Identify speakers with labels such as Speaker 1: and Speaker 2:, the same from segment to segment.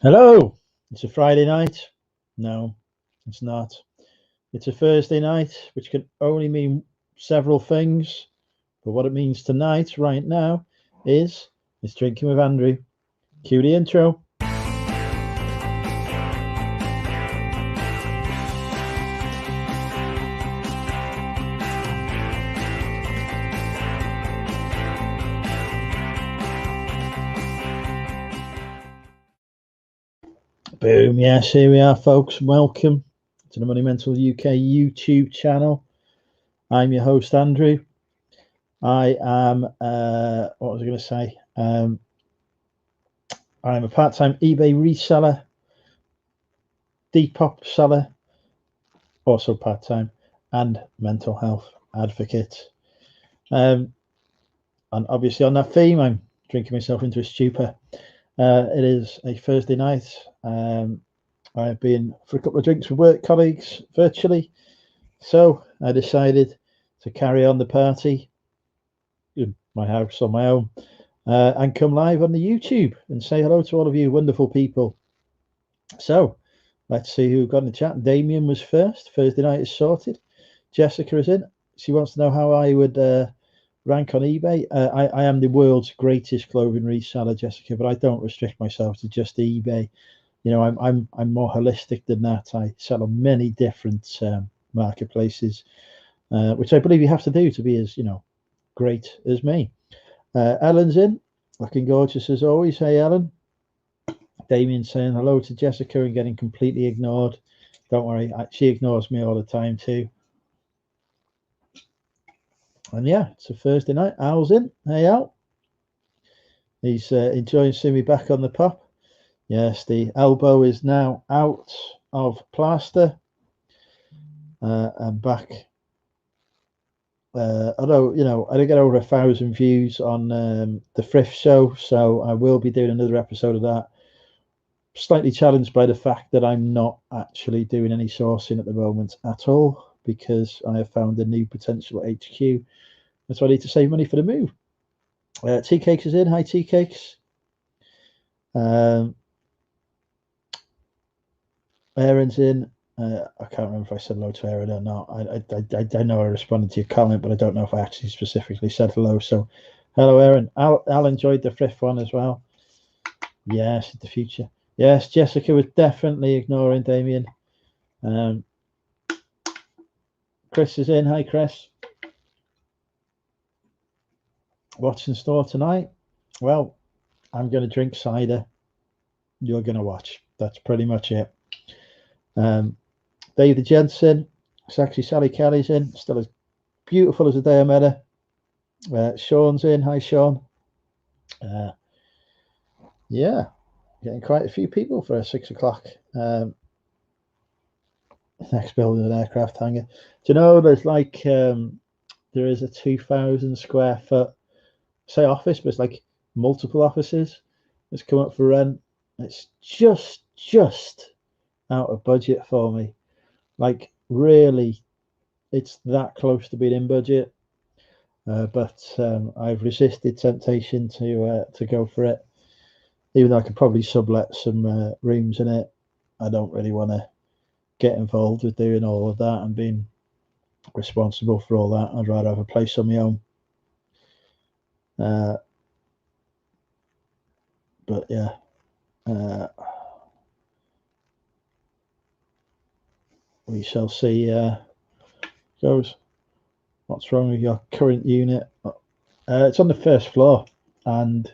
Speaker 1: Hello, it's a Friday night. No, it's not. It's a Thursday night, which can only mean several things. But what it means tonight, right now, is it's drinking with Andrew. Cue the intro. Boom, yes, here we are, folks. Welcome to the Money Mental UK YouTube channel. I'm your host, Andrew. I am, what was I going to say? I'm a part-time eBay reseller, Depop seller, also part-time, and mental health advocate. And obviously on that theme, I'm drinking myself into a stupor. It is a Thursday night. I've been for a couple of drinks with work colleagues virtually, so I decided to carry on the party in my house on my own and come live on the YouTube and say hello to all of you wonderful people. So let's see who got in the chat. Damien was first. Thursday night is sorted. Jessica is in. She wants to know how I would rank on eBay. I am the world's greatest clothing reseller, Jessica, but I don't restrict myself to just eBay. You know, I'm more holistic than that. I sell on many different marketplaces, which I believe you have to do to be as, great as me. Ellen's in, looking gorgeous as always. Hey, Ellen. Damien saying hello to Jessica and getting completely ignored. Don't worry, she ignores me all the time too. And yeah, it's a Thursday night. Al's in. Hey, Al. He's enjoying seeing me back on the pop. Yes, the elbow is now out of plaster. I'm back. Although, I didn't get over 1,000 views on the thrift show, so I will be doing another episode of that. Slightly challenged by the fact that I'm not actually doing any sourcing at the moment at all, because I have found a new potential HQ. That's why I need to save money for the move. Tea Cakes is in. Hi, Tea Cakes. Aaron's in. I can't remember if I said hello to Aaron or not. I know I responded to your comment, but I don't know if I actually specifically said hello. So, hello, Aaron. Al enjoyed the thrift one as well. Yes, the future. Yes, Jessica was definitely ignoring Damien. Chris is in. Hi, Chris. What's in store tonight? Well, I'm going to drink cider. You're going to watch. That's pretty much it. Dave the Jensen. It's actually Sally Kelly's in. Still as beautiful as the day I met her. Sean's in. Hi, Sean. Yeah, getting quite a few people for 6 o'clock. Next building an aircraft hangar. Do you know there's like there is a 2,000 square foot office, but it's like multiple offices. It's come up for rent. It's just out of budget for me. Like really, it's that close to being in budget. But I've resisted temptation to go for it. Even though I could probably sublet some rooms in it, I don't really want to get involved with doing all of that and being responsible for all that. I'd rather have a place on my own. But yeah, we shall see. Goes. What's wrong with your current unit? It's on the first floor, and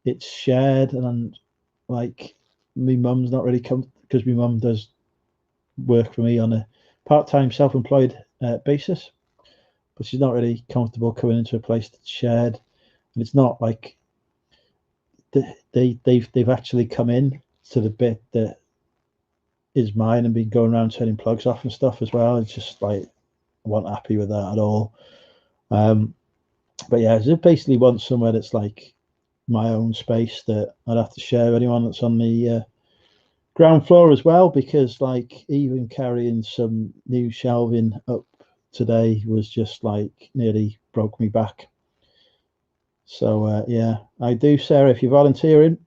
Speaker 1: it's shared. And like, my mum's not really come because my mum does work for me on a part-time, self-employed basis, but she's not really comfortable coming into a place that's shared. And it's not like they've actually come in to the bit that is mine and been going around turning plugs off and stuff as well. It's just like I wasn't happy with that at all. But yeah, I just basically want somewhere that's like my own space that I'd have to share with anyone that's on the ground floor as well, because like even carrying some new shelving up today was just like nearly broke me back. So yeah, I do, Sarah, if you're volunteering,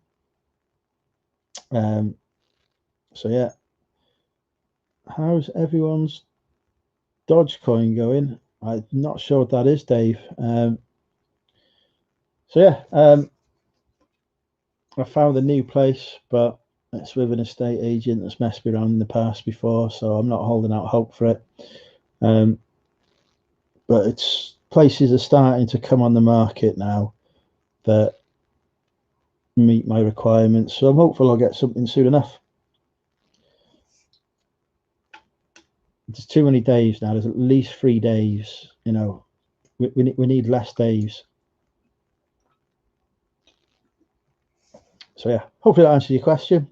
Speaker 1: So yeah, how's everyone's Dogecoin going? I'm not sure what that is, Dave. So yeah, I found a new place, but it's with an estate agent that's messed me around in the past before, so I'm not holding out hope for it. But it's places are starting to come on the market now that meet my requirements, so I'm hopeful I'll get something soon enough. There's too many days now. There's at least 3 days. You know, we need less days. So yeah, hopefully that answers your question.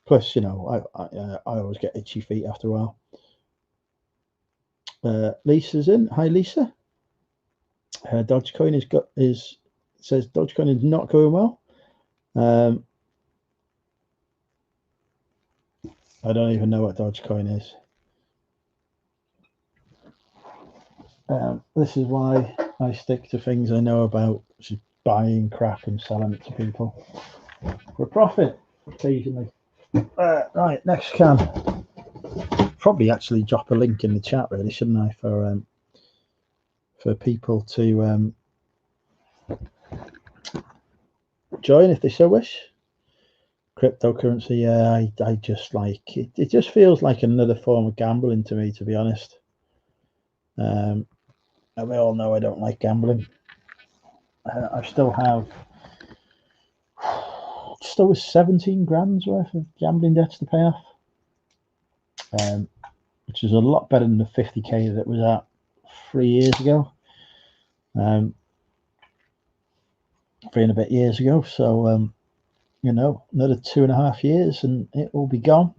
Speaker 1: Plus, you know, I always get itchy feet after a while. Lisa's in. Hi, Lisa. Dogecoin says Dogecoin is not going well. I don't even know what Dogecoin is. This is why I stick to things I know about, which is buying crap and selling it to people for profit occasionally. Right, next can. Probably actually drop a link in the chat, really, shouldn't I, for people to join if they so wish. Cryptocurrency, yeah, I just like it. It just feels like another form of gambling to me, to be honest. And we all know I don't like gambling. I still have just over 17 grand's worth of gambling debts to pay off, which is a lot better than the 50k that it was at 3 years ago, 3 and a bit years ago. So, you know, another 2.5 years and it will be gone.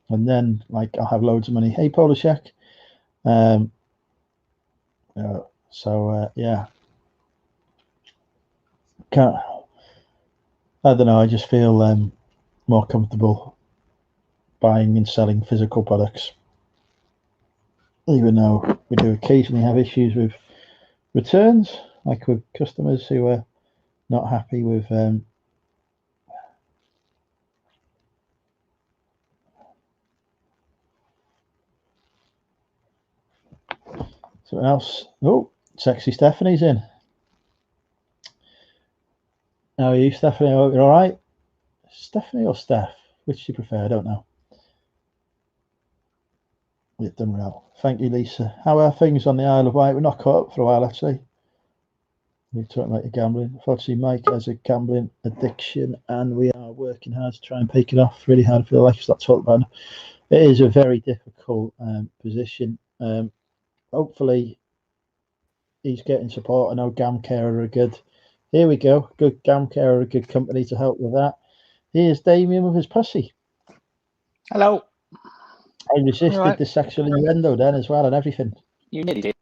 Speaker 1: And then, like, I'll have loads of money. Hey, Polishek. Yeah. I don't know. I just feel more comfortable buying and selling physical products, even though we do occasionally have issues with returns, like with customers who are not happy with something else. Oh, sexy Stephanie's in. How are you, Stephanie? I hope you're all right. Stephanie or Steph? Which do you prefer? I don't know. You've done well. Thank you, Lisa. How are things on the Isle of Wight? We're not caught up for a while, actually. We're talking about your gambling. Unfortunately, Mike has a gambling addiction, and we are working hard to try and pick it off. Really hard for the life to start talking about it. It is a very difficult position. Hopefully, he's getting support. I know GamCare are a good. Here we go. Good GamCare are a good company to help with that. Here's Damien with his pussy.
Speaker 2: Hello.
Speaker 1: I resisted the sexual innuendo then as well and everything.
Speaker 2: You nearly did.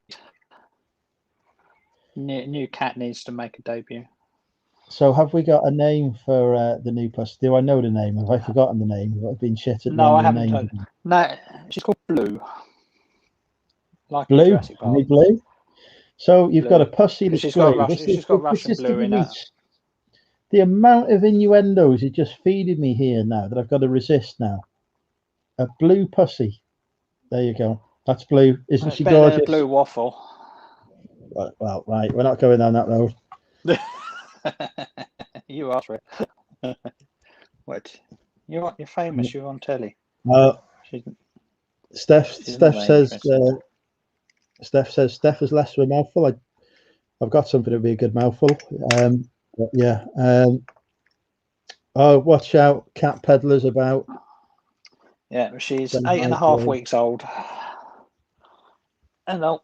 Speaker 2: New cat needs to make a debut.
Speaker 1: So have we got a name for the new pussy? Do I know the name? Have I forgotten the name? Have I been shit at
Speaker 2: No, I haven't.
Speaker 1: Name?
Speaker 2: No, she's called Blue. Like
Speaker 1: Blue?
Speaker 2: Jurassic Park.
Speaker 1: Blue? So you've
Speaker 2: blue.
Speaker 1: got a pussy that's
Speaker 2: she's
Speaker 1: blue.
Speaker 2: She's got Russian blue in her.
Speaker 1: The amount of innuendos is just feeding me here now that I've got to resist now. A blue pussy. There you go. That's Blue. Isn't she gorgeous?
Speaker 2: Than a blue waffle.
Speaker 1: Well, right. We're not going down that road.
Speaker 2: You asked for it. What? You're famous. You're on telly.
Speaker 1: Steph says. Steph says Steph is less of a mouthful. I've got something to be a good mouthful. But yeah. Oh, watch out! Cat peddlers about.
Speaker 2: Yeah, she's 8.5 weeks old. Hello.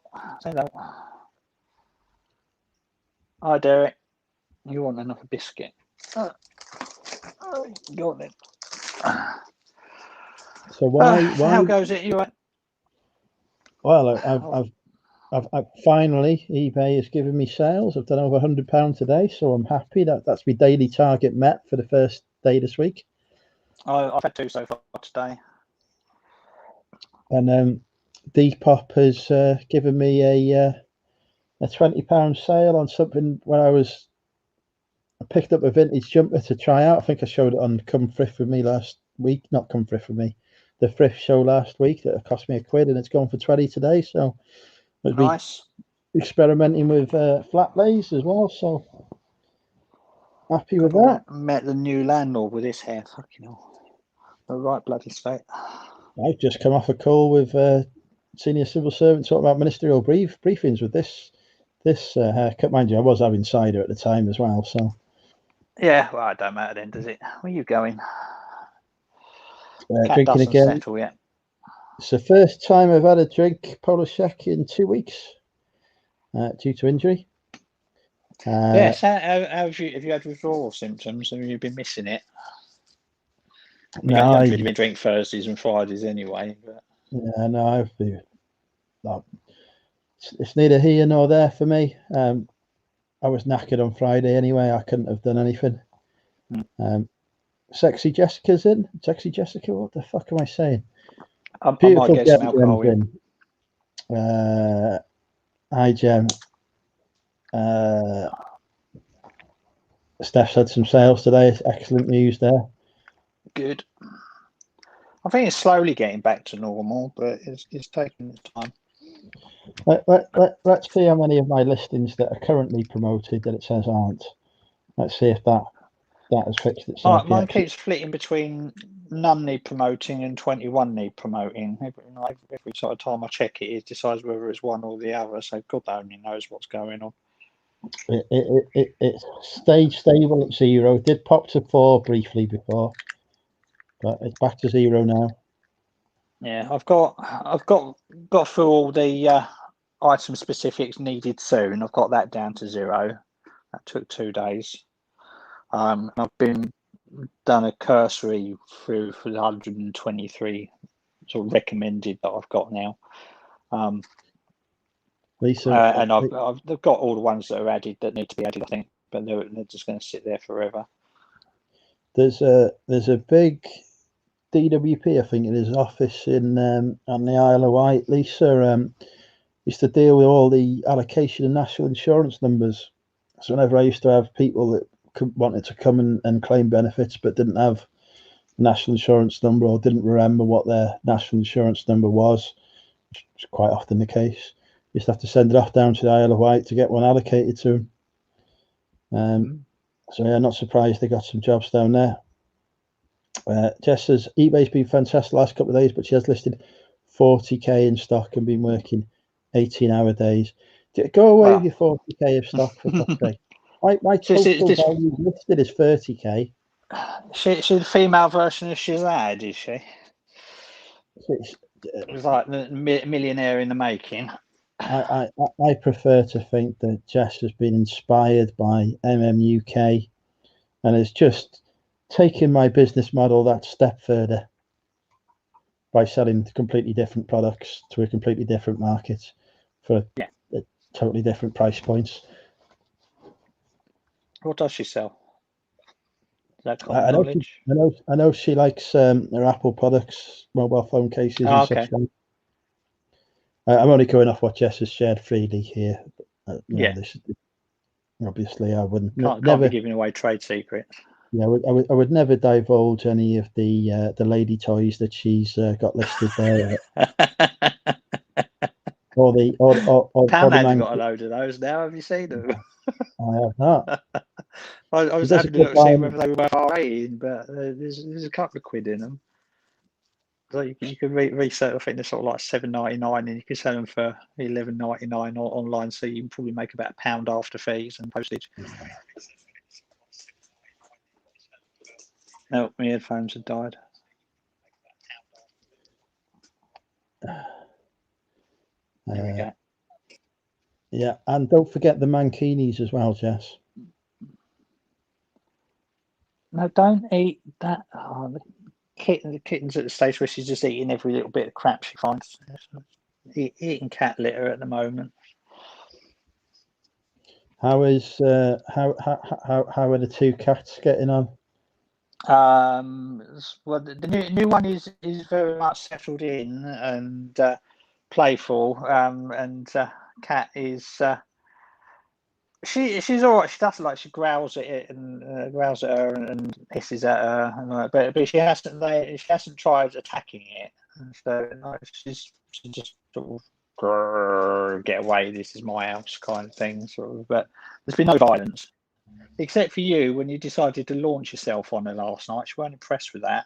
Speaker 2: Hi, Derek. You want another biscuit? Go on then.
Speaker 1: So why?
Speaker 2: How goes it? You right?
Speaker 1: Well, I've finally eBay has given me sales. I've done over £100 today, so I'm happy that's my daily target met for the first day this week.
Speaker 2: I've had 2 so far today.
Speaker 1: And Depop has given me a £20 sale on something when I was I picked up a vintage jumper to try out. I think I showed it on Come Thrift with me last week. Not Come Thrift with me, the thrift show last week. That cost me £1, and it's gone for 20 today. So I'll be
Speaker 2: Nice.
Speaker 1: experimenting with flat lays as well. So happy with
Speaker 2: God,
Speaker 1: that.
Speaker 2: met the new landlord with his hair. Fucking hell. The right bloody state.
Speaker 1: I've just come off a call with senior civil servant talking about ministerial briefings with this haircut. Mind you, I was having cider at the time as well. So
Speaker 2: Yeah, well, it don't matter then, does it? Where are you going? Cat
Speaker 1: drinking
Speaker 2: doesn't
Speaker 1: again.
Speaker 2: settle yet.
Speaker 1: It's the first time I've had a drink Polashek in 2 weeks due to injury.
Speaker 2: Yes, how have you had withdrawal symptoms? Have you been missing it? You
Speaker 1: No,
Speaker 2: don't really drink Thursdays and Fridays anyway. But...
Speaker 1: yeah, no, I've been. It's neither here nor there for me. I was knackered on Friday anyway. I couldn't have done anything. Sexy Jessica's in. Sexy Jessica, what the fuck am I saying?
Speaker 2: I might
Speaker 1: Beautiful
Speaker 2: get some alcohol
Speaker 1: in. Hi, Jem. Steph's had some sales today. Excellent news there.
Speaker 2: Good. I think it's slowly getting back to normal, but it's taking its time.
Speaker 1: Let's see how many of my listings that are currently promoted that it says aren't. Let's see if that has fixed itself.
Speaker 2: Mine keeps flitting between none need promoting and 21 need promoting. Every sort of time I check it, it decides whether it's one or the other. So God only knows what's going on.
Speaker 1: It stayed stable at 0. It did pop to 4 briefly before, but it's back to 0 now.
Speaker 2: Yeah, I've got through all the item specifics needed soon. I've got that down to 0. That took 2 days. I've done a cursory through for the 123 sort of recommended that I've got now.
Speaker 1: Lisa,
Speaker 2: and I've got all the ones that are added that need to be added, I think, but they're just going to sit there forever.
Speaker 1: There's a big DWP, I think it is, office in on the Isle of Wight. Lisa used to deal with all the allocation and national insurance numbers. So whenever I used to have people that wanted to come and claim benefits but didn't have a national insurance number or didn't remember what their national insurance number was, which is quite often the case, you just have to send it off down to the Isle of Wight to get one allocated to them. So yeah, not surprised they got some jobs down there. Jess says eBay's been fantastic the last couple of days, but she has listed 40k in stock and been working 18-hour days. Go away with your 40k of stock for fuck's sake. My total value listed is 30k.
Speaker 2: She's the female version of Shazad, is she? It was like the millionaire in the making.
Speaker 1: I prefer to think that Jess has been inspired by MMUK and has just taken my business model that step further by selling completely different products to a completely different market for totally different price points.
Speaker 2: What does she sell? Is that common knowledge?
Speaker 1: I know she likes her Apple products, mobile phone cases and such. I'm only going off what Jess has shared freely here. This, obviously, I wouldn't
Speaker 2: can't be giving away trade secrets.
Speaker 1: Yeah, I would never divulge any of the lady toys that she's got listed there. or
Speaker 2: Poundland's got a load of those now. Have you seen them?
Speaker 1: I have not.
Speaker 2: I was having a look to see whether they were worth R18, but there's a couple of quid in them. So you can resell. I think they're sort of like $7.99, and you can sell them for $11.99 online. So you can probably make about £1 after fees and postage. No, my headphones have died. There we go.
Speaker 1: Yeah, and don't forget the mankinis as well, Jess.
Speaker 2: No, don't eat that. Oh, the kitten's at the stage where she's just eating every little bit of crap she finds. Eating cat litter at the moment.
Speaker 1: How are the 2 cats getting on?
Speaker 2: Well, the new one is very much settled in and playful, and Cat is she's all right. She does like she growls at it and growls at her and hisses at her, but she hasn't tried attacking it. And so she just sort of "Grrr, get away. This is my house," kind of thing. Sort of, but there's been no violence except for you when you decided to launch yourself on her last night. She weren't impressed with that.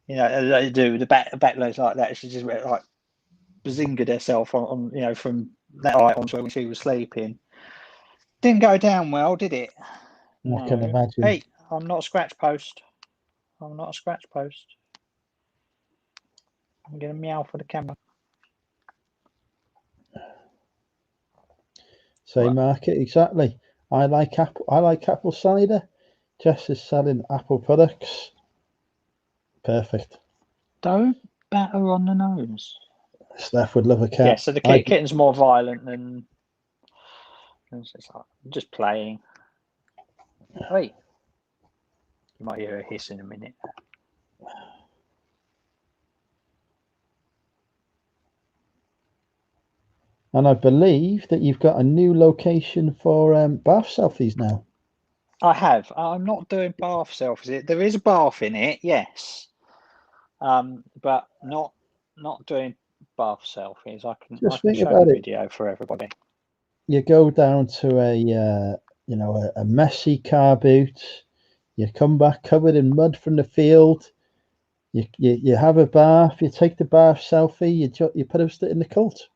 Speaker 2: You know, as they do the back legs like that. She just like bazingaed herself on from that height onto her when she was sleeping. Didn't go down well, did it?
Speaker 1: I can
Speaker 2: No.
Speaker 1: imagine.
Speaker 2: Hey, I'm not a scratch post. I'm not a scratch post. I'm going to meow for the camera.
Speaker 1: Same market, exactly. I like apple cider. Jess is selling apple products. Perfect.
Speaker 2: Don't batter on the nose.
Speaker 1: Steph would love a cat.
Speaker 2: Yeah, so the kitten's more violent than just playing. Wait. You might hear a hiss in a minute.
Speaker 1: And I believe that you've got a new location for bath selfies now.
Speaker 2: I have. I'm not doing bath selfies. There is a bath in it, yes. But not doing bath selfies. I can show the video for everybody.
Speaker 1: You go down to a messy car boot. You come back covered in mud from the field. You have a bath. You take the bath selfie. You put us in the cult.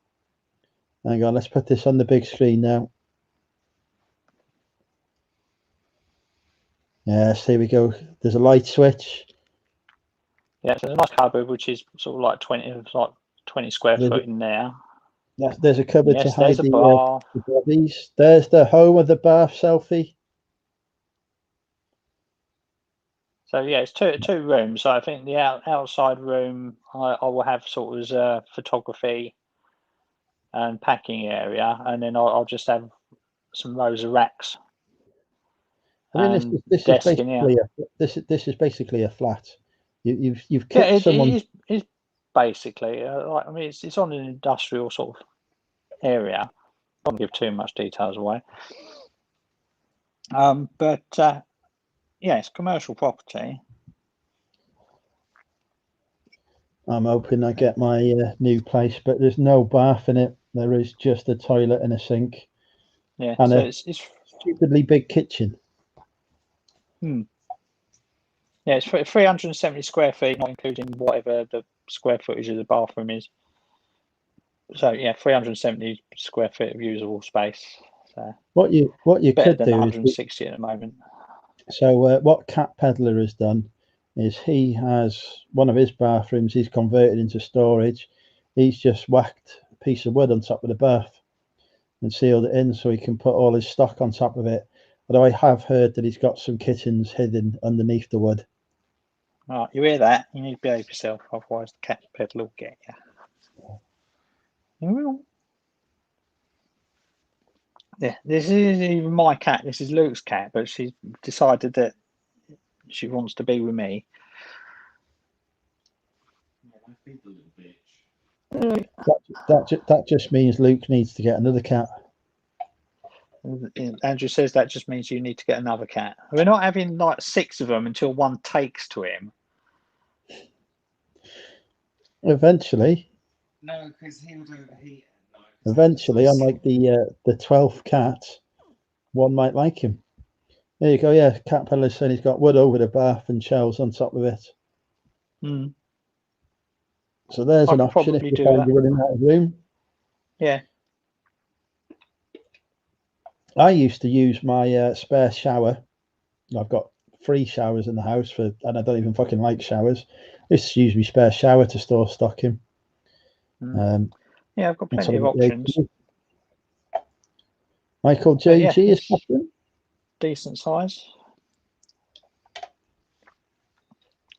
Speaker 1: Hang on, let's put this on the big screen now. Yes, here we go. There's a light switch.
Speaker 2: Yeah, so there's a nice cupboard which is sort of like 20 square foot in there.
Speaker 1: There's a cupboard to hide the bodies. There's the home of the bath selfie.
Speaker 2: So yeah, it's two rooms. So I think the outside room I will have sort of as a photography and packing area, and then I'll just have some rows of racks.
Speaker 1: I mean, this is basically a flat. You've kicked someone.
Speaker 2: It is basically I mean it's on an industrial sort of area. I don't give too much details away. But yeah, it's commercial property.
Speaker 1: I'm hoping I get my new place, but there's no bath in it. There is just a toilet and a sink.
Speaker 2: Yeah,
Speaker 1: and
Speaker 2: so
Speaker 1: it's stupidly big kitchen.
Speaker 2: Yeah, it's 370 square feet, not including whatever the square footage of the bathroom is. So yeah, 370 square feet of usable space. So
Speaker 1: what you could do
Speaker 2: 160 at the moment.
Speaker 1: So what Cat Peddler has done is he has one of his bathrooms he's converted into storage. He's just whacked a piece of wood on top of the bath and sealed it in so he can put all his stock on top of it. Although I have heard that he's got some kittens hidden underneath the wood.
Speaker 2: Right, you hear that? You need to behave yourself, otherwise the Cat Peddler will get you. He will. Yeah, this isn't even my cat. This is Luke's cat, but she's decided that she wants to be with me.
Speaker 1: That just means Luke needs to get another cat.
Speaker 2: Andrew says that just means you need to get another cat. We're not having like 6 of them until one takes to him.
Speaker 1: Eventually.
Speaker 3: No, because he would overheat.
Speaker 1: Eventually, unlike the 12th cat, one might like him. There you go. Yeah, Cat Peddler saying he's got wood over the bath and shelves on top of it. So there's an option if you find you're running out of room.
Speaker 2: Yeah.
Speaker 1: I used to use my spare shower. I've got 3 showers in the house and I don't even fucking like showers. I used to use my spare shower to store stock in.
Speaker 2: Yeah, I've got plenty of options.
Speaker 1: Michael JG is popping.
Speaker 2: Decent size.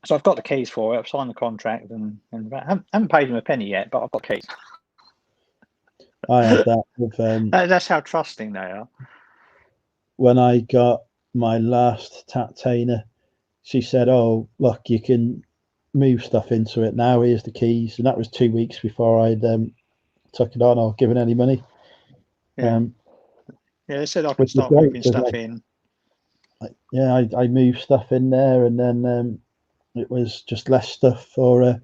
Speaker 2: So I've got the keys for it. I've signed the contract and I haven't paid them a penny yet, but I've got keys.
Speaker 1: I had that with.
Speaker 2: That's how trusting they are.
Speaker 1: When I got my last Tattainer, she said, "Oh, look, you can move stuff into it now. Here's the keys." And that was 2 weeks before I'd took it on or given any money.
Speaker 2: Yeah. Yeah, they said I could
Speaker 1: Which is
Speaker 2: start
Speaker 1: great
Speaker 2: moving
Speaker 1: because
Speaker 2: stuff in.
Speaker 1: I moved stuff in there, and then it was just less stuff for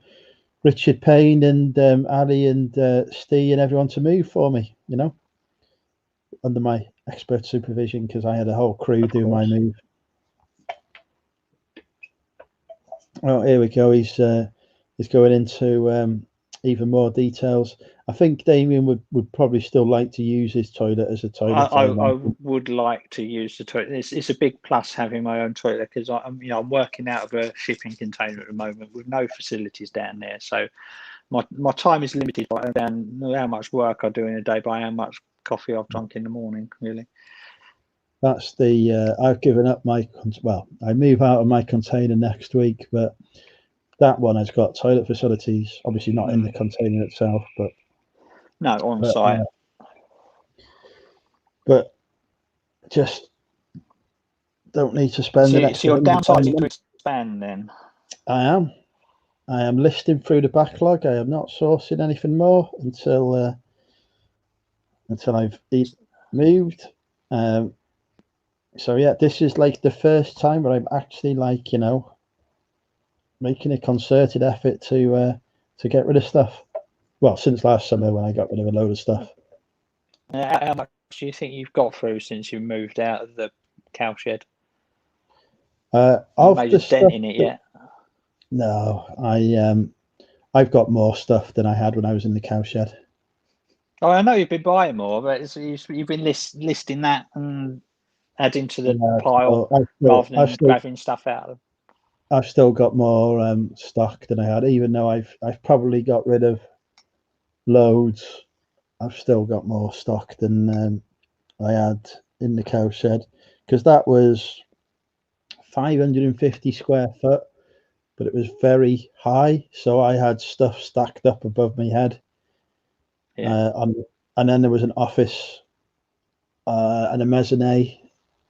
Speaker 1: Richard Payne and Ali and Steve and everyone to move for me, under my expert supervision, because I had a whole crew doing my move. Oh, here we go. He's going into even more details. I think Damien would probably still like to use his toilet as a toilet.
Speaker 2: I would like to use the toilet. It's a big plus having my own toilet, because I'm working out of a shipping container at the moment with no facilities down there. So my time is limited by how much work I do in a day, by how much coffee I've drunk in the morning, really.
Speaker 1: That's the I've given up my I move out of my container next week, but that one has got toilet facilities, obviously not in the container itself, but
Speaker 2: no, on site.
Speaker 1: But just don't need to spend an extra.
Speaker 2: So you're downsizing to expand then?
Speaker 1: I am listing through the backlog. I am not sourcing anything more until I've moved. So yeah, this is like the first time where I'm actually making a concerted effort to get rid of stuff. Well, since last summer when I got rid of a load of stuff.
Speaker 2: How much do you think you've got through since you moved out of the cowshed?
Speaker 1: I've
Speaker 2: made a dent in it yet?
Speaker 1: No, I've got more stuff than I had when I was in the cowshed.
Speaker 2: Oh, I know you've been buying more, but you've been listing that and adding to the pile rather than grabbing stuff out of them.
Speaker 1: I've still got more stock than I had, even though I've probably got rid of loads. I've still got more stock than I had in the cowshed, because that was 550 square foot, but it was very high, so I had stuff stacked up above my head.
Speaker 2: Yeah.
Speaker 1: And then there was an office and a mezzanine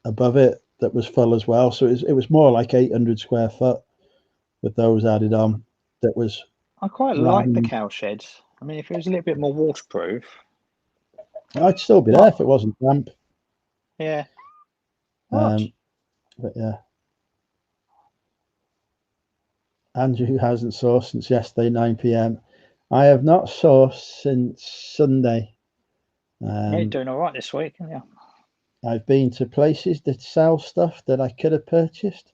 Speaker 1: above it that was full as well. So it was more like 800 square foot with those added on. That was.
Speaker 2: I quite like the cowshed. I mean, if it was a little bit more waterproof,
Speaker 1: I'd still be there if it wasn't damp.
Speaker 2: Yeah.
Speaker 1: But yeah. Andrew hasn't sourced since yesterday 9 p.m. I have not sourced since Sunday.
Speaker 2: You're doing all right this week, aren't you?
Speaker 1: I've been to places that sell stuff that I could have purchased,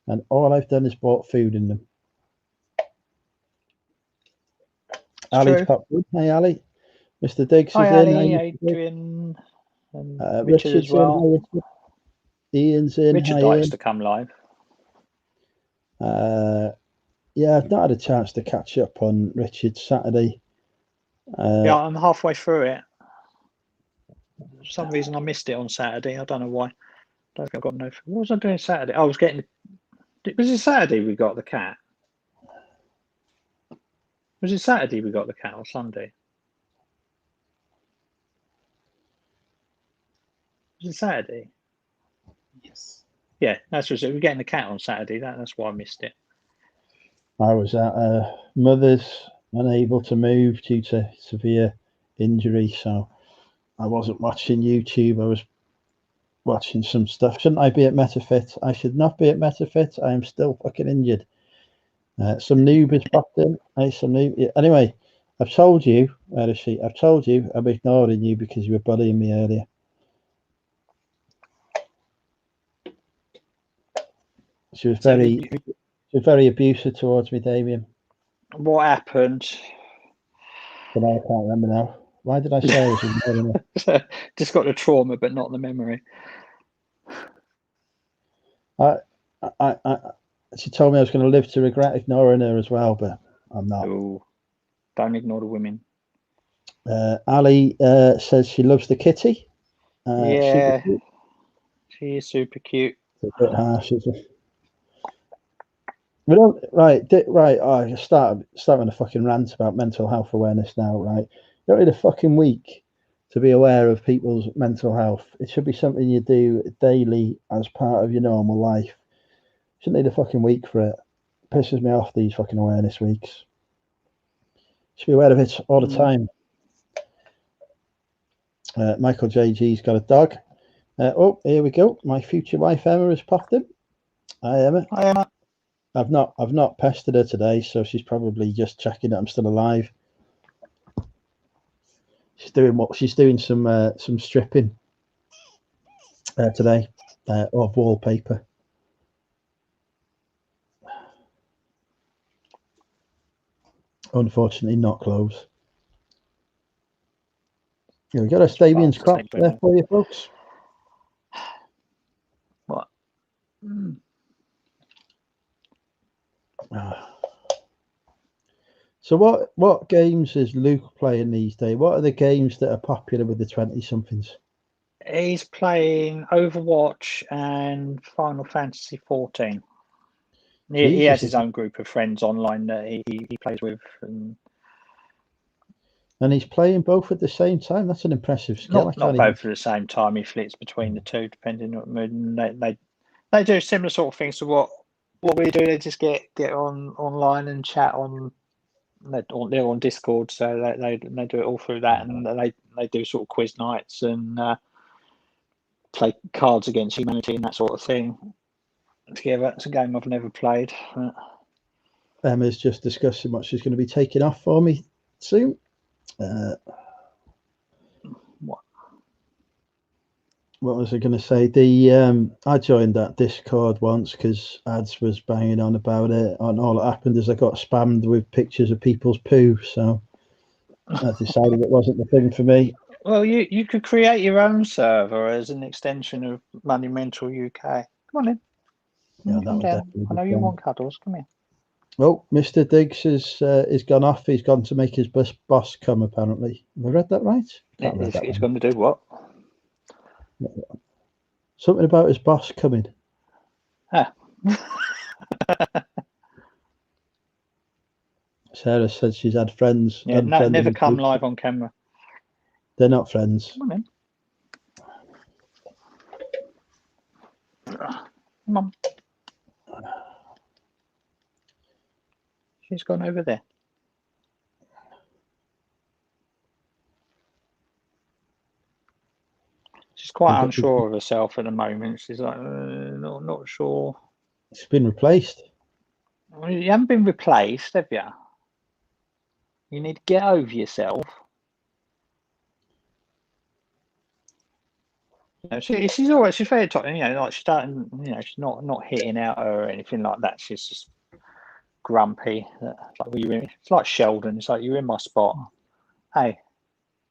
Speaker 1: and all I've done is bought food in them. Ali's popped in. Hey, Ali. Mr. Diggs is in.
Speaker 2: Ali, Adrian, and Richard as well.
Speaker 1: Richard. Ian's in.
Speaker 2: Richard likes to come live.
Speaker 1: Yeah, I've not had a chance to catch up on Richard Saturday.
Speaker 2: Yeah, I'm halfway through it. For some reason I missed it on Saturday. I don't know why. I don't think I got no. What was I doing Saturday? I was getting. Was it Saturday we got the cat? Was it Saturday we got the cat or Sunday? Was it Saturday?
Speaker 3: Yes.
Speaker 2: Yeah, that's what it. We're getting the cat on Saturday. That's why I missed it.
Speaker 1: I was at mother's, unable to move due to severe injury, so I wasn't watching YouTube. I was watching some stuff. Shouldn't I be at MetaFit? I should not be at MetaFit. I am still fucking injured. Some noob has popped in. Hey, some noob. Yeah. Anyway, I've told you. Where is she? I've told you. I'm ignoring you because you were bullying me earlier. She was very abusive towards me, Damien.
Speaker 2: What happened?
Speaker 1: But I can't remember now. Why did I say I was ignoring her?
Speaker 2: Just got the trauma, but not the memory.
Speaker 1: She told me I was going to live to regret ignoring her as well, but I'm not.
Speaker 2: Ooh, don't ignore the women.
Speaker 1: Ali says she loves the kitty.
Speaker 2: Yeah, she is super cute.
Speaker 1: It's a bit harsh, isn't it? We don't right. I start on a fucking rant about mental health awareness now. Right, you don't need a fucking week to be aware of people's mental health. It should be something you do daily as part of your normal life. You shouldn't need a fucking week for it. It pisses me off, these fucking awareness weeks. You should be aware of it all the time. Michael JG's got a dog. Oh, here we go. My future wife Emma has popped in. Hi Emma.
Speaker 2: Hi, Emma.
Speaker 1: I've not pestered her today, so she's probably just checking that I'm still alive. She's doing some stripping today of wallpaper. Unfortunately, not clothes. Yeah, we got a Stabian's crop there for you folks.
Speaker 2: What?
Speaker 1: So what games is Luke playing these days? What are the games that are popular with the 20-somethings?
Speaker 2: He's playing Overwatch and Final Fantasy 14. He has his own group of friends online that he plays with.
Speaker 1: And he's playing both at the same time. That's an impressive skill.
Speaker 2: Not both at the same time. He flits between the two depending on mood. And they do similar sort of things to what we do. They just get online and chat on. They're on Discord, so they do it all through that, and they do sort of quiz nights and play Cards Against Humanity and that sort of thing together. It's a game I've never played.
Speaker 1: Emma's just discussing what she's going to be taking off for me soon. What was I going to say? I joined that Discord once because Ads was banging on about it, and all that happened is I got spammed with pictures of people's poo, so I decided it wasn't the thing for me.
Speaker 2: Well, you could create your own server as an extension of Monumental UK. Come on in.
Speaker 1: Yeah,
Speaker 2: Come down. I know you want cuddles. Come here.
Speaker 1: Oh, Mr. Diggs is gone off. He's gone to make his boss come, apparently. Have I read that right?
Speaker 2: He's going to do what?
Speaker 1: Something about his boss coming. Sarah said she's had friends.
Speaker 2: Yeah, never come live on camera.
Speaker 1: They're not friends.
Speaker 2: Come on in. Come on. She's gone over there. She's quite unsure of herself at the moment. She's like, not sure.
Speaker 1: She's been replaced.
Speaker 2: Well, you haven't been replaced, have you? You need to get over yourself. You know, she's all right. She's very, like she's starting. She's not hitting out or anything like that. She's just grumpy. It's like Sheldon. It's like, you're in my spot. Hey,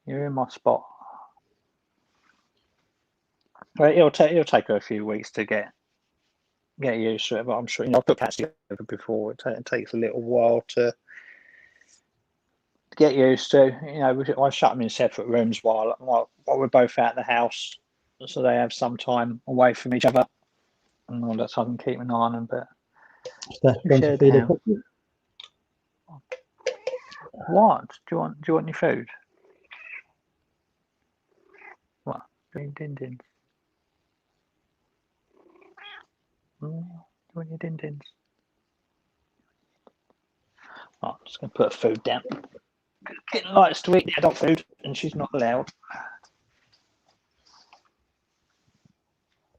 Speaker 2: you're in my spot. Well, it'll take her a few weeks to get used to it, but I'm sure I've put cats together before. It takes a little while to get used to. I shut them in separate rooms while we're both out of the house, so they have some time away from each other, and all that, so I can keep an eye on them. But what do you want your food? What? Din-dins. Do you want your din-dins? Oh, I'm just going to put her food down. Getting likes to eat the adult food, and she's not allowed.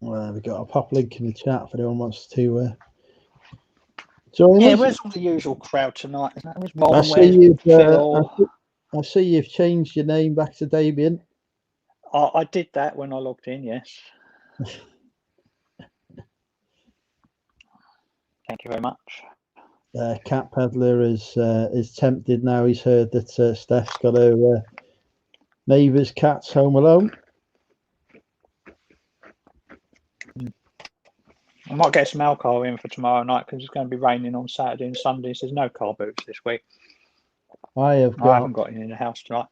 Speaker 1: Well, we've got a pop link in the chat if anyone wants to join us.
Speaker 2: Where's all the usual crowd tonight?
Speaker 1: I see you've changed your name back to Damien.
Speaker 2: I did that when I logged in, yes. Thank you very much.
Speaker 1: Cat Peddler is tempted now. He's heard that Steph's got her neighbour's cats home alone.
Speaker 2: I might get some alcohol in for tomorrow night because it's going to be raining on Saturday and Sunday. So there's no car boots this week.
Speaker 1: I haven't
Speaker 2: got any in the house tonight.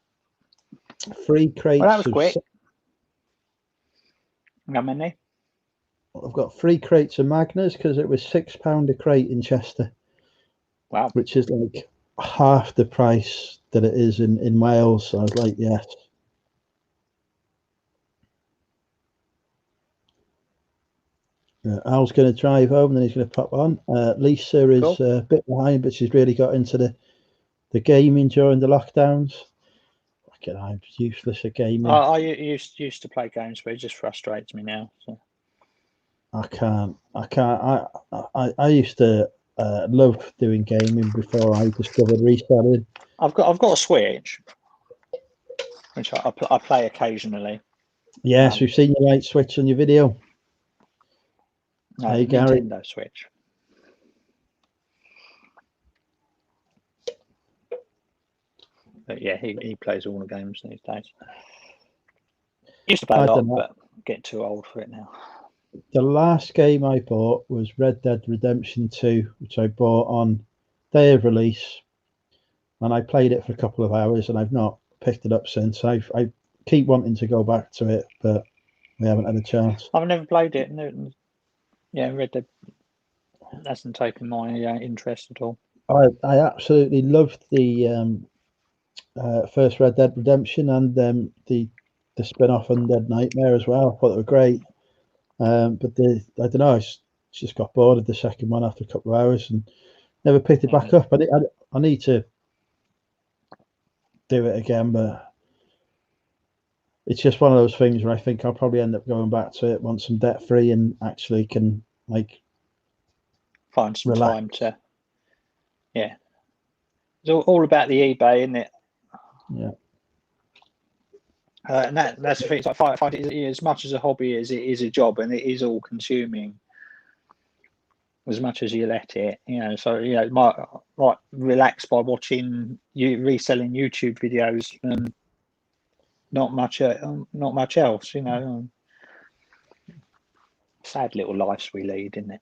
Speaker 1: 3 crates.
Speaker 2: Well, that was quick. How many?
Speaker 1: I've got 3 crates of Magners because it was £6 a crate in Chester.
Speaker 2: Wow.
Speaker 1: Which is like half the price that it is in Wales. So I was like, yes. Al's going to drive home, and then he's going to pop on. Lisa is a bit behind, but she's really got into the gaming during the lockdowns. I'm useless at gaming.
Speaker 2: I used to play games, but it just frustrates me now. So.
Speaker 1: I can't. I used to love doing gaming before I discovered reselling.
Speaker 2: I've got a Switch, which I play occasionally.
Speaker 1: Yes, we've seen your light switch on your video.
Speaker 2: No,
Speaker 1: Hey, Gary.
Speaker 2: Nintendo Switch. But yeah, he plays all the games these days. Used to play a lot, but get too old for it now.
Speaker 1: The last game I bought was Red Dead Redemption 2, which I bought on day of release, and I played it for a couple of hours, and I've not picked it up since. I keep wanting to go back to it, but we haven't had a chance.
Speaker 2: I've never played it. No, yeah, Red Dead hasn't taken my interest at all.
Speaker 1: I absolutely loved the first Red Dead Redemption and the spin-off Undead Nightmare as well. I thought they were great. But I don't know, I just got bored of the second one after a couple of hours and never picked it back up. I need to do it again, but it's just one of those things where I think I'll probably end up going back to it once I'm debt free and actually can
Speaker 2: find some time to. Yeah, it's all about the eBay, isn't it?
Speaker 1: Yeah.
Speaker 2: And that's the thing. It's like I find it as much as a hobby as it is a job, and it is all consuming. As much as you let it, So might relax by watching you reselling YouTube videos and not much else. Sad little lives we lead, isn't it?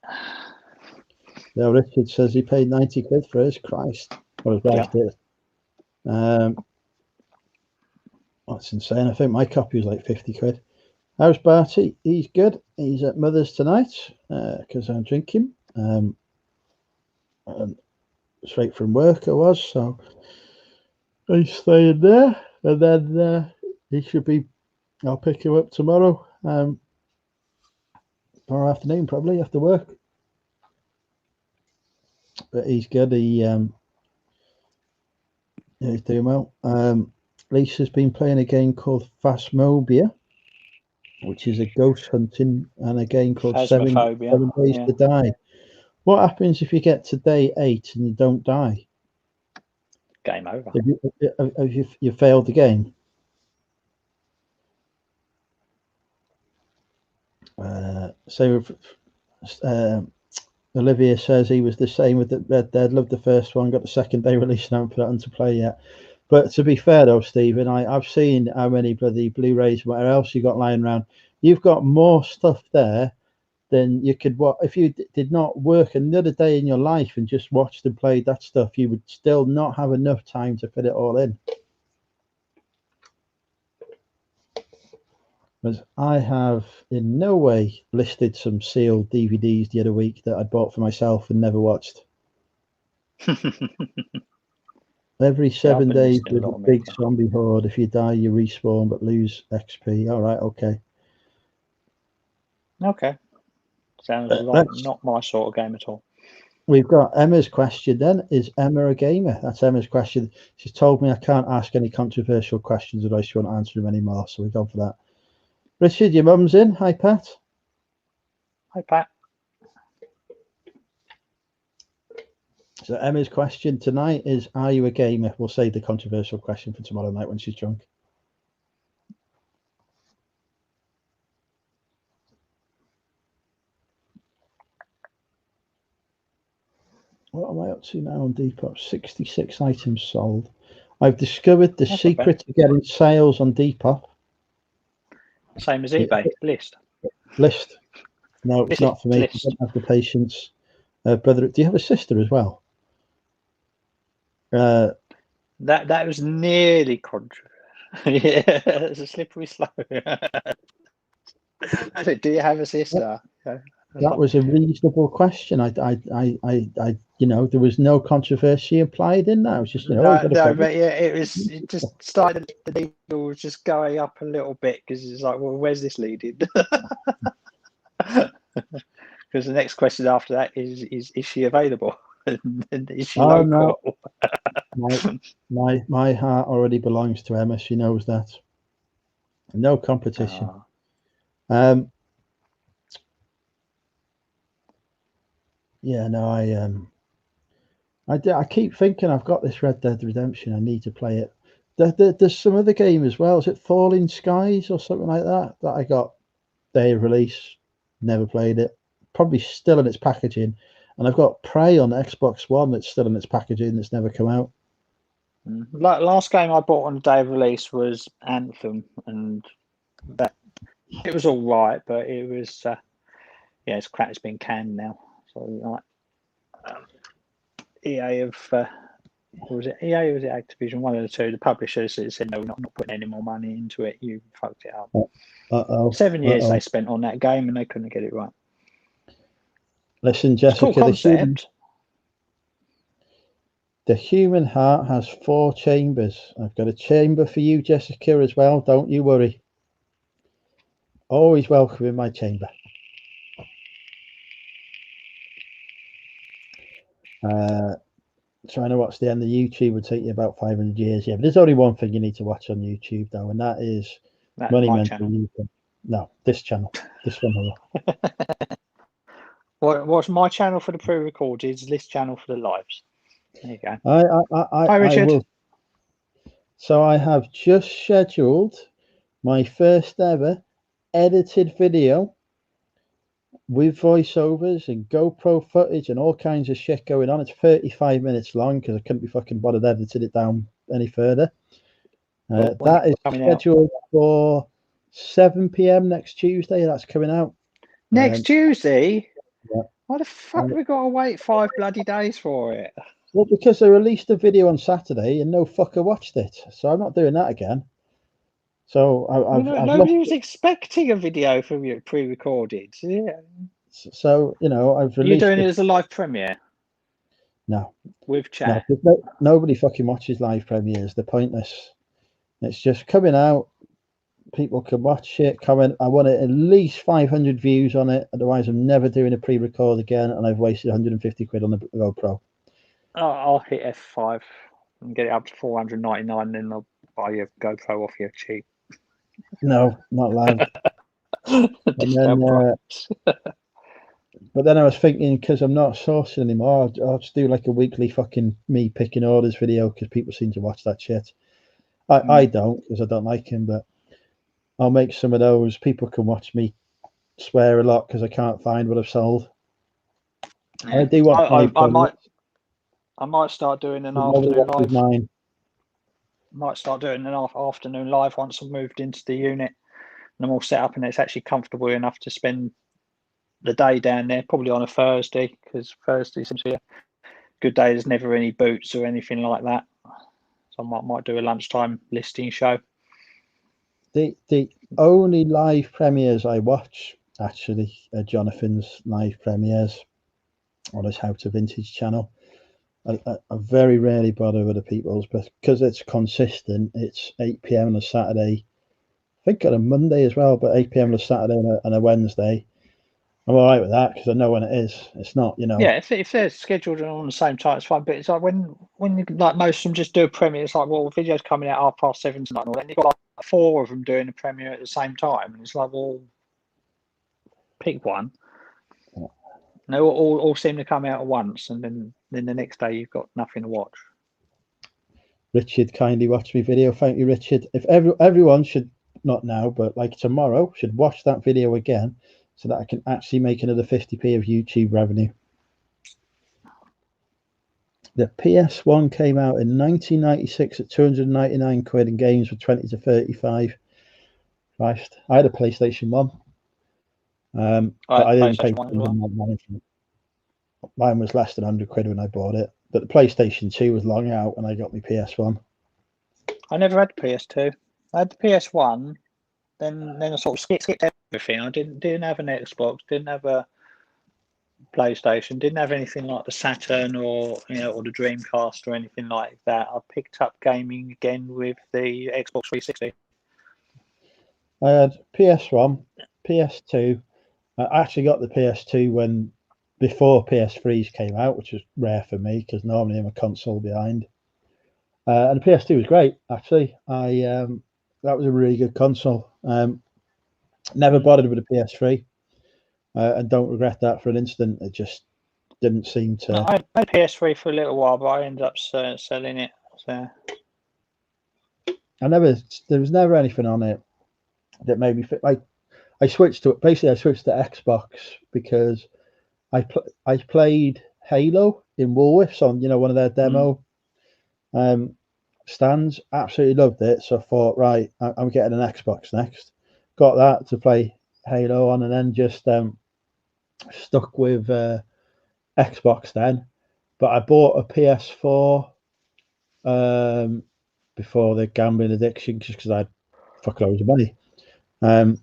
Speaker 1: Yeah, Richard says he paid 90 quid for his. Christ, what his wife did. That's insane. I think my copy was like 50 quid. How's Barty? He's good. He's at Mother's tonight because I'm drinking. And straight from work I was, so he's staying there. And then he should be, I'll pick him up tomorrow. Tomorrow afternoon, probably after work. But he's good. He's doing well. Lisa's been playing a game called Phasmophobia, which is a ghost hunting, and a game called 7 Days to Die. What happens if you get to day 8 and you don't die?
Speaker 2: Game over.
Speaker 1: Have you failed the game? Olivia says he was the same with the Red Dead. Loved the first one, got the second day release, and haven't put it on to play yet. But to be fair though, Stephen, I've seen how many bloody Blu-rays, whatever else you got lying around. You've got more stuff there than you could. What if you did not work another day in your life and just watched and played that stuff? You would still not have enough time to fit it all in. Because I have in no way listed some sealed DVDs the other week that I bought for myself and never watched. Every 7 days with a big zombie horde. If you die, you respawn but lose XP. All right, okay.
Speaker 2: Okay. Sounds like not my sort of game at all.
Speaker 1: We've got Emma's question then. Is Emma a gamer? That's Emma's question. She's told me I can't ask any controversial questions, otherwise she won't answer them anymore. So we've gone for that. Richard, your mum's in. Hi, Pat.
Speaker 2: Hi, Pat.
Speaker 1: So Emma's question tonight is, are you a gamer? We'll save the controversial question for tomorrow night when she's drunk. What am I up to now on Depop? 66 items sold. I've discovered the secret to getting sales on Depop.
Speaker 2: Same as eBay. List.
Speaker 1: No, it's not for me. I don't have the patience. Brother, do you have a sister as well?
Speaker 2: That was nearly controversial. Yeah, it's a slippery slope. Do you have a sister?
Speaker 1: That was a reasonable question. I there was no controversy applied in that. It was just,
Speaker 2: but yeah, it just started. The needle was just going up a little bit because it's like, well, where's this leading? Because the next question after that is she available? And is she local?
Speaker 1: My heart already belongs to Emma. She knows that. No competition. Yeah, no, I keep thinking I've got this Red Dead Redemption. I need to play it. There's some other game as well. Is it Falling Skies or something like that? That I got day of release. Never played it. Probably still in its packaging. And I've got Prey on Xbox One that's still in its packaging. That's never come out.
Speaker 2: Last game I bought on the day of release was Anthem, and that it was all right, but it was yeah, it's crap. It's been canned now. So like EA of was it EA or was it Activision? One of the two. The publishers said no, we're not putting any more money into it. You fucked it up. 7 years they spent on that game and they couldn't get it right.
Speaker 1: Listen, Jessica,
Speaker 2: cool concept.
Speaker 1: The human heart has 4 chambers. I've got a chamber for you, Jessica, as well. Don't you worry. Always welcome in my chamber. Trying to watch the end of YouTube would take you about 500 years. Yeah, but there's only one thing you need to watch on YouTube, though, and that is Money Mental YouTube. No, this channel. This one here.
Speaker 2: What's my channel for the pre-recorded? This channel for the lives. There you go.
Speaker 1: Hi, Richard. I will. So I have just scheduled my first ever edited video with voiceovers and GoPro footage and all kinds of shit going on. It's 35 minutes long because I couldn't be fucking bothered editing it down any further. That is scheduled for 7 p.m. next Tuesday. That's coming out.
Speaker 2: Next Tuesday?
Speaker 1: Yeah.
Speaker 2: Why the fuck have we got to wait 5 bloody days for it?
Speaker 1: Well, because they released a video on Saturday and no fucker watched it. So I'm not doing that again. So
Speaker 2: nobody was expecting a video from you pre-recorded. Yeah.
Speaker 1: So I've released.
Speaker 2: You're doing it as a live premiere?
Speaker 1: No.
Speaker 2: With chat?
Speaker 1: No, nobody fucking watches live premieres. They're pointless. It's just coming out. People can watch it, comment. I want at least 500 views on it. Otherwise, I'm never doing a pre-record again, and I've wasted 150 quid on the GoPro.
Speaker 2: I'll hit F5 and get it up to 499, and then I'll buy your GoPro off you cheap.
Speaker 1: No, not allowed. But then I was thinking, because I'm not sourcing anymore, I'll just do like a weekly fucking me picking orders video because people seem to watch that shit. I don't, because I don't like him, but I'll make some of those. People can watch me swear a lot because I can't find what I've sold. Yeah. I do watch.
Speaker 2: I might start doing an afternoon live. Might start doing an afternoon live once I've moved into the unit and I'm all set up and it's actually comfortable enough to spend the day down there, probably on a Thursday, because Thursday seems to be a good day. There's never any boots or anything like that. So I might do a lunchtime listing show.
Speaker 1: The only live premieres I watch actually are Jonathan's live premieres on his How to Vintage channel. I very rarely bother other people's, but because it's consistent, it's 8 p.m. on a Saturday. I think on a Monday as well, but 8 p.m. on a Saturday and a Wednesday. I'm all right with that because I know when it is. It's not,
Speaker 2: Yeah, if they're scheduled on the same time, it's fine. But it's like when you, like most of them just do a premiere, it's like, well, the video's coming out 7:30 tonight, and then you've got like 4 of them doing a premiere at the same time, and it's like, well, pick one. Yeah. They all seem to come out at once, and then the next day you've got nothing to watch.
Speaker 1: Richard kindly watched my video. Thank you, Richard. If everyone should, not now, but like tomorrow, should watch that video again, so that I can actually make another 50p of YouTube revenue. The PS1 came out in 1996 at 299 quid, and games were 20 to 35. Christ, I had a PlayStation 1. But I didn't pay mine was less than 100 quid when I bought it. But the PlayStation 2 was long out when I got my PS1.
Speaker 2: I never had the PS2. I had the PS1. Then I sort of skipped everything. I didn't have an Xbox, didn't have a PlayStation, didn't have anything like the Saturn or or the Dreamcast or anything like that. I picked up gaming again with the Xbox 360.
Speaker 1: I had PS1, PS2. I actually got the PS2 before PS3s came out, which was rare for me because normally I'm a console behind. And the PS2 was great, actually. That was a really good console. Never bothered with the PS3, and don't regret that for an instant. It just didn't seem to.
Speaker 2: I had PS3 for a little while, but I ended up selling it. So
Speaker 1: There was never anything on it that made me fit. I switched to Xbox because I played Halo in Woolworths on one of their demo stands. Absolutely loved it. So I thought, right, I'm getting an Xbox next. Got that to play Halo on, and then just stuck with Xbox then. But I bought a PS4 before the gambling addiction, just because I had fuck loads of money. So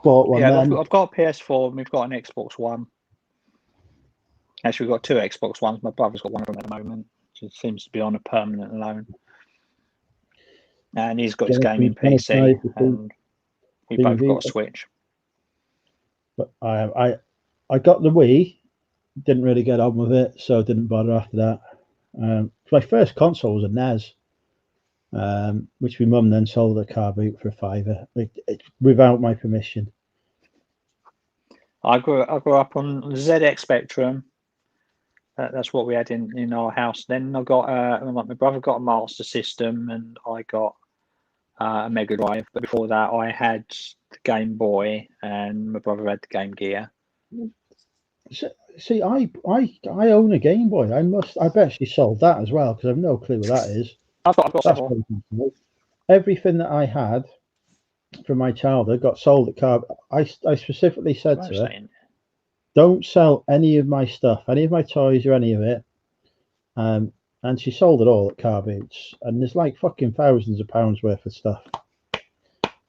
Speaker 1: bought one then.
Speaker 2: I've got a PS4 and we've got an Xbox One. Actually, we've got two Xbox Ones. My brother's got one of them at the moment. He seems to be on a permanent loan. And he's got his gaming PC, and we both got a Switch.
Speaker 1: But I got the Wii, didn't really get on with it, so didn't bother after that. My first console was a NES, which my mum then sold at car boot for £5, without my permission.
Speaker 2: I grew up on the ZX Spectrum. That's what we had in our house. Then I got my brother got a Master System, and I got a Mega Drive. But before that, I had the Game Boy, and my brother had the Game Gear.
Speaker 1: See, I own a Game Boy. I bet she sold that as well, because I've no clue what that is.
Speaker 2: I've got several.
Speaker 1: Everything that I had from my childhood got sold at car. I specifically said to her, don't sell any of my stuff, any of my toys or any of it. And she sold it all at car boots. And there's like fucking thousands of pounds worth of stuff.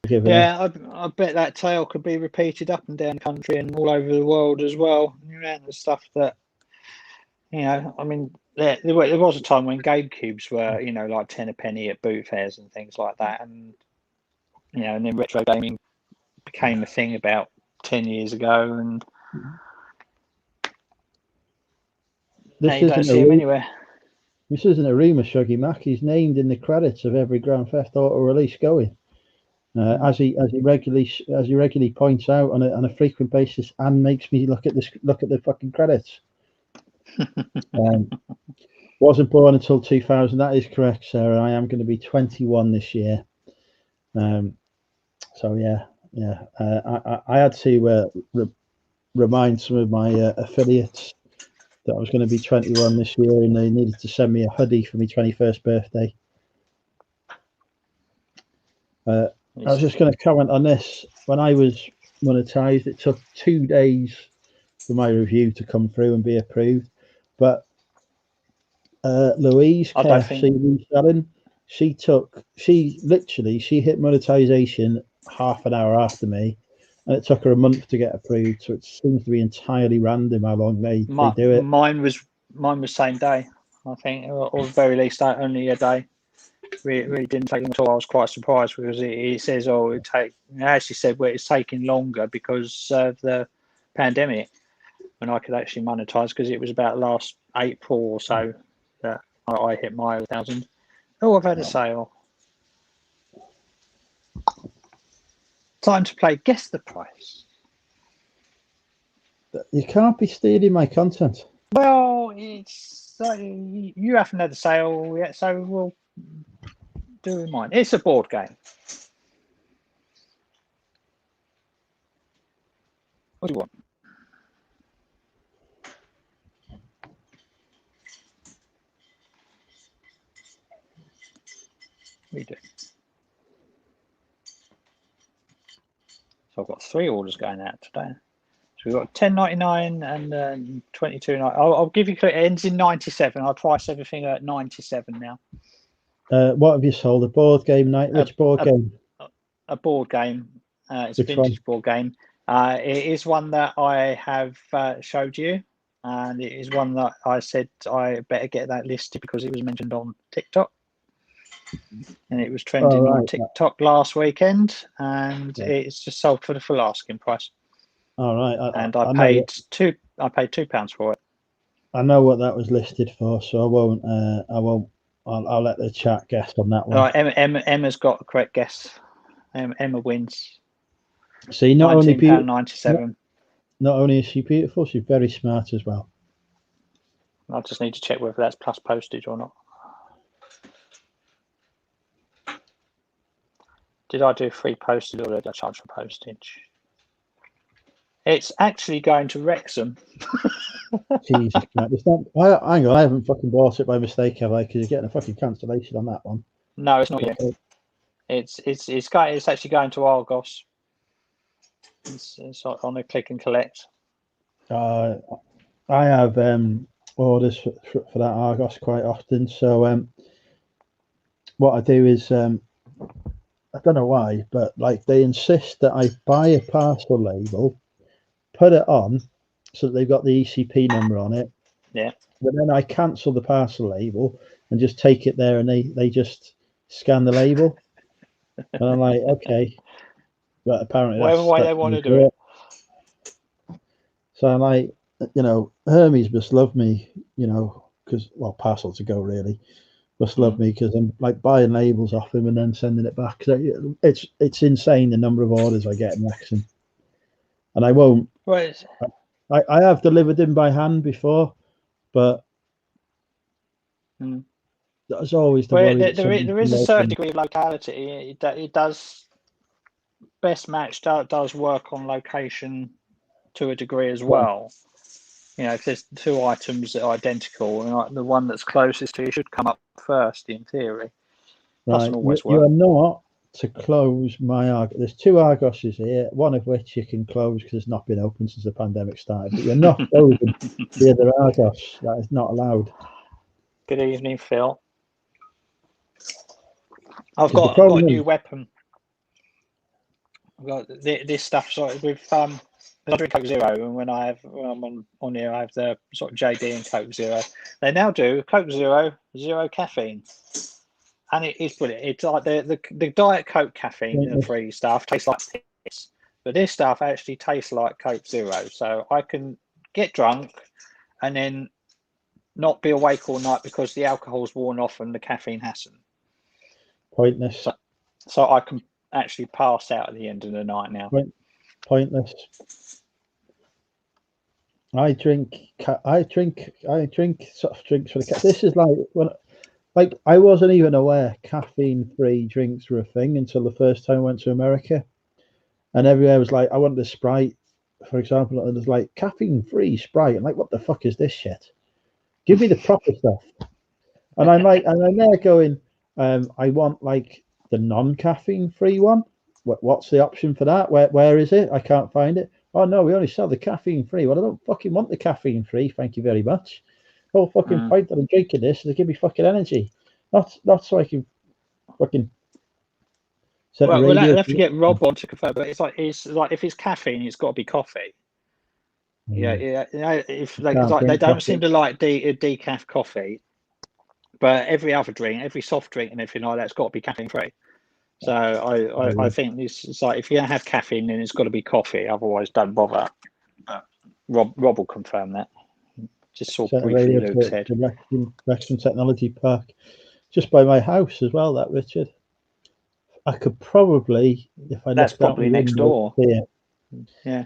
Speaker 2: Yeah, I bet that tale could be repeated up and down the country and all over the world as well. The stuff that, I mean, there was a time when GameCubes were, like 10 a penny at boot fairs and things like that. And, and then retro gaming became a thing about 10 years ago. And now you don't see him anywhere.
Speaker 1: This isn't a rumour, Shuggy Mac. He's named in the credits of every Grand Theft Auto release going. As he regularly points out on a frequent basis, and makes me look at the fucking credits. Wasn't born until 2000. That is correct, Sarah. I am going to be 21 this year. So yeah. I had to remind some of my affiliates that I was going to be 21 this year, and they needed to send me a hoodie for my 21st birthday. I was just going to comment on this. When I was monetized, it took 2 days for my review to come through and be approved. But Louise KFC reselling, she hit monetization half an hour after me, and it took her a month to get approved. So it seems to be entirely random how long they do it.
Speaker 2: Mine was same day, I think, or very least only a day. Really didn't take long at all. I was quite surprised because it says, it actually said, it's taking longer because of the pandemic, when I could actually monetize, because it was about last April or so that I hit my 1,000. Oh, I've had a sale. Time to play Guess the Price.
Speaker 1: You can't be stealing my content.
Speaker 2: Well, it's you haven't had a sale yet, so we'll do mine. It's a board game. What do you want? We do. So I've got 3 orders going out today. So we've got 10.99 and 22.99. I'll give you. It ends in 97. I'll price everything at 97 now.
Speaker 1: What have you sold? A board game night? Which board game?
Speaker 2: A board game. It's a vintage board game. It is one that I have showed you, and it is one that I said I better get that listed because it was mentioned on TikTok, and it was trending on TikTok last weekend, and it's just sold for the full asking price.
Speaker 1: All right.
Speaker 2: I paid £2 for it.
Speaker 1: I know what that was listed for, so I won't. I'll let the chat guess on that one.
Speaker 2: All right, Emma's got a correct guess. Emma wins.
Speaker 1: See, not only beautiful,
Speaker 2: £19.97.
Speaker 1: not only is she beautiful, she's very smart as well.
Speaker 2: I just need to check whether that's plus postage or not. Did I do free postage or did I charge for postage? It's actually going to Wrexham.
Speaker 1: Jesus Christ. It's not, hang on, I haven't fucking bought it by mistake, have I? Because you're getting a fucking cancellation on that one.
Speaker 2: No, it's not yet. It's actually going to Argos. It's on a click and collect.
Speaker 1: I have orders for that Argos quite often. So what I do is I don't know why, but like they insist that I buy a parcel label, put it on, so that they've got the ECP number on it.
Speaker 2: Yeah.
Speaker 1: But then I cancel the parcel label and just take it there, and they just scan the label. And I'm like, okay, but apparently
Speaker 2: whatever way they want to do it.
Speaker 1: So I'm like, Hermes must love me, because parcel to go really must love me because I'm like buying labels off him and then sending it back. So it's insane the number of orders I get in Wrexham, and I won't.
Speaker 2: Right.
Speaker 1: I have delivered them by hand before, but that's always the worry.
Speaker 2: There is a certain degree of locality. It does best match does work on location to a degree as well. If there's two items that are identical, and the one that's closest to you should come up first in theory.
Speaker 1: Right,
Speaker 2: always
Speaker 1: you are not to close my Argos. There's two Argoses here, one of which you can close because it's not been open since the pandemic started. But you're not closing the other Argos. That is not allowed.
Speaker 2: Good evening, Phil. I've got a new weapon. I've got this stuff with I drink Coke Zero, and when I'm on here, I have the sort of JD and Coke Zero. They now do Coke Zero, zero caffeine, and it is brilliant. It's like the Diet Coke caffeine-free stuff tastes like piss, but this stuff actually tastes like Coke Zero. So I can get drunk and then not be awake all night because the alcohol's worn off and the caffeine hasn't.
Speaker 1: Pointless.
Speaker 2: So I can actually pass out at the end of the night now.
Speaker 1: Pointless. I drink soft drinks for the cat. This is like I wasn't even aware caffeine-free drinks were a thing until the first time I went to America, and everywhere was like, I wanted a Sprite, for example, and there's like caffeine-free Sprite. I'm like, what the fuck is this shit? Give me the proper stuff. And I'm there going, I want like the non-caffeine-free one. What's the option for that? Where is it? I can't find it. Oh no, we only sell the caffeine-free. Well, I don't fucking want the caffeine-free. Thank you very much. The whole fucking point that I'm drinking this is to give me fucking energy. Not so I can fucking.
Speaker 2: We'll have to get Rob on to confirm. But it's like if it's caffeine, it's got to be coffee. Yeah. If they don't seem to like decaf coffee, but every other drink, every soft drink, and everything like that's got to be caffeine-free. So I think this is like if you're gonna have caffeine, then it's got to be coffee. Otherwise, don't bother. Rob will confirm that. Just saw briefly Luke's head.
Speaker 1: The Wrexham Technology Park, just by my house as well. That Richard, I could probably
Speaker 2: That's probably next door. Yeah,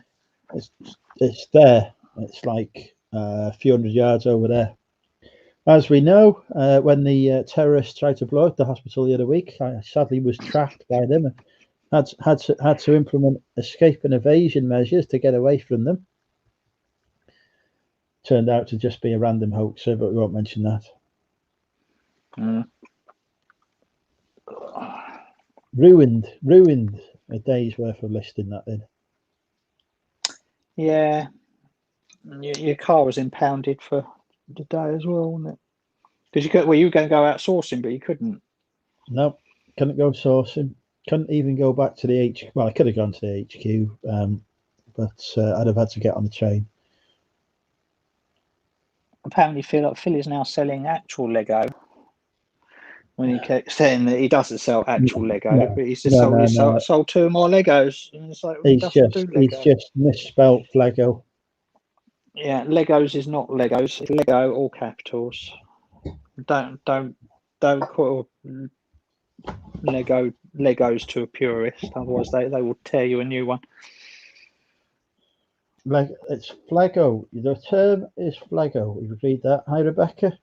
Speaker 1: it's there. It's like a few hundred yards over there. As we know, when the terrorists tried to blow up the hospital the other week, I sadly was trapped by them and had to implement escape and evasion measures to get away from them. Turned out to just be a random hoaxer, but we won't mention that. Ruined a day's worth of listing that in.
Speaker 2: Yeah, your car was impounded for the day as well, wasn't it? Because you were going to go out sourcing, but you couldn't.
Speaker 1: No, couldn't go sourcing. Couldn't even go back to the HQ. Well, I could have gone to the HQ, but I'd have had to get on the train.
Speaker 2: Apparently, Phil is now selling actual Lego. When he kept saying that he doesn't sell actual Lego, but he's just sold two more Legos. And it's like,
Speaker 1: he's just misspelt Lego.
Speaker 2: Yeah, Legos is not Legos. It's Lego, all capitals. Don't call Legos to a purist. Otherwise, they will tear you a new one.
Speaker 1: Like it's Flago. The term is Flago. You read that? Hi, Rebecca.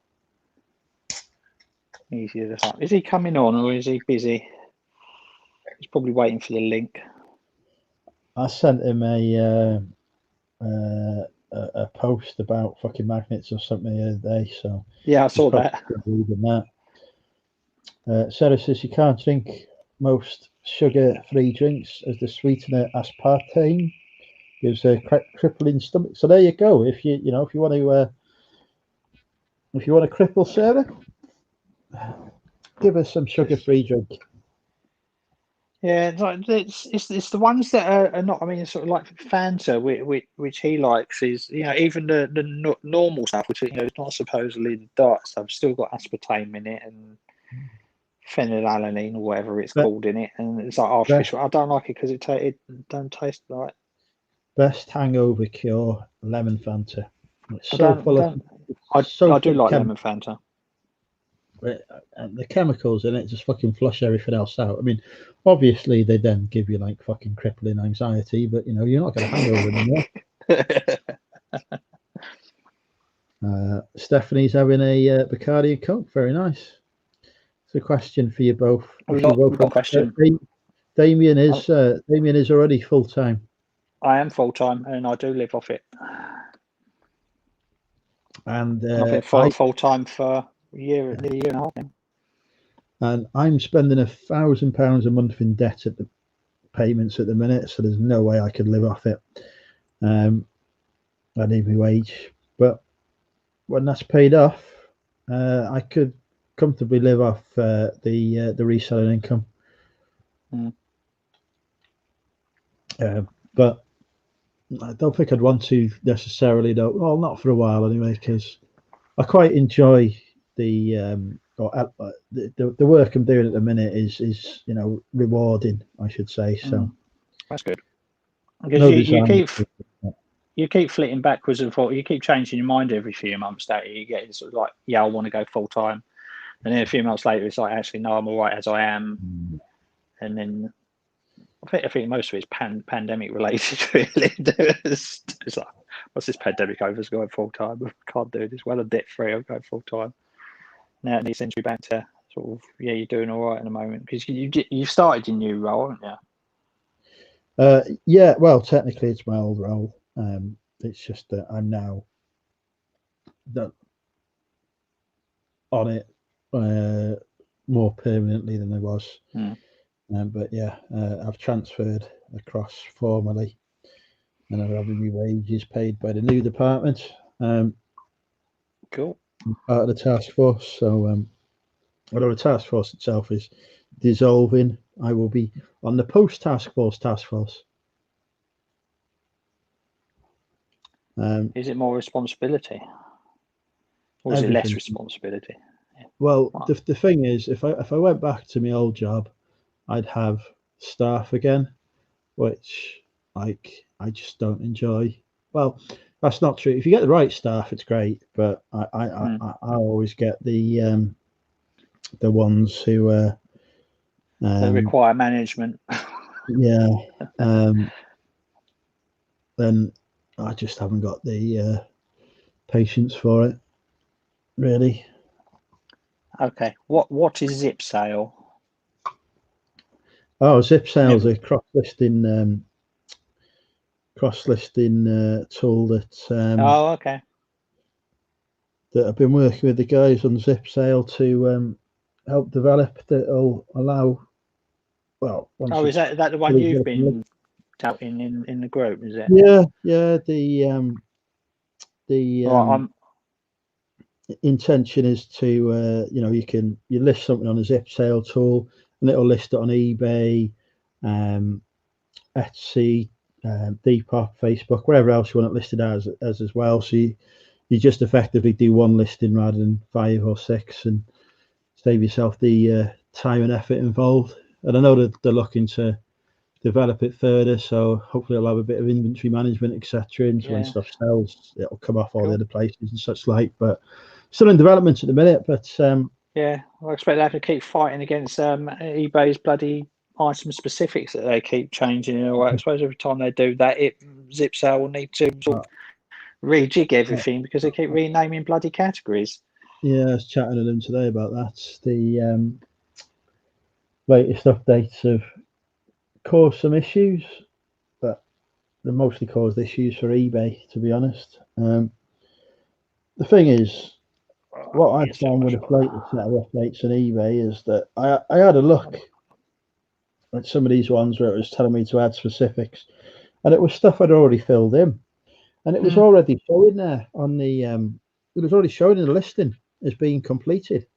Speaker 2: Easier to find. Is he coming on or is he busy? He's probably waiting for the link.
Speaker 1: I sent him a post about fucking magnets or something the other day. So
Speaker 2: Yeah, I saw that.
Speaker 1: Reading that. Sarah says you can't drink most sugar-free drinks as the sweetener aspartame gives a crippling stomach. So there you go. If you want to cripple Sarah, give her some sugar-free drink.
Speaker 2: Yeah, it's the ones that are not. I mean, it's sort of like Fanta, which he likes. Is even the normal stuff, which is not supposedly the dark stuff, still got aspartame in it and phenylalanine or whatever it's called in it, and it's like artificial. I don't like it because it don't taste right.
Speaker 1: Best hangover cure: lemon Fanta. It's
Speaker 2: I
Speaker 1: so full of.
Speaker 2: I do like lemon Fanta.
Speaker 1: And the chemicals in it just fucking flush everything else out. I mean, obviously they then give you like fucking crippling anxiety, but you're not going to hangover anymore. Stephanie's having a Bacardi and Coke. Very nice. It's a question for you both.
Speaker 2: We've got a question.
Speaker 1: Damien is already full time.
Speaker 2: I am full time, and I do live off it.
Speaker 1: And
Speaker 2: I've been full time for nearly a year and a half now.
Speaker 1: And I'm spending £1,000 a month in debt at the payments at the minute, so there's no way I could live off it. I need my wage, but when that's paid off, I could comfortably live off the reselling income. But I don't think I'd want to necessarily, though. Well, not for a while anyway, because I quite enjoy the work I'm doing at the minute is rewarding, I should say. So
Speaker 2: that's good. Because you keep flitting backwards and forwards. You keep changing your mind every few months. That you get sort of like, I want to go full time, and then a few months later, it's like, actually, no, I'm all right as I am. And then I think most of it's pandemic related, really. It's like, once this pandemic over, it's going full time. I can't do this. Well, I'm debt free. I'm going full time. Now it sends you back to sort of, you're doing all right at the moment because you started your new role, haven't
Speaker 1: you? Yeah, well, technically it's my old role. It's just that I'm now on it more permanently than I was. But yeah, I've transferred across formally, and I'm having my wages paid by the new department.
Speaker 2: Cool.
Speaker 1: Part of the task force. So, although the task force itself is dissolving, I will be on the post task force.
Speaker 2: Is it more responsibility, or is it less responsibility?
Speaker 1: Well, the thing is, if I went back to my old job, I'd have staff again, which I just don't enjoy. Well, that's not true. If you get the right staff, it's great, but I always get the ones who
Speaker 2: they require management.
Speaker 1: Yeah. Then I just haven't got the patience for it, really.
Speaker 2: Okay. What is Zip Sale?
Speaker 1: Oh, Zip Sale is a cross-listing tool that
Speaker 2: okay.
Speaker 1: that I've been working with the guys on Zip Sale to help develop, that will allow. Well,
Speaker 2: is that the one you've been touting in the group? Is it?
Speaker 1: Yeah. The intention is to you list something on a Zip Sale tool and it'll list it on eBay, Etsy, Depop, Facebook, wherever else you want it listed as well. So you just effectively do one listing rather than 5 or 6 and save yourself the time and effort involved. And I know that they're develop it further. So hopefully I'll have a bit of inventory management, etc. And so when
Speaker 2: Yeah.
Speaker 1: stuff sells, it'll come off all
Speaker 2: Cool.
Speaker 1: the other places and such like. But still in development at the minute. But
Speaker 2: Yeah, I expect they have to keep fighting against eBay's bloody item specifics that they keep changing. I suppose every time they do that, Zip Sale will need to sort of rejig everything because they keep renaming bloody categories.
Speaker 1: yeah, I was chatting to them today about that. The latest updates have caused some issues, but they mostly caused issues for eBay, to be honest. The thing is, what I found with the latest set of updates on eBay is that I had a look at some of these ones where it was telling me to add specifics, and it was stuff I'd already filled in, and it was already showing there on the it was already showing in the listing as being completed.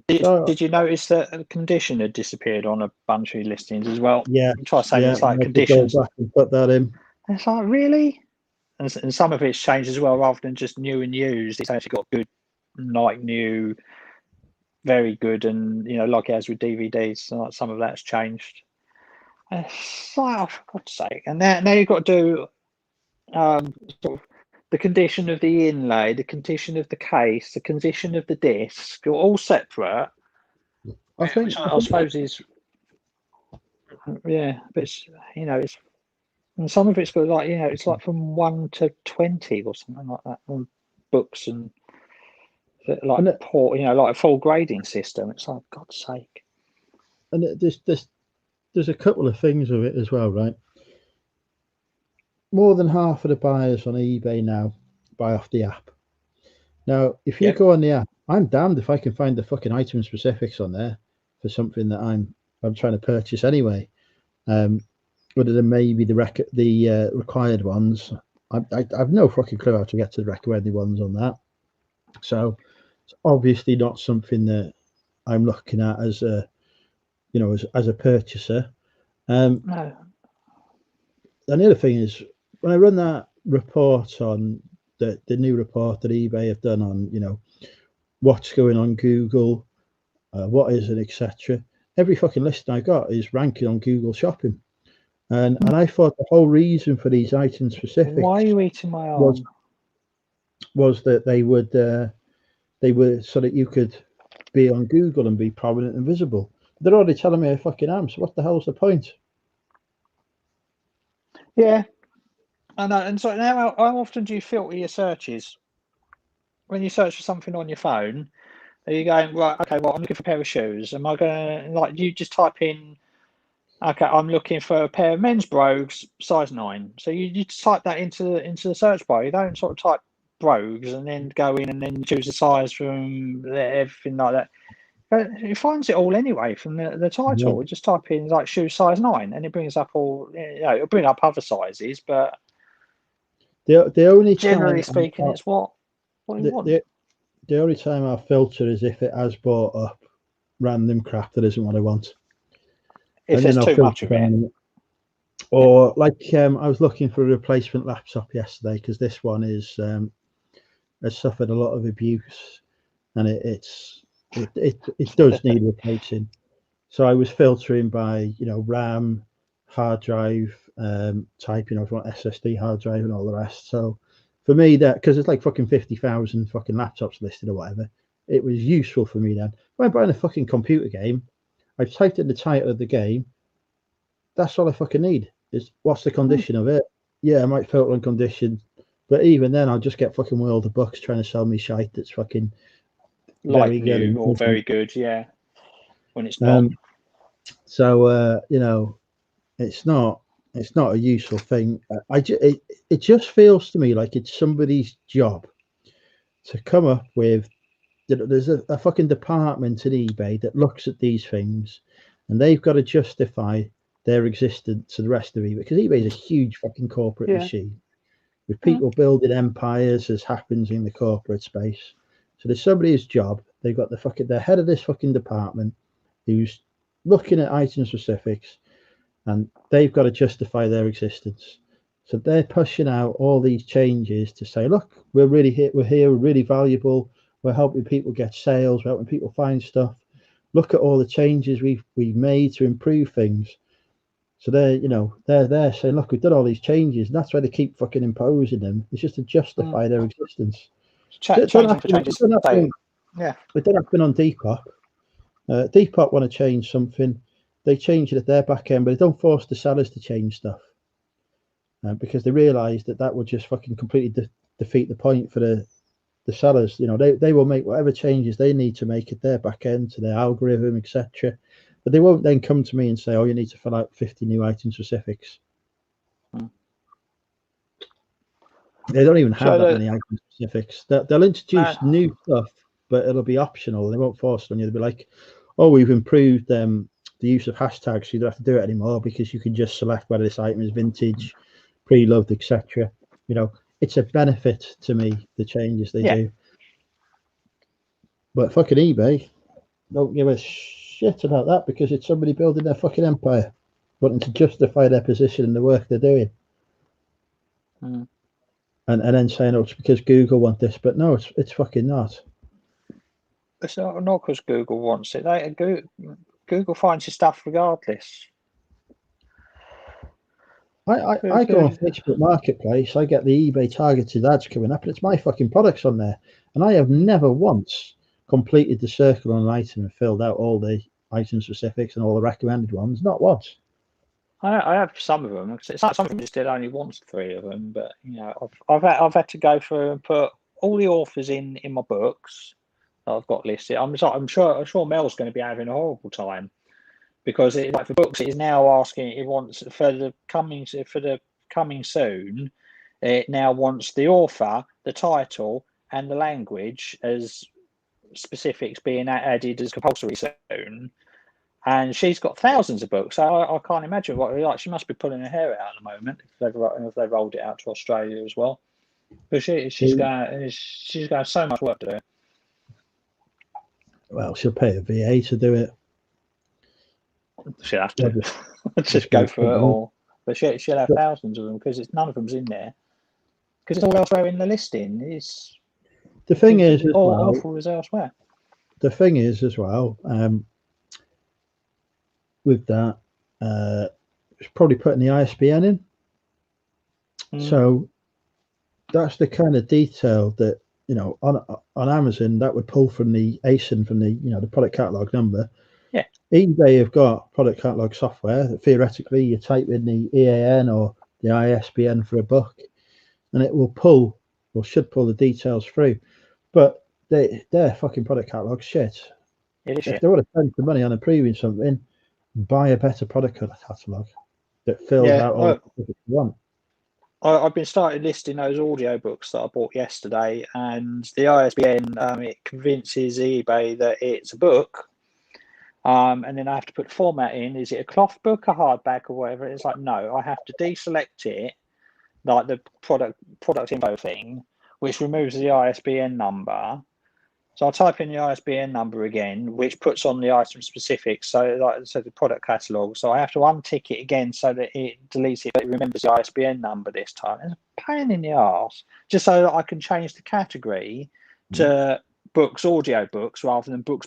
Speaker 2: Did you notice that the condition had disappeared on a bunch of listings as well?
Speaker 1: Yeah,
Speaker 2: Try saying it's like
Speaker 1: I had to
Speaker 2: conditions.
Speaker 1: go back and put that in.
Speaker 2: It's like, really? And some of it's changed as well, rather than just new and used. It's actually got good, like new, very good, and like it has with DVDs. Like some of that's changed. It's like, oh, for God's sake! And now you've got to do sort of the condition of the inlay, the condition of the case, the condition of the disc. You're all separate.
Speaker 1: I think
Speaker 2: I suppose is but it's and some of it's got like it's like from 1 to 20 or something like that on books and like like a full grading system. It's like, God's sake.
Speaker 1: And there's a couple of things with it as well, right? More than half of the buyers on eBay now buy off the app. Now, if you go on the app, I'm damned if I can find the fucking item specifics on there for something that I'm trying to purchase anyway. Other than maybe the required ones, I've no fucking clue how to get to the recommended ones on that. So it's obviously not something that I'm looking at as a as a purchaser.
Speaker 2: No.
Speaker 1: And the other thing is, when I run that report on the new report that eBay have done on what's going on Google, what isn't, etc. Every fucking listing I got is ranking on Google Shopping, and I thought the whole reason for these item specifics.
Speaker 2: Why are you eating my arm?
Speaker 1: Was that they were so that you could be on Google and be prominent and visible. They're already telling me I fucking am. So what the hell's the point?
Speaker 2: Yeah, I know. And so now, how often do you filter your searches? When you search for something on your phone, are you going, right, okay, well, I'm looking for a pair of shoes. Am I going to, like, you just type in, okay, I'm looking for a pair of men's brogues, size 9. So you just type that into the search bar. You don't sort of type brogues and then go in and then choose the size from everything like that. But it finds it all anyway from the title. We just type in like shoe size 9, and it brings up all. It'll bring up other sizes, but
Speaker 1: the only
Speaker 2: generally speaking, it's what you want.
Speaker 1: The only time I filter is if it has brought up random crap that isn't what I want.
Speaker 2: If there's too much of it.
Speaker 1: Or like I was looking for a replacement laptop yesterday because this one has suffered a lot of abuse, and it does need replacing. So I was filtering by RAM, hard drive, typing if I want SSD hard drive and all the rest. So for me, that because it's like fucking 50,000 fucking laptops listed or whatever, it was useful for me then. If I'm buying a fucking computer game, I typed in the title of the game. That's all I fucking need is what's the condition of it. Yeah, I might filter on condition, but even then I'll just get fucking World of Bucks trying to sell me shite that's fucking
Speaker 2: very good or very good, yeah. When it's not.
Speaker 1: So it's not a useful thing. It just feels to me like it's somebody's job to come up with. There's a fucking department at eBay that looks at these things, and they've got to justify their existence to the rest of eBay because eBay is a huge fucking corporate machine with people building empires, as happens in the corporate space. So there's somebody's job. They've got the head of this fucking department who's looking at item specifics, and they've got to justify their existence. So they're pushing out all these changes to say, look, we're really here, we're really valuable, we're helping people get sales, we're helping people find stuff. Look at all the changes we've made to improve things. So they're saying, look, we've done all these changes, and that's why they keep fucking imposing them. It's just to justify their existence. It don't
Speaker 2: Changing for changes' sake. Yeah.
Speaker 1: It don't happen on Depop. Depop want to change something, they change it at their back end, but they don't force the sellers to change stuff because they realise that would just fucking completely defeat the point for the sellers. They will make whatever changes they need to make at their back end to their algorithm, etc. But they won't then come to me and say, "Oh, you need to fill out 50 new item specifics." They don't even have that many item specifics. They'll introduce new stuff, but it'll be optional. They won't force it on you. They'll be like, "Oh, we've improved the use of hashtags, so you don't have to do it anymore because you can just select whether this item is vintage, pre-loved, etc." It's a benefit to me, the changes they do. But fucking eBay don't give a shit about that because it's somebody building their fucking empire, wanting to justify their position and the work they're doing. And then saying, "Oh, it's because Google want this," but no, it's fucking not.
Speaker 2: It's not because Google wants it. Google finds your stuff regardless.
Speaker 1: I go on Facebook Marketplace, I get the eBay targeted ads coming up, and it's my fucking products on there. And I have never once completed the circle on an item and filled out all the item specifics and all the recommended ones. Not once.
Speaker 2: I have some of them. It's like some of them just did only once 3 of them, but I've had to go through and put all the authors in my books that I've got listed. I'm sure Mel's going to be having a horrible time because for books it is now asking. It wants for the coming soon. It now wants the author, the title, and the language as specifics being added as compulsory soon. And she's got thousands of books. So I can't imagine what she must be pulling her hair out at the moment if they've rolled it out to Australia as well. But she's got so much work to do.
Speaker 1: Well, she'll pay a VA to do it.
Speaker 2: She'll have to just go through it all. But she'll have thousands of them because none of them's in there. Because it's all elsewhere in the listing.
Speaker 1: The thing is,
Speaker 2: awful as elsewhere.
Speaker 1: The thing is, as well, with that, it's probably putting the ISBN in. So that's the kind of detail that on Amazon that would pull from the ASIN from the product catalog number.
Speaker 2: Yeah.
Speaker 1: eBay have got product catalog software that theoretically you type in the EAN or the ISBN for a book, and it will pull or should pull the details through. But their fucking product catalog shit. If they want to spend the money on improving something, buy a better product catalog that fills out all the stuff you want.
Speaker 2: I've been started listing those audiobooks that I bought yesterday, and the ISBN it convinces eBay that it's a book, and then I have to put the format in. Is it a cloth book, a hardback, or whatever? It's like no, I have to deselect it, like the product info thing, which removes the ISBN number. So I type in the ISBN number again, which puts on the item specifics, so the product catalogue. So I have to untick it again so that it deletes it, but it remembers the ISBN number this time. It's a pain in the arse, just so that I can change the category to books, audio books, rather than books,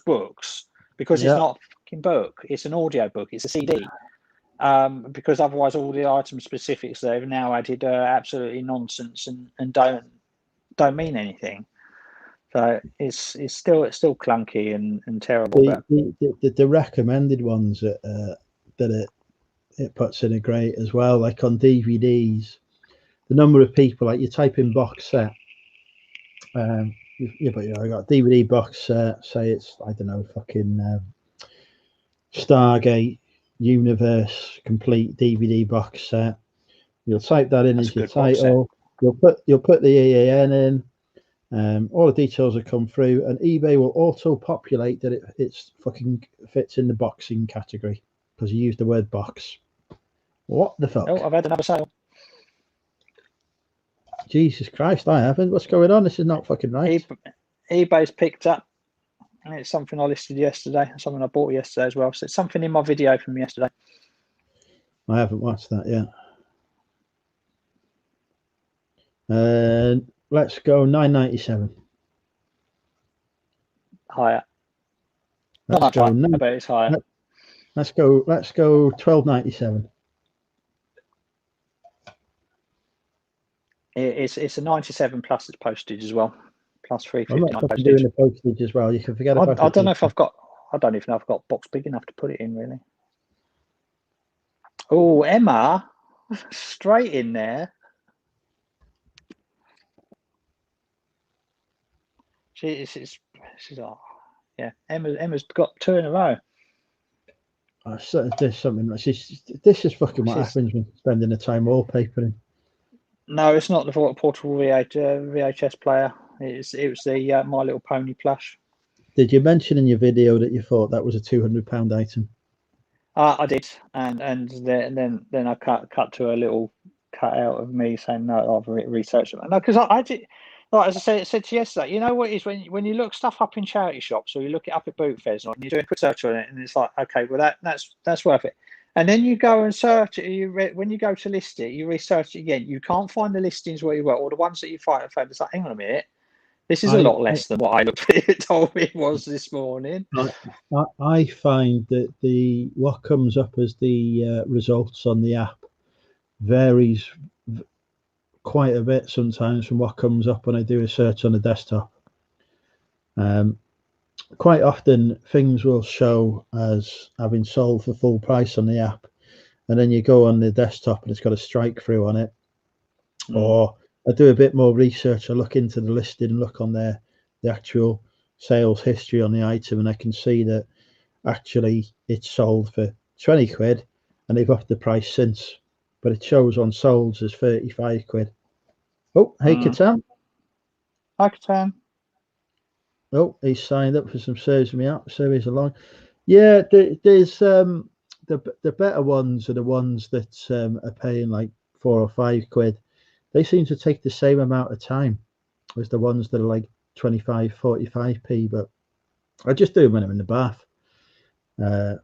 Speaker 2: because it's not a fucking book. It's an audio book. It's a CD. Because otherwise all the item specifics they've now added are absolutely nonsense and don't mean anything. So it's still clunky and terrible.
Speaker 1: The recommended ones that it puts in are great as well. Like on DVDs, the number of people, like you type in box set. But I got DVD box set. Say it's fucking Stargate Universe complete DVD box set. You'll type that in as your title. You'll put the EAN in. All the details will come through, and eBay will auto-populate that it's fucking fits in the boxing category because you used the word box. What the fuck?
Speaker 2: Oh, I've had another sale.
Speaker 1: Jesus Christ, I haven't. What's going on? This is not fucking right.
Speaker 2: eBay's picked up, and it's something I listed yesterday, something I bought yesterday as well. So it's something in my video from yesterday.
Speaker 1: I haven't watched that yet. Let's go 9.97.
Speaker 2: Higher. Not much higher, but it's higher.
Speaker 1: Let's go 12.97.
Speaker 2: It's a 97 plus its postage as well, plus
Speaker 1: I'm
Speaker 2: 359
Speaker 1: not fucking
Speaker 2: postage.
Speaker 1: doing the postage as well. You can forget about
Speaker 2: I
Speaker 1: it.
Speaker 2: don't know if I've got. I don't even know if I've got a box big enough to put it in, really. Oh, Emma, straight in there. She's oh, yeah. Emma's got 2 in a row.
Speaker 1: There's something. This is fucking what happens when spending the time wallpapering.
Speaker 2: No, it's not the portable VHS player. It was the My Little Pony plush.
Speaker 1: Did you mention in your video that you thought that was a £200 item?
Speaker 2: I did, and then I cut to a little cut out of me saying no, I've researched it. No, because I did. Like as I said to you yesterday, you know what it is when you look stuff up in charity shops or you look it up at boot fairs and you're doing a quick search on it and it's like, okay, well that's worth it. And then you go and search it. When you go to list it, you research it again. You can't find the listings where you were or the ones that you find. It's like, hang on a minute, this is a lot less than what I looked at it told me it was this morning.
Speaker 1: I find that what comes up as the results on the app varies quite a bit sometimes from what comes up when I do a search on the desktop. Quite often things will show as having sold for full price on the app, and then you go on the desktop and it's got a strike through on it. Or I do a bit more research, I look into the listing, look on the actual sales history on the item, and I can see that actually it's sold for 20 quid and they've upped the price since, but it shows on solds as 35 quid. Oh, hey Catan.
Speaker 2: Hi Catan.
Speaker 1: Oh, he's signed up for some service me out, service along. Yeah, there's the better ones are the ones that are paying like 4 or 5 quid. They seem to take the same amount of time as the ones that are like 25, 45p, but I just do them when I'm in the bath.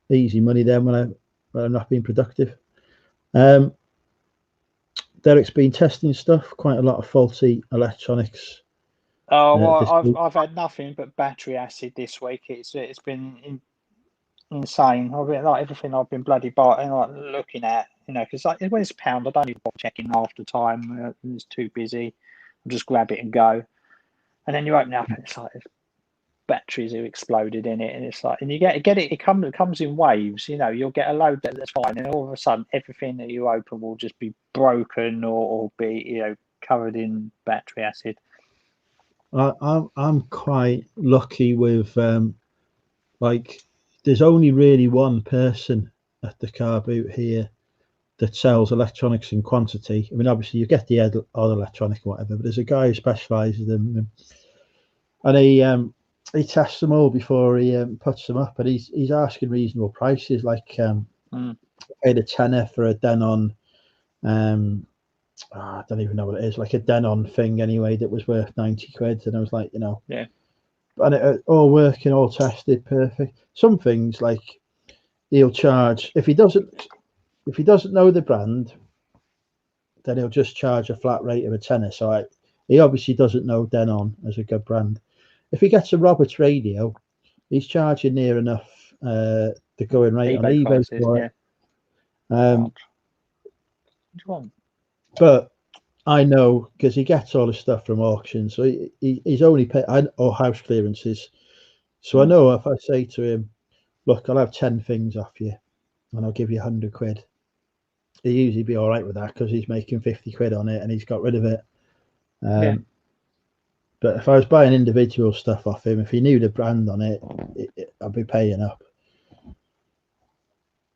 Speaker 1: Easy money then when I'm not being productive. Derek's been testing stuff, quite a lot of faulty electronics.
Speaker 2: Oh, well, I've had nothing but battery acid this week. It's been insane. I've been like everything I've been bloody buying, like looking at, because like when it's a pound, I don't even bother checking half the time. It's too busy. I'll just grab it and go. And then you open it up and it's like batteries have exploded in it, and it's like, and you get it. It comes in waves. You'll get a load that's fine, and all of a sudden, everything that you open will just be broken or be covered in battery acid.
Speaker 1: I'm quite lucky with like there's only really one person at the car boot here that sells electronics in quantity. I mean, obviously you get the odd electronic or whatever, but there's a guy who specialises in them, and he tests them all before he puts them up, and he's asking reasonable prices. Like I paid a tenner for a Denon. I don't even know what it is, like a Denon thing anyway, that was worth 90 quid, and I was like,
Speaker 2: yeah,
Speaker 1: and it all working, all tested, perfect. Some things like he'll charge if he doesn't know the brand, then he'll just charge a flat rate of a tenner. So he obviously doesn't know Denon as a good brand. If he gets a Roberts radio, he's charging near enough the going rate on eBay
Speaker 2: prices,
Speaker 1: for it. But I know because he gets all the stuff from auctions, so he's only paid or house clearances. So I know if I say to him, "Look, I'll have 10 things off you, and I'll give you 100 quid," he'll usually be all right with that because he's making 50 quid on it and he's got rid of it. But if I was buying individual stuff off him, if he knew the brand on it, I'd be paying up.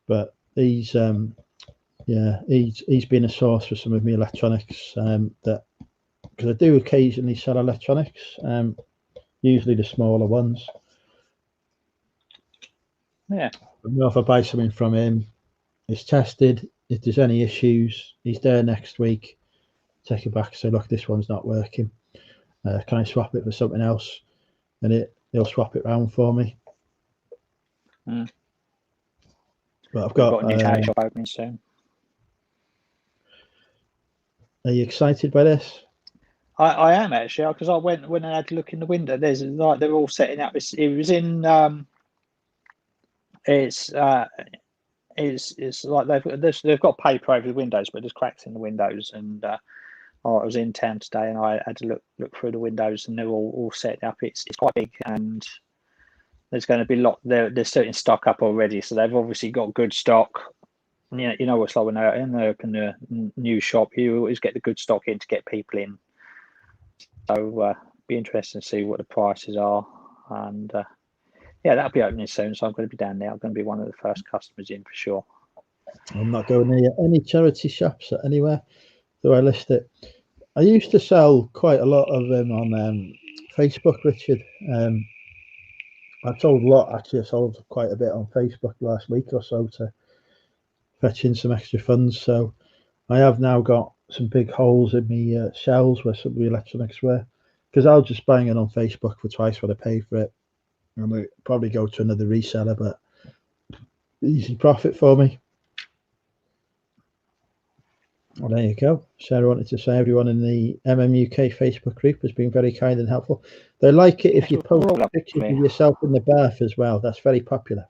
Speaker 1: But he's been a source for some of my electronics that, because I do occasionally sell electronics, usually the smaller ones.
Speaker 2: Yeah.
Speaker 1: If I buy something from him, it's tested. If there's any issues, he's there next week. Take it back, say, look, this one's not working. Can I swap it for something else? And he'll swap it round for me. But I've got
Speaker 2: a new charity shop opening soon.
Speaker 1: Are you excited by this?
Speaker 2: I am actually, because I went when I had to look in the window. There's like they're all setting up. It was in. It's like they've got paper over the windows, but there's cracks in the windows, and I was in town today, and I had to look through the windows, and they're all set up. It's quite big, and there's going to be they're starting stock up already, so they've obviously got good stock. Yeah, you know what's like when they open a new shop, you always get the good stock in to get people in. So be interesting to see what the prices are, and yeah, that'll be opening soon. So I'm going to be down there. I'm going to be one of the first customers in for sure.
Speaker 1: I'm not going near any charity shops or anywhere, do I list it? I used to sell quite a lot of them on Facebook, Richard. I sold a lot, actually. I sold quite a bit on Facebook last week or so to fetch in some extra funds. So I have now got some big holes in my shelves where some of the electronics were, because I was just buying it on Facebook for twice what I paid for it. And we probably go to another reseller, but easy profit for me. Well, there you go. Sarah wanted to say everyone in the MMUK Facebook group has been very kind and helpful. They like it if you post pictures of yourself in the bath as well. That's very popular.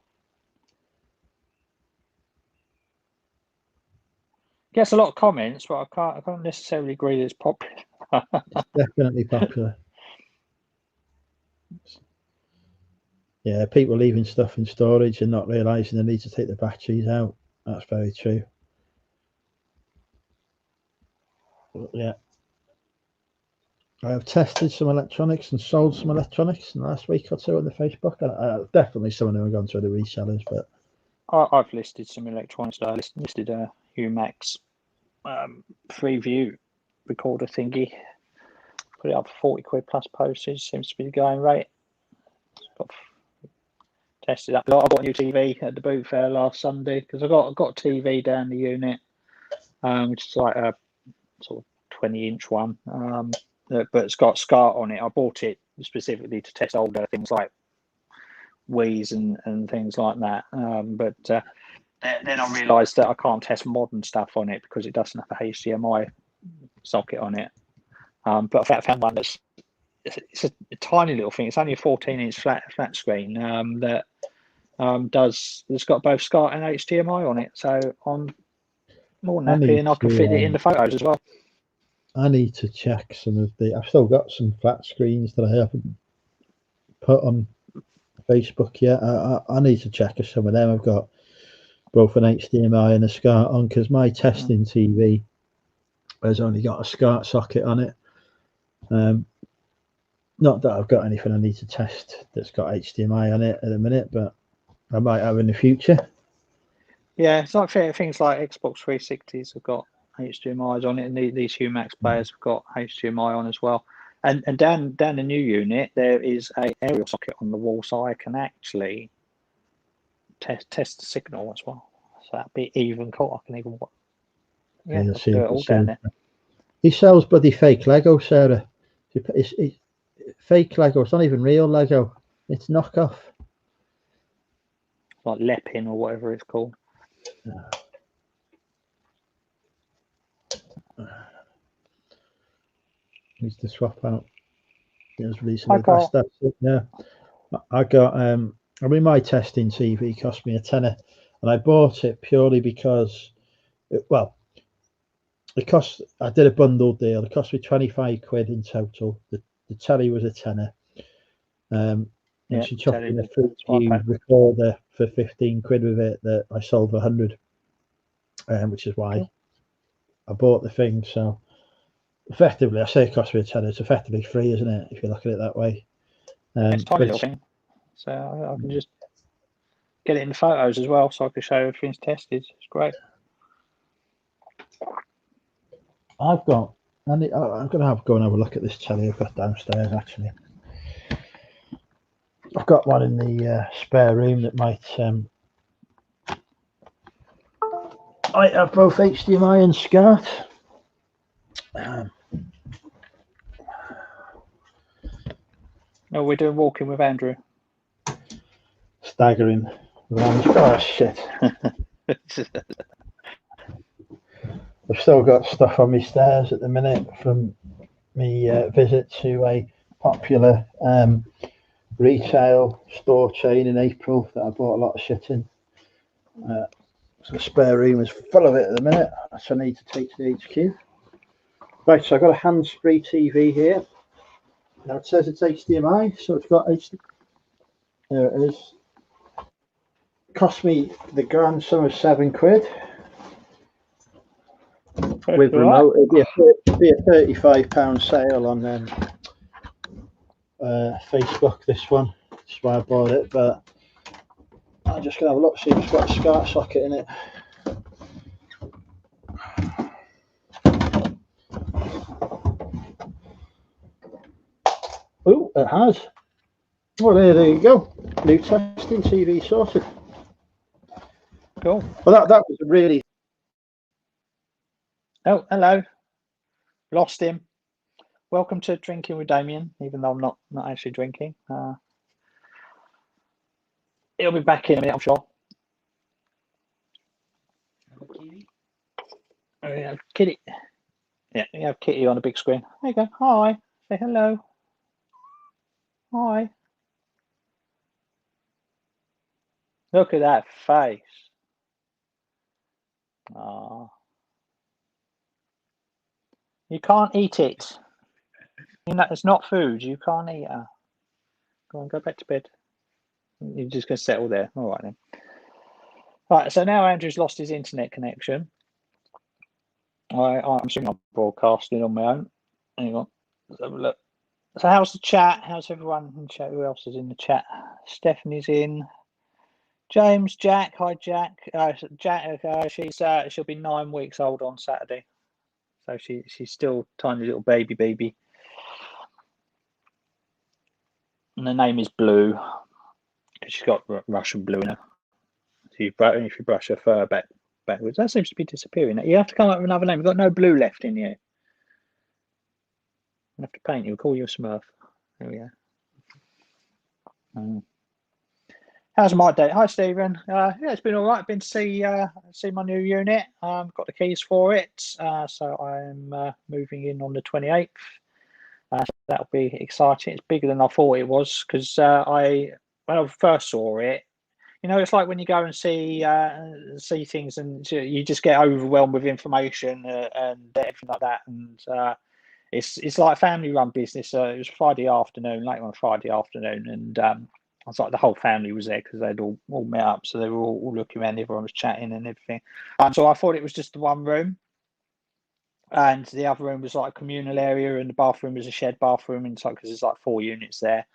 Speaker 2: Gets a lot of comments, but I can't necessarily agree that it's popular.
Speaker 1: It's definitely popular. Yeah, people leaving stuff in storage and not realising they need to take the batteries out. That's very true. But yeah. I have tested some electronics and sold some electronics in the last week or two on the Facebook. Definitely some of them have gone to the resellers, but
Speaker 2: I've listed some electronics. I listed a Humax Freeview recorder thingy. Put it up for £40 plus postage. Seems to be the going rate. Tested up. I got a new TV at the boot fair last Sunday because I got a TV down the unit, which is like a sort of 20-inch one, but it's got SCART on it. I bought it specifically to test older things like Wii's and things like that. But then I realised that I can't test modern stuff on it because it doesn't have a HDMI socket on it. But I found one that's it's a tiny little thing. It's only a 14-inch flat screen that it's got both SCART and HDMI on it. So I'm more than happy, and I can fit it in the photos as well.
Speaker 1: I need to check some of I've still got some flat screens that I haven't put on Facebook yet. I need to check if some of them have got both an HDMI and a SCART on, because my testing TV has only got a SCART socket on it. Not that I've got anything I need to test that's got HDMI on it at the minute, but I might have in the future.
Speaker 2: Yeah, it's like things like Xbox 360s have got HDMIs on it, and these Humax players have got HDMI on as well. And down the new unit, there is a aerial socket on the wall, so I can actually test the signal as well. So that'd be even cool. I can even do it all down there.
Speaker 1: He sells bloody fake Lego, Sarah. It's fake Lego. It's not even real Lego. It's knockoff.
Speaker 2: Like Lepin or whatever it's called.
Speaker 1: Needs to swap out. It was recently. That's it. Yeah, I got. I mean, my testing TV cost me £10, and I bought it purely because, it cost. I did a bundled deal. It cost me £25 in total. The telly was £10. And she chucked in a Freeview recorder for £15 with it that I sold for £100, which is why I bought the thing. So effectively, I say it cost me £10. It's effectively free, isn't it? If you look at it that way.
Speaker 2: It's a tiny little thing, so I can just get it in the photos as well, so I can show everything's tested. It's great.
Speaker 1: I'm going to go and have a look at this telly I've got downstairs. Actually, I've got one in the spare room that might have both HDMI and SCART.
Speaker 2: No, we're doing walking with Andrew.
Speaker 1: Staggering. Oh shit. I've still got stuff on my stairs at the minute from me visit to a popular retail store chain in April that I bought a lot of shit in. So the spare room is full of it at the minute, so I need to take to the HQ. Right, so I've got a hands-free TV here. Now it says it's HDMI, so it's got HD. There it is. It cost me the grand sum of £7 with remote. It'd be a £35 sale on Facebook. This one, that's why I bought it. But I'm just gonna have a look, see if it's got a SCART socket in it. Oh, it has. Well, there you go. New testing TV sorted.
Speaker 2: Cool.
Speaker 1: Well, that was really.
Speaker 2: Oh, hello. Lost him. Welcome to Drinking with Damien, even though I'm not actually drinking. He'll be back in a minute, I'm sure. We have Kitty. Yeah, we have Kitty on a big screen. There you go. Hi. Say hello. Hi. Look at that face. Oh. You can't eat it. You know, it's not food. You can't eat it. Go on, go back to bed. You're just going to settle there. All right then. Right, so now Andrew's lost his internet connection. I'm assuming I'm broadcasting on my own. Hang on. Let's have a look. So how's the chat? How's everyone in chat? Who else is in the chat? Stephanie's in. James, Jack. Hi, Jack. Jack. She'll be 9 weeks old on Saturday, so she's still tiny little baby, and the name is Blue because she's got Russian blue in her. So if you brush her fur backwards, that seems to be disappearing. You have to come up with another name. We've got no blue left in here. I have to paint you. We'll call you a Smurf. There we go. How's my day? Hi, Stephen. Yeah, it's been all right. Been to see my new unit. Got the keys for it. So I'm moving in on the 28th. So that'll be exciting. It's bigger than I thought it was because when I first saw it, you know, it's like when you go and see things and you just get overwhelmed with information and everything like that. And it's like a family-run business. It was Friday afternoon, late on Friday afternoon, and I was like the whole family was there because they'd all met up, so they were all looking around. Everyone was chatting and everything. So I thought it was just the one room, and the other room was like a communal area, and the bathroom was a shared bathroom, and because there's like 4 units there.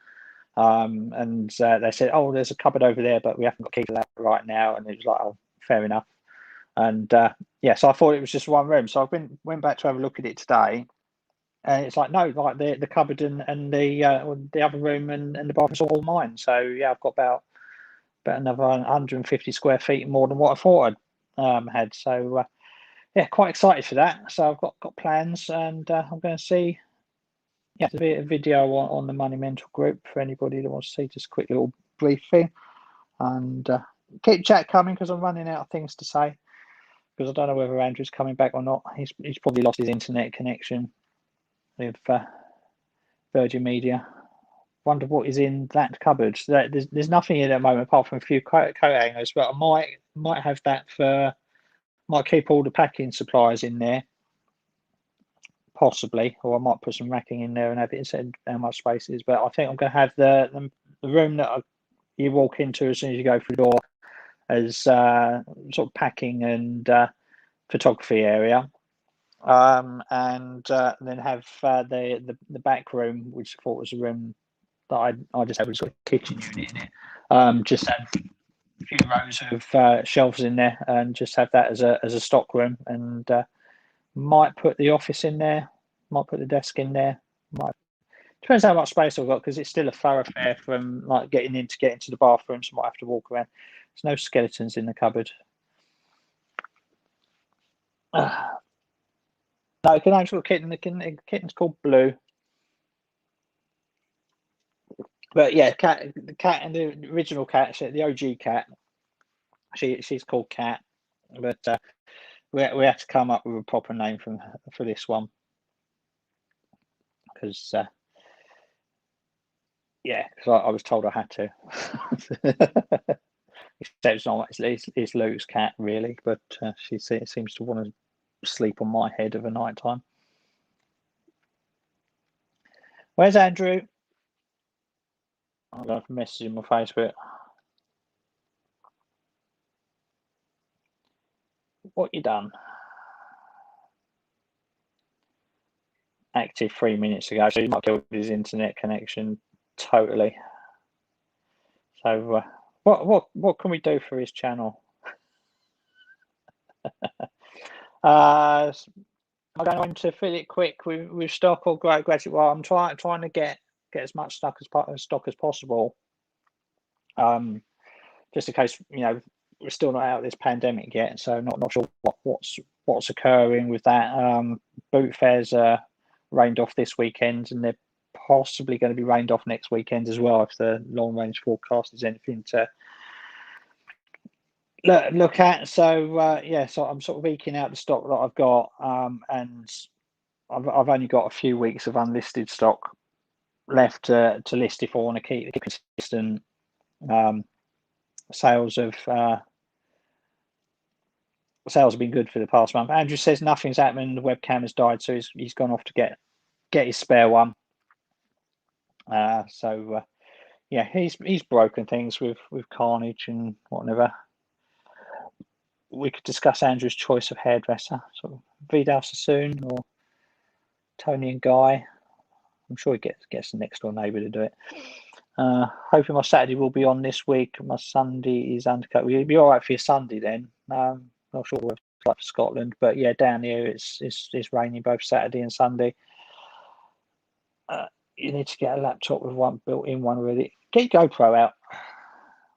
Speaker 2: And they said, "Oh, there's a cupboard over there, but we haven't got key for that right now." And it was like, "Oh, fair enough." And yeah, so I thought it was just one room. So I went back to have a look at it today. And it's like, no, like the cupboard and the other room and the bathroom's all mine. So yeah, I've got about another 150 square feet more than what I thought I'd had. So yeah, quite excited for that. So I've got plans, and I'm going to see. Yeah, there'll be a video on the Money Mental group for anybody that wants to see. Just a quick little briefing, and keep chat coming because I'm running out of things to say. Because I don't know whether Andrew's coming back or not. He's probably lost his internet connection with Virgin Media. Wonder what is in that cupboard. There's nothing in at the moment apart from a few coat hangers, but I might have that might keep all the packing supplies in there, possibly, or I might put some racking in there and have it said how much space it is. But I think I'm going to have the room that you walk into as soon as you go through the door as sort of packing and photography area. And then have the back room, which I thought was a room that I just have a sort of kitchen unit in it. Just have a few rows of shelves in there, and just have that as a stock room. And might put the office in there. Might put the desk in there. Depends how much space I've got because it's still a thoroughfare from like getting into the bathroom. So I might have to walk around. There's no skeletons in the cupboard. No, you can actually kitten. The kitten's called Blue. But yeah, the cat and the original cat, the OG cat, she's called Cat. But we have to come up with a proper name for this one because yeah, because I was told I had to. Except it's Lou's cat really, but she seems to want to sleep on my head of a night time. Where's Andrew? I'm going to message him on Facebook. What you done? Active 3 minutes ago, so he might killed his internet connection totally. So what can we do for his channel? I'm going to fill it quick with stock or graduate. Well, I'm trying to get as much stock as possible. Just in case, you know, we're still not out of this pandemic yet, so not sure what's occurring with that. Boot fairs are rained off this weekend, and they're possibly going to be rained off next weekend as well, if the long range forecast is anything to look at. So so I'm sort of eking out the stock that I've got, and I've only got a few weeks of unlisted stock left to list if I want to keep consistent. Sales have been good for the past month. Andrew says nothing's happening. The webcam has died, so he's gone off to get his spare one. Yeah, he's broken things with Carnage and whatever. We could discuss Andrew's choice of hairdresser, sort of Vidal Sassoon or Tony and Guy. I'm sure he gets the next door neighbour to do it. Hoping my Saturday will be on this week. My Sunday is undercut. Will be all right for your Sunday then? Not sure what it's like for Scotland, but yeah, down here it's raining both Saturday and Sunday. You need to get a laptop with one built-in one already. Get your GoPro out.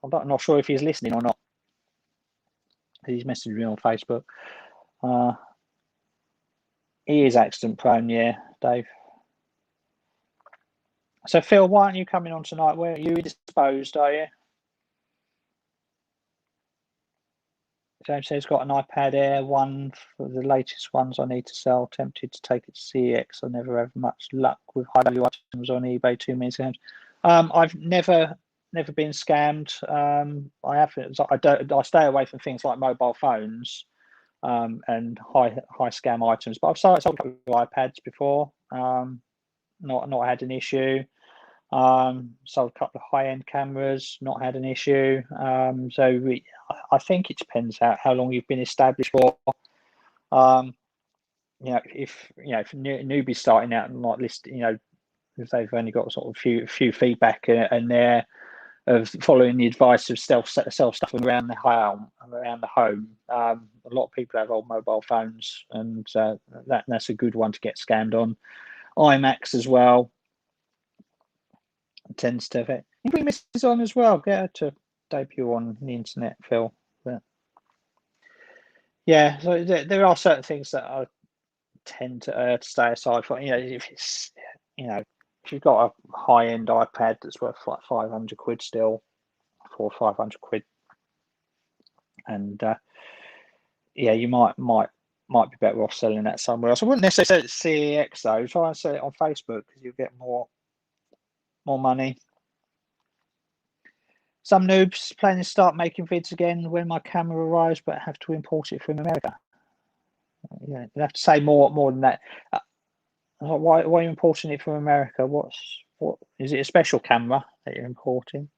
Speaker 2: I'm not sure if he's listening or not. He's messaged me on Facebook. He is accident prone, yeah, Dave. So Phil, why aren't you coming on tonight? Where are you disposed, are you? James says got an iPad Air, one for the latest ones I need to sell. Tempted to take it to CEX. I never have much luck with high value items on eBay. 2 minutes scams. I've never been scammed. I haven't. I stay away from things like mobile phones and high scam items. But I've sold a couple of iPads before. Not had an issue. Sold a couple of high-end cameras, not had an issue. I think it depends how long you've been established for. If newbies starting out and not listing, if they've only got sort of few feedback and they're of following the advice of self stuff around the home. A lot of people have old mobile phones, and that's a good one to get scammed on. IMAX as well tends to have it. You bring Mrs. on as well. Get her to debut on the internet, Phil. But yeah, so there are certain things that I tend to stay aside for. If it's if you've got a high end iPad that's worth like 500 quid still, 400 or 500 quid, and you might be better off selling that somewhere else. I wouldn't necessarily sell it at CEX though. Try and sell it on Facebook because you'll get more money. Some noobs planning to start making vids again when my camera arrives, but have to import it from America. Yeah, you have to say more than that. Why are you importing it from America? What is it? A special camera that you're importing?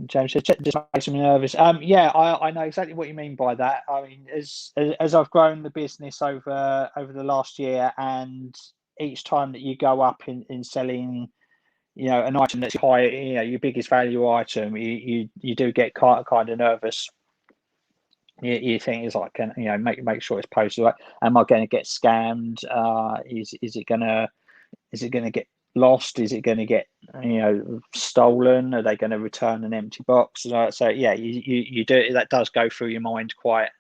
Speaker 2: James says, just makes me nervous. Yeah, I know exactly what you mean by that. I mean, as I've grown the business over the last year, and each time that you go up in selling, an item that's high, your biggest value item, you do get kind of nervous. You think it's like, make sure it's posted right. Am I going to get scammed? Is it going to get lost? Is it going to get stolen? Are they going to return an empty box? So yeah, you do, that does go through your mind quite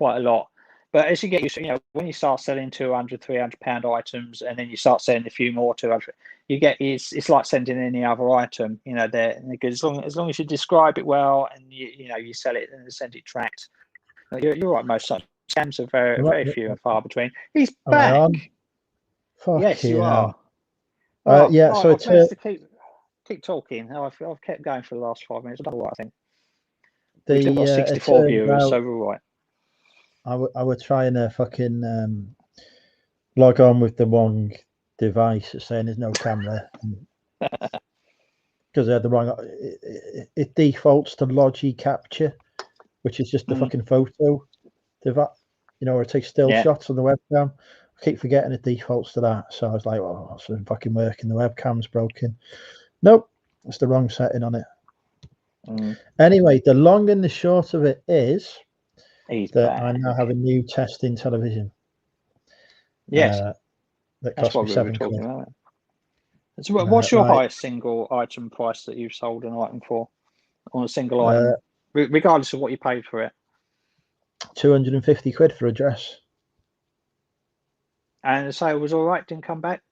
Speaker 2: a lot. But as you get used to, when you start selling 200, 300 pound items, and then you start selling a few more 200, it's like sending any other item. They're good as long as you describe it well and you sell it and send it tracked. You're right. Most such scams are very few and far between. He's back. Yes, you are.
Speaker 1: Yeah. So
Speaker 2: I've managed to keep talking. I've kept going for the last 5 minutes. I don't know what I think. We've still got 64 viewers, so we're all right.
Speaker 1: I would try and fucking log on with the wrong device that's saying there's no camera. Because they had the wrong. It defaults to Logi Capture, which is just the fucking photo device, where it takes still shots on the webcam. I keep forgetting it defaults to that. So I was like, well, it's been fucking working. The webcam's broken. Nope, it's the wrong setting on it. Anyway, the long and the short of it is that I now have a new testing television.
Speaker 2: Yes,
Speaker 1: that
Speaker 2: that's
Speaker 1: cost me
Speaker 2: what we were
Speaker 1: £7.
Speaker 2: talking about. So what's your highest single item price that you've sold an item for on a single item, regardless of what you paid for it?
Speaker 1: £250 for a dress.
Speaker 2: And the sale was all right, didn't come back?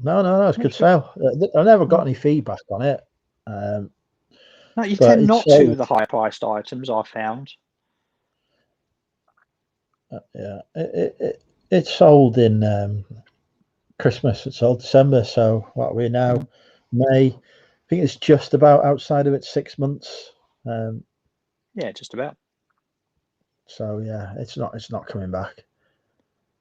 Speaker 1: No, it's a good sale. I never got any feedback on it.
Speaker 2: No, you tend not to the higher priced items, I found.
Speaker 1: Yeah, it sold in Christmas. It sold December. So what are we now? May. I think it's just about outside of its 6 months.
Speaker 2: Yeah, just about.
Speaker 1: So yeah, it's not coming back.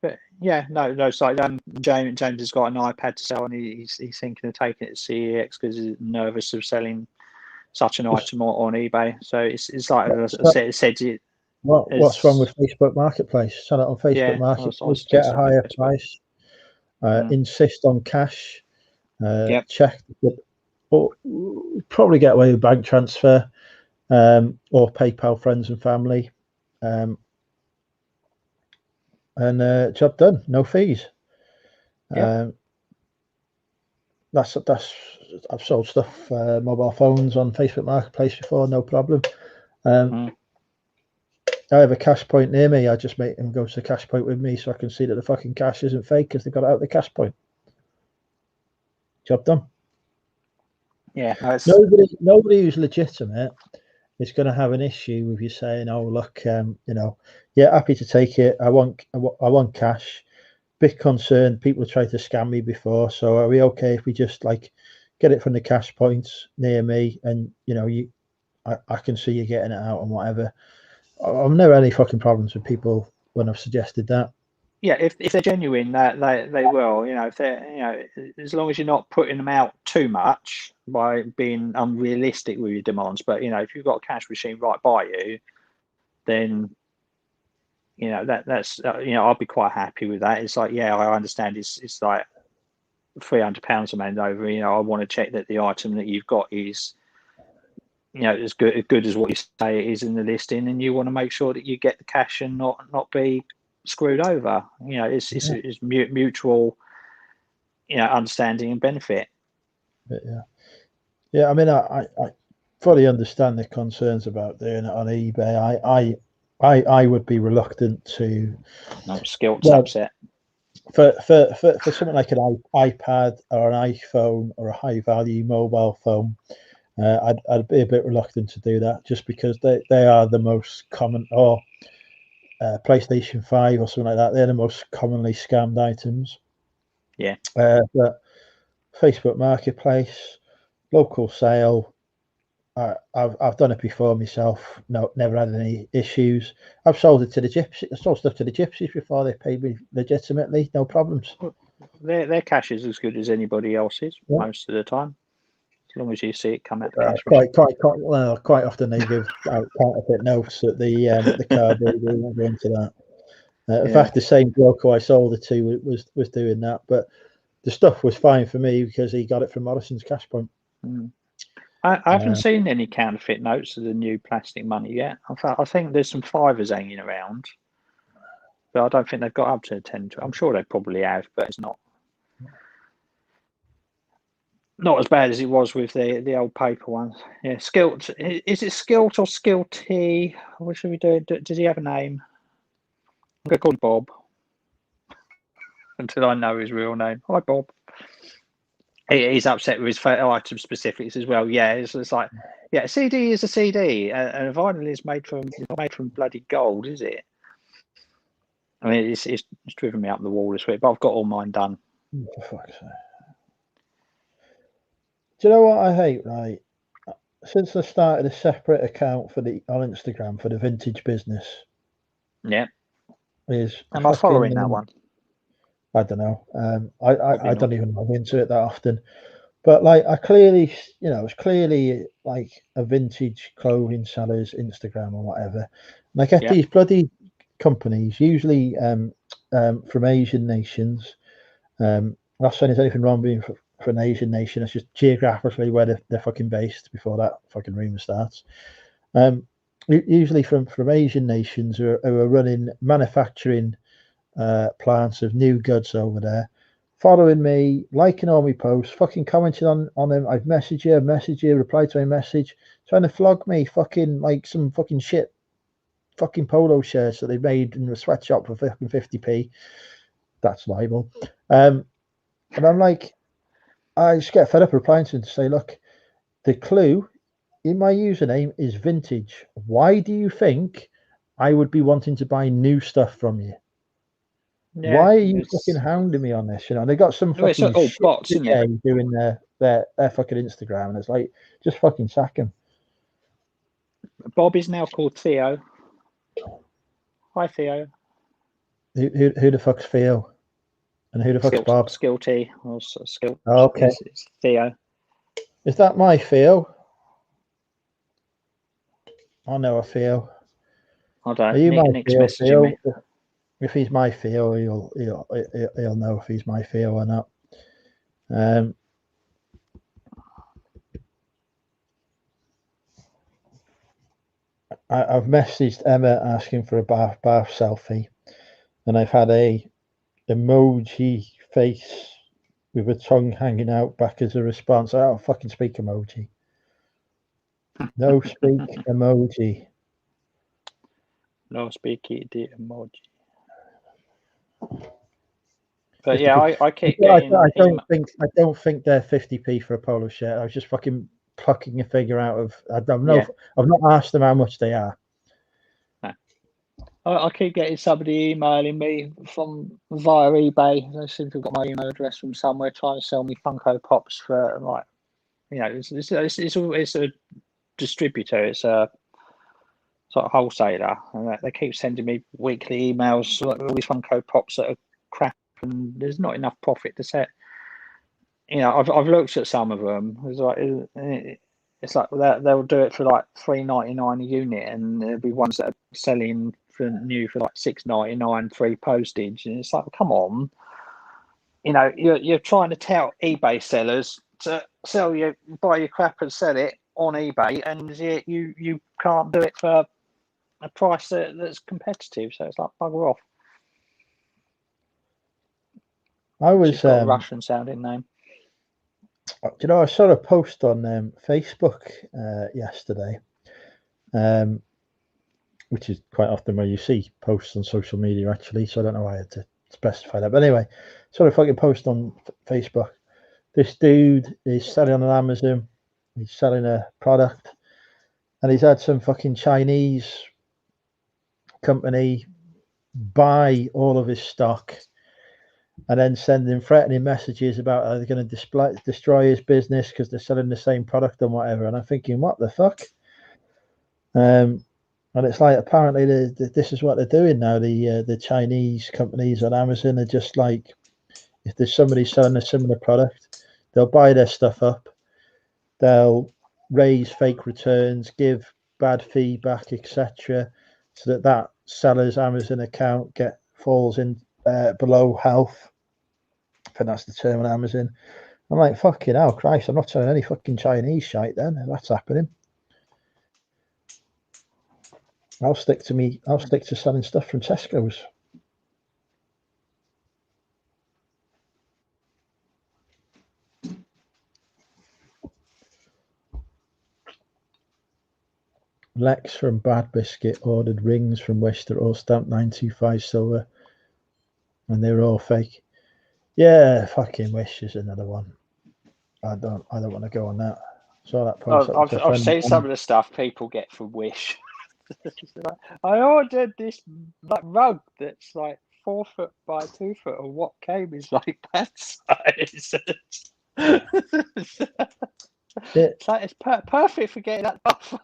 Speaker 2: But yeah, no. It's like James has got an iPad to sell, and he's thinking of taking it to CEX because he's nervous of selling such an item on eBay. So it's like I said it.
Speaker 1: What's wrong with Facebook Marketplace? Sell it on Facebook Marketplace, get a higher price, insist on cash, check, but probably get away with bank transfer or PayPal friends and family, and job done, no fees. That's I've sold stuff, mobile phones on Facebook Marketplace before, no problem. I have a cash point near me. I just make them go to the cash point with me so I can see that the fucking cash isn't fake because they got it out of the cash point. Job done.
Speaker 2: Yeah.
Speaker 1: Nobody who's legitimate is going to have an issue with you saying, "Oh, look, happy to take it. I want cash." Bit concerned. People have tried to scam me before, so are we okay if we just get it from the cash points near me, and I can see you getting it out and whatever. I've never had any fucking problems with people when I've suggested that.
Speaker 2: Yeah, if they're genuine, they will. If they're as long as you're not putting them out too much by being unrealistic with your demands. But if you've got a cash machine right by you, then that's I'll be quite happy with that. It's like, yeah, I understand. It's like £300 a man over. I want to check that the item that you've got is as good as what you say it is in the listing, and you want to make sure that you get the cash and not be screwed over. It's mutual understanding and benefit.
Speaker 1: I mean, I fully understand the concerns about doing it on eBay. I would be reluctant to
Speaker 2: skills upset
Speaker 1: for something like an iPad or an iPhone or a high value mobile phone. I'd be a bit reluctant to do that just because they are the most common, or PlayStation 5 or something like that. They're the most commonly scammed items.
Speaker 2: Yeah.
Speaker 1: But Facebook Marketplace, local sale. I've done it before myself. No, never had any issues. I've sold it to the gypsies. I sold stuff to the gypsies before. They paid me legitimately, no problems.
Speaker 2: Their cash is as good as anybody else's most of the time, as long as you see it come out.
Speaker 1: Quite often they give out counterfeit notes at the car dealer. We won't go into that. In fact, the same broker I sold it to was doing that, but the stuff was fine for me because he got it from Morrison's cash point.
Speaker 2: I haven't seen any counterfeit notes of the new plastic money yet. I think there's some fivers hanging around, but I don't think they've got up to 10. I'm sure they probably have, but it's not as bad as it was with the old paper ones. Yeah, Skilt. Is it Skilt or Skilty? What should we do? Does he have a name? I'm going to call him Bob until I know his real name. Hi, Bob. He's upset with his item specifics as well. Yeah, it's like, yeah, a CD is a CD, and a vinyl is made from bloody gold, is it? I mean, it's driven me up the wall this week, but I've got all mine done.
Speaker 1: For fuck's sake. Do you know what I hate? Right, since I started a separate account on Instagram for the vintage business.
Speaker 2: Yeah.
Speaker 1: Am
Speaker 2: I following that one?
Speaker 1: I don't know. I don't even log into it that often. But like, I clearly, it's clearly like a vintage clothing seller's Instagram or whatever. And I get these bloody companies, usually from Asian nations. Not saying there's anything wrong being for an Asian nation. It's just geographically where they're fucking based before that fucking rumor starts. Usually from Asian nations who are running manufacturing plants of new goods over there, following me, liking all my posts, fucking commenting on them. I've messaged you, replied to a message, trying to flog me fucking like some fucking shit fucking polo shirts that they made in a sweatshop for fucking 50p. That's libel. And I'm like, I just get fed up replying to them to say, look, the clue in my username is vintage. Why do you think I would be wanting to buy new stuff from you?
Speaker 2: Yeah,
Speaker 1: why are you fucking hounding me on this? They got some fucking shit
Speaker 2: bots, isn't it?
Speaker 1: doing their fucking Instagram, and it's like, just fucking sack him.
Speaker 2: Bob is now called Theo. Hi, Theo.
Speaker 1: Who the fuck's Theo? And who the fuck's Bob?
Speaker 2: Skilty or Skilt.
Speaker 1: Oh, okay.
Speaker 2: It's Theo.
Speaker 1: Is that my Theo? I know a Theo.
Speaker 2: I don't.
Speaker 1: Are you my
Speaker 2: Theo? Me.
Speaker 1: If he's my Theo, he'll know if he's my Theo or not. I've messaged Emma asking for a bath selfie, and I've had a emoji face with a tongue hanging out back as a response. I don't fucking speak emoji. No speak emoji.
Speaker 2: No speak the emoji. But yeah, I keep getting.
Speaker 1: I don't think they're 50p for a polo shirt. I was just fucking plucking a figure out of. I've not asked them how much they are.
Speaker 2: No. I keep getting somebody emailing me via eBay. They seem to have got my email address from somewhere, trying to sell me Funko Pops for like, it's a distributor. It's a sort of wholesaler, and they keep sending me weekly emails like all these Funko Pops that are crap, and there's not enough profit to set. I've looked at some of them. It's like they'll do it for like $3.99 a unit, and there'll be ones that are selling for new for like $6.99 free postage, and it's like, come on, you're trying to tell eBay sellers to buy your crap and sell it on eBay, and you can't do it for a price that's competitive. So it's like, bugger off.
Speaker 1: She's
Speaker 2: got a Russian sounding name.
Speaker 1: I saw a post on Facebook yesterday, which is quite often where you see posts on social media, actually. So I don't know why I had to specify that. But anyway, saw a fucking post on Facebook. This dude is selling on Amazon. He's selling a product, and he's had some fucking Chinese company buy all of his stock and then sending threatening messages about how they're going to destroy his business because they're selling the same product and whatever. And I'm thinking, what the fuck? And it's like, apparently this is what they're doing now. The Chinese companies on Amazon are just like, if there's somebody selling a similar product, they'll buy their stuff up, they'll raise fake returns, give bad feedback, etc., so that seller's Amazon account falls in below health. I think that's the term on Amazon. I'm like, fucking hell, Christ, I'm not selling any fucking Chinese shite then. That's happening. I'll stick to selling stuff from Tesco's. Lex from Bad Biscuit ordered rings from Wish that all stamped 925 silver, and they were all fake. Yeah, fucking Wish is another one. I don't want to go on that. Saw that post.
Speaker 2: I've seen some of the stuff people get from Wish. I ordered this rug that's like 4 foot by 2 foot, and what came is like that size. It's perfect for getting that off.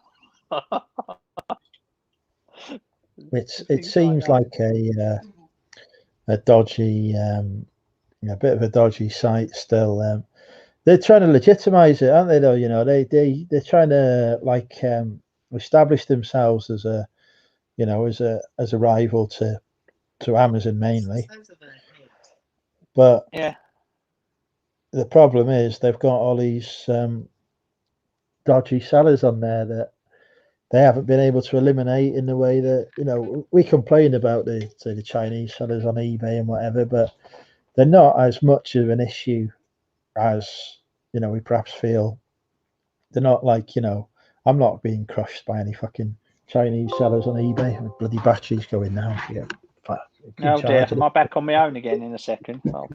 Speaker 1: It seems like a dodgy a bit of a dodgy site still. They're trying to legitimize it, aren't they? Though they're trying to establish themselves as a rival to Amazon mainly. But
Speaker 2: yeah,
Speaker 1: the problem is they've got all these dodgy sellers on there that they haven't been able to eliminate in the way that we complain about the Chinese sellers on eBay and whatever, but they're not as much of an issue as we perhaps feel. They're not like I'm not being crushed by any fucking Chinese sellers on eBay. Bloody batteries going now. Yeah.
Speaker 2: Oh dear, am I back on my own again in a second? Oh.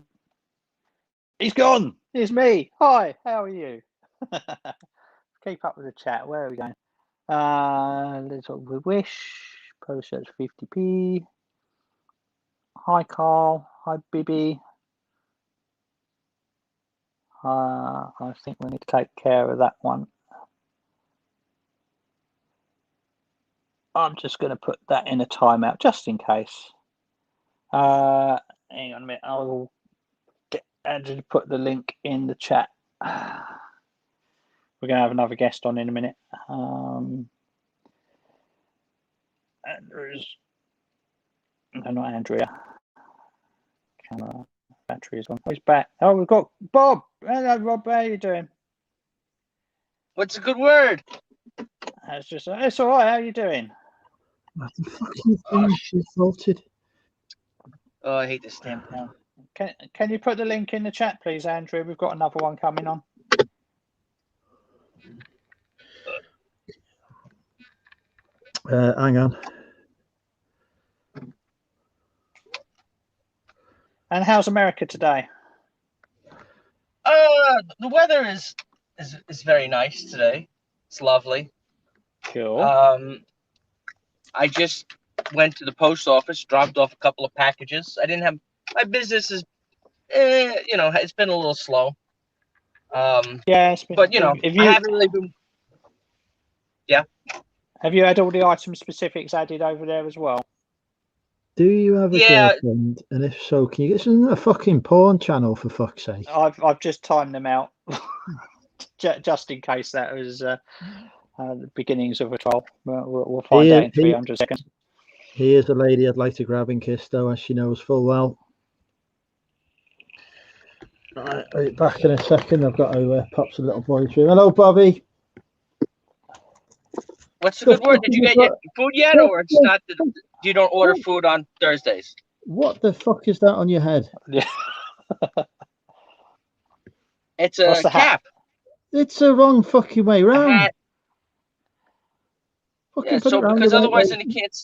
Speaker 2: He's gone. It's me. Hi, how are you? Keep up with the chat. Where are we going? Let's talk with Wish. Pro search 50p. Hi, Carl. Hi, Bibi. I think we need to take care of that one. I'm just going to put that in a timeout just in case. Hang on a minute. I'll get Andrew to put the link in the chat. We're going to have another guest on in a minute. Andrew's. No, not Andrea. Camera battery is on. Oh, he's back. Oh, we've got Bob. Hello, Rob. How are you doing?
Speaker 4: What's a good word?
Speaker 2: It's all right. How are you doing?
Speaker 1: What the fucking thing is faulted?
Speaker 4: Oh, I hate this damn phone.
Speaker 2: Can you put the link in the chat, please, Andrew? We've got another one coming on.
Speaker 1: Hang on.
Speaker 2: And how's America today?
Speaker 4: The weather is very nice today. It's lovely.
Speaker 2: Cool.
Speaker 4: I just went to the post office, dropped off a couple of packages. I didn't have my business is, it's been a little slow.
Speaker 2: Yeah, it's been,
Speaker 4: but I haven't really been. Yeah.
Speaker 2: Have you had all the item specifics added over there as well?
Speaker 1: Do you have a girlfriend? And if so, can you get a fucking porn channel for fuck's sake?
Speaker 2: I've just timed them out, just in case that was the beginnings of a trial. We'll find out in 300 seconds.
Speaker 1: Here's a lady I'd like to grab and kiss, though, as she knows full well. Right, back in a second. I've got to pop some little boy through. Hello, Bobby.
Speaker 4: What's the good word? Did you get your food yet, or it's not? You don't order food on Thursdays?
Speaker 1: What the fuck is that on your head?
Speaker 2: Yeah.
Speaker 4: It's a cap.
Speaker 1: It's the wrong fucking way round.
Speaker 4: Yeah, so because otherwise then you can't.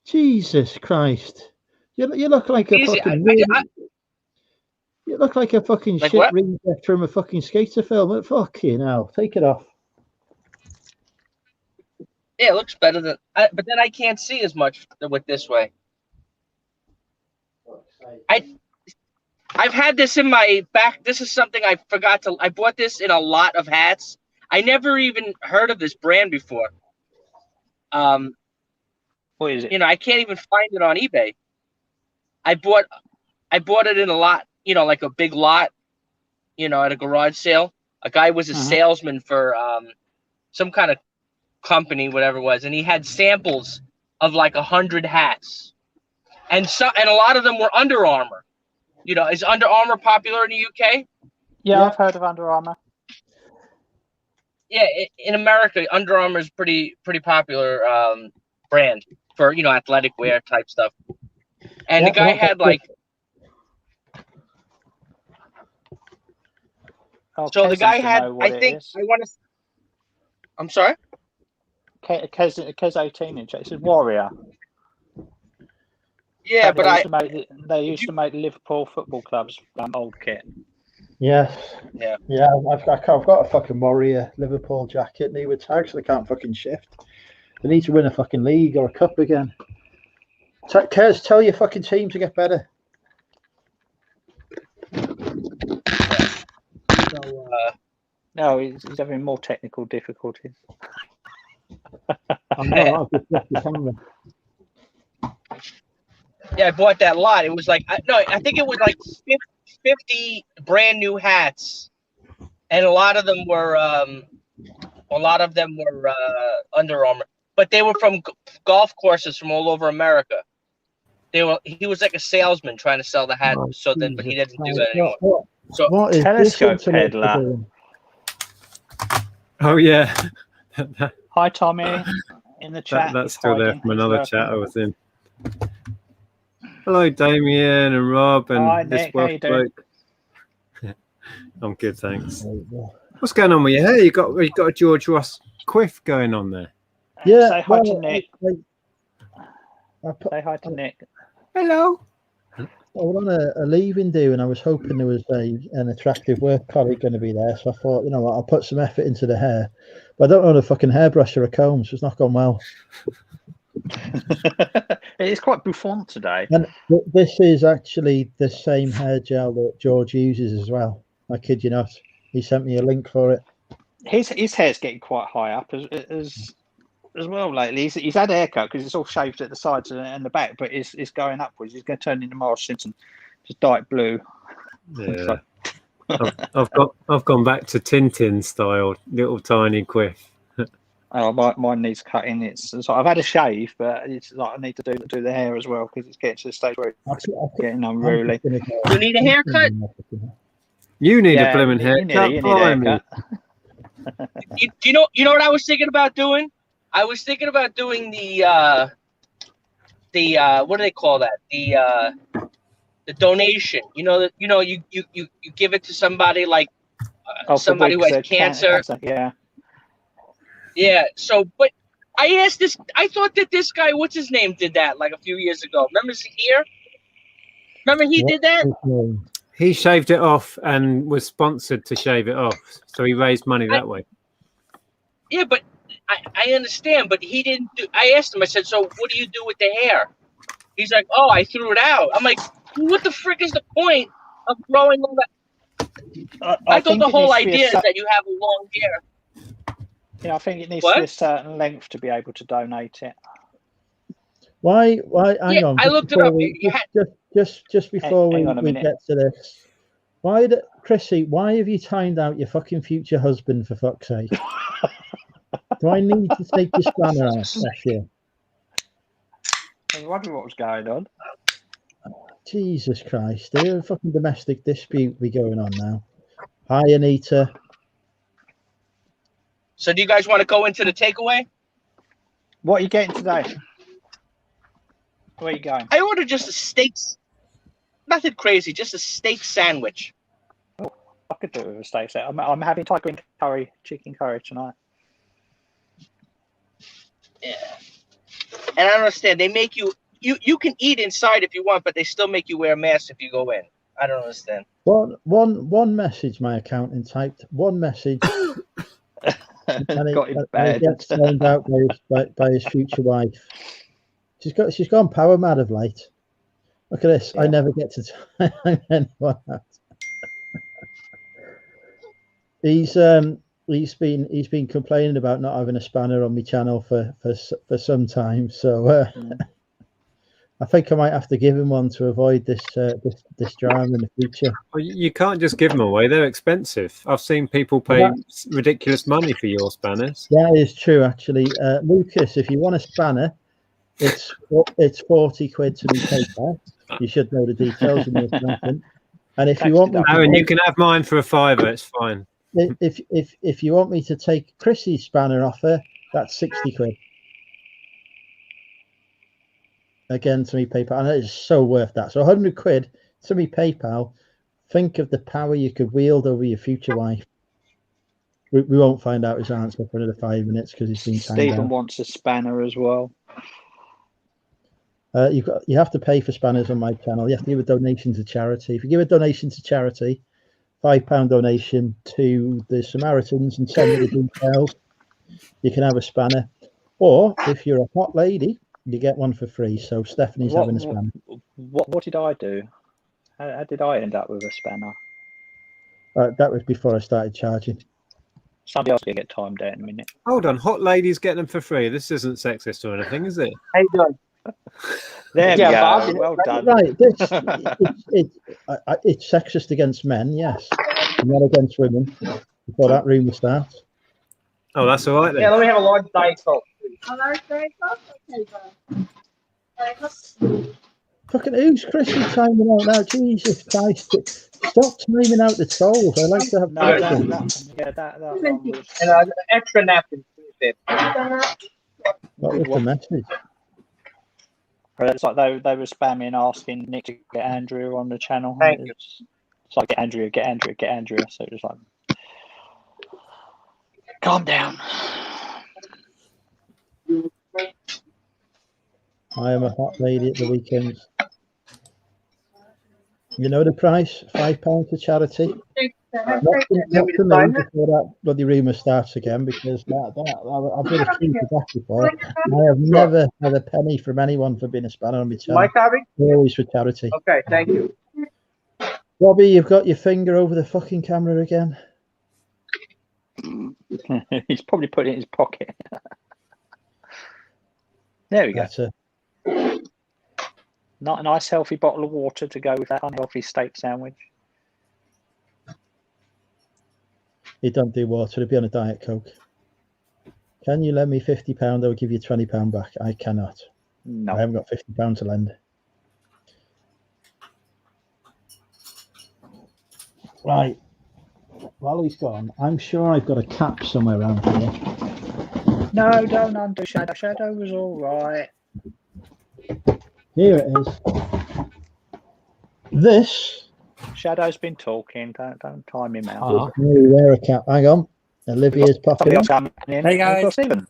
Speaker 1: Jesus Christ! You look like a fucking. You look like a fucking like shit ring from a fucking skater film. Fucking hell, take it off.
Speaker 4: Yeah, it looks better than, but then I can't see as much with this way. I've had this in my back. This is something I forgot to. I bought this in a lot of hats. I never even heard of this brand before.
Speaker 2: What is it?
Speaker 4: I can't even find it on eBay. I bought it in a lot. Like a big lot. At a garage sale. A guy was a salesman for some kind of company, whatever it was, and he had samples of like 100 hats, and a lot of them were Under Armour. Is Under Armour popular in the UK?
Speaker 2: Yeah, I've heard of Under Armour.
Speaker 4: Yeah, in America, Under Armour is pretty popular brand for athletic wear type stuff. And the guy had like. So the guy had, I think, I want to. I'm sorry.
Speaker 2: Kez 18 inch. It says Warrior.
Speaker 4: Yeah, but
Speaker 2: they used to make Liverpool Football Club's old kit.
Speaker 1: Yes.
Speaker 4: Yeah.
Speaker 1: Yeah, I've got a fucking Warrior Liverpool jacket. They were tagged, so they can't fucking shift. They need to win a fucking league or a cup again. Kez, tell your fucking team to get better.
Speaker 4: So,
Speaker 2: no, he's having more technical difficulties.
Speaker 1: I'm not. I've just left the camera.
Speaker 4: Yeah, I bought that lot. It was like I think it was like 50 brand new hats, and a lot of them were Under Armour, but they were from golf courses from all over America. He was like a salesman trying to sell the hat, but he didn't do that anymore. So
Speaker 1: What is
Speaker 2: Telescope
Speaker 1: this internet
Speaker 2: peddler.
Speaker 1: doing?
Speaker 5: Oh yeah,
Speaker 2: Hi, Tommy. In the chat.
Speaker 5: that's
Speaker 2: he's
Speaker 5: still there
Speaker 2: hiding.
Speaker 5: from
Speaker 2: He's
Speaker 5: another
Speaker 2: lurking.
Speaker 5: chat I was in. Hello, Damien and Rob and
Speaker 2: Hi,
Speaker 5: this
Speaker 2: Nick, how you
Speaker 5: Welsh
Speaker 2: doing?
Speaker 5: bloke. I'm good, thanks.
Speaker 1: Yeah,
Speaker 5: What's going on with your hair? You got a George Ross quiff going on there.
Speaker 2: Say hi to Nick.
Speaker 1: I
Speaker 2: Say hi to Nick.
Speaker 5: Hello.
Speaker 1: was on a leaving do, and I was hoping there was an attractive work colleague going to be there. So I thought, you know what, I'll put some effort into the hair. But I don't own a fucking hairbrush or a comb, so it's not gone well.
Speaker 2: It's quite bouffant today.
Speaker 1: And this is actually the same hair gel that George uses as well. I kid you not. He sent me a link for it.
Speaker 2: His hair's getting quite high up as well lately. He's had a haircut because it's all shaved at the sides and the back, but it's going upwards. He's going to turn into Marge Simpson, just dye it blue.
Speaker 5: Yeah. I've gone back to Tintin style, little tiny quiff.
Speaker 2: Oh, mine needs cutting. It's like I've had a shave, but it's like I need to do the hair as well because it's getting to the stage where it's getting unruly.
Speaker 4: you need a haircut.
Speaker 5: You need a blooming
Speaker 2: you need
Speaker 5: haircut.
Speaker 2: a
Speaker 5: Blimey.
Speaker 4: Do you know what I was thinking about doing? I was thinking about doing the what do they call that? The donation. You give it to somebody like somebody who has cancer.
Speaker 2: Yeah.
Speaker 4: Yeah. So, but I thought that this guy, what's his name, did that like a few years ago. Remember here? Remember he did that?
Speaker 5: He shaved it off and was sponsored to shave it off, so he raised money that way.
Speaker 4: Yeah, but I understand, but he didn't do. I asked him. I said, "So what do you do with the hair?" He's like, "Oh, I threw it out." I'm like, "What the frick is the point of growing all that?" I thought the whole idea is that you have a long hair.
Speaker 2: Yeah, I think it needs to be a certain length to be able to donate it.
Speaker 1: Why? Hang on.
Speaker 4: I looked it up.
Speaker 1: Just before we
Speaker 2: minute.
Speaker 1: get to this, Chrissy? Why have you timed out your fucking future husband, for fuck's sake? Do I need to take your spanner out next year?
Speaker 2: I was wondering what was going on.
Speaker 1: Jesus Christ! There's a fucking domestic dispute be going on now. Hi, Anita.
Speaker 4: So do you guys want to go into the takeaway?
Speaker 2: What are you getting today? Where are you going?
Speaker 4: I ordered just a steak. Nothing crazy, just a steak sandwich.
Speaker 2: Oh, I could do it with a steak set. I'm having Thai green curry, chicken curry tonight.
Speaker 4: Yeah. And I don't understand. They make you can eat inside if you want, but they still make you wear a mask if you go in. I don't understand.
Speaker 1: One message my accountant typed. One message. and it gets found out by his future wife. She's gone power mad of late. Look at this. Yeah. I never get to time anyone out. He's been complaining about not having a spanner on my channel for some time. So I think I might have to give him one to avoid this drama in the future.
Speaker 5: Well, you can't just give them away; they're expensive. I've seen people pay ridiculous money for your spanners.
Speaker 1: That is true, actually. Lucas, if you want a spanner, it's 40 quid to be paid for. You should know the details in the accountant. And if you want me,
Speaker 5: Aaron, you can have mine for $5. It's fine.
Speaker 1: If you want me to take Chrissy's spanner off her, that's 60 quid. Again, to me PayPal, and it is so worth that. So 100 quid to me PayPal. Think of the power you could wield over your future wife. We won't find out his answer for another 5 minutes because he's been timed out.
Speaker 2: Stephen wants a spanner as well.
Speaker 1: You have to pay for spanners on my channel. You have to give a donation to charity. If you give a donation to charity, £5 donation to the Samaritans and send me the details, you can have a spanner. Or if you're a hot lady, you get one for free. So Stephanie's having a spanner.
Speaker 2: What did I do? How did I end up with a spanner?
Speaker 1: That was before I started charging.
Speaker 2: Somebody else will get timed out in a minute.
Speaker 5: Hold on, hot ladies get them for free. This isn't sexist or anything, is it?
Speaker 2: How you doing? There
Speaker 4: Yeah,
Speaker 2: we go.
Speaker 4: Bob,
Speaker 2: Well done.
Speaker 1: Right, it's sexist against men, yes, not against women. Before that rumour starts.
Speaker 5: Oh, that's all right then.
Speaker 4: Yeah, let me have a large Diet Coke.
Speaker 1: Fucking who's Chrissy timing out now? Jesus Christ! Stop timing out the trolls. I like to have.
Speaker 2: No,
Speaker 1: fun.
Speaker 2: that one was.
Speaker 4: And an extra napkin.
Speaker 1: What was the message?
Speaker 2: It's like they were spamming asking Nick to get Andrea on the channel.
Speaker 4: Thank you.
Speaker 2: It's like get Andrea. So it was like, calm down.
Speaker 1: I am a hot lady at the weekends. You know the price? £5 to charity. Not for me before that bloody rumour starts again, because I've been accused of that before. I have never had a penny from anyone for being a spanner on my channel.
Speaker 4: My copy?
Speaker 1: Always for charity.
Speaker 4: Okay, thank you.
Speaker 1: Robbie, you've got your finger over the fucking camera again.
Speaker 2: He's probably put it in his pocket. There we go.
Speaker 1: That's it.
Speaker 2: Not a nice healthy bottle of water to go with that unhealthy steak sandwich.
Speaker 1: He don't do water. He'll be on a Diet Coke. Can you lend me £50? I will give you £20 back. I cannot.
Speaker 2: No.
Speaker 1: I haven't got £50 to lend. Right. While he's gone, I'm sure I've got a cap somewhere around here.
Speaker 2: No, don't undo Shadow. Shadow was all right.
Speaker 1: Here it is. This.
Speaker 2: Shadow's been talking. Don't time him out.
Speaker 1: Wear a cap. Hang on. Olivia's popping in.
Speaker 2: Hey guys, Stephen.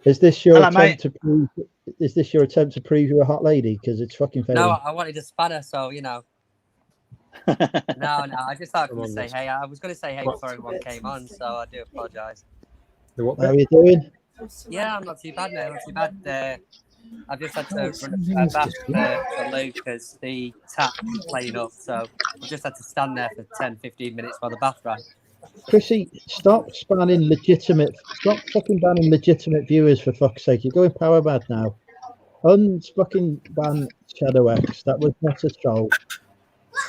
Speaker 1: Is this your
Speaker 2: Hello,
Speaker 1: attempt to prove? Is this your attempt to prove you're a hot lady? Because it's fucking failing.
Speaker 6: No, I wanted a spanner, so you know. No, I just thought I was going to say hey. I was going to say hey before everyone came on, so I do apologise.
Speaker 1: How are you doing?
Speaker 6: Yeah, I'm not too bad now. Not too bad. I've just had to run a bath for Luke because the tap was playing up, so I just had to stand there for 10-15 minutes while the bath ran.
Speaker 1: Chrissy, stop fucking banning legitimate viewers for fuck's sake. You're going power mad now. Fucking ban Shadow X. That was not a troll.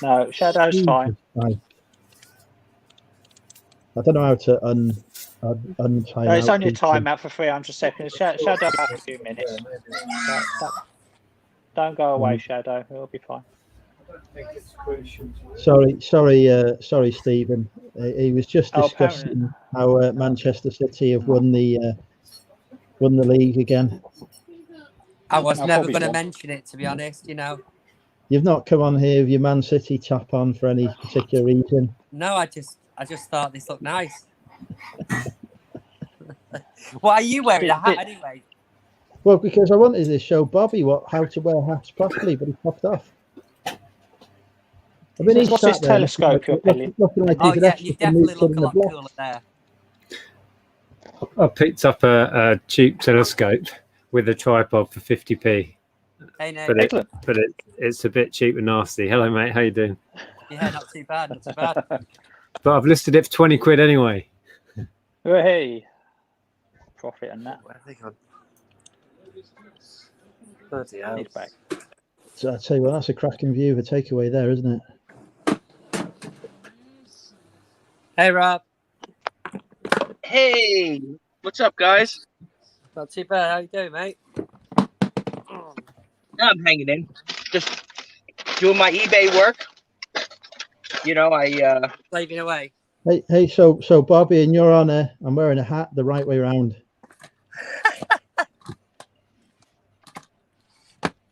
Speaker 2: No, Shadow's fine.
Speaker 1: I don't know how to untie.
Speaker 2: No, it's only a timeout for 300 seconds. Shadow back a few minutes. Don't go away, Shadow. It'll be fine.
Speaker 1: Sorry, Stephen. He was just discussing how Manchester City have won the league again.
Speaker 6: I was never going to mention it, to be honest. You know.
Speaker 1: You've not come on here with your Man City top on for any particular reason.
Speaker 6: No, I just thought this looked nice. What are you wearing a hat anyway?
Speaker 1: Well, because I wanted to show Bobby how to wear hats properly, but he popped off. I mean, he's
Speaker 2: got his telescope you're
Speaker 1: looking like
Speaker 6: oh yeah, you definitely look a lot cooler there.
Speaker 5: I picked up a cheap telescope with a tripod for 50p.
Speaker 6: Hey, no,
Speaker 5: but it's a bit cheap and nasty. Hello, mate. How you doing?
Speaker 6: Yeah, not too bad. Not too bad.
Speaker 5: But I've listed it for 20 quid anyway.
Speaker 2: Hey, profit on that.
Speaker 6: Where's he gone? Bloody hell.
Speaker 2: He's back.
Speaker 1: So I tell you what, that's a cracking view of a takeaway there, isn't it?
Speaker 6: Hey, Rob.
Speaker 4: Hey, what's up, guys?
Speaker 6: Not too bad. How you doing, mate?
Speaker 4: I'm hanging in, just doing my eBay work. You know,
Speaker 6: Slaving away.
Speaker 1: Hey, so Bobby, and you're on I'm wearing a hat the right way around.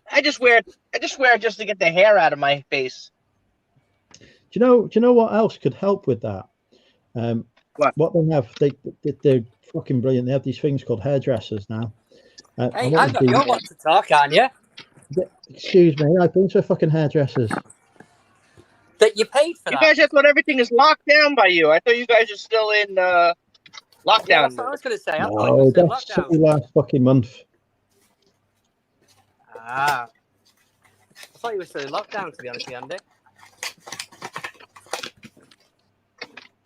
Speaker 4: I just wear it just to get the hair out of my face.
Speaker 1: Do you know what else could help with that? What they have, they're fucking brilliant. They have these things called hairdressers now.
Speaker 6: Hey, you're one to talk, aren't you?
Speaker 1: Excuse me, I've been to a fucking hairdressers.
Speaker 6: That you paid for that?
Speaker 4: You guys, I thought everything is locked down by you. I thought you guys are still in lockdown.
Speaker 6: Yeah, that's what I was going to say. I thought it
Speaker 1: No,
Speaker 6: was still
Speaker 1: that's
Speaker 6: lockdown.
Speaker 1: the last fucking month.
Speaker 6: Ah. I thought you were still in lockdown, to be honest with you, Andy.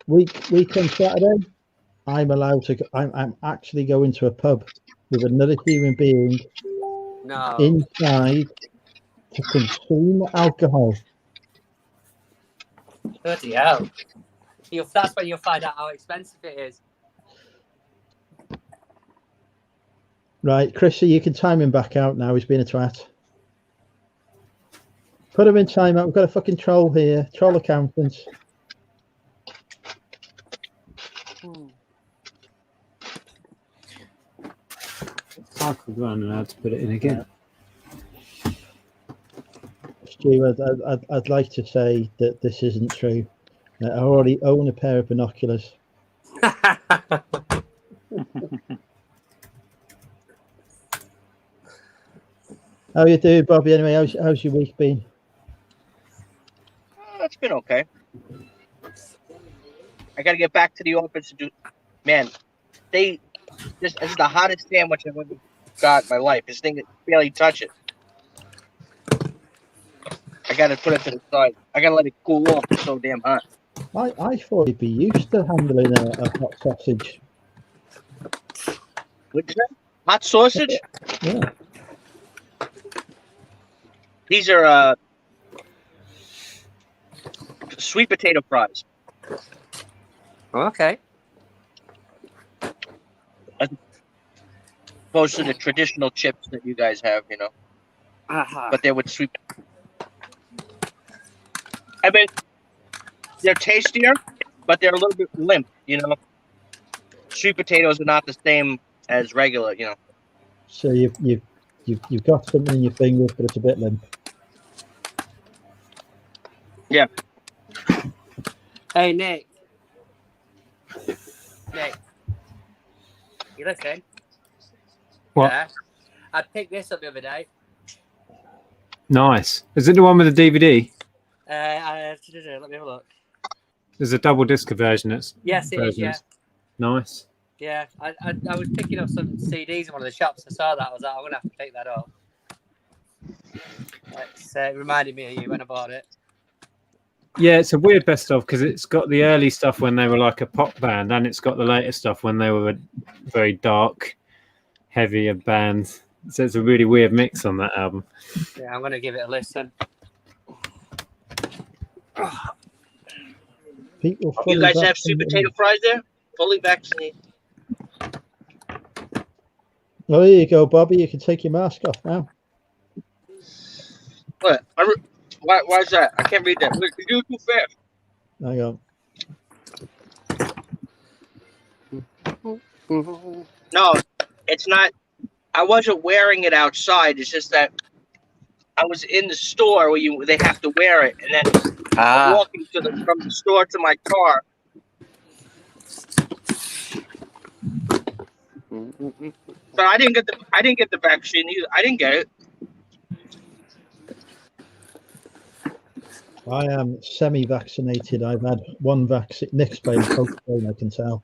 Speaker 1: Week on Saturday, I'm allowed to go. I'm actually going to a pub with another human being
Speaker 6: No.
Speaker 1: inside to consume alcohol.
Speaker 6: Bloody hell. That's when you'll find out how expensive it is.
Speaker 1: Right, Chrissy, you can time him back out now. He's been a twat. Put him in timeout. We've got a fucking troll here. Troll accountants.
Speaker 5: I could run and I had to put it in again.
Speaker 1: Stu, I'd like to say that this isn't true. I already own a pair of binoculars. How you doing, Bobby? Anyway, how's your week been?
Speaker 4: It's been okay. I got to get back to the office to do. Man, this is the hottest sandwich I've ever got in my life. This thing barely touch it. I got to put it to the side. I got to let it cool off. It's so damn hot.
Speaker 1: I thought you'd be used to handling a hot sausage.
Speaker 4: What's that? Hot sausage?
Speaker 1: Yeah.
Speaker 4: These are sweet potato fries.
Speaker 6: Okay.
Speaker 4: As opposed to the traditional chips that you guys have, you know. But they're with sweet. I mean, they're tastier, but they're a little bit limp, you know. Sweet potatoes are not the same as regular, you know.
Speaker 1: So you've got something in your fingers, but it's a bit limp.
Speaker 4: Yeah.
Speaker 6: Hey, Nick. You listen?
Speaker 5: What?
Speaker 6: Yeah. I picked this up the other day.
Speaker 5: Nice. Is it the one with the DVD?
Speaker 6: Let me have a look.
Speaker 5: There's a double disc version.
Speaker 6: Yes, it is, yeah.
Speaker 5: Nice.
Speaker 6: Yeah, I was picking up some CDs in one of the shops. I saw that. I was like, I'm going to have to pick that up. It reminded me of you when I bought it.
Speaker 5: Yeah, it's a weird best of because it's got the early stuff when they were like a pop band, and it's got the later stuff when they were a very dark, heavier band. So it's a really weird mix on that album.
Speaker 6: Yeah, I'm going to give it a listen.
Speaker 1: People
Speaker 4: You guys have sweet potato fries there? Fully vaccinated.
Speaker 1: Oh, there you go, Bobby. You can take your mask off now.
Speaker 4: What? Why is that? I can't read that. Look, you do it too fast.
Speaker 1: Hang on.
Speaker 4: No, it's not. I wasn't wearing it outside. It's just that I was in the store where they have to wear it, and then I'm walking from the store to my car. But I didn't get the vaccine either. I didn't get it.
Speaker 1: I am semi-vaccinated. I've had one vaccine. Nick's playing poker, I can tell.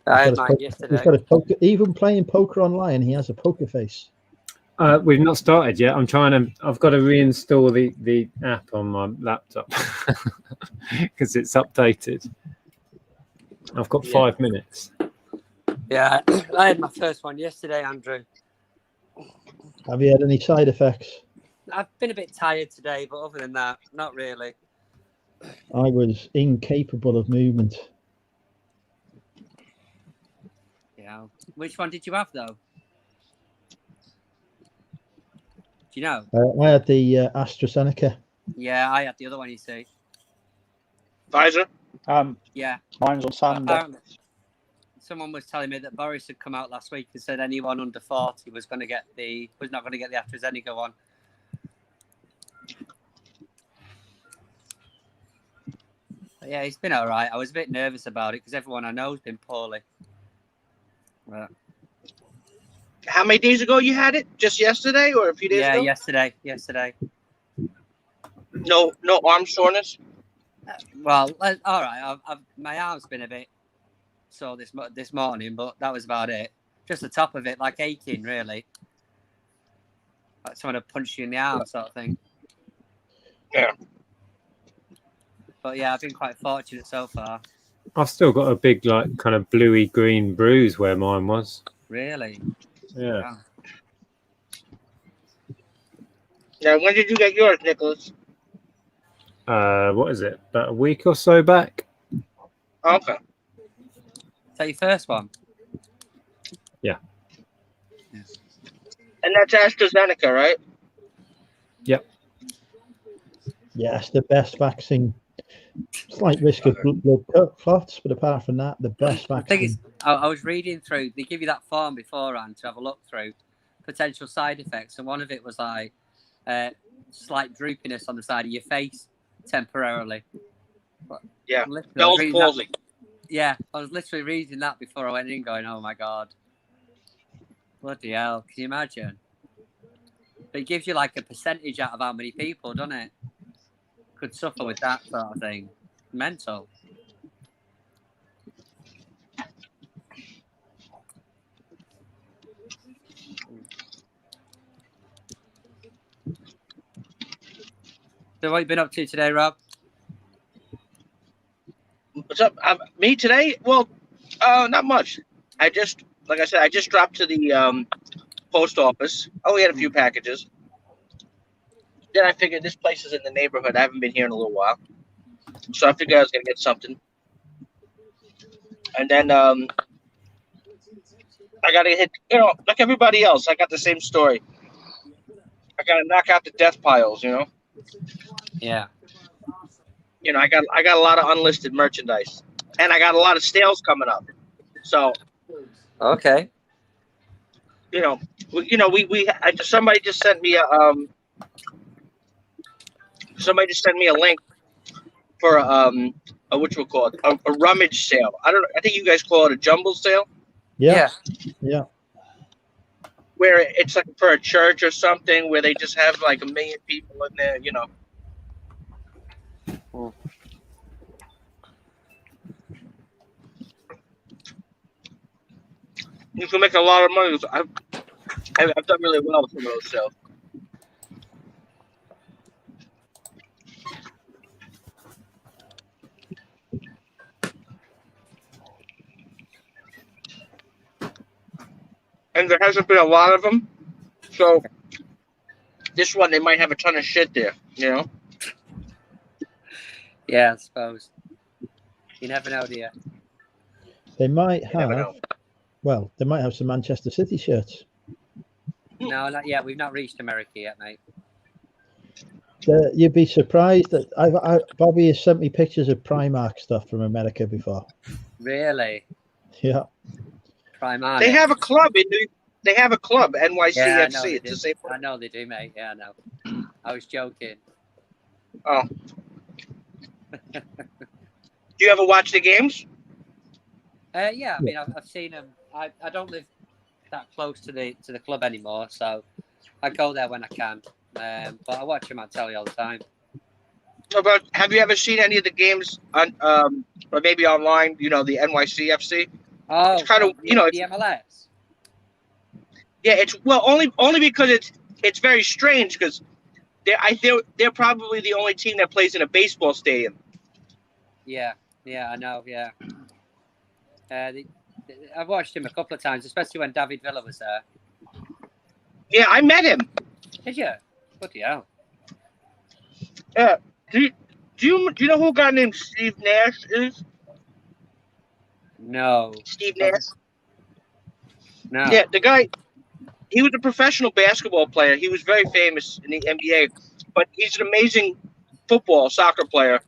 Speaker 6: I had mine yesterday.
Speaker 1: He's got his poker. Even playing poker online, he has a poker face.
Speaker 5: We've not started yet. I've got to reinstall the app on my laptop because it's updated. I've got 5 minutes.
Speaker 6: Yeah, I had my first one yesterday, Andrew.
Speaker 1: Have you had any side effects?
Speaker 6: I've been a bit tired today, but other than that, not really.
Speaker 1: I was incapable of movement.
Speaker 6: Yeah. Which one did you have, though? Do you know?
Speaker 1: I had the AstraZeneca.
Speaker 6: Yeah, I had the other one, you see.
Speaker 4: Pfizer?
Speaker 6: Yeah.
Speaker 2: Mine's on Sunday.
Speaker 6: Someone was telling me that Boris had come out last week and said anyone under 40 was not going to get the AstraZeneca one. But yeah, it's been all right. I was a bit nervous about it because everyone I know has been poorly. But...
Speaker 4: How many days ago you had it? Just yesterday or a few days ago?
Speaker 6: Yeah, yesterday.
Speaker 4: No arm soreness?
Speaker 6: Well, all right. My arm's been a bit sore this morning, but that was about it. Just the top of it, like aching, really. Like someone to punch you in the arm, sort of thing.
Speaker 4: Yeah.
Speaker 6: But yeah, I've been quite fortunate so far.
Speaker 5: I've still got a big, like, kind of bluey green bruise where mine was.
Speaker 6: Really?
Speaker 5: Yeah.
Speaker 4: Now, when did you get yours, Nicholas?
Speaker 5: What is it? About a week or so back.
Speaker 4: Okay.
Speaker 6: Is that your first one?
Speaker 5: Yeah.
Speaker 4: And that's AstraZeneca, right?
Speaker 5: Yep.
Speaker 1: Yes, the best vaccine. Slight risk of blood clots, but apart from that, the best
Speaker 6: The thing is,
Speaker 1: vaccine.
Speaker 6: I was reading through. They give you that form beforehand to have a look through potential side effects, and one of it was like slight droopiness on the side of your face temporarily. But
Speaker 4: Yeah.
Speaker 6: literally, I was
Speaker 4: Bell's
Speaker 6: reading
Speaker 4: palsy.
Speaker 6: that. Yeah, I was literally reading that before I went in, going, "Oh my god, bloody hell!" Can you imagine? But it gives you like a percentage out of how many people, doesn't it? Could suffer with that sort of thing. Mental. So what have you been up to today, Rob?
Speaker 4: What's up? Me today? Well, not much. Like I said, I just dropped to the post office. Oh, we had a few packages. Then I figured this place is in the neighborhood. I haven't been here in a little while, so I figured I was gonna get something. And then I gotta hit. Like everybody else, I got the same story. I gotta knock out the death piles.
Speaker 6: Yeah.
Speaker 4: I got a lot of unlisted merchandise, and I got a lot of sales coming up. So
Speaker 6: Okay.
Speaker 4: somebody just sent me a link for what you call it, a rummage sale. I think you guys call it a jumble sale,
Speaker 1: Yeah.
Speaker 4: where it's like for a church or something, where they just have like 1 million people in there. You can make a lot of money. I've done really well with some of those sales. And there hasn't been a lot of them, so this one they might have a ton of shit there.
Speaker 6: Yeah, I suppose. You never know, do you?
Speaker 1: They might
Speaker 4: You never
Speaker 1: have.
Speaker 4: know.
Speaker 1: Well, they might have some Manchester City shirts.
Speaker 6: No, not yet. We've not reached America yet, mate.
Speaker 1: You'd be surprised that Bobby has sent me pictures of Primark stuff from America before.
Speaker 6: Really?
Speaker 1: Yeah.
Speaker 6: Primark.
Speaker 4: They have a club They have a club, NYCFC.
Speaker 6: Yeah, I know they
Speaker 4: It's
Speaker 6: do.
Speaker 4: the same.
Speaker 6: I know they do, mate. Yeah, I know. I was joking.
Speaker 4: Oh. Do you ever watch the games?
Speaker 6: Yeah, I mean, I've seen them. I don't live that close to the club anymore, so I go there when I can. But I watch them on telly all the time.
Speaker 4: But have you ever seen any of the games on, or maybe online? The NYCFC.
Speaker 6: Oh,
Speaker 4: It's kind of
Speaker 6: the MLS.
Speaker 4: Yeah, it's only because it's very strange because they're probably the only team that plays in a baseball stadium.
Speaker 6: Yeah, I know. Yeah, I've watched him a couple of times, especially when David Villa was there.
Speaker 4: Yeah, I met him.
Speaker 6: Did you? Bloody hell.
Speaker 4: Yeah. Do you know who a guy named Steve Nash is?
Speaker 6: No.
Speaker 4: Steve Nash.
Speaker 6: No.
Speaker 4: Yeah, the guy. He was a professional basketball player. He was very famous in the NBA, but he's an amazing soccer player.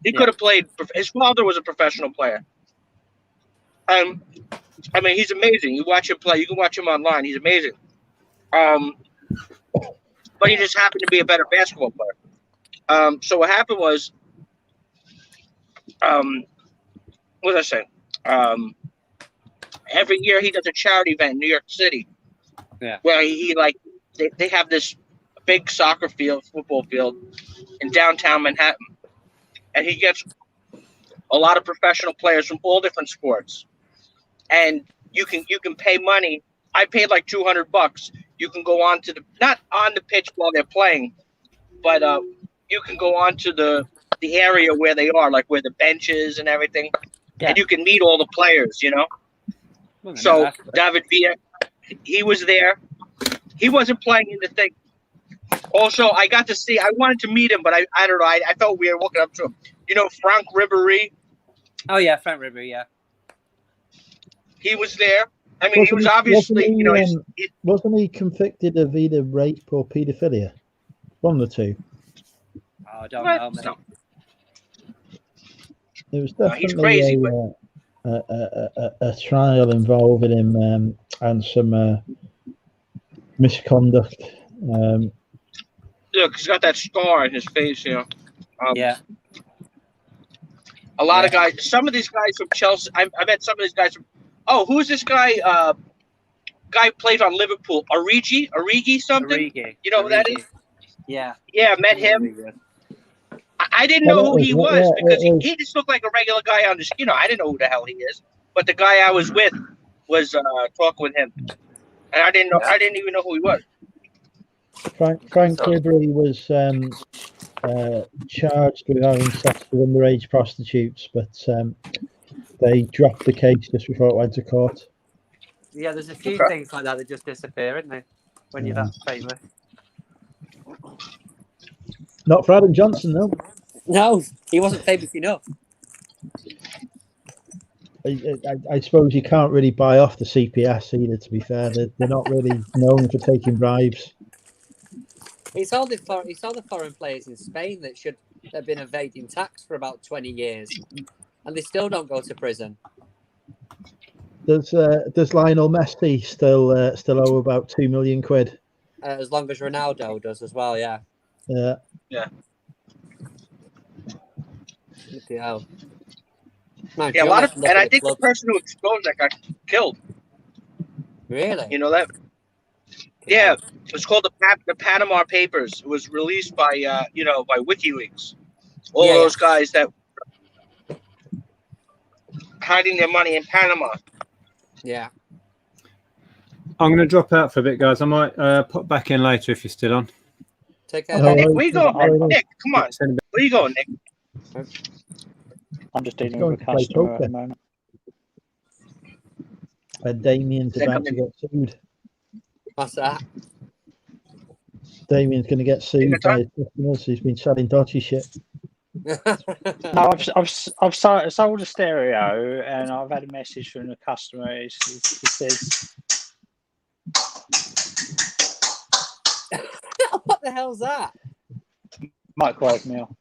Speaker 4: He could have played. His father was a professional player. I mean, he's amazing. You watch him play. You can watch him online. He's amazing. But he just happened to be a better basketball player. So what happened was, what was I saying? Every year he does a charity event in New York City.
Speaker 6: Yeah.
Speaker 4: Where they have this big football field in downtown Manhattan, and he gets a lot of professional players from all different sports, and you can pay money. I paid like $200. You can go on to not on the pitch while they're playing, but you can go on to the area where they are, like where the bench is and everything, and you can meet all the players.
Speaker 6: Well,
Speaker 4: So David Villa, he was there. He wasn't playing in the thing. Also, I got to see. I wanted to meet him, but I don't know. I felt weird walking up to him. You know, Frank Ribery.
Speaker 6: Oh yeah, Frank River. Yeah.
Speaker 4: He was there. I mean, he was obviously, you know,
Speaker 1: wasn't he convicted of either rape or paedophilia? One of the two.
Speaker 6: Oh, I don't
Speaker 4: What?
Speaker 6: know, mate.
Speaker 4: No.
Speaker 1: There was
Speaker 4: He's
Speaker 1: definitely
Speaker 4: crazy,
Speaker 1: a trial involving him and some misconduct.
Speaker 4: Look, he's got that scar in his face, you know.
Speaker 6: Yeah.
Speaker 4: A lot of guys. Some of these guys from Chelsea. I met some of these guys from. Oh, who's this guy? Guy played on Liverpool. Origi something.
Speaker 6: Origi.
Speaker 4: You know who that is?
Speaker 6: Yeah.
Speaker 4: Yeah, met him. I didn't know who he was because he just looked like a regular guy on the. You know, I didn't know who the hell he is. But the guy I was with was talking with him, and I didn't know. I didn't even know who he was.
Speaker 1: Frank Ribery was charged with having sex with underage prostitutes, but they dropped the case just before it went to court.
Speaker 6: Yeah, there's a few things like that just disappear, isn't they? When you're that famous.
Speaker 1: Not for Adam Johnson, though.
Speaker 6: No, he wasn't famous enough.
Speaker 1: I suppose you can't really buy off the CPS either, to be fair. They're not really known for taking bribes.
Speaker 6: He saw the foreign players in Spain that should have been evading tax for about 20 years, and they still don't go to prison.
Speaker 1: Does Lionel Messi still owe about £2 million?
Speaker 6: As long as Ronaldo does as well, yeah.
Speaker 1: Yeah.
Speaker 4: Yeah.
Speaker 6: Hell.
Speaker 4: Yeah, a lot of, and I think the person who exposed that got killed.
Speaker 6: Really?
Speaker 4: You know that? Yeah, it's called the Panama Papers. It was released by by WikiLeaks. All those guys that hiding their money in Panama.
Speaker 6: Yeah.
Speaker 5: I'm going to drop out for a bit, guys. I might pop back in later if you're still on.
Speaker 6: Take care.
Speaker 4: Nick, where you going, man? Nick, come on. Where you going, Nick?
Speaker 2: I'm just dealing with a customer at the moment.
Speaker 1: Damien's about to get sued.
Speaker 6: What's that?
Speaker 1: Damien's going to get sued by his customers. He's been selling dodgy shit.
Speaker 2: No, I've sold a stereo, and I've had a message from the customer. He says,
Speaker 6: "What the hell's that?"
Speaker 2: Microwave meal.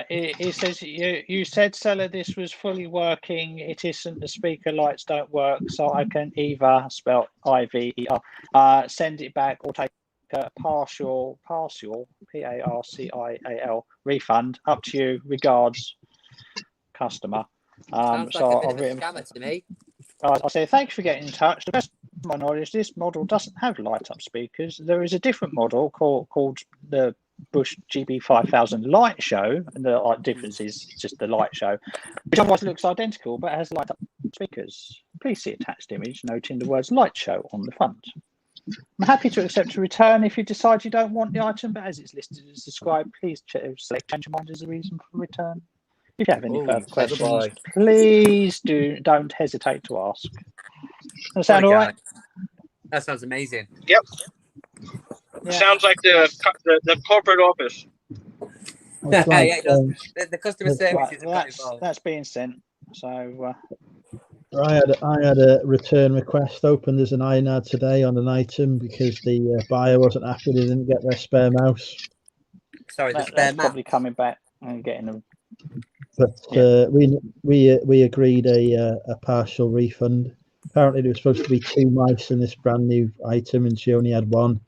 Speaker 2: He says, you said, seller, this was fully working. It isn't. The speaker lights don't work, so I can either, spelled I-V-E-R, send it back or take a partial, P-A-R-C-I-A-L, refund. Up to you. Regards, customer.
Speaker 6: Sounds
Speaker 2: so
Speaker 6: like a
Speaker 2: I've
Speaker 6: bit of
Speaker 2: written.
Speaker 6: a scammer to me.
Speaker 2: I say, thanks for getting in touch. The best of my knowledge, this model doesn't have light-up speakers. There is a different model called the Bush GB5000 light show, and the difference is just the light show, which otherwise looks identical but has light up speakers. Please see attached image noting the words light show on the front. I'm happy to accept a return if you decide you don't want the item, but as it's listed as described, please select change your mind as a reason for return. If you have any further questions, please don't hesitate to ask. Does that sound all right?
Speaker 6: That sounds amazing.
Speaker 4: Yep.
Speaker 2: Yeah.
Speaker 4: Sounds like the corporate office.
Speaker 1: Like,
Speaker 6: the customer service is
Speaker 2: that's being sent. So
Speaker 1: I had a return request opened as an INAD today on an item because the buyer wasn't happy they didn't get their spare mouse.
Speaker 6: Sorry,
Speaker 2: that's probably coming back and getting them.
Speaker 1: But we agreed a partial refund. Apparently there was supposed to be 2 mice in this brand new item, and she only had 1.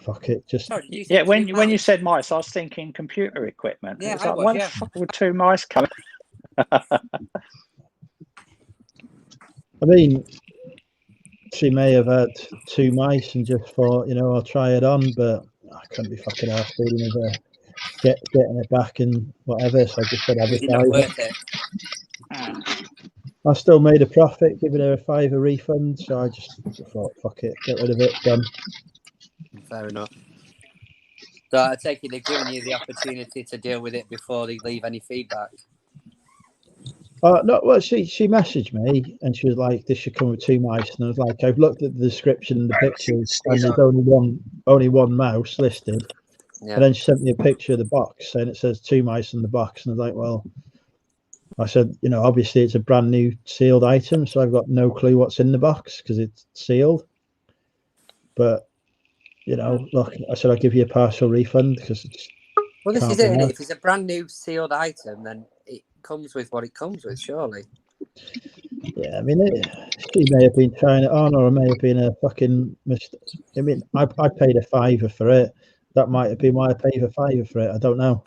Speaker 1: Fuck it, just
Speaker 2: yeah. When you said mice, I was thinking computer equipment.
Speaker 6: Yeah,
Speaker 2: it's like, why the fuck would 2 mice come?
Speaker 1: I mean, she may have had 2 mice and just thought, I'll try it on, but I couldn't be fucking arsed dealing with her getting it back and whatever. So I just said advertise it. I still made a profit giving her a £5 refund, so I just thought, fuck it, get rid of it, done.
Speaker 6: Fair enough. So I take it they've given you the opportunity to deal with it before they leave any feedback.
Speaker 1: No, well, she messaged me and she was like, "This should come with 2 mice," and I was like, "I've looked at the description and the pictures, and there's only one mouse listed."
Speaker 6: Yeah.
Speaker 1: And then she sent me a picture of the box, and it says 2 mice in the box, and I was like, "Well," I said, obviously it's a brand new sealed item, so I've got no clue what's in the box because it's sealed. But look, I said I'll give you a partial refund because it's.
Speaker 6: Well, this is it, isn't it? If it's a brand new sealed item, then it comes with what it comes with, surely.
Speaker 1: Yeah, I mean, she may have been trying it on, or it may have been a fucking mistake. I mean, I paid a £5 for it. That might have been why I paid a £5 for it. I don't know.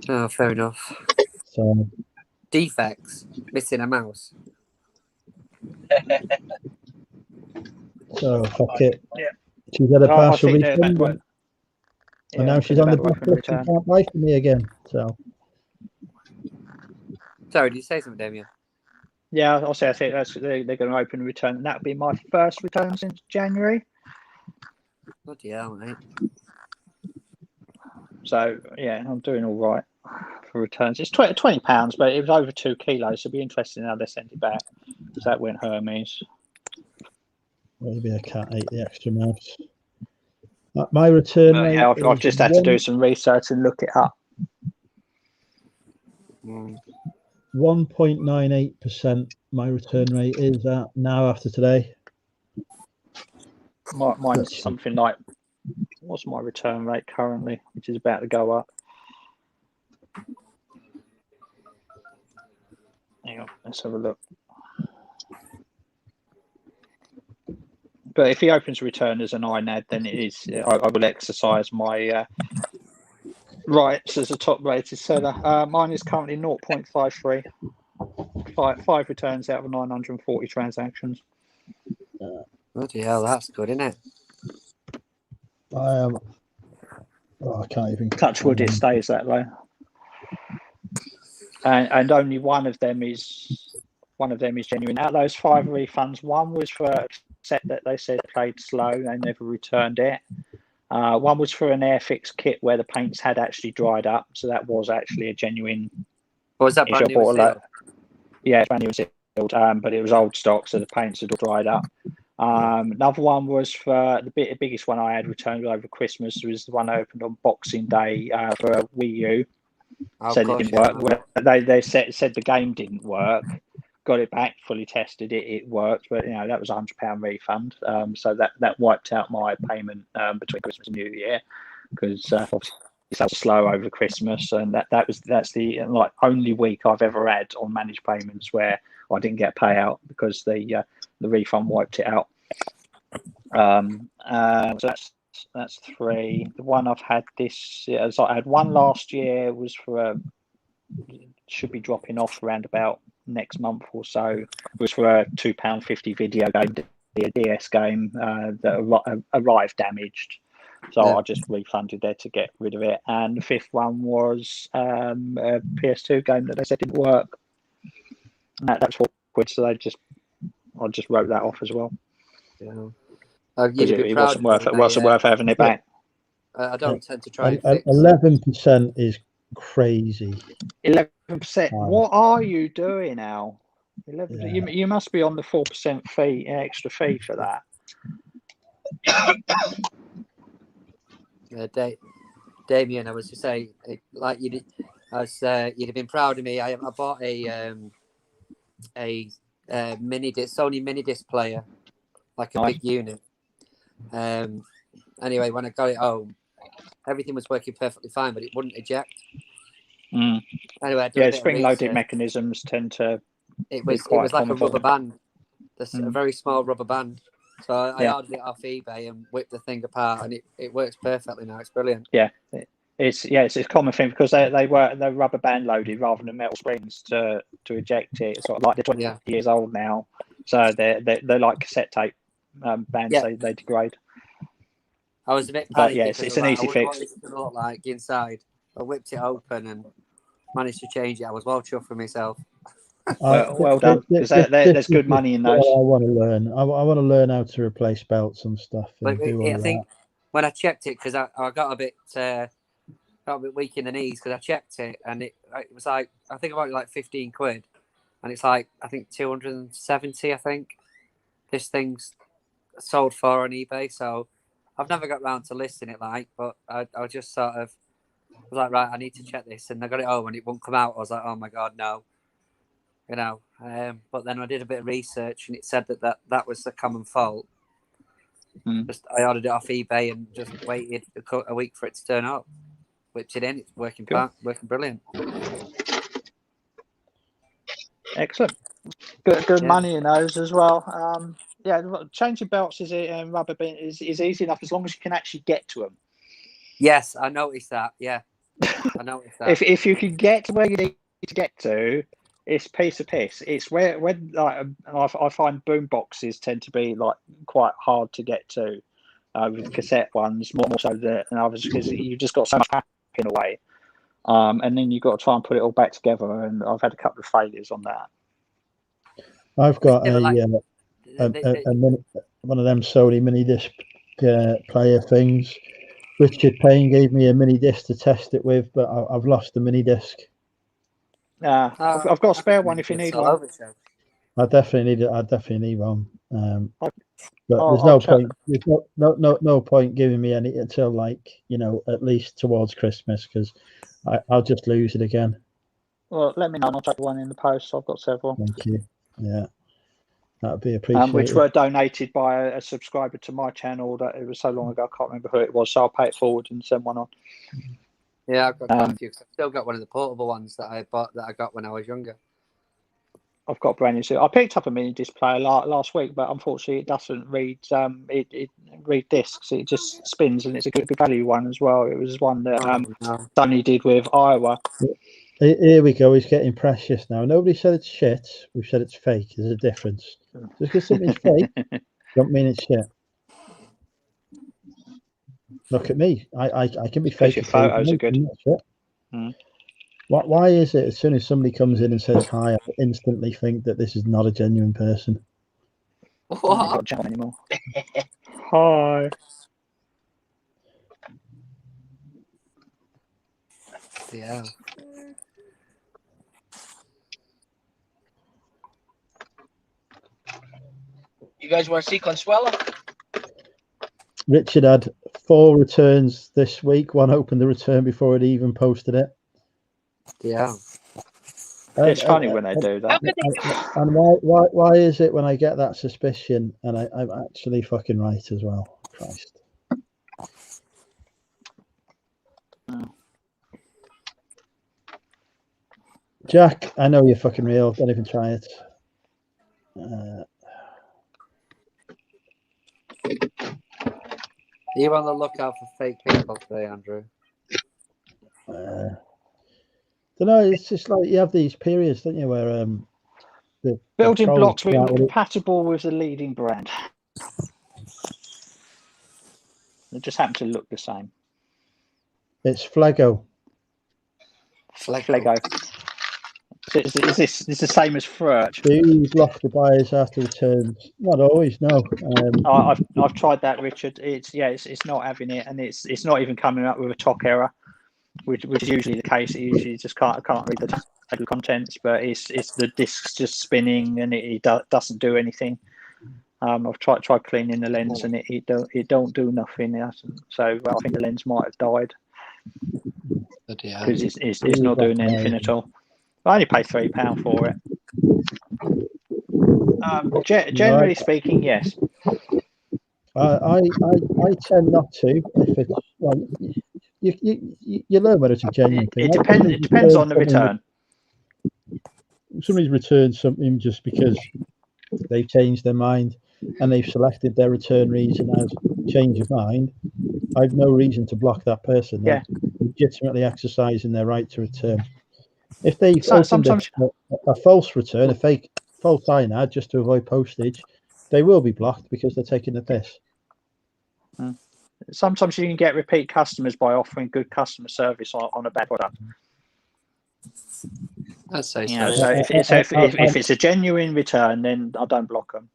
Speaker 6: Oh, fair enough.
Speaker 1: So
Speaker 6: defects, missing a mouse.
Speaker 1: So fuck it.
Speaker 2: Yeah.
Speaker 1: She's had a partial
Speaker 2: I think they're
Speaker 1: refund,
Speaker 2: about to-
Speaker 1: and
Speaker 2: yeah,
Speaker 1: now
Speaker 2: I
Speaker 1: she's
Speaker 2: think
Speaker 1: on the
Speaker 2: they're about to
Speaker 1: blacklist. She
Speaker 2: return.
Speaker 1: can't buy from me again. So
Speaker 6: Sorry, did you say something, Damien?
Speaker 2: Yeah, I'll say I think they're going to open a return. And that'll be my first return since January.
Speaker 6: Bloody hell, mate.
Speaker 2: So yeah, I'm doing all right for returns. It's £20, but it was over 2 kilos. So it'll be interesting how they send it back. Because that went Hermes.
Speaker 1: maybe a cat ate the extra mouse. My return rate.
Speaker 2: Yeah, I've just had to do some research and look it up.
Speaker 1: 1.98% my return rate is at now after today.
Speaker 2: Mine's something like, what's my return rate currently, which is about to go up. Hang on, let's have a look. But if he opens return as an INAD, then it is. I will exercise my rights as a top-rated seller. Mine is currently 0.53. Five returns out of 940 transactions.
Speaker 6: Bloody hell, that's good, isn't it?
Speaker 1: I am. I can't even
Speaker 2: Touch wood, it stays that low. And only one of them is genuine. Out of those 5 refunds, one was for a set that they said played slow. They never returned it. One was for an Airfix kit where the paints had actually dried up, so that was actually a genuine.
Speaker 6: Or was that brand new?
Speaker 2: Yeah, brand new sealed, but it was old stock, so the paints had all dried up. Another one was for the biggest one I had returned over Christmas. Was the one I opened on Boxing Day for a Wii U. Said it didn't work. Well, they said the game didn't work. Got it back, fully tested it. It worked, but that was £100 refund. So that wiped out my payment between Christmas and New Year because obviously it's so slow over Christmas, and that's the only week I've ever had on managed payments where I didn't get a payout because the refund wiped it out. So that's 3. The one I've had this year, I had one last year, was for should be dropping off around about next month or so. It was for a £2.50 video game, a DS game that arrived damaged. So I just refunded there to get rid of it. And the 5th one was a PS2 game that they said didn't work. And that was £4, so I just wrote that off as well.
Speaker 6: Yeah.
Speaker 2: It wasn't worth having it back.
Speaker 6: I don't tend to try.
Speaker 1: 11% is crazy.
Speaker 2: 11%. What are you doing, Al? 11. Yeah. You must be on the 4% fee, extra fee for that.
Speaker 6: Damien, I was to say, like you did, you'd have been proud of me. I bought a Sony mini disc player, like a big unit. Anyway, when I got it home, everything was working perfectly fine, but it wouldn't eject. Anyway,
Speaker 2: spring-loaded mechanisms tend to.
Speaker 6: It was like a rubber band, a very small rubber band. So I ordered it off eBay and whipped the thing apart, and it works perfectly now. It's brilliant. Yeah,
Speaker 2: it's a common thing because they're rubber band loaded rather than metal springs to eject it. It's sort of like they're 20 years old now, so they're like cassette tape bands. Yeah. They degrade.
Speaker 6: I was a bit panicky.
Speaker 2: But it's an easy fix.
Speaker 6: What it's going to look like inside. I whipped it open and managed to change it. I was well chuffed with myself.
Speaker 2: Well done. Because there's good money in those.
Speaker 1: I want to learn. I want to learn how to replace belts and stuff.
Speaker 6: I think when I checked it, because I got a bit felt a bit weak in the knees because I checked it and it was like, I think about like 15 quid, and it's like, I think 270, I think this thing's sold for on eBay. So I've never got round to listing it, but I just sort of was like, right, I need to check this, and I got it home and it won't come out. I was like, oh my God, no. But then I did a bit of research and it said that was the common fault. Just I ordered it off eBay and just waited a week for it to turn up. Whipped it in. It's working brilliant.
Speaker 2: Excellent. Good
Speaker 6: Yeah.
Speaker 2: money in those as well. Yeah, changing belts and rubber band is easy enough as long as you can actually get to them.
Speaker 6: Yes, I noticed that. Yeah, I noticed that.
Speaker 2: If you can get to where you need to get to, it's piece of piss. It's when like I find boom boxes tend to be like quite hard to get to with cassette ones more so than others because you've just got so much in a way, and then you've got to try and put it all back together. And I've had a couple of failures on that.
Speaker 1: I've got one of them Sony mini disc player things. Richard Payne gave me a mini disc to test it with, but I've lost the mini disc.
Speaker 2: I've got a spare one if you need one.
Speaker 1: I definitely need one. But there's no point giving me any until like at least towards Christmas because I'll just lose it again.
Speaker 2: Well, let me know. I'll take one in the post. I've got several.
Speaker 1: Thank you. Yeah, that'd be appreciated.
Speaker 2: Which were donated by a subscriber to my channel. That it was so long ago, I can't remember who it was. So I'll pay it forward and send one on.
Speaker 6: Yeah, I've got quite a few. I've still got one of the portable ones that I got when I was younger.
Speaker 2: I've got a brand new suit. I picked up a mini disc player last week, but unfortunately it doesn't read it read discs. It just spins, and it's a good value one as well. It was one that Sonny did with Iowa.
Speaker 1: Here we go. He's getting precious now. Nobody said it's shit. We've said it's fake. There's a difference. Just because something's fake, don't mean it's shit. Look at me. I can be fake.
Speaker 2: Your photos are good.
Speaker 1: Why is it as soon as somebody comes in and says hi, I instantly think that this is not a genuine person?
Speaker 2: What? I can't chat anymore. Hi.
Speaker 6: Yeah.
Speaker 4: You guys want to see Consuela?
Speaker 1: Richard had 4 returns this week. One opened the return before it even posted it.
Speaker 6: Yeah.
Speaker 2: It's funny when they do that.
Speaker 1: And why is it when I get that suspicion and I'm actually fucking right as well? Christ. Jack, I know you're fucking real. Don't even try it.
Speaker 6: Are you on the lookout for fake people today, Andrew?
Speaker 1: Don't know. It's just like you have these periods, don't you, where the
Speaker 2: building blocks were incompatible with the leading brand. It just happened to look the same.
Speaker 1: It's Flego.
Speaker 2: Flego. Is this the same as Furch?
Speaker 1: Do you block the buyers after returns? Not always, no.
Speaker 2: I've tried that, Richard. It's not having it, and it's not even coming up with a TOC error, which is usually the case. It usually just can't read the table contents, but it's the disk's just spinning and it doesn't do anything. I've tried cleaning the lens and it don't do nothing. So I think the lens might have died because it's not doing anything at all. I only paid £3 for it. Generally speaking, yes.
Speaker 1: I tend not to. If it's well, you learn whether it's a genuine thing.
Speaker 2: It depends on the return.
Speaker 1: Somebody's returned something just because they've changed their mind and they've selected their return reason as change of mind. I've no reason to block that person. They're legitimately exercising their right to return. If they sometimes a false return, a fake false sign ad just to avoid postage, they will be blocked because they're taking the piss.
Speaker 2: Sometimes you can get repeat customers by offering good customer service on a bad product.
Speaker 6: I'd say
Speaker 2: so. So if it's a genuine return, then I don't block them.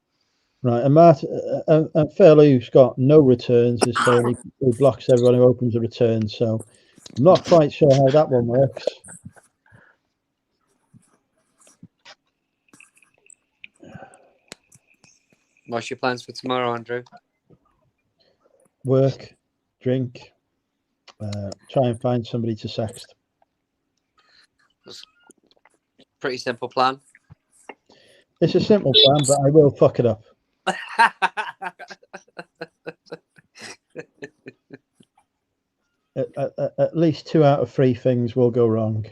Speaker 1: Right, and Matt, and Phil, who's got no returns, is saying he blocks everyone who opens a return. So I'm not quite sure how that one works.
Speaker 6: What's your plans for tomorrow, Andrew?
Speaker 1: Work, drink, try and find somebody to sext.
Speaker 6: Pretty simple plan.
Speaker 1: It's a simple plan, but I will fuck it up. At least 2 out of 3 things will go wrong.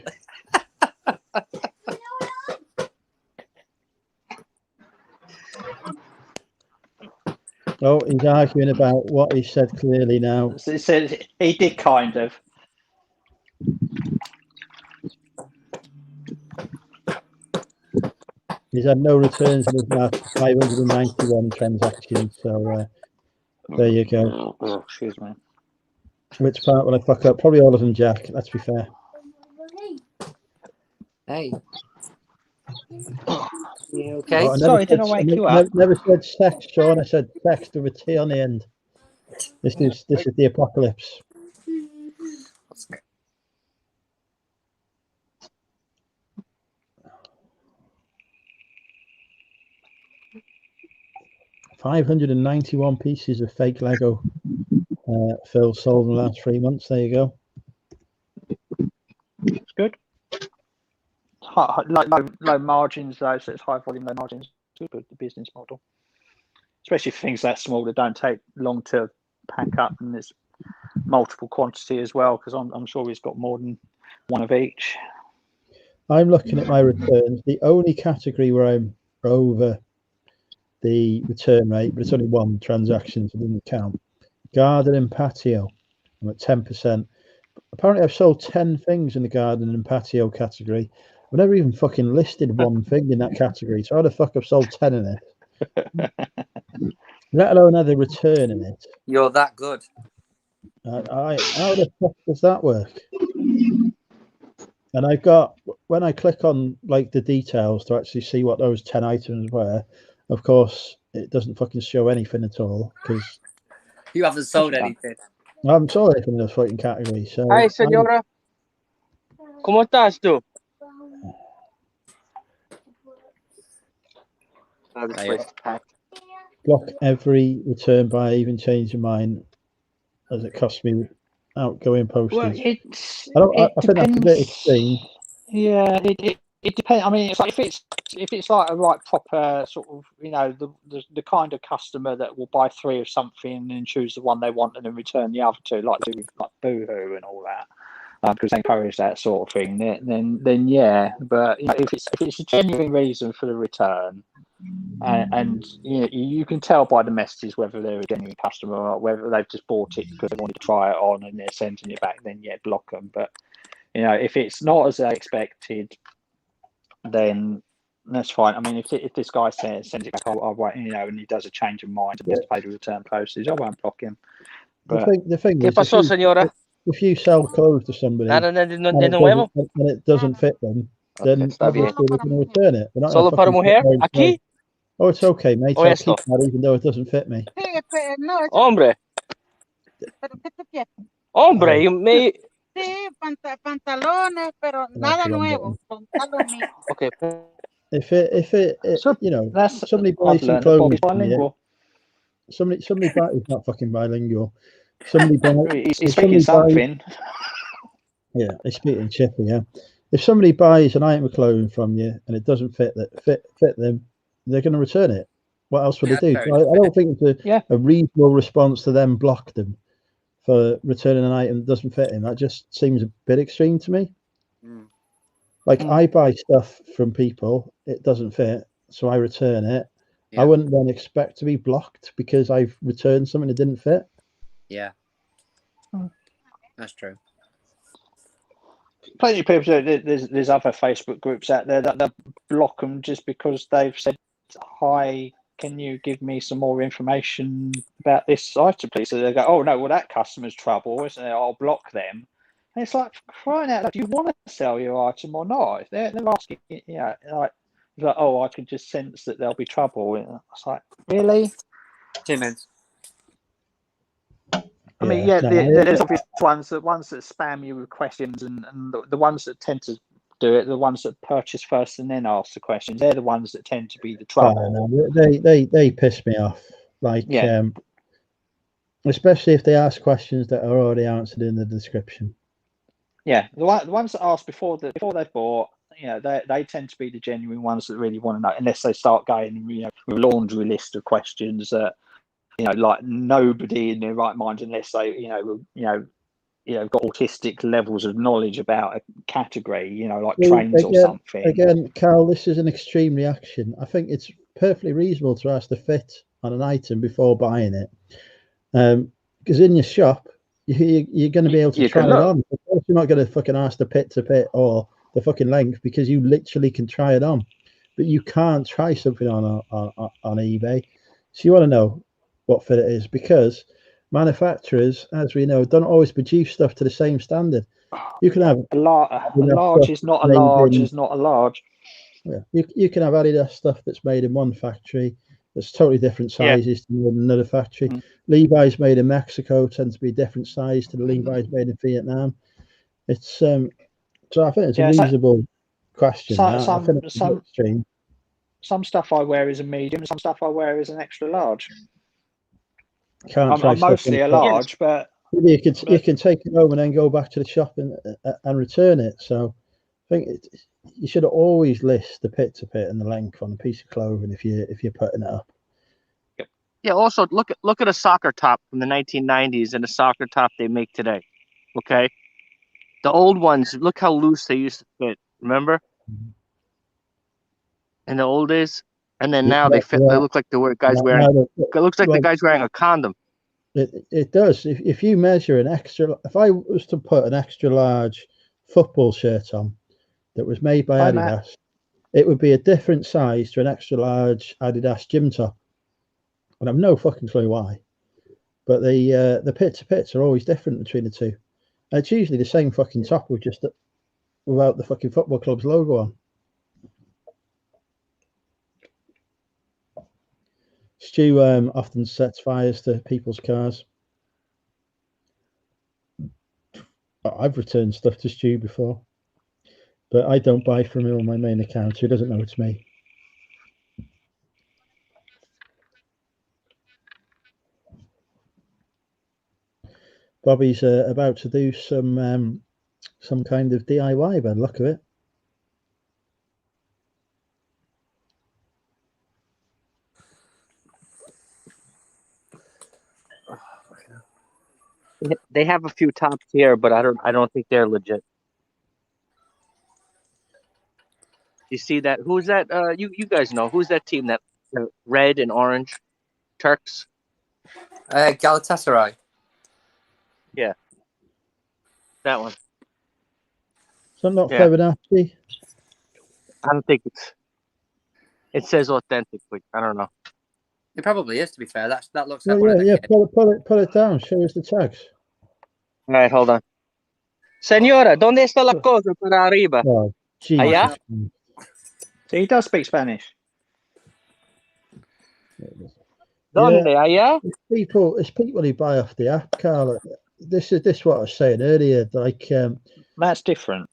Speaker 1: Oh, he's arguing about what he said clearly now.
Speaker 2: So he said he did kind of.
Speaker 1: He's had no returns in his last 591 transactions. So there you go.
Speaker 2: Oh, excuse me.
Speaker 1: Which part will I fuck up? Probably all of them, Jack. Let's be fair.
Speaker 6: Hey. You okay?
Speaker 1: Oh,
Speaker 2: Sorry, did I wake you up?
Speaker 1: Never said sex, Sean. I said sex with a T on the end. This is the apocalypse. 591 pieces of fake Lego Phil sold in the last 3 months. There you go.
Speaker 2: It's good. Low margins though, so it's high volume, low margins. It's good, the business model. Especially for things that small that don't take long to pack up, and there's multiple quantity as well, because I'm sure he's got more than one of each.
Speaker 1: I'm looking at my returns. The only category where I'm over the return rate, but it's only one transaction, so it doesn't count. Garden and patio. I'm at 10%. Apparently, I've sold 10 things in the garden and patio category. I've never even fucking listed one thing in that category. So how the fuck I've sold 10 in it? Let alone had a return in it.
Speaker 6: You're that good.
Speaker 1: How the fuck does that work? And I've got, when I click on like the details to actually see what those 10 items were, of course, it doesn't fucking show anything at all because
Speaker 6: You haven't sold anything.
Speaker 1: I haven't sold anything in those fucking categories. So
Speaker 4: Hi, señora. ¿Cómo estás tú?
Speaker 1: block every return by even changing mine as it costs me outgoing postage.
Speaker 2: Well, I
Speaker 1: think that's a bit extreme.
Speaker 2: Yeah, it depends. I mean, it's like if it's like a right proper sort of, you know, the kind of customer that will buy 3 of something and choose the one they want and then return the other 2, like Boohoo and all that, because they encourage that sort of thing. Then yeah, but you know, if it's a genuine reason for the return, and you know, you can tell by the messages whether they're a genuine customer or whether they've just bought it because they wanted to try it on and they're sending it back. Then yeah, block them. But you know, if it's not as they expected, then that's fine. I mean, if this guy sends it back, I'll wait, you know, and he does a change of mind and has to pay the return postage, I won't block him. But
Speaker 1: the thing
Speaker 4: ¿Qué
Speaker 1: is,
Speaker 4: pasó, señora?
Speaker 1: if you sell clothes to somebody
Speaker 4: Nada de
Speaker 1: and
Speaker 4: nuevo.
Speaker 1: it doesn't fit them, then
Speaker 4: está bien.
Speaker 1: obviously they're going to return it. They're not
Speaker 4: Solo para
Speaker 1: gonna fucking
Speaker 4: mujer?
Speaker 1: fit my-
Speaker 4: Aquí?
Speaker 1: Oh, it's okay, mate.
Speaker 4: O
Speaker 1: I'll
Speaker 4: esto?
Speaker 1: keep that even though it doesn't fit me.
Speaker 4: Hombre. Hombre, you may.
Speaker 7: Sí, pantalones, pero nada nuevo.
Speaker 4: Okay.
Speaker 1: If it
Speaker 2: So
Speaker 1: you know,
Speaker 2: that's
Speaker 1: somebody
Speaker 2: I've
Speaker 1: buys some
Speaker 2: learned that
Speaker 1: clothes
Speaker 2: Bobby's
Speaker 1: from you,
Speaker 2: bilingual.
Speaker 1: somebody buys, he's not fucking bilingual. Somebody buys,
Speaker 2: He's speaking something.
Speaker 1: Yeah, he's speaking chippy. Yeah, if somebody buys an item of clothing from you and it doesn't fit them, they're going to return it. What else would they do? So I don't think it's a reasonable response to them block them for returning an item that doesn't fit him. That just seems a bit extreme to me. Like I buy stuff from people, it doesn't fit, so I return it. I wouldn't then expect to be blocked because I've returned something that didn't fit.
Speaker 6: Yeah, that's true.
Speaker 2: Plenty of people. There's other Facebook groups out there that block them just because they've said, "Hi, can you give me some more information about this item, please?" So they go, "Oh no, well that customer's trouble, isn't it? I'll block them." And it's like, crying out loud, do you want to sell your item or not? They're asking, you know, like, "Oh, I can just sense that there'll be trouble." And it's like, really?
Speaker 6: 2 minutes.
Speaker 2: I mean,
Speaker 1: Yeah,
Speaker 2: there's obvious ones that spam you with questions, and the ones that tend to do it, the ones that purchase first and then ask the questions, they're the ones that tend to be the trouble.
Speaker 1: no, they piss me off. Like,
Speaker 2: Yeah.
Speaker 1: Especially if they ask questions that are already answered in the description.
Speaker 2: Yeah, the ones that ask before they've bought, you know, they tend to be the genuine ones that really want to know, unless they start going, you know, with a laundry list of questions that, you know, like nobody in their right mind, unless they, got autistic levels of knowledge about a category, you know, like trains or something.
Speaker 1: Again, Carl, this is an extreme reaction. I think it's perfectly reasonable to ask the fit on an item before buying it. Because in your shop, you're going to be able to try it on. Of course, you're not going to fucking ask the pit to pit or the fucking length, because you literally can try it on. But you can't try something on eBay. So you want to know what fit it is, because manufacturers, as we know, don't always produce stuff to the same standard. You can have
Speaker 2: a large is not a large is not a large.
Speaker 1: Yeah, you can have Adidas stuff that's made in one factory that's totally different sizes to another factory. Levi's made in Mexico tends to be different size to the Levi's made in Vietnam. It's so I think it's a reasonable question.
Speaker 2: Some stuff I wear is a medium, some stuff I wear is an extra large.
Speaker 1: I'm
Speaker 2: mostly a large, but
Speaker 1: you can take it home and then go back to the shop and return it. So I think you should always list the pit to pit and the length on a piece of clothing if you're putting it up.
Speaker 4: Yeah. Also, look at a soccer top from the 1990s and a soccer top they make today. Okay, the old ones. Look how loose they used to fit. Remember? In the old days, and then now they fit. They look like the guy's wearing. It looks like the guy's wearing a condom.
Speaker 1: It does. If you measure if I was to put an extra large football shirt on that was made by Adidas, it would be a different size to an extra large Adidas gym top. And I've no fucking clue why. But the pit to pits are always different between the two. And it's usually the same fucking top with just without the fucking football club's logo on. Stu often sets fires to people's cars. I've returned stuff to Stu before, but I don't buy from him on my main account, so he doesn't know it's me. Bobby's about to do some kind of DIY by the look of it.
Speaker 4: They have a few tops here, but I don't think they're legit. You see that? Who's that? You guys know who's that team? That red and orange Turks.
Speaker 6: Galatasaray.
Speaker 4: Yeah, that one.
Speaker 1: So not Fibonacci.
Speaker 4: I don't think it says authentic, but I don't know.
Speaker 6: It probably is, to be fair. That looks
Speaker 1: like pull it down. Show us the tags.
Speaker 4: All right, hold on. Señora, ¿dónde está la cosa para arriba?
Speaker 1: Oh,
Speaker 4: Allá?
Speaker 2: So he does speak Spanish.
Speaker 4: ¿Dónde? Allá?
Speaker 1: It's people who buy off the app, Carl. This is what I was saying earlier. Like
Speaker 2: that's different.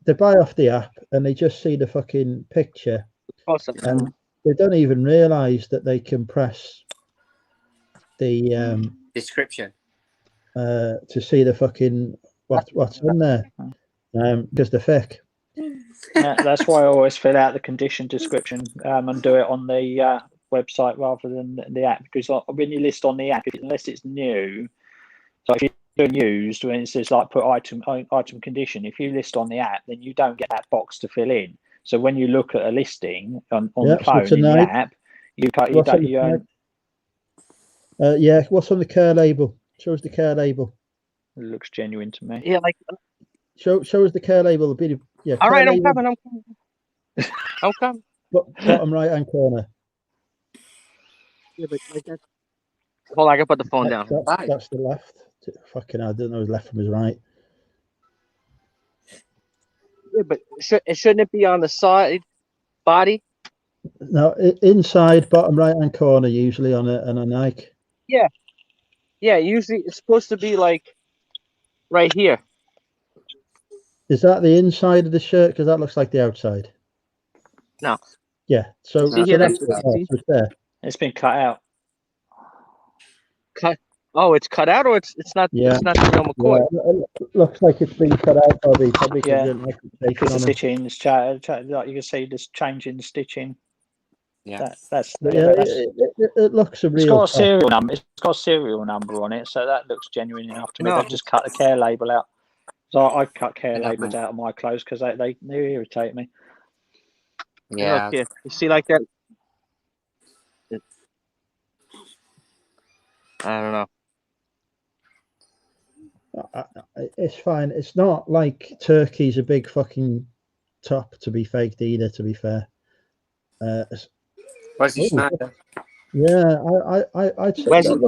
Speaker 1: They buy off the app and they just see the fucking picture.
Speaker 4: Awesome.
Speaker 1: And they don't even realize that they can press the
Speaker 6: description
Speaker 1: to see the fucking what's in there, because they're fake.
Speaker 2: That's why I always fill out the condition description and do it on the website rather than the app, because when you list on the app, unless it's new, so if you're doing used, when it says like put item condition, if you list on the app, then you don't get that box to fill in. So when you look at a listing on the phone in the app, what's
Speaker 1: on the care label? Show us the care label.
Speaker 2: It looks genuine to me.
Speaker 4: Yeah, like
Speaker 1: show us the care label.
Speaker 4: All right, I'm coming. I'm coming.
Speaker 1: Bottom right hand corner.
Speaker 4: Yeah, but like that. Hold on, I can put the phone down.
Speaker 1: That's the left. Fucking hell, I don't know his left from his right.
Speaker 4: Yeah, but shouldn't it be on the side body?
Speaker 1: No, inside bottom right hand corner usually on a Nike.
Speaker 4: Yeah, Yeah, usually it's supposed to be like right here.
Speaker 1: Is that the inside of the shirt? Because that looks like the outside.
Speaker 4: No.
Speaker 1: Yeah. So,
Speaker 4: See here,
Speaker 1: that's
Speaker 4: that's-
Speaker 1: it. It's there.
Speaker 2: It's been cut out.
Speaker 4: Cut. Oh, it's cut out, or it's not.
Speaker 1: Yeah.
Speaker 4: It's not the real McCoy.
Speaker 1: Yeah, it looks like it's been cut out probably because
Speaker 2: Yeah.
Speaker 1: you didn't like the
Speaker 2: Because
Speaker 1: stitching
Speaker 2: the
Speaker 1: on it.
Speaker 2: stitching is like you can see, just changing the stitching.
Speaker 6: Yeah.
Speaker 2: That's
Speaker 1: But yeah, it looks a
Speaker 2: it's
Speaker 1: real
Speaker 2: got a
Speaker 1: top.
Speaker 2: serial number. It's got a serial number on it, so that looks genuine enough to me.
Speaker 6: No.
Speaker 2: They've just cut the care label out. So I cut care
Speaker 6: Yeah,
Speaker 2: labels
Speaker 6: mate.
Speaker 2: out of my clothes because they irritate me.
Speaker 6: Yeah.
Speaker 4: Look here. You see like that? I don't know.
Speaker 1: It's fine. It's not like Turkey's a big fucking top to be faked either. To be fair,
Speaker 6: Where's the
Speaker 1: Oh.
Speaker 6: Schneider?
Speaker 1: yeah, I'd say
Speaker 4: Where's
Speaker 1: that
Speaker 4: it?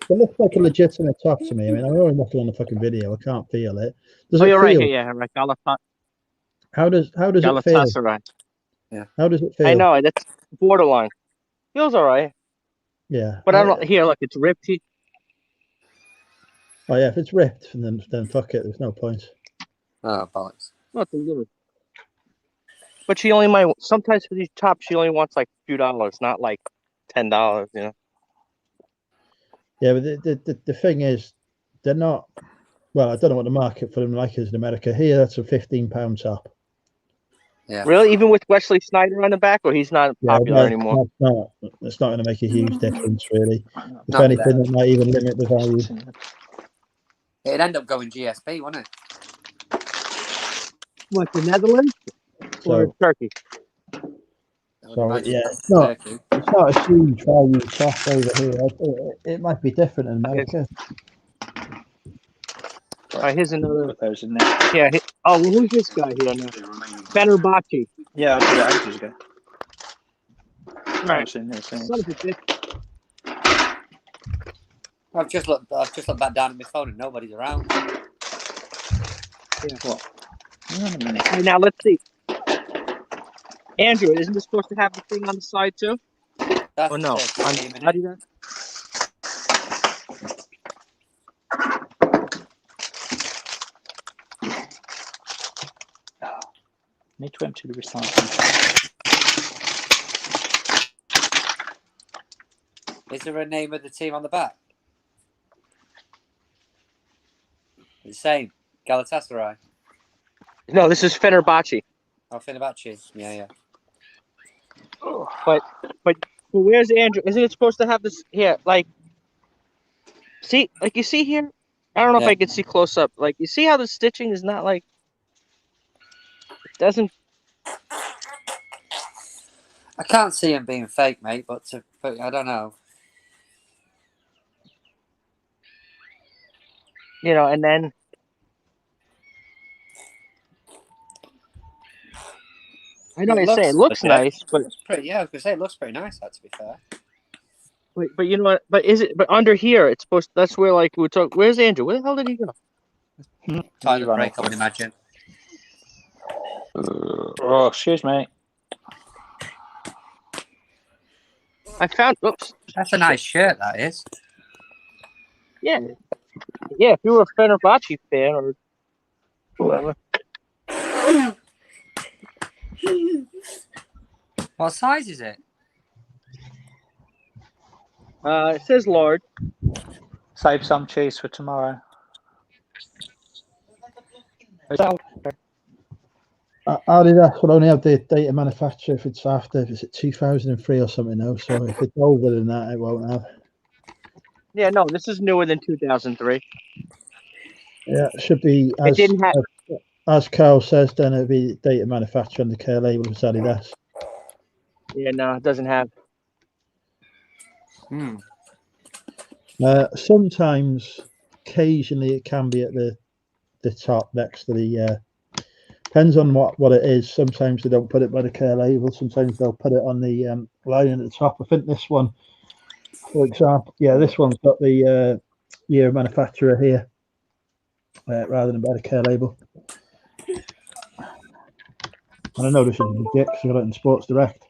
Speaker 1: looks like a legitimate top to me. I mean, I'm only looking on the fucking video. I can't feel it. Does
Speaker 4: Oh,
Speaker 1: it
Speaker 4: you're right
Speaker 1: feel?
Speaker 4: here. Yeah, right.
Speaker 1: How does it feel?
Speaker 4: Galatasaray.
Speaker 1: How does it feel?
Speaker 4: I know that's borderline. Feels all right,
Speaker 1: Yeah.
Speaker 4: but I'm not here. Look, it's ripped.
Speaker 1: Oh yeah, if it's ripped, then fuck it. There's no point.
Speaker 6: Oh, bollocks.
Speaker 4: Not the limit. But she only might. Sometimes for these tops, she only wants like a few dollars, not like $10. You know.
Speaker 1: Yeah, but the thing is, they're not. Well, I don't know what the market for them like is in America. Here, that's a £15 top.
Speaker 6: Yeah.
Speaker 4: Really, even with Wesley Snyder on the back, or he's not popular anymore.
Speaker 1: It's not going to make a huge difference, really. If
Speaker 6: Not
Speaker 1: anything,
Speaker 6: bad.
Speaker 1: it might even limit the value.
Speaker 6: It'd end up going GSP, wouldn't it?
Speaker 4: What, the Netherlands or
Speaker 1: So,
Speaker 4: Turkey?
Speaker 6: I would
Speaker 1: so
Speaker 6: imagine
Speaker 1: yeah,
Speaker 6: that's Turkey.
Speaker 1: it's not a huge value top over here. It might be different in America.
Speaker 4: All right, here's another.
Speaker 2: Put those in there.
Speaker 4: Yeah. Oh, well, who's this guy here now? Fenerbahce.
Speaker 2: Yeah, I did that ages ago.
Speaker 4: Right.
Speaker 2: What's in there, so-
Speaker 4: Son of a bitch.
Speaker 6: I've just looked back down at my phone and nobody's around.
Speaker 2: Yeah, what? Hang on a minute.
Speaker 4: All right, now let's see. Andrew, isn't this supposed to have the thing on the side too?
Speaker 6: That's
Speaker 4: Or no?
Speaker 6: Turkey, isn't
Speaker 4: How
Speaker 6: it?
Speaker 4: do you?
Speaker 2: Need to empty the recycling.
Speaker 6: Is there a name of the team on the back? The same. Galatasaray.
Speaker 4: No, this is Fenerbahce.
Speaker 6: Oh, Fenerbahce. Yeah.
Speaker 4: But where's Andrew? Isn't it supposed to have this here? Like, see, like you see here. I don't know if
Speaker 6: Yeah.
Speaker 4: I can see close up. Like, you see how the stitching is not like. It doesn't.
Speaker 6: I can't see him being fake, mate, but I don't know.
Speaker 4: You know, and then. I know what you're saying. It looks nice, but
Speaker 6: It's pretty. Yeah, I was gonna say it looks pretty nice. That, to be fair.
Speaker 4: but you know what? But is it? But under here, it's supposed. That's where like we talk. Where's Andrew? Where the hell did he go?
Speaker 6: Toilet break, I would imagine.
Speaker 2: Oh, excuse me.
Speaker 4: I found. Oops.
Speaker 6: That's a nice shirt. That is.
Speaker 4: Yeah. Yeah. If you were a Fenerbahce fan or whoever.
Speaker 6: What size is it?
Speaker 4: It says large.
Speaker 2: Save some cheese for tomorrow.
Speaker 1: Adidas will only have the date of manufacture if it's after, if it's at 2003 or something now. So if it's older than that, it won't have.
Speaker 4: Yeah, no, this is newer than 2003.
Speaker 1: Yeah, it should be
Speaker 4: It didn't have.
Speaker 1: as Carl says. Then it'll be date of manufacture and the care label is Adidas.
Speaker 4: Yeah, no, it doesn't have.
Speaker 1: Sometimes, occasionally, it can be at the top next to the. Depends on what it is. Sometimes they don't put it by the care label. Sometimes they'll put it on the line at the top. I think this one, for example, yeah, this one's got the year of manufacturer here rather than by the care label. And I know this is legit because I got it in Sports Direct.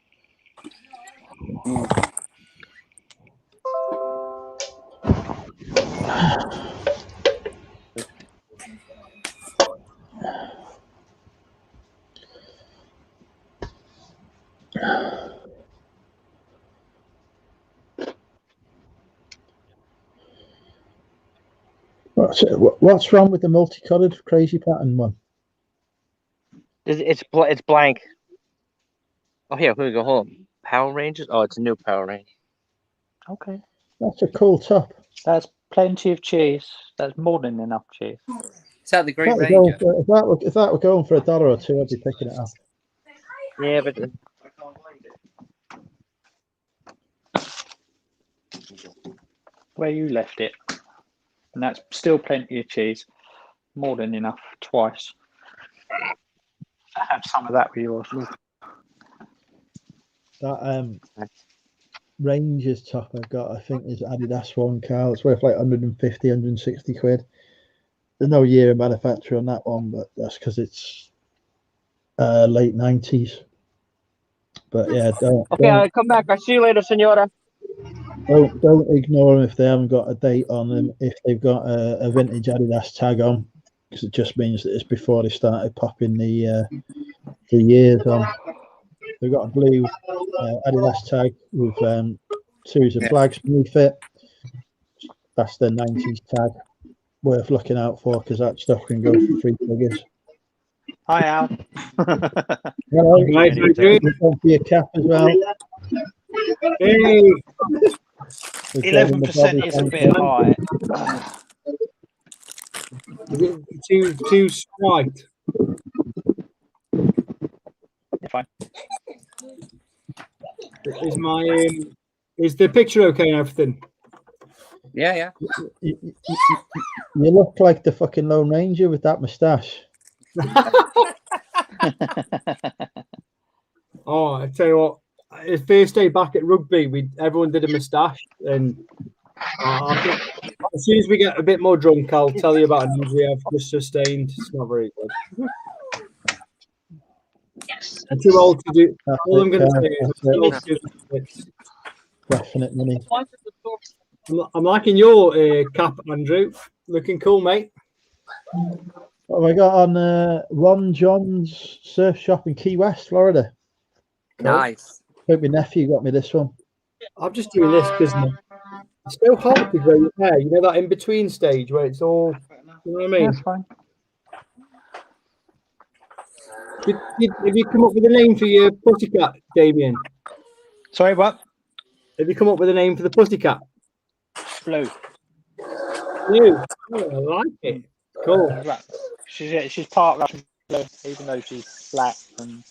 Speaker 1: What's wrong with the multicolored crazy pattern one?
Speaker 4: It's blank. Oh, here we go. Hold on. Power Rangers. Oh, it's a new Power Ranger.
Speaker 2: Okay.
Speaker 1: That's a cool top.
Speaker 2: That's plenty of cheese. That's more than enough cheese.
Speaker 6: Is that the Green
Speaker 1: If
Speaker 6: Ranger?
Speaker 1: that were going for $1 or $2, I'd be picking it up.
Speaker 4: Yeah, but
Speaker 2: Where you left it. And that's still plenty of cheese. More than enough. Twice. Have some of that with yours.
Speaker 1: That Rangers top I've got, I think, is Adidas one, Carl. It's worth like 150, 160 quid. There's no year of manufacture on that one, but that's because it's late 90s. But yeah,
Speaker 4: okay, I'll come back. I'll see you later, Senora.
Speaker 1: don't ignore them if they haven't got a date on them. If they've got a vintage Adidas tag on, because it just means that it's before they started popping the years on. They've got a blue Adidas tag with series of flags beneath it. That's the 90s tag. Worth looking out for, because that stuff can go for 3 figures.
Speaker 2: Hi, Al.
Speaker 1: Hello.
Speaker 5: Nice,
Speaker 1: You've gone for your cap as well.
Speaker 5: Hey,
Speaker 2: 11% is a bit high.
Speaker 5: is it too white?
Speaker 2: Fine.
Speaker 5: Is the picture okay and everything?
Speaker 6: Yeah.
Speaker 1: You look like the fucking Lone Ranger with that moustache.
Speaker 5: Oh, I tell you what, his first day back at rugby, everyone did a moustache, and I think as soon as we get a bit more drunk, I'll tell you about an injury I've just sustained. It's not very good.
Speaker 4: Yes.
Speaker 5: I'm too old to do.
Speaker 1: That's
Speaker 5: All I'm
Speaker 1: it,
Speaker 5: going to say is I'm too old to do this.
Speaker 1: definite money.
Speaker 5: I'm liking your cap, Andrew. Looking cool, mate.
Speaker 1: What have I got on Ron John's surf shop in Key West, Florida?
Speaker 6: Nice.
Speaker 1: I think my nephew got me this one.
Speaker 5: I'm just doing this because it's so hard to grow your hair. You know that in between stage where it's all. You know what I mean?
Speaker 2: That's fine.
Speaker 5: Have you come up with a name for your pussycat, Damien?
Speaker 2: Sorry, what?
Speaker 5: Have you come up with a name for the pussycat?
Speaker 2: Blue.
Speaker 5: You? Oh, I like it. Cool.
Speaker 2: She's part Russian blue, even though she's black. And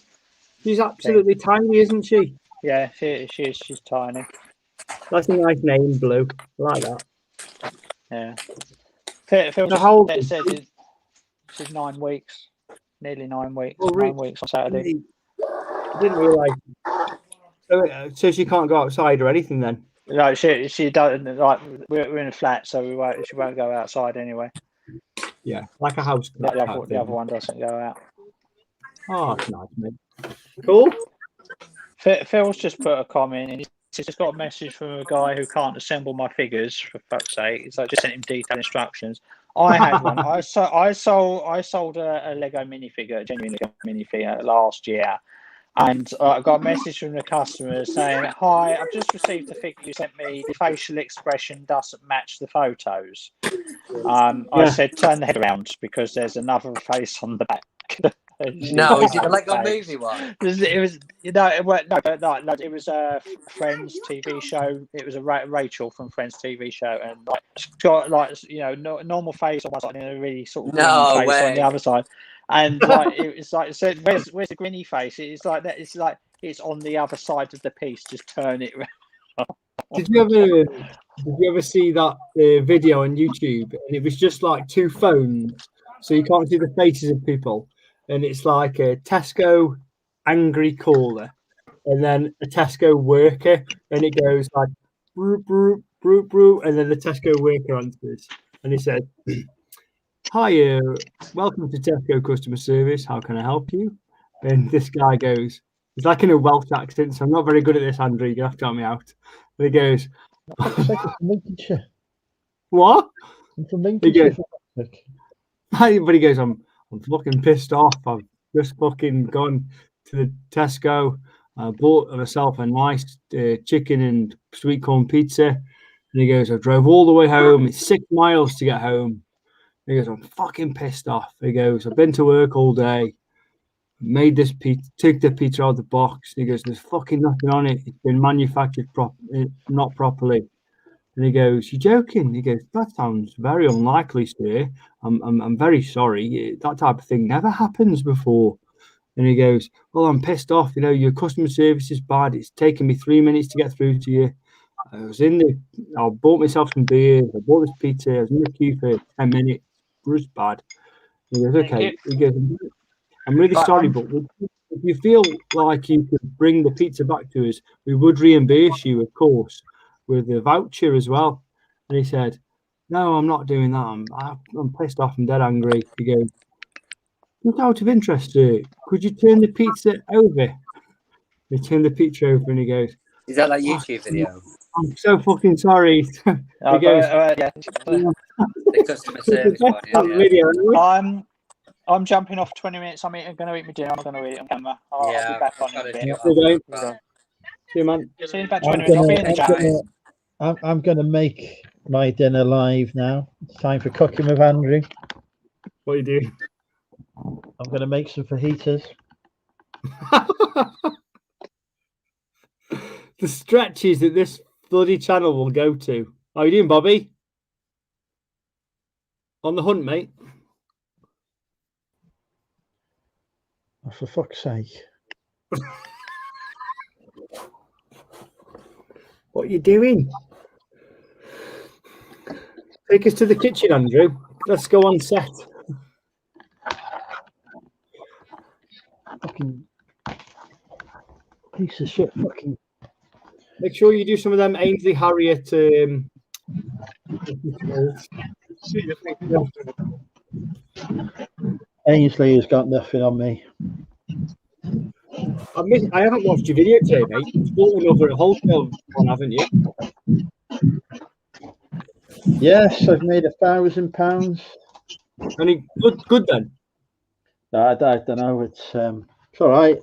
Speaker 5: She's absolutely tiny, isn't she?
Speaker 2: yeah, she is. She's tiny.
Speaker 5: That's a nice name, Blue. I like that.
Speaker 2: Yeah. Phil
Speaker 5: So how old
Speaker 2: said
Speaker 5: is
Speaker 2: she's 9 weeks. Nearly 9 weeks.
Speaker 5: Oh,
Speaker 2: 9 weeks on Saturday.
Speaker 5: I didn't realise. So she can't go outside or anything then?
Speaker 2: No, she doesn't. Like we're in a flat, so she won't go outside anyway.
Speaker 5: Yeah, like a house.
Speaker 2: The other one doesn't go out.
Speaker 5: Oh, that's nice, mate. Cool.
Speaker 2: Phil's just put a comment in. He's just got a message from a guy who can't assemble my figures, for fuck's sake. So I just sent him detailed instructions. I had one. I sold a Lego minifigure, a genuine Lego minifigure last year. And I got a message from the customer saying, "Hi, I've just received the figure you sent me. The facial expression doesn't match the photos." I said, "Turn the head around because there's another face on the back."
Speaker 6: No, is it the Lego movie one?
Speaker 2: It was, it was a Friends TV show. It was a Rachel from Friends TV show, and like she's got normal face on one side and a really sort of green face on the other side. And like it's like, so where's the grinny face? It's like that. It's like it's on the other side of the piece. Just turn it around.
Speaker 5: Did you ever see that video on YouTube? And it was just like 2 phones, so you can't see the faces of people. And it's like a Tesco angry caller, and then a Tesco worker, and it goes like broop, broop, broop, broop, and then the Tesco worker answers, and he said, "Hi, welcome to Tesco customer service. How can I help you?" And this guy goes, he's like in a Welsh accent, so I'm not very good at this, Andrew. You have to help me out. And he goes,
Speaker 1: Lincolnshire.
Speaker 5: "What?"
Speaker 1: I'm from Lincolnshire.
Speaker 5: But he goes, I'm fucking pissed off. I've just fucking gone to the Tesco. I bought myself a nice chicken and sweet corn pizza. And he goes, I drove all the way home. It's 6 miles to get home.
Speaker 8: He goes, I'm fucking pissed off. He goes, I've been to work all day, made this pizza, took the pizza out of the box. He goes, there's fucking nothing on it. It's been manufactured not properly. And he goes, you're joking? He goes, that sounds very unlikely, sir. I'm very sorry. That type of thing never happens before. And he goes, well, I'm pissed off. You know, your customer service is bad. It's taken me 3 minutes to get through to you. I bought myself some beers. I bought this pizza. I was in the queue for 10 minutes. It was bad. He goes, okay. He goes, I'm really sorry, but if you feel like you could bring the pizza back to us, we would reimburse you, of course, with a voucher as well. And he said, no, I'm not doing that. I'm pissed off. I'm dead angry. He goes, just out of interest, sir, could you turn the pizza over? He turned the pizza over and he goes,
Speaker 6: Is that like YouTube video?
Speaker 8: I'm so fucking sorry. He goes,
Speaker 2: yeah.
Speaker 6: The customer service one, yeah.
Speaker 8: video.
Speaker 2: I'm jumping off 20 minutes. I'm going to eat my dinner. I'm going to eat it on camera. I'll be back on in a bit.
Speaker 8: See you, man.
Speaker 2: See you in about 20 minutes. I'll be in the chat.
Speaker 1: I'm going to make my dinner live now. It's time for cooking with Andrew.
Speaker 8: What are you doing?
Speaker 1: I'm going to make some fajitas.
Speaker 8: The stretches that this bloody channel will go to. How are you doing, Bobby? On the hunt, mate?
Speaker 1: Oh, for fuck's sake.
Speaker 8: What are you doing? Take us to the kitchen, Andrew. Let's go on set.
Speaker 1: Fucking piece of shit. Fucking.
Speaker 8: Make sure you do some of them Ainsley Harriet.
Speaker 1: Ainsley has got nothing on me.
Speaker 8: I haven't watched your video today, mate. You've bought another wholesale one, haven't you?
Speaker 1: Yes, I've made £1,000.
Speaker 8: Any good then?
Speaker 1: I don't know. It's all right.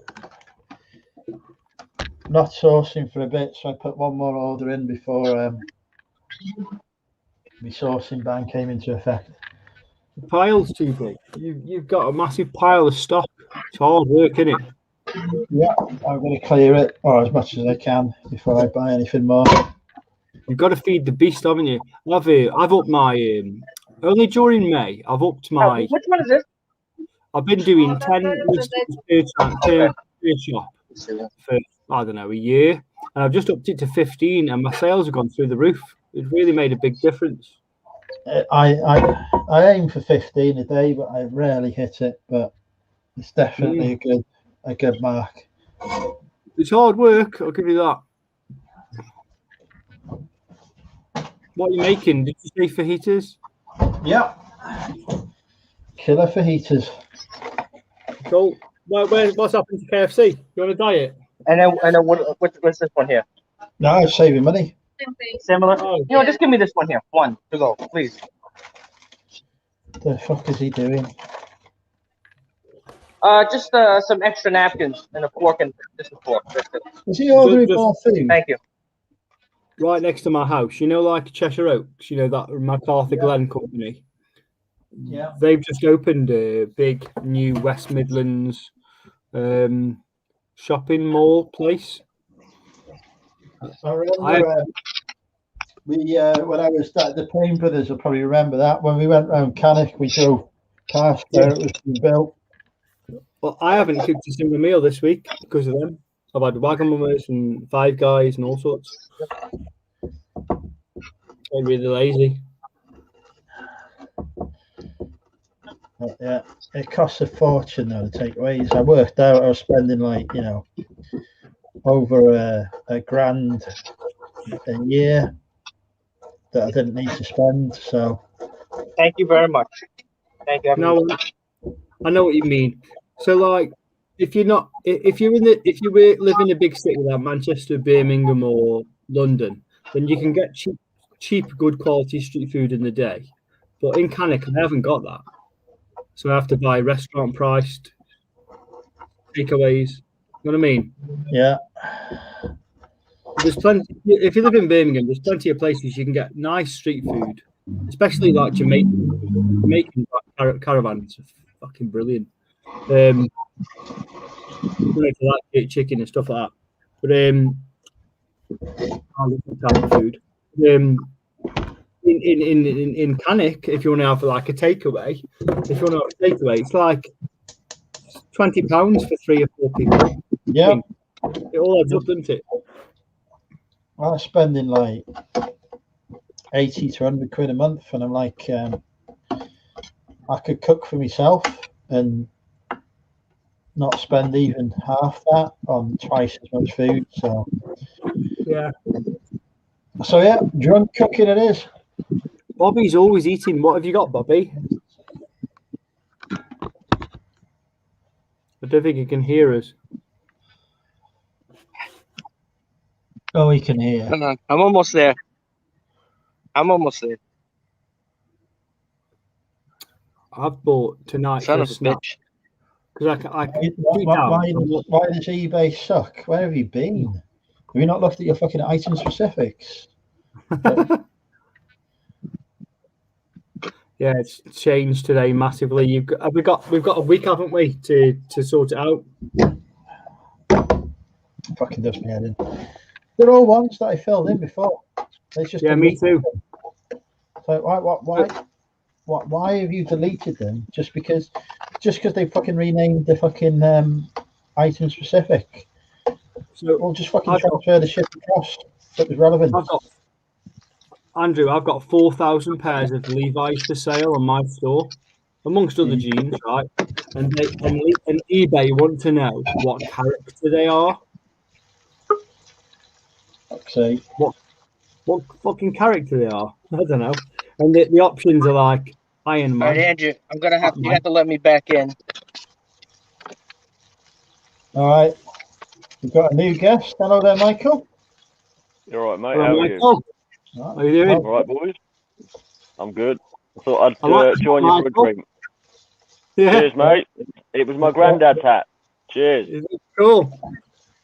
Speaker 1: Not sourcing for a bit, so I put one more order in before my sourcing ban came into effect.
Speaker 8: The pile's too big. You've got a massive pile of stock. It's hard work, isn't it?
Speaker 1: Yeah, I'm going to clear it, or as much as I can, before I buy anything more.
Speaker 8: You've got to feed the beast, haven't you? I've upped my only during May. I've upped my.
Speaker 4: Which one is this?
Speaker 8: I've been doing 10 listings per shop for I don't know a year, and I've just upped it to 15, and my sales have gone through the roof. It really made a big difference.
Speaker 1: I aim for 15 a day, but I rarely hit it. But it's definitely a good mark.
Speaker 8: It's hard work, I'll give you that. What are you making? Did you say fajitas?
Speaker 1: Yeah. Killer fajitas.
Speaker 8: Cool. What's happened to KFC? You on a diet?
Speaker 4: And then what's this one here?
Speaker 1: No, I'm saving money.
Speaker 4: Similar.
Speaker 8: Oh,
Speaker 4: You know, just give me this one here. One to go, please.
Speaker 1: The fuck is he doing?
Speaker 4: Just some extra napkins and a fork and just a fork.
Speaker 1: Is he ordering more food?
Speaker 4: Thank you.
Speaker 8: right next to my house. You know, like Cheshire Oaks. You know that MacArthur Glen company.
Speaker 1: Yeah.
Speaker 8: They've just opened a big new West Midlands shopping mall place.
Speaker 1: I remember when I was at the Payne Brothers, you'll probably remember that. When we went round Cannock, we drove past where it was being built.
Speaker 8: Well, I haven't cooked a single meal this week because of them. I've had Wagamama's and Five Guys and all sorts. I'm really lazy.
Speaker 1: But yeah, it costs a fortune though to take aways. I worked out I was spending like, you know, over a grand a year that I didn't need to spend. So
Speaker 4: Thank you very much. Thank you.
Speaker 8: No, I know what you mean. So, like, if you were live in a big city like Manchester, Birmingham, or London, then you can get cheap, good quality street food in the day. But in Cannock, I haven't got that, so I have to buy restaurant priced takeaways. You know what I mean?
Speaker 1: yeah.
Speaker 8: There's plenty. If you live in Birmingham, there's plenty of places you can get nice street food especially like Jamaican caravans are fucking brilliant. Like chicken and stuff like that. But I love that type of food. In Cannock, if you want to have like a takeaway, it's like £20 for 3 or 4 people.
Speaker 1: Yeah.
Speaker 8: It all adds up, doesn't it?
Speaker 1: I'm spending like 80 to 100 quid a month, and I'm like, I could cook for myself and not spend even half that on twice as much food. So
Speaker 8: yeah,
Speaker 1: drunk cooking it is.
Speaker 8: Bobby's always eating. What have you got, Bobby? I don't think he can hear us.
Speaker 1: Oh, he can hear.
Speaker 4: Hang on. I'm almost there.
Speaker 8: I've bought tonight
Speaker 4: Son
Speaker 8: for a
Speaker 4: of a
Speaker 8: snack.
Speaker 4: bitch.
Speaker 8: Because
Speaker 1: Why does eBay suck? Where have you been? Have you not looked at your fucking item specifics?
Speaker 8: Yeah, it's changed today massively. We've got a week, haven't we, to sort it out?
Speaker 1: Fucking does me head in. They're all ones that I filled in before. It's just
Speaker 8: me too.
Speaker 1: So why have you deleted them? Just because they fucking renamed the fucking item specific. So we'll just fucking transfer the shit across that was relevant.
Speaker 8: I've got 4,000 pairs of Levi's for sale on my store, amongst other jeans, right? And eBay want to know what character they are.
Speaker 1: Okay.
Speaker 8: What fucking character they are? I don't know. And the options are like Iron Man.
Speaker 4: All right, Andrew, you have to let me back in.
Speaker 1: All right. We've got a new guest. Hello there, Michael.
Speaker 9: You're all right, mate.
Speaker 8: Hello,
Speaker 9: How are
Speaker 8: Michael.
Speaker 9: you?
Speaker 8: How are you doing?
Speaker 9: All right, boys. I'm good. I thought I'd join you for a drink.
Speaker 8: Yeah.
Speaker 9: Cheers, mate. It was my granddad's hat. Cheers.
Speaker 8: Cool.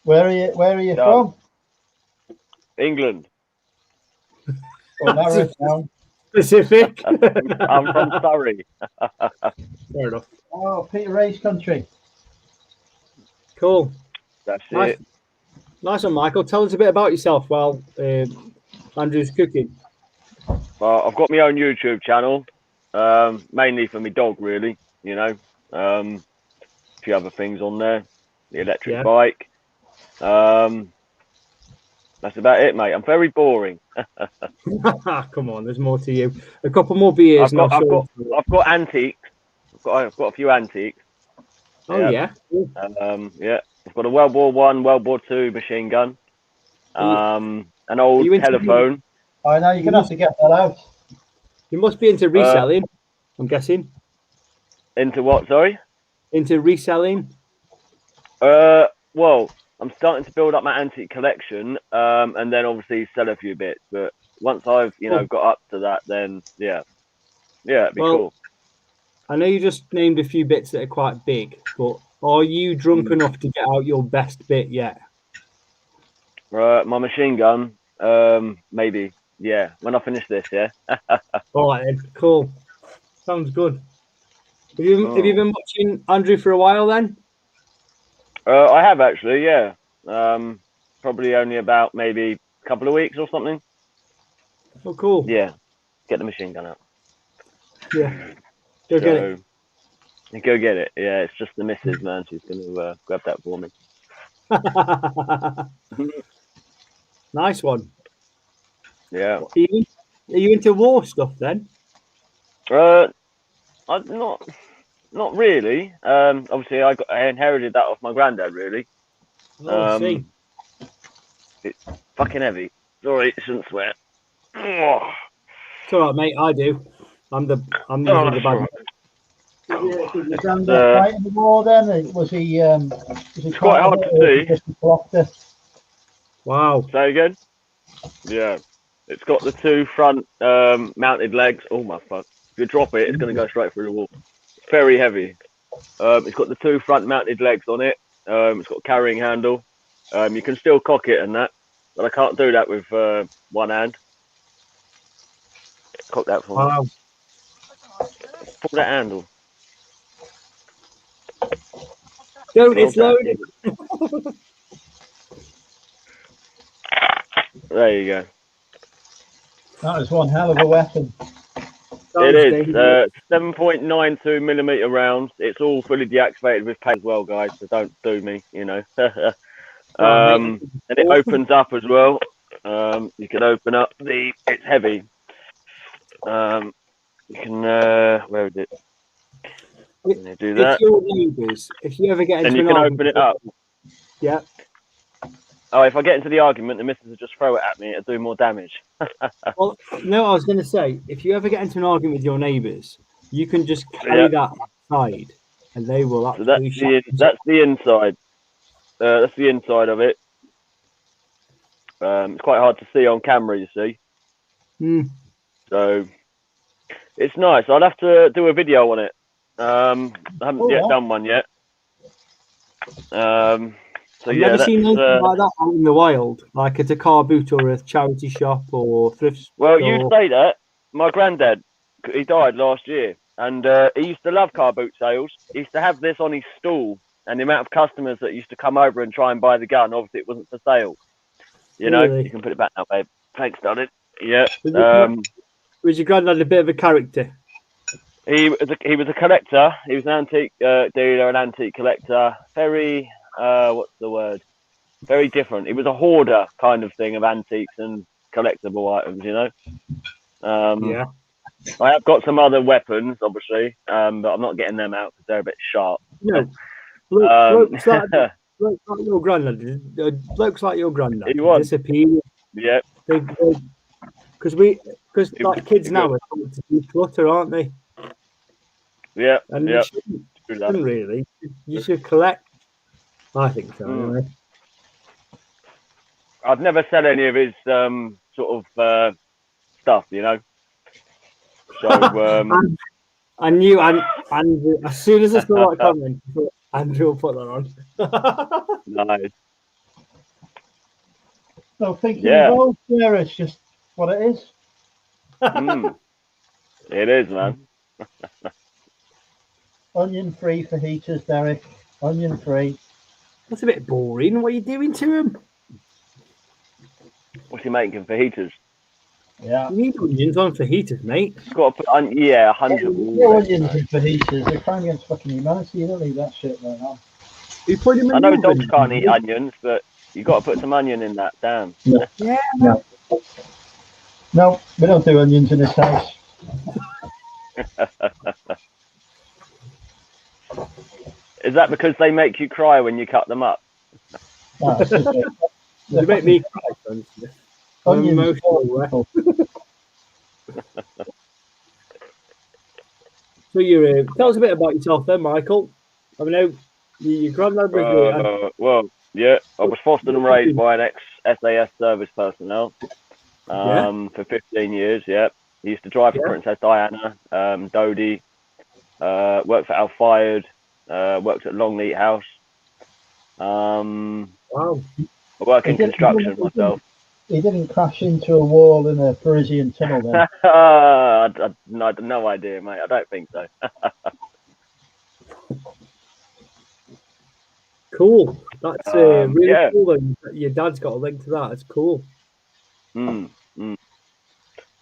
Speaker 1: Where are you from?
Speaker 9: England.
Speaker 1: Oh, narrow it down.
Speaker 8: Specific.
Speaker 9: I'm from Surrey.
Speaker 8: Fair enough.
Speaker 1: Oh, Peter Ray's country.
Speaker 8: Cool.
Speaker 9: That's it.
Speaker 8: Nice one, Michael. Tell us a bit about yourself while Andrew's cooking.
Speaker 9: I've got my own YouTube channel, mainly for my dog, really. You know, a few other things on there. The electric bike. That's about it, mate. I'm very boring.
Speaker 8: Come on, there's more to you. A couple more beers.
Speaker 9: I've got antiques. I've got a few antiques.
Speaker 8: Oh yeah.
Speaker 9: Yeah. I've got a World War I, World War II machine gun. An old telephone.
Speaker 1: I know you're gonna have to get that out.
Speaker 8: You must be into reselling, I'm guessing.
Speaker 9: Into what? Sorry. Into
Speaker 8: reselling.
Speaker 9: Well, I'm starting to build up my antique collection, and then obviously sell a few bits. But once I've got up to that, then it'd be cool.
Speaker 8: I know you just named a few bits that are quite big, but are you drunk enough to get out your best bit yet?
Speaker 9: My machine gun, maybe. Yeah, when I finish this, yeah.
Speaker 8: All right, then. Cool. Sounds good. Have you been watching Andrew for a while then?
Speaker 9: I have actually, yeah. Probably only about maybe a couple of weeks or something.
Speaker 8: Oh, cool.
Speaker 9: Yeah, get the machine gun out.
Speaker 8: Yeah. Go get it.
Speaker 9: Go get it. Yeah, it's just the missus, man. She's going to grab that for me.
Speaker 8: Nice one.
Speaker 9: Yeah.
Speaker 8: Are you into war stuff then?
Speaker 9: I'm not really. Obviously, I inherited that off my granddad, really.
Speaker 8: I see.
Speaker 9: It's fucking heavy. Sorry, I shouldn't swear.
Speaker 8: It's all right, mate. I do. I'm usually the bad.
Speaker 1: Did your granddad fight in the war then? Was he?
Speaker 9: It's quite hard to see.
Speaker 8: Wow.
Speaker 9: Say again? Yeah. It's got the two front mounted legs. Oh my fuck. If you drop it, it's going to go straight through the wall. It's very heavy. It's got the two front mounted legs on it. It's got a carrying handle. You can still cock it and that, but I can't do that with one hand. Cock that for me.
Speaker 8: Wow.
Speaker 9: Pull that handle.
Speaker 8: Don't, it's
Speaker 9: Hold
Speaker 8: loaded.
Speaker 9: that. There you go.
Speaker 1: That is one hell of a weapon.
Speaker 9: It is
Speaker 8: Dangerous.
Speaker 9: 7.92 millimeter rounds. It's all fully deactivated with pay as well, guys. So don't do me, you know. And it opens up as well. You can open up the. It's heavy. You can. Where is it? You do that.
Speaker 8: If your neighbours, if you ever get into
Speaker 9: And you
Speaker 8: an
Speaker 9: can
Speaker 8: argument,
Speaker 9: open it up.
Speaker 8: Yeah.
Speaker 9: Oh, if I get into the argument, the missus will just throw it at me. It'll do more damage.
Speaker 8: Well, no, I was going to say, if you ever get into an argument with your neighbours, you can just carry that outside, and they will
Speaker 9: So
Speaker 8: absolutely.
Speaker 9: that's the inside. That's the inside of it. It's quite hard to see on camera, you see. So it's nice. I'll have to do a video on it. I haven't yet done one yet. So
Speaker 8: I've
Speaker 9: yeah,
Speaker 8: never seen anything like that out in the wild, like at a car boot or a charity shop or thrift
Speaker 9: Well,
Speaker 8: store.
Speaker 9: you say that. My granddad, he died last year, and he used to love car boot sales. He used to have this on his stall, and the amount of customers that used to come over and try and buy the gun, obviously it wasn't for sale. You know, you can put it back now, babe. Thanks, darling. Yeah.
Speaker 8: Was your granddad a bit of a character?
Speaker 9: He was a collector. He was an antique dealer, an antique collector. Very, what's the word? Very different. He was a hoarder kind of thing of antiques and collectible items, you know.
Speaker 8: Yeah.
Speaker 9: I have got some other weapons, obviously, but I'm not getting them out because they're a bit sharp.
Speaker 8: No. Blokes like your granddad. Blokes like your granddad disappear.
Speaker 9: Yeah.
Speaker 8: Because like kids now are taught to declutter, aren't they?
Speaker 9: Yeah.
Speaker 8: And you shouldn't really. You should collect. I think so. Anyway.
Speaker 9: I'd never sell any of his sort of stuff, you know. So
Speaker 8: I knew, and as soon as I saw that comment, I thought, Andrew will put that on.
Speaker 9: Nice.
Speaker 1: So thinking involved there, it's just what it is.
Speaker 9: It is, man.
Speaker 1: Onion free for heaters, Derek. Onion free.
Speaker 8: That's a bit boring. What are you doing to him?
Speaker 9: What's he making for heaters?
Speaker 1: Yeah.
Speaker 8: You need onions on for heaters, mate.
Speaker 9: Got to put 100.
Speaker 1: No onions in for heaters. They're crime against fucking humanity. You don't leave that shit going on.
Speaker 9: I know dogs can't eat onions, but you got to put some onion in that. Damn.
Speaker 8: Yeah.
Speaker 1: No, we don't do onions in this house.
Speaker 9: Is that because they make you cry when you cut them up?
Speaker 1: No,
Speaker 8: they make me cry.
Speaker 1: Onions.
Speaker 8: So you tell us a bit about yourself then, Michael. I mean, your granddad was
Speaker 9: well, yeah, I was fostered and raised by an ex-SAS service personnel for 15 years. Yeah, he used to drive for Princess Diana, Dodie, worked for Al Fired, worked at Longleat House.
Speaker 8: Wow.
Speaker 9: I work in construction myself.
Speaker 1: He didn't crash into a wall in a Parisian tunnel then?
Speaker 9: I had no idea, mate. I don't think so.
Speaker 8: Cool. That's really cool. And your dad's got a link to that. It's cool.
Speaker 9: Yeah,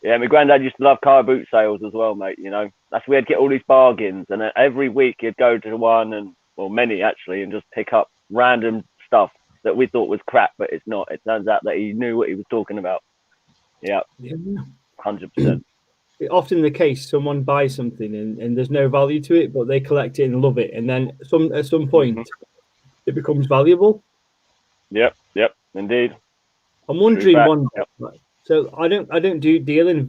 Speaker 9: my granddad used to love car boot sales as well, mate. You know, that's where he'd get all these bargains, and every week he'd go to one many actually, and just pick up random stuff that we thought was crap, but it's not. It turns out that he knew what he was talking about. Yeah, 100%.
Speaker 8: Often the case, someone buys something and there's no value to it, but they collect it and love it, and then at some point it becomes valuable.
Speaker 9: Yep, indeed.
Speaker 8: I'm wondering one day, so I don't deal in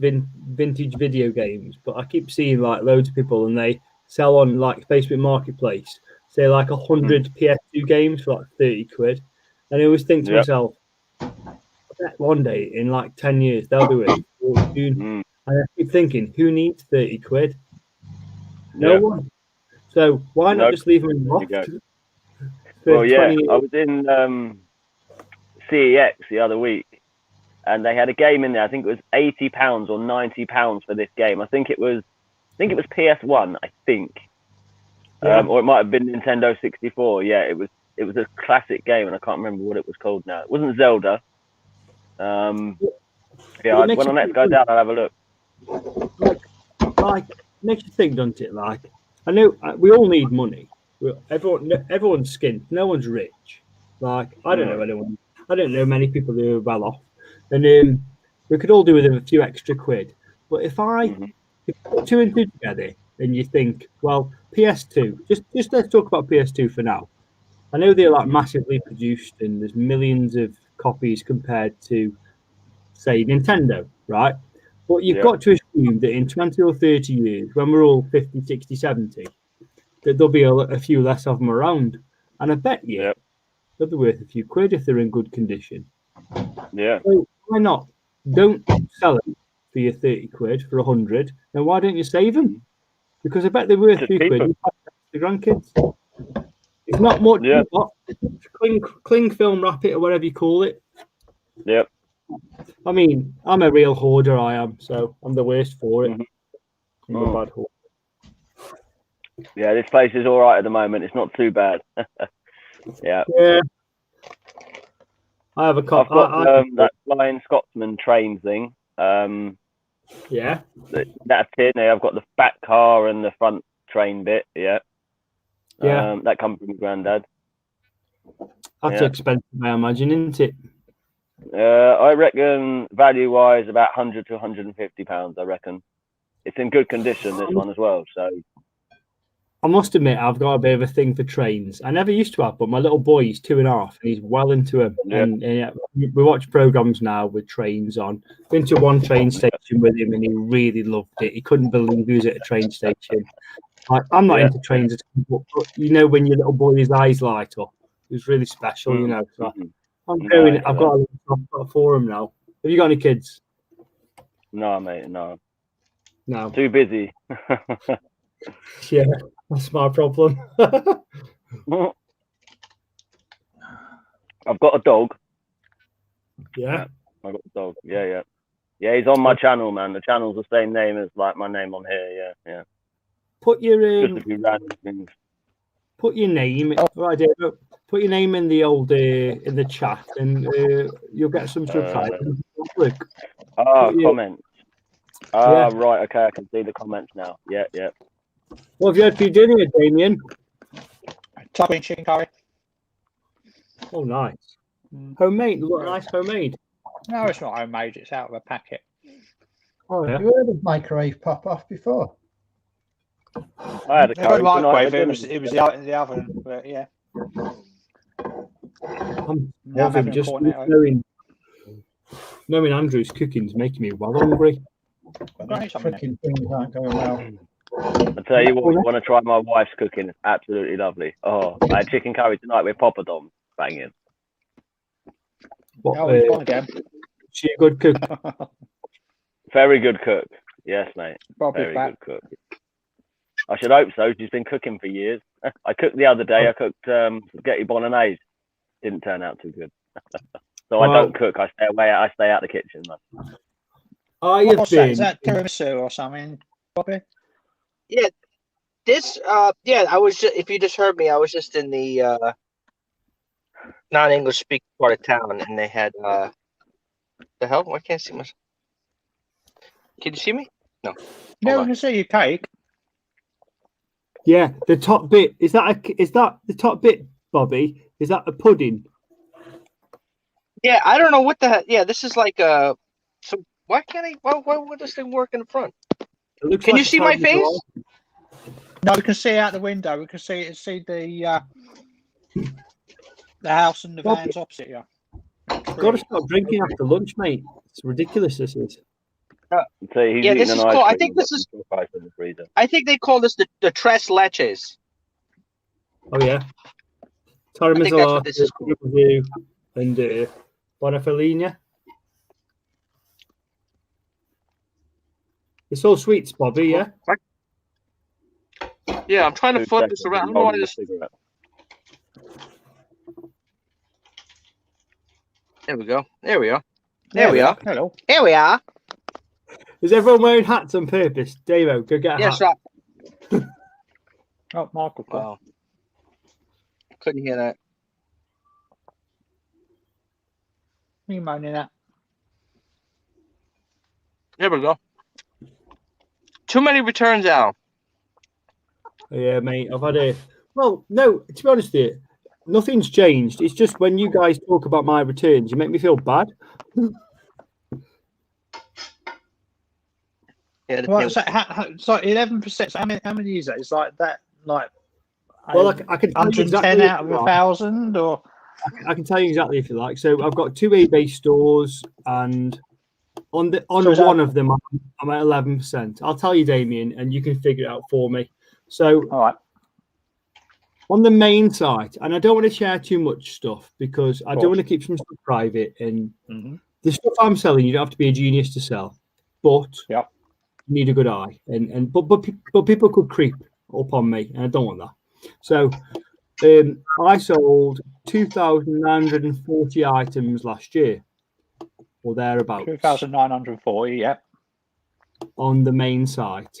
Speaker 8: vintage video games, but I keep seeing like loads of people and they sell on like Facebook Marketplace, say like 100 PS2 games for like 30 quid. And I always think to myself, I bet one day in like 10 years they'll do it. And I keep thinking, who needs 30 quid? No one. So why not just leave them in the loft?
Speaker 9: Well, yeah, I was in CEX the other week, and they had a game in there. I think it was £80 or £90 for this game. I think it was PS1. I think, or it might have been Nintendo 64. Yeah, it was a classic game, and I can't remember what it was called now. It wasn't Zelda. Yeah, when I next go down, I'll have a look.
Speaker 8: Like makes you think, doesn't it? Like, I know we all need money. Everyone's skint. No one's rich. Like, I don't know anyone. I don't know many people who are well off, and we could all do with a few extra quid. But if you put two and two together, and you think, well, PS2. Just let's talk about PS2 for now. I know they're like massively produced, and there's millions of copies compared to, say, Nintendo, right? But you've got to assume that in 20 or 30 years, when we're all 50, 60, 70, that there'll be a few less of them around. And I bet you they'll be worth a few quid if they're in good condition.
Speaker 9: Yeah.
Speaker 8: So why not? Don't sell them for your 30 quid, for 100. Then why don't you save them? Because I bet they're worth 3 quid. You pass the grandkids. It's not much.
Speaker 9: Yeah.
Speaker 8: Cling film wrap it or whatever you call it.
Speaker 9: Yep.
Speaker 8: I mean, I'm a real hoarder, I am, so I'm the worst for it. I'm a bad hoarder.
Speaker 9: Yeah, this place is all right at the moment. It's not too bad. Yeah.
Speaker 8: I have a
Speaker 9: I've got that Flying Scotsman train thing.
Speaker 8: Yeah.
Speaker 9: That's it. Now I've got the back car and the front train bit. Yeah.
Speaker 8: Yeah.
Speaker 9: That comes from Grandad.
Speaker 8: That's expensive, I imagine, isn't it?
Speaker 9: I reckon value-wise about £100 to £150. I reckon it's in good condition. This one as well. So
Speaker 8: I must admit, I've got a bit of a thing for trains. I never used to have, but my little boy, he's 2.5, and he's well into them.
Speaker 9: Yeah.
Speaker 8: And we watch programs now with trains on. Been to one train station with him, and he really loved it. He couldn't believe he was at a train station. Like, I'm not into trains at all, but you know, when your little boy's eyes light up, it was really special, you know. So I'm going. I've got a forum now. Have you got any kids?
Speaker 9: No, mate. No.
Speaker 8: No.
Speaker 9: Too busy.
Speaker 8: Yeah, that's my problem.
Speaker 9: I've got a dog.
Speaker 8: Yeah.
Speaker 9: I've got a dog. Yeah. He's on my channel, man. The channel's the same name as like my name on here. Yeah.
Speaker 8: Put your
Speaker 9: just a few random things.
Speaker 8: Put your name. Right, put your name in the old in the chat, and you'll get some reply.
Speaker 9: Comments. Right. Okay, I can see the comments now. Yeah.
Speaker 8: What have you had for your dinner, Damien?
Speaker 2: Topping chicken curry.
Speaker 8: Oh, nice. Homemade. Look, nice homemade.
Speaker 2: No, it's not homemade. It's out of a packet.
Speaker 8: Oh, yeah.
Speaker 1: Have you heard of microwave pop-off before?
Speaker 9: I had a curry
Speaker 2: microwave. It was in the oven, but yeah.
Speaker 8: I'm loving just knowing Andrew's cooking's making me well hungry.
Speaker 1: Freaking things aren't going well.
Speaker 9: I tell you what, you want to try my wife's cooking? It's absolutely lovely. Oh, I had chicken curry tonight with poppadoms. Banging.
Speaker 8: She a good cook?
Speaker 9: Very good cook. Yes, mate.
Speaker 2: Probably
Speaker 9: very good cook. I should hope so. She's been cooking for years. I cooked the other day. I cooked spaghetti bolognese. Didn't turn out too good. So I don't cook. I stay away. I stay out the kitchen, man.
Speaker 2: What's that? Is that tiramisu or something, Bobby?
Speaker 4: Yeah, this. I was just. If you just heard me, I was just in the non-English speaking part of town, and they had the hell? I can't see myself. Can you see me? No.
Speaker 2: No, I can see your cake.
Speaker 8: Yeah, the top bit is that the top bit, Bobby? Is that a pudding?
Speaker 4: Yeah, I don't know what the heck. Yeah, this is like a. So why can't I? Why would this thing work in the front? Can you see my face?
Speaker 2: No, we can see out the window. We can see the house and the vans opposite you.
Speaker 8: You've got to stop drinking after lunch, mate. It's ridiculous. This is.
Speaker 4: Yeah, this is called. I think this is. I think they call this the tres leches.
Speaker 8: Oh yeah.
Speaker 4: I think that's what this is called.
Speaker 8: And Bonafellina. It's all sweets, Bobby. Yeah.
Speaker 4: Yeah, I'm trying to flip this around. I don't know why this. There we go. There we are.
Speaker 2: There we are. Hello.
Speaker 4: Here we are.
Speaker 8: Is everyone wearing hats on purpose? Davo, go get a
Speaker 4: Yes,
Speaker 8: hat.
Speaker 4: right.
Speaker 2: Oh, Michael.
Speaker 4: Wow. Couldn't hear that.
Speaker 2: What are you moaning at?
Speaker 4: There we go. Too many returns, Al.
Speaker 8: Yeah, mate. I've had a. Well, no. To be honest, with you, nothing's changed. It's just when you guys talk about my returns, you make me feel bad.
Speaker 4: Yeah,
Speaker 2: Well, so 11%. So how many is that? It's like that, like.
Speaker 8: Well, I can tell you
Speaker 2: 110
Speaker 8: exactly
Speaker 2: out of 1,000, or
Speaker 8: I can tell you exactly if you like. So I've got 2 eBay stores, and on one of them I'm at 11%. I'll tell you, Damien, and you can figure it out for me. So
Speaker 2: all right.
Speaker 8: On the main site, and I don't want to share too much stuff because I do want to keep some stuff private. And the stuff I'm selling, you don't have to be a genius to sell, but you need a good eye. But people could creep up on me, and I don't want that. So I sold 2,940 items last year, or thereabouts.
Speaker 2: 2,940, yeah.
Speaker 8: On the main site,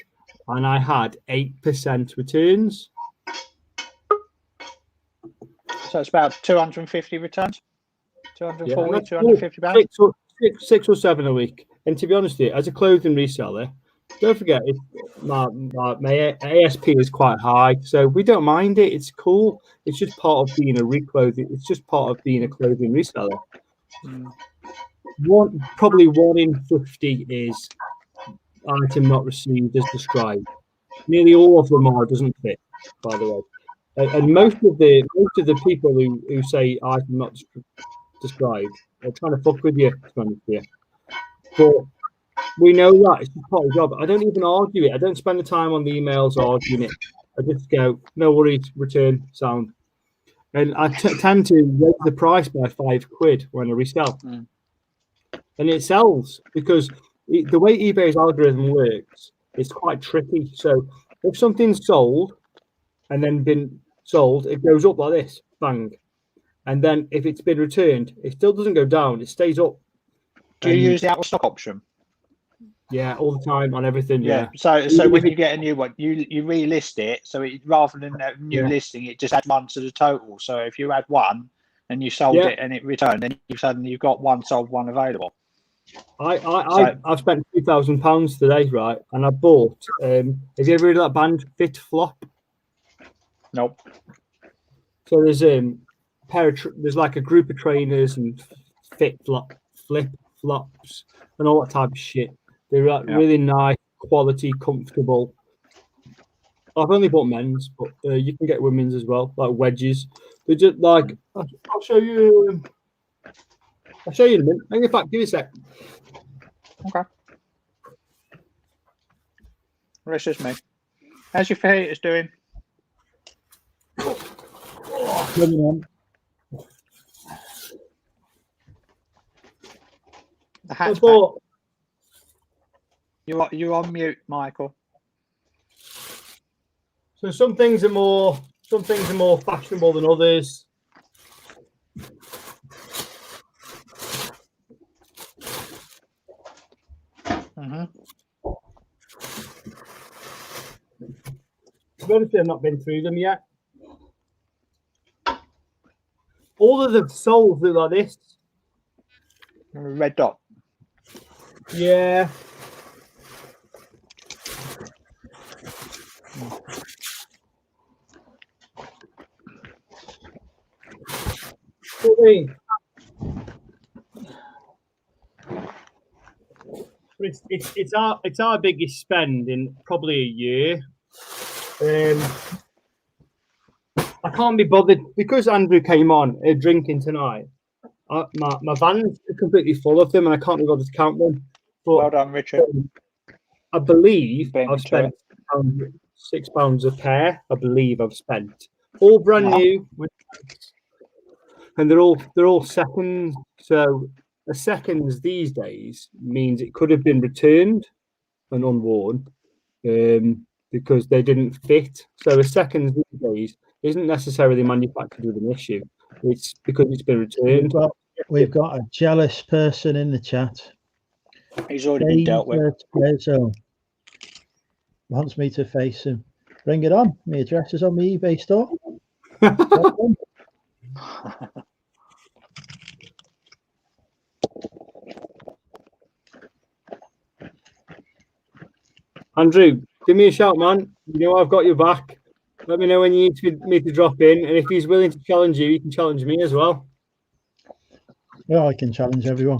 Speaker 8: and I had 8% returns.
Speaker 2: So it's about 250 returns. 240, 250 pounds.
Speaker 8: Six or seven a week. And to be honest with you, as a clothing reseller, don't forget my ASP is quite high, so we don't mind it. It's cool. It's just part of being a reclothing. It's just part of being a clothing reseller. Probably 1 in 50 is item not received as described. Nearly all of them doesn't fit, by the way. And most of the people who say item not described are trying to fuck with you, to be honest with you. But we know that it's just part of the job. I don't even argue it. I don't spend the time on the emails arguing it. I just go, no worries, return, sound. And I tend to raise the price by £5 when I resell. And it sells because the way eBay's algorithm works, it's quite tricky. So if something's sold and then been sold, it goes up like this, bang. And then if it's been returned, it still doesn't go down, it stays up.
Speaker 2: Do you use the out of stock option?
Speaker 8: Yeah, all the time on everything. Yeah.
Speaker 2: So when you get a new one, you relist it. So rather than a new listing, it just adds 1 to the total. So if you had 1 and you sold it and it returned, then you've got 1 sold, 1 available.
Speaker 8: I've spent £2,000 today, right? And I bought. Have you ever heard of that band Fit Flop?
Speaker 2: Nope.
Speaker 8: So there's there's like a group of trainers and flip flops and all that type of shit. They're really nice, quality, comfortable. I've only bought men's, but you can get women's as well, like wedges. They're just like I'll show you. I'll show you in a minute. In fact, give me a sec.
Speaker 2: Okay. Well, it's just me. How's your fajitas doing? The hatchback. You're on mute, Michael.
Speaker 8: So some things are more fashionable than others. To be honest, I've not been through them yet. All of the soles look like this.
Speaker 2: Red dot.
Speaker 8: Yeah. It's our biggest spend in probably a year. I can't be bothered because Andrew came on drinking tonight. My van's completely full of them, and I can't be bothered to count them. But,
Speaker 2: well done, Richard.
Speaker 8: I believe I've spent £6 a pair. I believe I've spent all brand new, and they're all seconds. So a seconds these days means it could have been returned and unworn because they didn't fit. So a seconds these days isn't necessarily manufactured with an issue. It's because it's been returned.
Speaker 1: we've got a jealous person in the chat.
Speaker 2: He's already been dealt with.
Speaker 1: So wants me to face him. Bring it on. My address is on my eBay store.
Speaker 8: Andrew, give me a shout, man. You know I've got your back. Let me know when you need me to drop in, and if he's willing to challenge you, he can challenge me as well.
Speaker 1: Well, I can challenge everyone.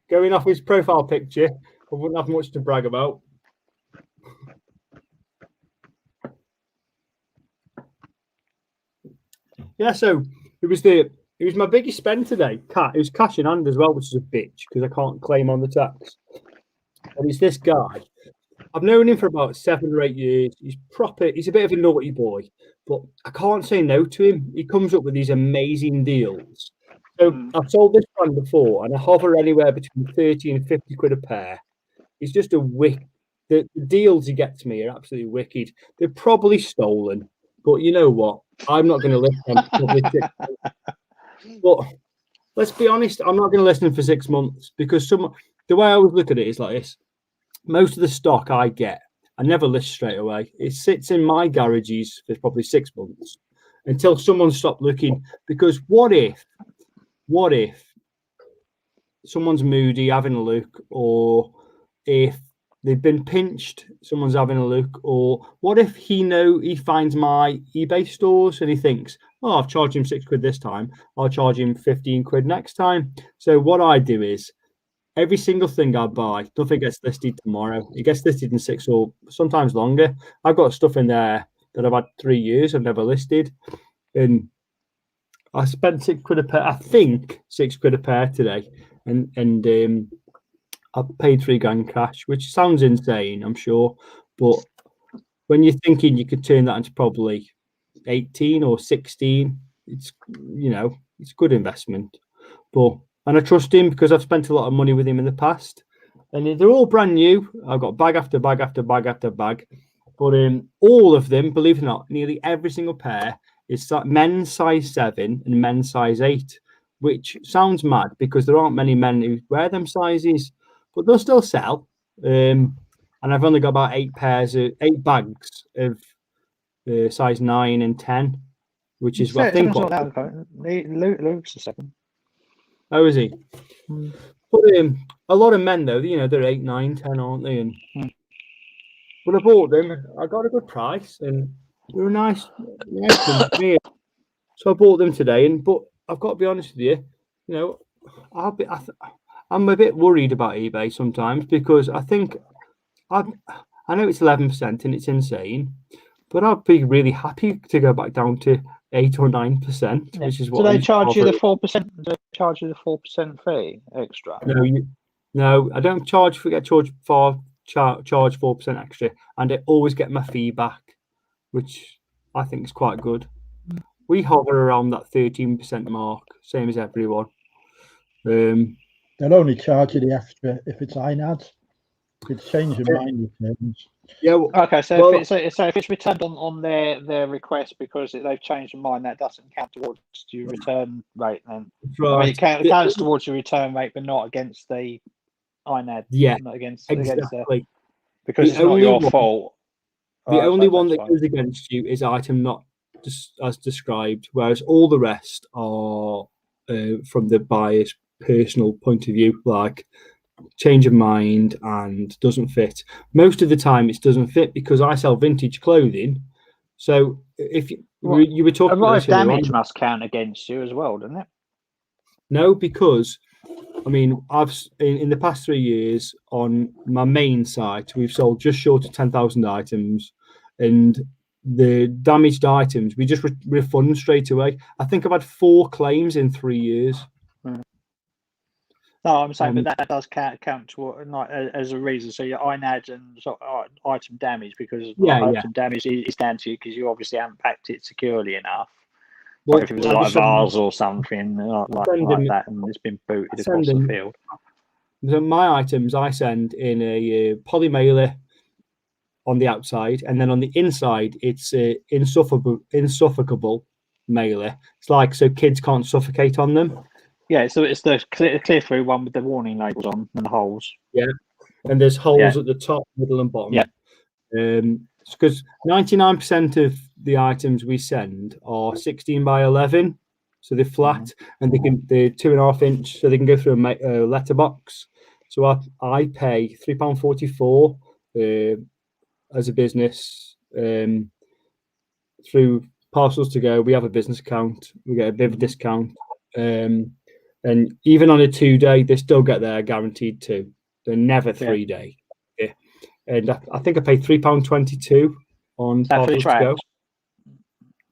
Speaker 8: Going off his profile picture, I wouldn't have much to brag about. Yeah, so it was my biggest spend today. It was cash in hand as well, which is a bitch because I can't claim on the tax. And it's this guy. I've known him for about 7 or 8 years. He's proper. He's a bit of a naughty boy, but I can't say no to him. He comes up with these amazing deals. So I've sold this brand before, and I hover anywhere between 30 and 50 quid a pair. He's just a wick. The deals he gets me are absolutely wicked. They're probably stolen, but you know what? I'm not going to listen. But let's be honest, I'm not going to listen for 6 months because the way I always look at it is like this. Most of the stock I get, I never list straight away. It sits in my garages for probably 6 months until someone stopped looking. Because what if someone's moody having a look, or if they've been pinched, someone's having a look, or what if he finds my eBay stores and he thinks, oh, I've charged him 6 quid this time, I'll charge him 15 quid next time. So what I do is every single thing I buy, nothing gets listed tomorrow. It gets listed in 6 or sometimes longer. I've got stuff in there that I've had 3 years I've never listed, and I spent 6 quid a pair. I think 6 quid a pair today, and I paid 3 grand cash, which sounds insane, I'm sure, but when you're thinking you could turn that into probably 18 or 16, it's it's a good investment. And I trust him because I've spent a lot of money with him in the past, and they're all brand new. I've got bag after bag after bag after bag, but all of them, believe it or not, nearly every single pair is men's size 7 and men's size 8, which sounds mad because there aren't many men who wear them sizes, but they'll still sell. And I've only got about 8 bags of size 9 and 10, which is what I think.
Speaker 2: Luke's a 7.
Speaker 8: Oh, is he? But a lot of men though, they're 8, 9, 10, aren't they? And when I bought them, I got a good price, and they were nice company. So I bought them today, but I've got to be honest with you, I'm a bit worried about eBay sometimes because I think I know it's 11% and it's insane, but I'd be really happy to go back down to 8 or 9%, which is what.
Speaker 2: Do they charge you the 4%? Do they charge you the 4% fee extra?
Speaker 8: No, I don't charge. Charge 4% extra, and I always get my fee back, which I think is quite good. We hover around that 13% mark, same as everyone.
Speaker 1: They'll only charge you the extra if it's INAD. It's changing mind returns.
Speaker 8: Yeah.
Speaker 2: Okay. So if it's returned on their request because they've changed their mind, that doesn't count towards your return rate. Then
Speaker 8: right.
Speaker 2: I mean, it counts towards your return rate, but not against the INAD.
Speaker 8: Yeah.
Speaker 2: Not against
Speaker 8: the
Speaker 2: because it's not your fault.
Speaker 8: The only one that goes against you is item not as described, whereas all the rest are from the buyer's personal point of view, like change of mind and doesn't fit. Most of the time it doesn't fit because I sell vintage clothing. So if you were talking
Speaker 2: about damage must count against you as well, doesn't it?
Speaker 8: No, because I mean, I've in the past 3 years on my main site, we've sold just short of 10,000 items, and the damaged items we just refund straight away. I think I've had 4 claims in 3 years.
Speaker 2: No, I'm saying, but that does count toward, not as a reason. So your INAD and item damage, because item damage is down to you because you obviously haven't packed it securely enough. Well, if it was like a vase or something like that, and it's been booted across the field.
Speaker 8: So my items I send in a poly mailer on the outside, and then on the inside it's insuffocable mailer. It's like so kids can't suffocate on them.
Speaker 2: Yeah, so it's the clear through one with the warning labels on and the holes.
Speaker 8: Yeah, and there's holes at the top, middle, and bottom.
Speaker 2: Yeah.
Speaker 8: Because 99% of the items we send are 16 by 11, so they're flat and they're 2.5 inch, so they can go through a letterbox. So I pay £3.44 as a business through Parcels to Go. We have a business account. We get a bit of a discount, and even on a 2-day, they still get their guaranteed 2. They're never 3-day. Yeah. And I think I paid £3.22 on Parcels to Go.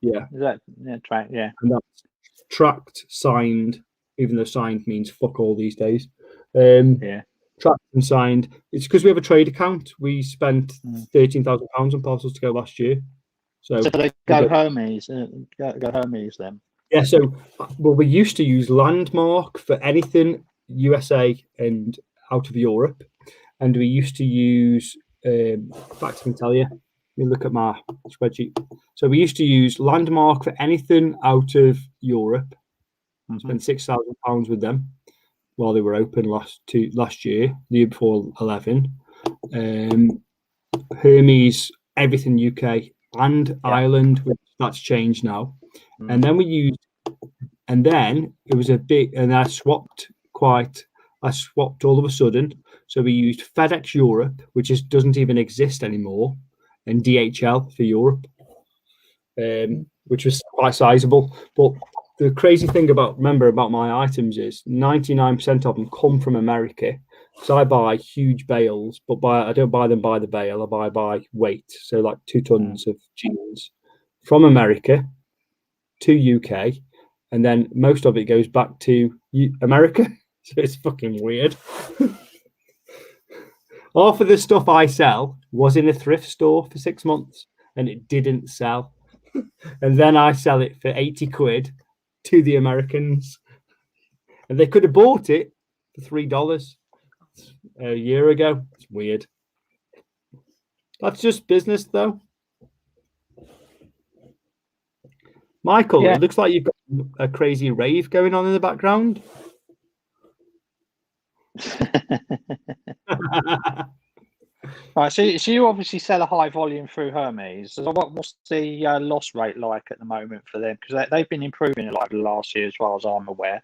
Speaker 8: Yeah.
Speaker 2: Is that track? Yeah.
Speaker 8: And that's tracked, signed, even though signed means fuck all these days. Yeah. Tracked and signed. It's because we have a trade account. We spent £13,000 on Parcels to Go last year. So
Speaker 2: they go Hermes. Go Hermes then.
Speaker 8: Yeah. So we used to use Landmark for anything USA and out of Europe, and we used to use. In fact, I can tell you. Let me look at my spreadsheet. So we used to use Landmark for anything out of Europe. Spent £6,000 with them while they were open last year, the year before 11. Hermes, everything UK and Ireland, which that's changed now. And then we used, and then it was a bit, and I swapped all of a sudden. So we used FedEx Europe, which doesn't even exist anymore, and DHL for Europe, which was quite sizable. But the crazy thing about my items is 99% of them come from America. So I buy huge bales, but I don't buy them by the bale. I buy by weight. So like 2 tons of jeans from America to UK, and then most of it goes back to America. So it's fucking weird. Half of the stuff I sell was in a thrift store for 6 months and it didn't sell. And then I sell it for 80 quid to the Americans. And they could have bought it for $3 a year ago. It's weird. That's just business, though. Michael, It looks like you've got a crazy rave going on in the background.
Speaker 2: Right, so you obviously sell a high volume through Hermes. So what's the loss rate like at the moment for them? Because they've been improving a lot over the last year, as far as I'm aware.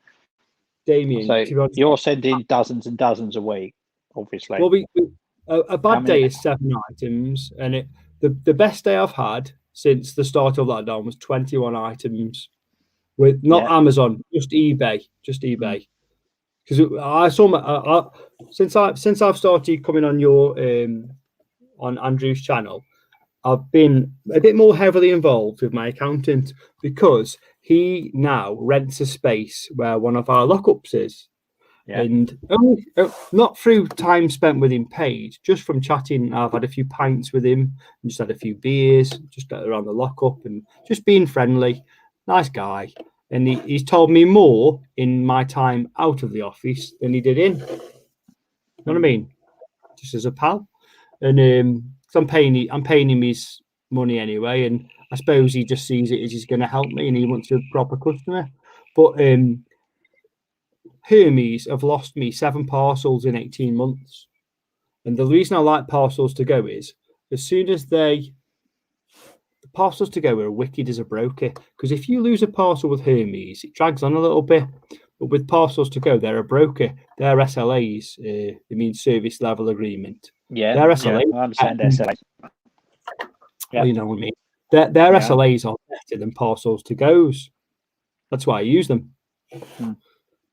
Speaker 8: Damien,
Speaker 2: so you're sending dozens and dozens a week, obviously.
Speaker 8: Well, a bad day is 7 items, and the best day I've had since the start of lockdown was 21 items with not Amazon, just eBay. Because I saw since I've started coming on your on Andrew's channel, I've been a bit more heavily involved with my accountant because he now rents a space where one of our lockups is, and not through time spent with him paid, just from chatting. I've had a few pints with him, and just had a few beers, just around the lockup, and just being friendly. Nice guy. And he's told me more in my time out of the office than he did in. You know what I mean? Just as a pal. And so I'm paying him his money anyway. And I suppose he just sees it as he's going to help me and he wants a proper customer. But Hermes have lost me 7 parcels in 18 months. And the reason I like Parcels to Go is as soon as Parcels to Go are wicked as a broker, because if you lose a parcel with Hermes, it drags on a little bit. But with Parcels to Go, they're a broker. They're SLAs. It means service level agreement.
Speaker 2: Yeah,
Speaker 8: they're SLAs.
Speaker 2: I understand SLAs.
Speaker 8: Well, you know what I mean. Their SLAs are better than Parcels to Go's. That's why I use them.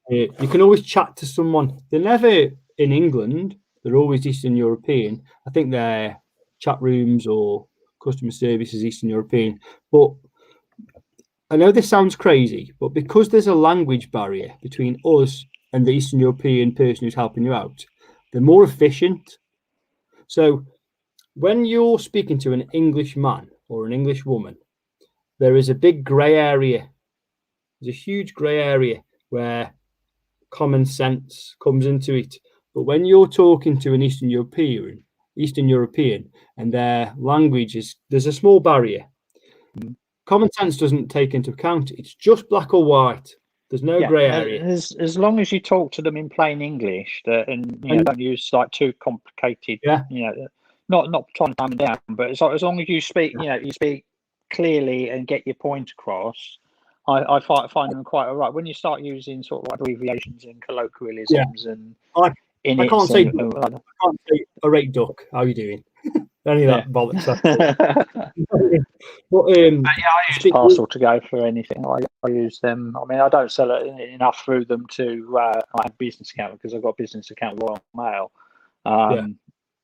Speaker 8: You can always chat to someone. They're never in England. They're always Eastern European. I think their chat rooms or customer service is Eastern European. But I know this sounds crazy, but because there's a language barrier between us and the Eastern European person who's helping you out, they're more efficient. So when you're speaking to an English man or an English woman, there is a big grey area. There's a huge grey area where common sense comes into it. But when you're talking to an Eastern European, and their language there's a small barrier. common sense doesn't take into account. It's just black or white. There's no grey area.
Speaker 2: As long as you talk to them in plain English, and don't use like too complicated.
Speaker 8: Yeah.
Speaker 2: Not trying to dumb it down, but as long as you speak, you speak clearly and get your point across. I find them quite all right. When you start using sort of like abbreviations and colloquialisms and
Speaker 8: I can't say a rate duck. How you doing? Any of that bollocks. But
Speaker 2: I use Parcel to Go for anything. I use them. I mean, I don't sell it enough through them to I have a business account because I've got a business account with Royal Mail.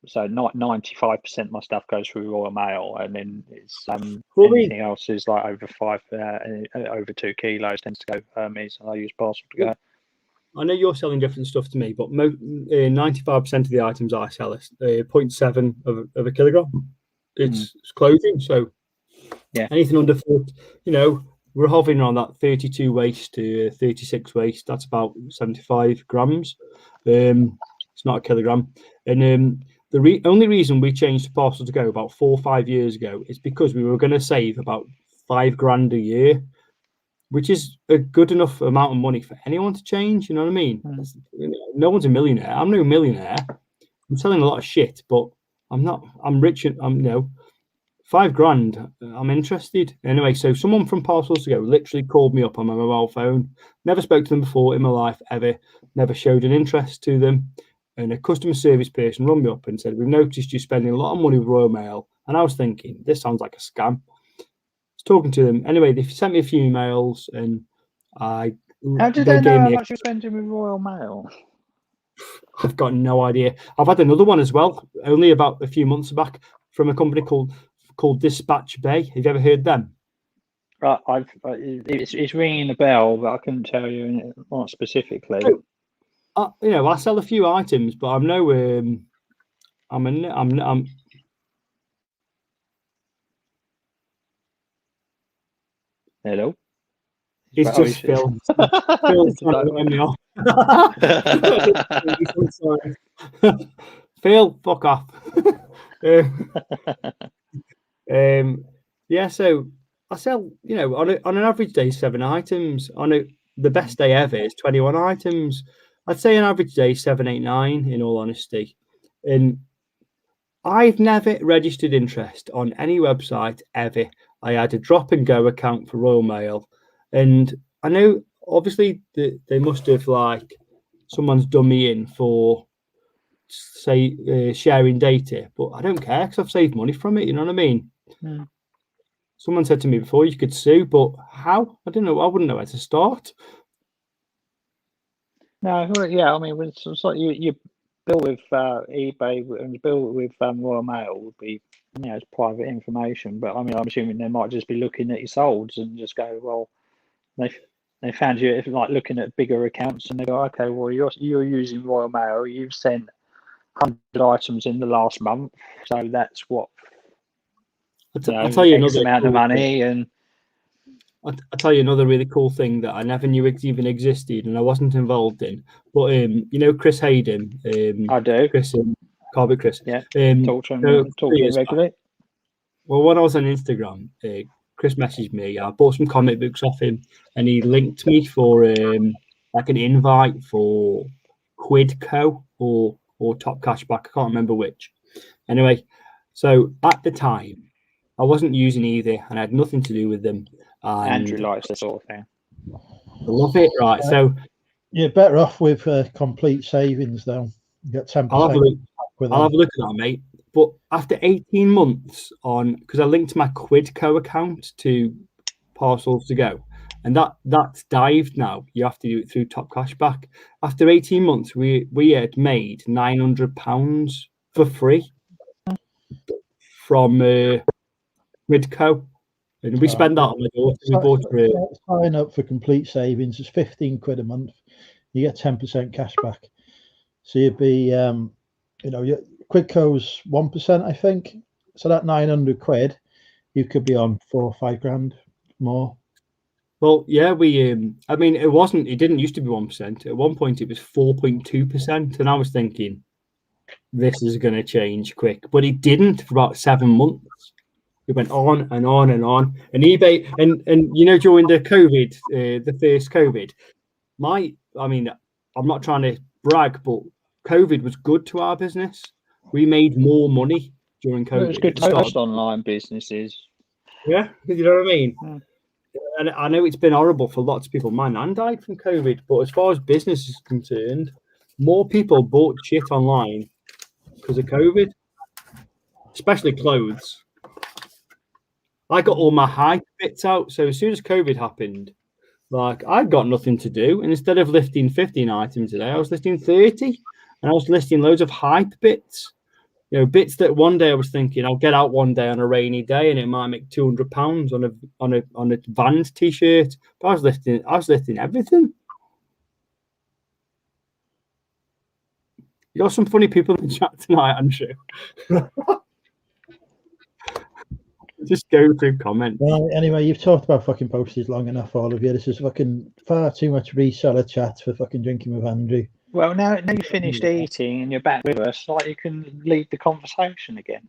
Speaker 2: So 95% of my stuff goes through Royal Mail, and then it's anything else is like over 2 kilos tends to go me. So I use Parcel to Go.
Speaker 8: I know you're selling different stuff to me, but 95% of the items I sell is 0.7 of a kilogram. It's clothing, so anything under 40, we're hovering on that 32 waist to 36 waist. That's about 75 grams. It's not a kilogram. And the only reason we changed to Parcel to Go about 4 or 5 years ago is because we were going to save about $5,000 a year, which is a good enough amount of money for anyone to change. You know what I mean? No one's a millionaire. I'm no millionaire. I'm selling a lot of shit, but I'm not. I'm rich. And I'm $5,000. I'm interested anyway. So someone from Parcels to Go literally called me up on my mobile phone. Never spoke to them before in my life ever. Never showed an interest to them. And a customer service person rung me up and said, "We've noticed you spending a lot of money with Royal Mail." And I was thinking, this sounds like a scam. Talking to them anyway, they sent me a few emails, and how
Speaker 2: did they know how much you're spending with Royal Mail?
Speaker 8: I've got no idea. I've had another one as well, only about a few months back, from a company called Dispatch Bay. Have you ever heard them?
Speaker 2: Right, it's ringing a bell, but I couldn't tell you not specifically.
Speaker 8: So, I sell a few items, but I'm no I'm
Speaker 2: Hello.
Speaker 8: It's just Phil. Phil's trying to let me off. I'm sorry. Phil, fuck off. So I sell, on an average day, 7 items. The best day ever is 21 items. I'd say an average day 7, 8, 9. In all honesty, and I've never registered interest on any website ever. I had a drop and go account for Royal Mail, and I know obviously they must have someone's done me in for sharing data, but I don't care because I've saved money from it. You know what I mean? Someone said to me before you could sue, but how? I don't know. I wouldn't know where to start.
Speaker 2: No, yeah, I mean, it's like you bill with eBay and bill with Royal Mail would be, it's private information. But I mean, I'm assuming they might just be looking at your solds and just go, well, they found you looking at bigger accounts, and they go, okay, well, you're using Royal Mail, you've sent 100 items in the last month, so that's what. I'll tell you another amount of money, and
Speaker 8: I'll tell you another really cool thing that I never knew even existed, and I wasn't involved in. But Chris Hayden.
Speaker 2: I do.
Speaker 8: Chris, Corbett Chris.
Speaker 2: Yeah. Talk to him regularly.
Speaker 8: Well, when I was on Instagram, Chris messaged me. I bought some comic books off him, and he linked me for an invite for Quidco or Top Cashback. I can't remember which. Anyway, so at the time, I wasn't using either, and I had nothing to do with them.
Speaker 2: Andrew likes this sort of thing.
Speaker 8: I love it, right? So
Speaker 1: you're better off with complete savings, though. You get 10%.
Speaker 8: I'll have a look at that, mate. But after 18 months because I linked my Quidco account to Parcels to Go, and that's dived now. You have to do it through Top Cashback. After 18 months, we had made £900 for free from Quidco. And we spend that on my daughter. We bought her.
Speaker 1: Sign up for complete savings. It's £15 a month. You get 10% cash back. So you'd be, Quidco's 1%, I think. So that £900, you could be on 4 or 5 grand more.
Speaker 8: Well, yeah, it didn't used to be 1%. At one point, it was 4.2%. And I was thinking, this is going to change quick. But it didn't for about 7 months. It went on and on and on. And eBay, and during the COVID, the first COVID, I'm not trying to brag, but COVID was good to our business. We made more money during COVID.
Speaker 2: It was good to most online businesses.
Speaker 8: Yeah, you know what I mean?
Speaker 2: Mm.
Speaker 8: And I know it's been horrible for lots of people. My nan died from COVID, but as far as business is concerned, more people bought shit online because of COVID, especially clothes. I got all my hype bits out. So as soon as COVID happened, like I got nothing to do. And instead of lifting 15 items a day, I was lifting 30. And I was listing loads of hype bits. Bits that one day I was thinking I'll get out one day on a rainy day and it might make £200 on a Vans t-shirt. But I was lifting everything. You got some funny people in the chat tonight, Andrew. Just go through comments.
Speaker 1: Well, anyway, you've talked about fucking postage long enough, all of you. This is fucking far too much reseller chat for fucking drinking with Andrew.
Speaker 2: Well, now you've finished eating and you're back with us, like you can lead the conversation again.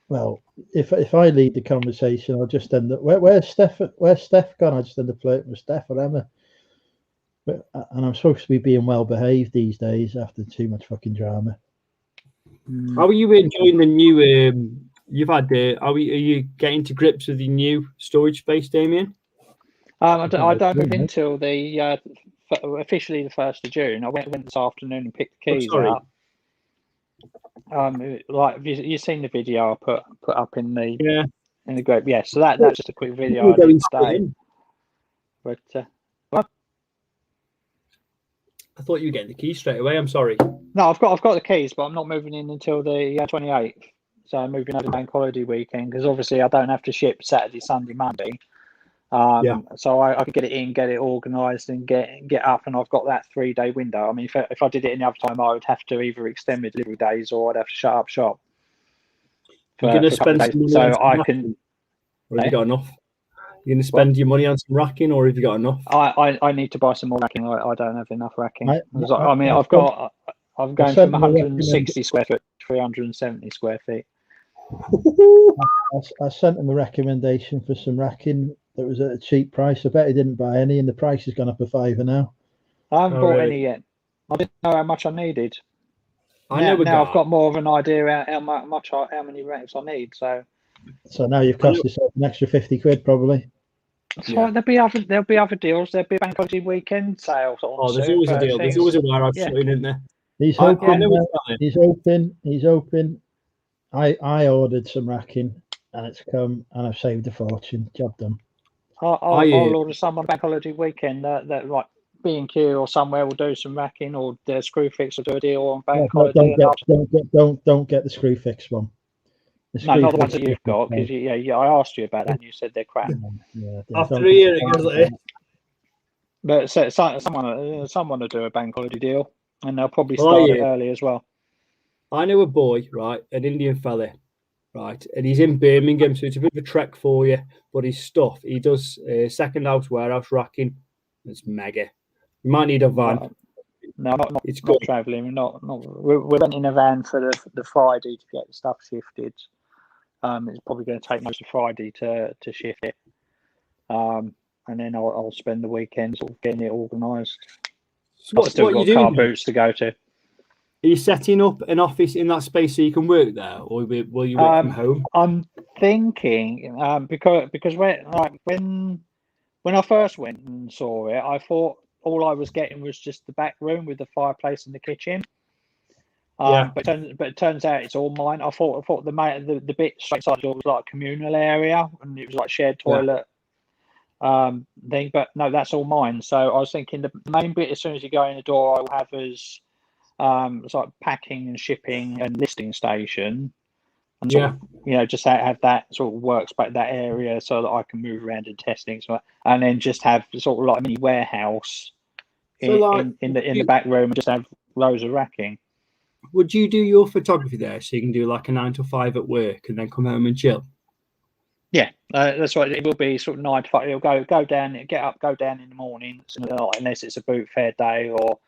Speaker 1: Well, if I lead the conversation, I'll just end up. Where's Steph gone? I just end up flirting with Steph or Emma. And I'm supposed to be being well behaved these days after too much fucking drama.
Speaker 8: How are you enjoying the new? You've had. Are you getting to grips with the new storage space, Damien?
Speaker 2: I don't move until the officially the 1st of June. I went this afternoon and picked the keys up. Like you've seen the video I put up in the in the group. Yeah, so that's just a quick video I did today. But what?
Speaker 8: I thought you were getting the keys straight away. I'm sorry.
Speaker 2: No, I've got the keys, but I'm not moving in until the 28th. So I'm moving over bank holiday weekend because obviously I don't have to ship Saturday, Sunday, Monday. So I could get it in, get it organised, and get up, and I've got that 3-day window. I mean, if I did it any other time, I would have to either extend my delivery days or I'd have to shut up shop.
Speaker 8: You're going to spend some money
Speaker 2: so I can.
Speaker 8: Or have you got enough? You're going to spend your money on some racking, or have you got enough?
Speaker 2: I need to buy some more racking. I don't have enough racking. I'm going from 160 square foot to 370 square feet.
Speaker 1: I sent him a recommendation for some racking that was at a cheap price. I bet he didn't buy any, and the price has gone up a fiver now.
Speaker 2: I haven't bought any yet. I didn't know how much I needed. Now I've got more of an idea how many racks I need. So
Speaker 1: now you've cost yourself an extra 50 quid probably.
Speaker 2: So there'll be other deals. There'll be bank holiday weekend sales.
Speaker 8: There's always a deal. There's always a warehouse shutting in there.
Speaker 1: He's open. He's open. I ordered some racking and it's come and I've saved a fortune. Job done.
Speaker 2: I'll order some on bank holiday weekend that like B&Q or somewhere will do some racking, or the Screwfix will do a deal on bank holiday.
Speaker 1: Don't get the Screwfix one.
Speaker 2: No, not the ones that you've got, because I asked you about that and you said they're crap.
Speaker 8: After a year, it goes like this.
Speaker 2: But someone will do a bank holiday deal, and they'll probably start it early as well.
Speaker 8: I know a boy, right, an Indian fella, right, and he's in Birmingham, so it's a bit of a trek for you. But his stuff, he does second house warehouse racking. It's mega. You might need a van.
Speaker 2: No, not travelling. We're renting a van for the Friday to get the stuff shifted. It's probably going to take most of Friday to shift it, and then I'll spend the weekend sort of getting it organised.
Speaker 8: So
Speaker 2: I've still got car boots to go to.
Speaker 8: Are you setting up an office in that space so you can work there, or will you work from home?
Speaker 2: I'm thinking because when I first went and saw it, I thought all I was getting was just the back room with the fireplace and the kitchen. But it turns out it's all mine. I thought the bit straight side was like a communal area and it was like shared toilet thing. But no, that's all mine. So I was thinking the main bit, as soon as you go in the door, I'll have as it's like packing and shipping and listing station. And just have that sort of workspace, that area, so that I can move around and test things, and then just have sort of like a mini warehouse in the back room and just have rows of racking.
Speaker 8: Would you do your photography there so you can do like a 9 to 5 at work and then come home and chill?
Speaker 2: Yeah, that's right. It will be sort of 9 to 5. It'll go down, go down in the morning, unless it's a boot fair day or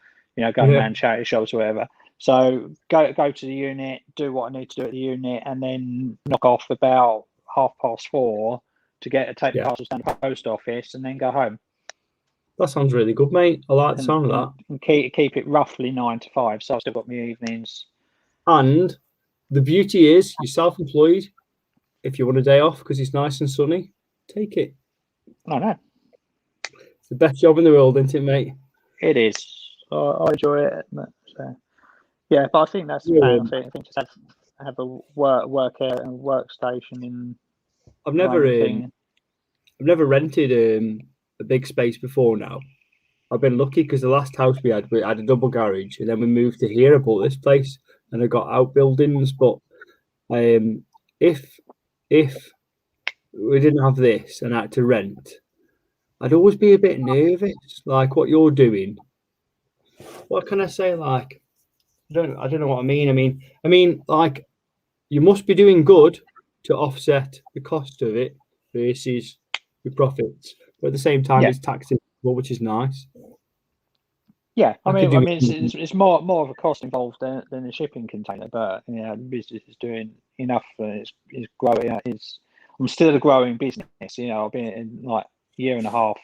Speaker 2: going around charity shops or whatever. So go to the unit, do what I need to do at the unit, and then knock off about 4:30 to take the
Speaker 8: Yeah.
Speaker 2: parcels down to the post office and then go home.
Speaker 8: That sounds really good, mate. I like the sound of that.
Speaker 2: And keep it roughly 9 to 5. So I've still got my evenings.
Speaker 8: And the beauty is, you're self-employed. If you want a day off because it's nice and sunny, take it.
Speaker 2: I know.
Speaker 8: It's the best job in the world, isn't it, mate?
Speaker 2: It is. I enjoy it. So, yeah, but I think that's the
Speaker 8: Yeah.
Speaker 2: plan. I think just have a workstation in.
Speaker 8: I've never rented a big space before now. I've been lucky because the last house we had a double garage, and then we moved to here. I bought this place, and I got outbuildings. But if we didn't have this and I had to rent, I'd always be a bit nervous. Like what you're doing. What can I say? Like I don't know what I mean. I mean, like you must be doing good to offset the cost of it versus your profits. But at the same time, it's taxable, which is nice.
Speaker 2: Yeah, I mean, it's more of a cost involved than a shipping container, but the business is doing enough, and it's growing. I'm still a growing business. I've been in like a year and a half,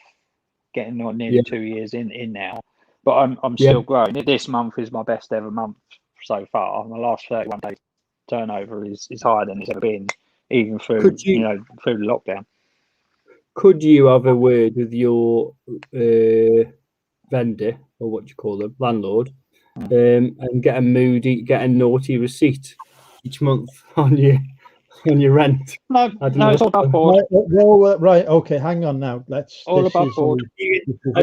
Speaker 2: getting nearly 2 years in now, but I'm still growing. This month is my best ever month so far. My last 31 days turnover is higher than it's ever been, even through through the lockdown.
Speaker 8: Could you have a word with your vendor, or what do you call them, landlord, and get a naughty receipt each month on your rent?
Speaker 2: No, it's all above board.
Speaker 1: Well, right, okay, hang on now.
Speaker 2: All above board.
Speaker 1: No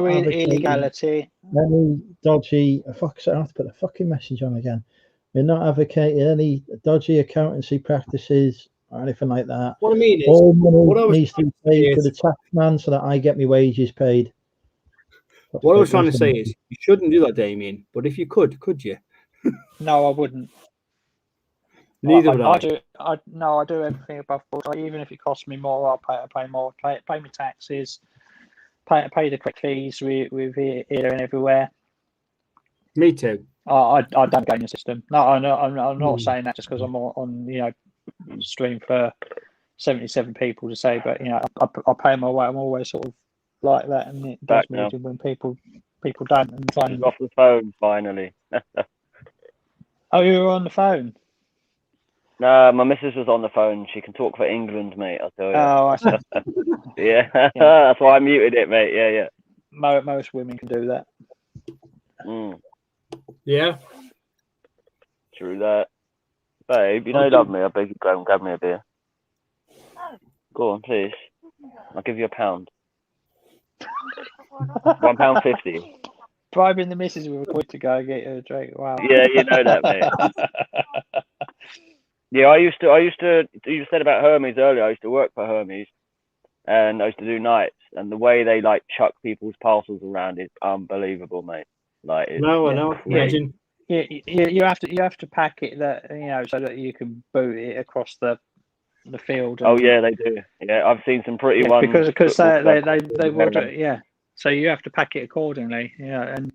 Speaker 2: illegality.
Speaker 1: Any dodgy. I have to put the fucking message on again. We're not advocating any dodgy accountancy practices or anything like that.
Speaker 8: What I mean is,
Speaker 1: all money needs to be paid to the tax man so that I get my wages paid.
Speaker 8: What I was trying to say is, you shouldn't do that, Damien. But if you could you?
Speaker 2: No, I wouldn't.
Speaker 8: Neither would I.
Speaker 2: I do everything above board. Even if it costs me more, I'll pay more. Pay my taxes. Pay the correct fees with here and everywhere.
Speaker 8: Me too.
Speaker 2: I don't game the system. No, I'm not saying that just because I'm on stream for 77 people to say, but I pay my way. I'm always sort of like that, and it does me when people don't. And
Speaker 9: He's off the phone finally.
Speaker 2: Oh, you were on the phone?
Speaker 9: No, my missus was on the phone. She can talk for England, mate. I'll tell you.
Speaker 2: Oh, I see.
Speaker 9: Yeah, that's why I muted it, mate. Yeah.
Speaker 2: Most women can do that.
Speaker 8: Yeah.
Speaker 9: True that. Babe, you know you love me. I beg you, go and grab me a beer. Go on, please. I'll give you £1. £1.50.
Speaker 2: Bribing the missus with a quid to go get her a drink. Wow.
Speaker 9: Yeah, you know that, mate. Yeah, I used to. You said about Hermes earlier. I used to work for Hermes, and I used to do nights. And the way they like chuck people's parcels around is unbelievable, mate. Like,
Speaker 8: I know. Imagine.
Speaker 2: Yeah, you have to pack it so that you can boot it across the field.
Speaker 9: Oh yeah, they do. Yeah, I've seen some pretty ones
Speaker 2: because they will do it. Yeah, so you have to pack it accordingly. And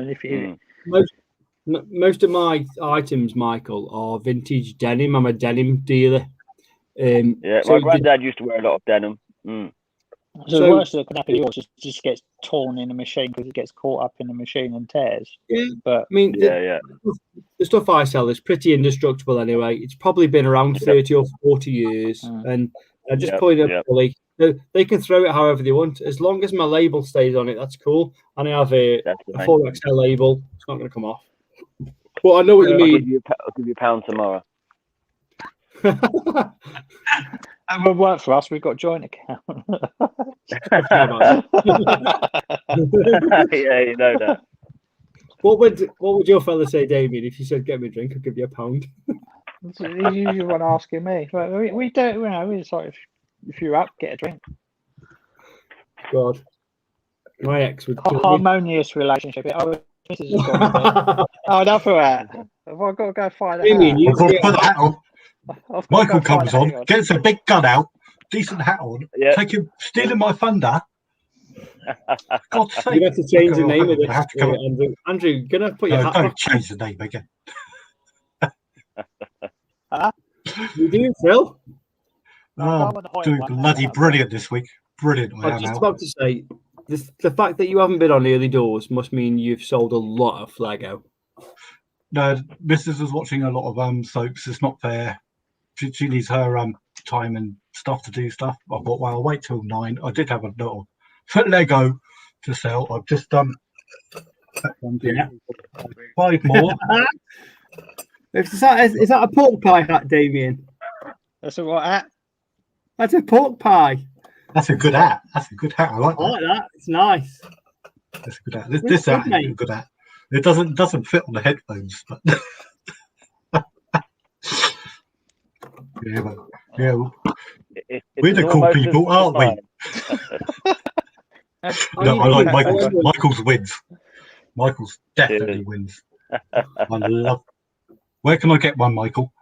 Speaker 2: if you
Speaker 8: most of my items, Michael, are vintage denim. I'm a denim dealer.
Speaker 9: My granddad used to wear a lot of denim.
Speaker 2: So the worst that can happen to yours just gets torn in the machine because it gets caught up in the machine and tears.
Speaker 8: Yeah,
Speaker 2: but
Speaker 8: the stuff I sell is pretty indestructible anyway. It's probably been around 30 or 40 years, and I just put it up. They can throw it however they want, as long as my label stays on it. That's cool, and I have a 4XL label. It's not going to come off. But I know what you mean.
Speaker 9: I'll give you £1 tomorrow.
Speaker 2: And will work for us. We've got a joint account.
Speaker 9: Yeah, you know that.
Speaker 8: What would your fella say, Damien, if you said get me a drink? I'll give you £1.
Speaker 2: You usually want asking me. We don't. It's like if you're up, get a drink.
Speaker 8: God, my ex would.
Speaker 2: Harmonious relationship. Enough of that. Have I got to go find that?
Speaker 3: I've got to put that on. Michael comes on, gets a big gun out, decent hat on, stealing my thunder. God's sake.
Speaker 8: You have to change the name of this. Andrew, gonna put your hat on.
Speaker 3: Don't change the name again.
Speaker 8: You doing, Phil?
Speaker 3: Oh, doing bloody brilliant this week. Brilliant.
Speaker 8: I was just about to say, the fact that you haven't been on early doors must mean you've sold a lot of Flaggo.
Speaker 3: No, Mrs. was watching a lot of soaps. It's not fair. She needs her time and stuff to do stuff. I thought, well, I'll wait till 9. I did have a little Lego to sell. I've just done 5 more.
Speaker 8: Is that a pork pie hat, Damien?
Speaker 2: That's a what hat?
Speaker 8: That's a pork pie.
Speaker 3: That's a good hat. That's a good hat. I like
Speaker 8: that. It's nice.
Speaker 3: That's a good hat. This hat is a good hat. It doesn't fit on the headphones, but yeah. We're the cool people, aren't we? No, I like Michael's. Michael's wins. Michael's definitely wins. I love. Where can I get one, Michael?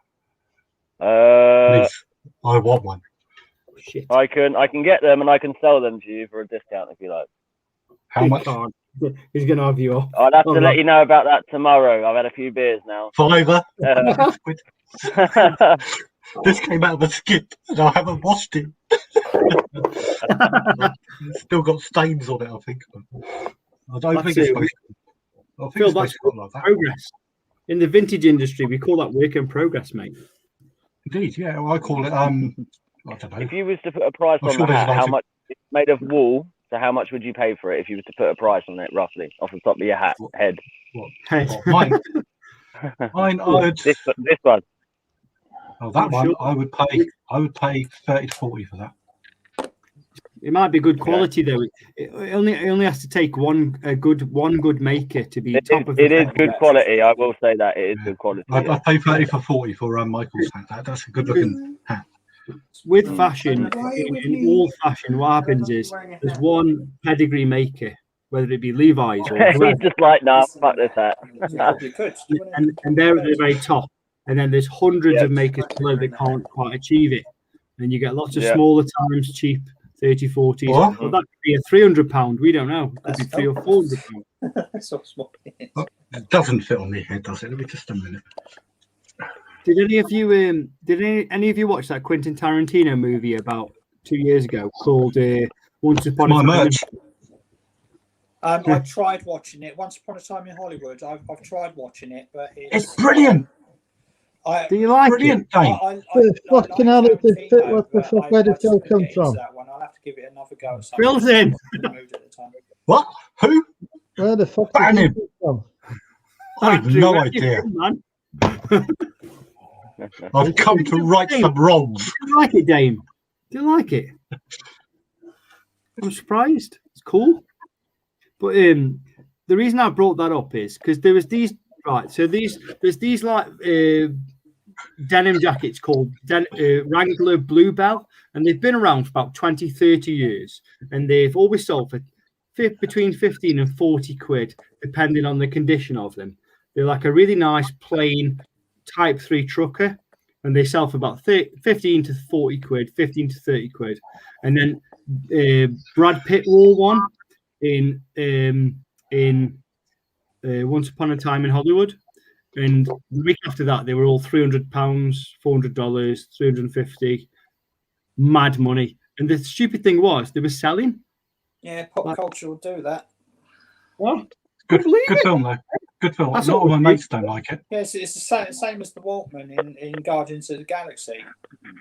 Speaker 3: Please, I want one.
Speaker 8: Shit.
Speaker 9: I can get them and I can sell them to you for a discount if you like.
Speaker 3: How much?
Speaker 8: He's gonna have you off.
Speaker 9: I'd have to let you know about that tomorrow. I've had a few beers now.
Speaker 3: $5. This came out of a skip and I haven't washed it. It's still got stains on it, I think. I don't think it's supposed to. I think
Speaker 8: Phil, that's
Speaker 3: like that.
Speaker 8: progress. In the vintage industry, we call that work in progress, mate.
Speaker 3: Indeed, yeah. Well, I call it. I don't know.
Speaker 9: If you was to put a price on the hat, how much? It's made of wool. So how much would you pay for it if you were to put a price on it, roughly, off the top of your head?
Speaker 3: Mine. I would.
Speaker 9: This one.
Speaker 3: Oh, that one. Sure. I would pay 30 to 40 for that.
Speaker 8: It might be good quality though. It only has to take one good maker to be top of.
Speaker 9: It is good quality. I will say that it is good quality.
Speaker 3: I'd pay 30 for 40 for Michael's hat. That's a good looking hat.
Speaker 8: With fashion, in all fashion, what happens is there's one pedigree maker, whether it be Levi's or
Speaker 9: he's just like, nah, fuck this hat.
Speaker 8: and they're at the very top, and then there's hundreds of makers below that can't quite achieve it, and you get lots of smaller times, cheap 30, 40s. Well, that could be a £300. We don't know. It could be £300 or £400.
Speaker 2: So small.
Speaker 3: It doesn't fit on my head, does it? Let me just a minute.
Speaker 8: Did any of you watch that Quentin Tarantino movie about 2 years ago called Once Upon a Time?
Speaker 10: I tried watching it. Once Upon a Time in Hollywood. I've tried watching it, but
Speaker 3: it's brilliant.
Speaker 8: Do you like
Speaker 3: brilliant,
Speaker 8: it?
Speaker 1: Fucking hell, what the fuck? Where did Phil come from?
Speaker 10: I'll have to give it another go.
Speaker 8: Phil's in.
Speaker 3: What? Who?
Speaker 1: Where the fuck did he come from?
Speaker 3: I have no idea. I've come to right some wrongs.
Speaker 8: Do you like it, Dame? Do you like it? I'm surprised. It's cool. But the reason I brought that up is because there was these So there's these like denim jackets called Wrangler Bluebell, and they've been around for about 20, 30 years, and they've always sold for between 15 and 40 quid, depending on the condition of them. They're like a really nice plain Type 3 trucker, and they sell for about 15 to 40 quid, 15 to 30 quid. And then Brad Pitt wore one in Once Upon a Time in Hollywood, and the week after that they were all £300, $400, $350, mad money. And the stupid thing was they were selling.
Speaker 10: Yeah, pop culture will do that.
Speaker 8: What?
Speaker 3: Good film though. Good film. A lot of my mates don't like it.
Speaker 10: Yes, it's the same as the Walkman in Guardians of the Galaxy.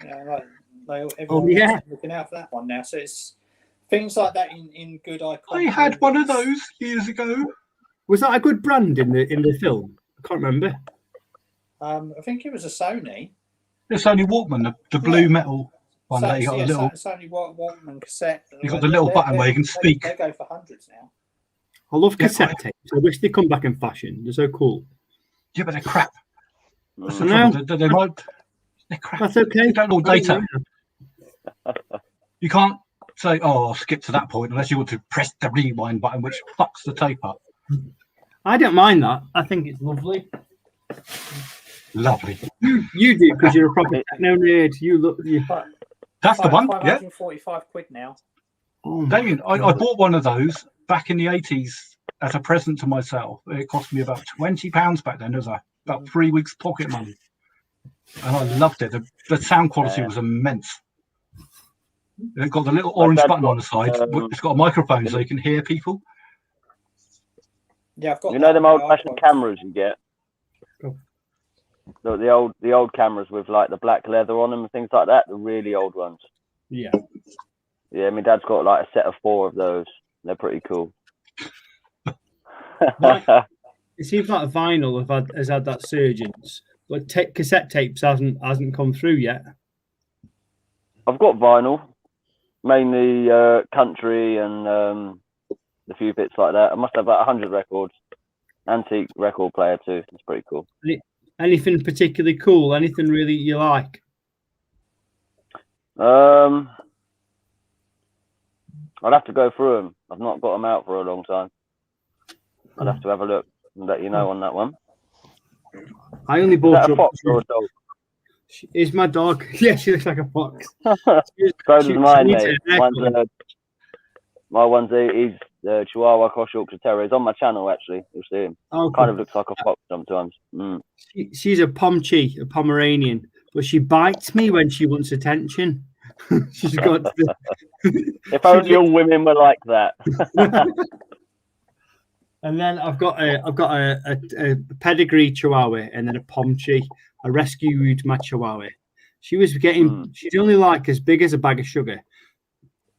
Speaker 10: Everyone's looking out for that one now. So it's things like that in good icon.
Speaker 3: I had one of those years ago.
Speaker 8: Was that a good brand in the film? I can't remember.
Speaker 10: I think it was a Sony.
Speaker 3: It's only Walkman, the blue metal one. That you got a little.
Speaker 10: Sony Walkman cassette.
Speaker 3: You got the little button where you can speak.
Speaker 10: They go for hundreds now.
Speaker 8: I love cassette tapes. I wish they come back in fashion. They're so cool.
Speaker 3: Yeah, but they're crap. That's the trouble. They're crap.
Speaker 8: That's okay.
Speaker 3: They don't all data. You can't say, "Oh, I'll skip to that point," unless you want to press the rewind button, which fucks the tape up.
Speaker 8: I don't mind that. I think it's lovely.
Speaker 3: Lovely.
Speaker 8: You do because you're a proper techno nerd.
Speaker 3: That's the one. Yeah.
Speaker 10: 45 quid now.
Speaker 8: Oh,
Speaker 3: Damien, I bought one of those back in the 80s as a present to myself. It cost me about £20 back then. It was about 3 weeks pocket money. and I loved it. The sound quality was immense. They've got the little orange button on the side. It's got a microphone so you can hear people.
Speaker 10: Yeah, I've got.
Speaker 9: You know them old-fashioned cameras you get.
Speaker 3: Oh.
Speaker 9: The old cameras with like the black leather on them and things like that. The really old ones.
Speaker 8: Yeah.
Speaker 9: Yeah, my dad's got like a set of 4 of those. They're pretty cool.
Speaker 8: It seems like vinyl has had that surgence, but cassette tapes hasn't come through yet.
Speaker 9: I've got vinyl, mainly country and a few bits like that. I must have about 100 records. Antique record player too. It's pretty cool.
Speaker 8: Anything particularly cool? Anything really you like?
Speaker 9: I'd have to go through them. I've not got them out for a long time. I'd have to have a look and let you know on that one.
Speaker 8: I only bought
Speaker 9: a fox or a dog?
Speaker 8: Is my dog? Yeah, she looks like a fox.
Speaker 9: So does mine, mate. My one's he's Chihuahua Cross Yorkshire Terrier. He's on my channel actually. You'll see him.
Speaker 8: Oh,
Speaker 9: kind of looks like a fox sometimes.
Speaker 8: She's a Pomchi, a Pomeranian, but she bites me when she wants attention. She's got.
Speaker 9: If only all women were like that.
Speaker 8: And then I've got a pedigree Chihuahua and then a Pomchi. I rescued my Chihuahua. She was getting. She's only like as big as a bag of sugar,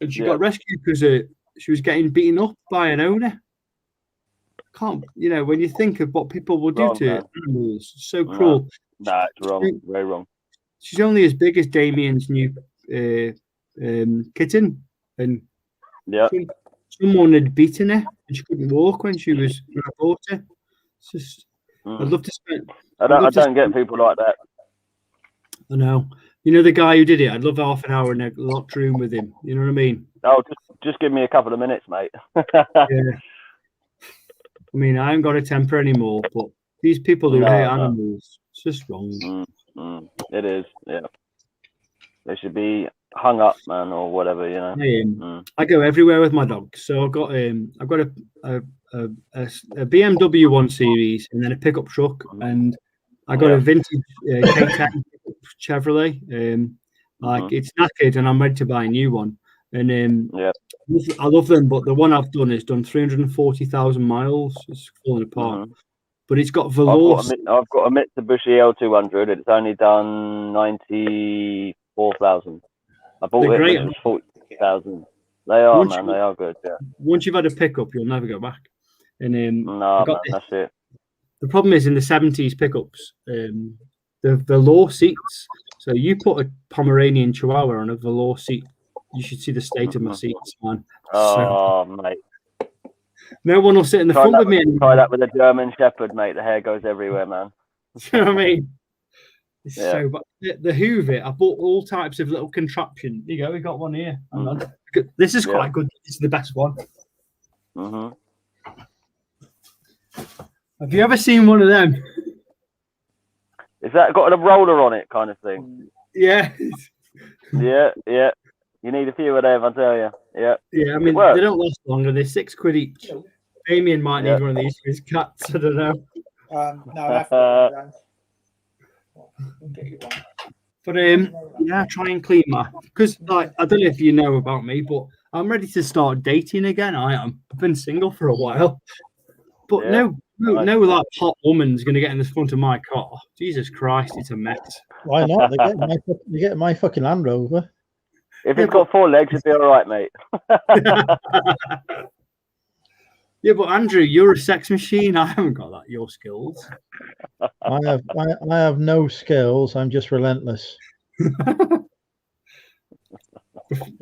Speaker 8: and she got rescued because she was getting beaten up by an owner. Can't when you think of what people will do to animals, it's so cruel.
Speaker 9: Nah, it's wrong. Very wrong.
Speaker 8: She's only as big as Damien's new kitten, and someone had beaten her, and she couldn't walk when I bought her. It's just, I'd love to spend.
Speaker 9: I don't get people like that.
Speaker 8: I know. You know the guy who did it. I'd love half an hour in a locked room with him. You know what I mean?
Speaker 9: Oh, just give me a couple of minutes, mate.
Speaker 8: Yeah. I mean, I haven't got a temper anymore, but these people who hate animals, it's just wrong.
Speaker 9: It is, yeah. They should be hung up, man, or whatever, you know.
Speaker 8: I go everywhere with my dog. So I've got a BMW 1 Series and then a pickup truck, and I got a vintage K10 Chevrolet. It's knackered, and I'm ready to buy a new one. And I love them, but the one I've done has done 340,000 miles. It's falling apart, but it's got velour.
Speaker 9: I've got a Mitsubishi L200. It's only done 94,000. I bought it when it was 40,000. They are, man. They are good. Yeah.
Speaker 8: Once you've had a pickup, you'll never go back. And
Speaker 9: that's it.
Speaker 8: The problem is in the 70s pickups, the velour seats. So you put a Pomeranian Chihuahua on a velour seat, you should see the state of my seats, man.
Speaker 9: Mate.
Speaker 8: No one will sit in the front with me anymore.
Speaker 9: Try that with a German Shepherd, mate. The hair goes everywhere, man.
Speaker 8: You know what I mean? It's so bad. The Hoover, I bought all types of little contraption. Here you go, we got one here. This is quite good. It's the best one. Have you ever seen one of them?
Speaker 9: Is that got a roller on it kind of thing?
Speaker 8: Yeah.
Speaker 9: Yeah. You need a few of them, I tell you. Yeah.
Speaker 8: Yeah, I mean, they don't last longer. They're £6 each. Damien might need one of these for his cats. I don't know.
Speaker 10: No,
Speaker 8: but try and clean because I don't know if you know about me, but I'm ready to start dating again. I've been single for a while, but no like hot woman's gonna get in the front of my car. Jesus Christ, it's a mess.
Speaker 1: Why not? They get my fucking Land Rover.
Speaker 9: If it's got 4 legs, it'll be all right, mate.
Speaker 8: Yeah, but Andrew, you're a sex machine. I haven't got that. Your skills.
Speaker 1: I have no skills. I'm just relentless.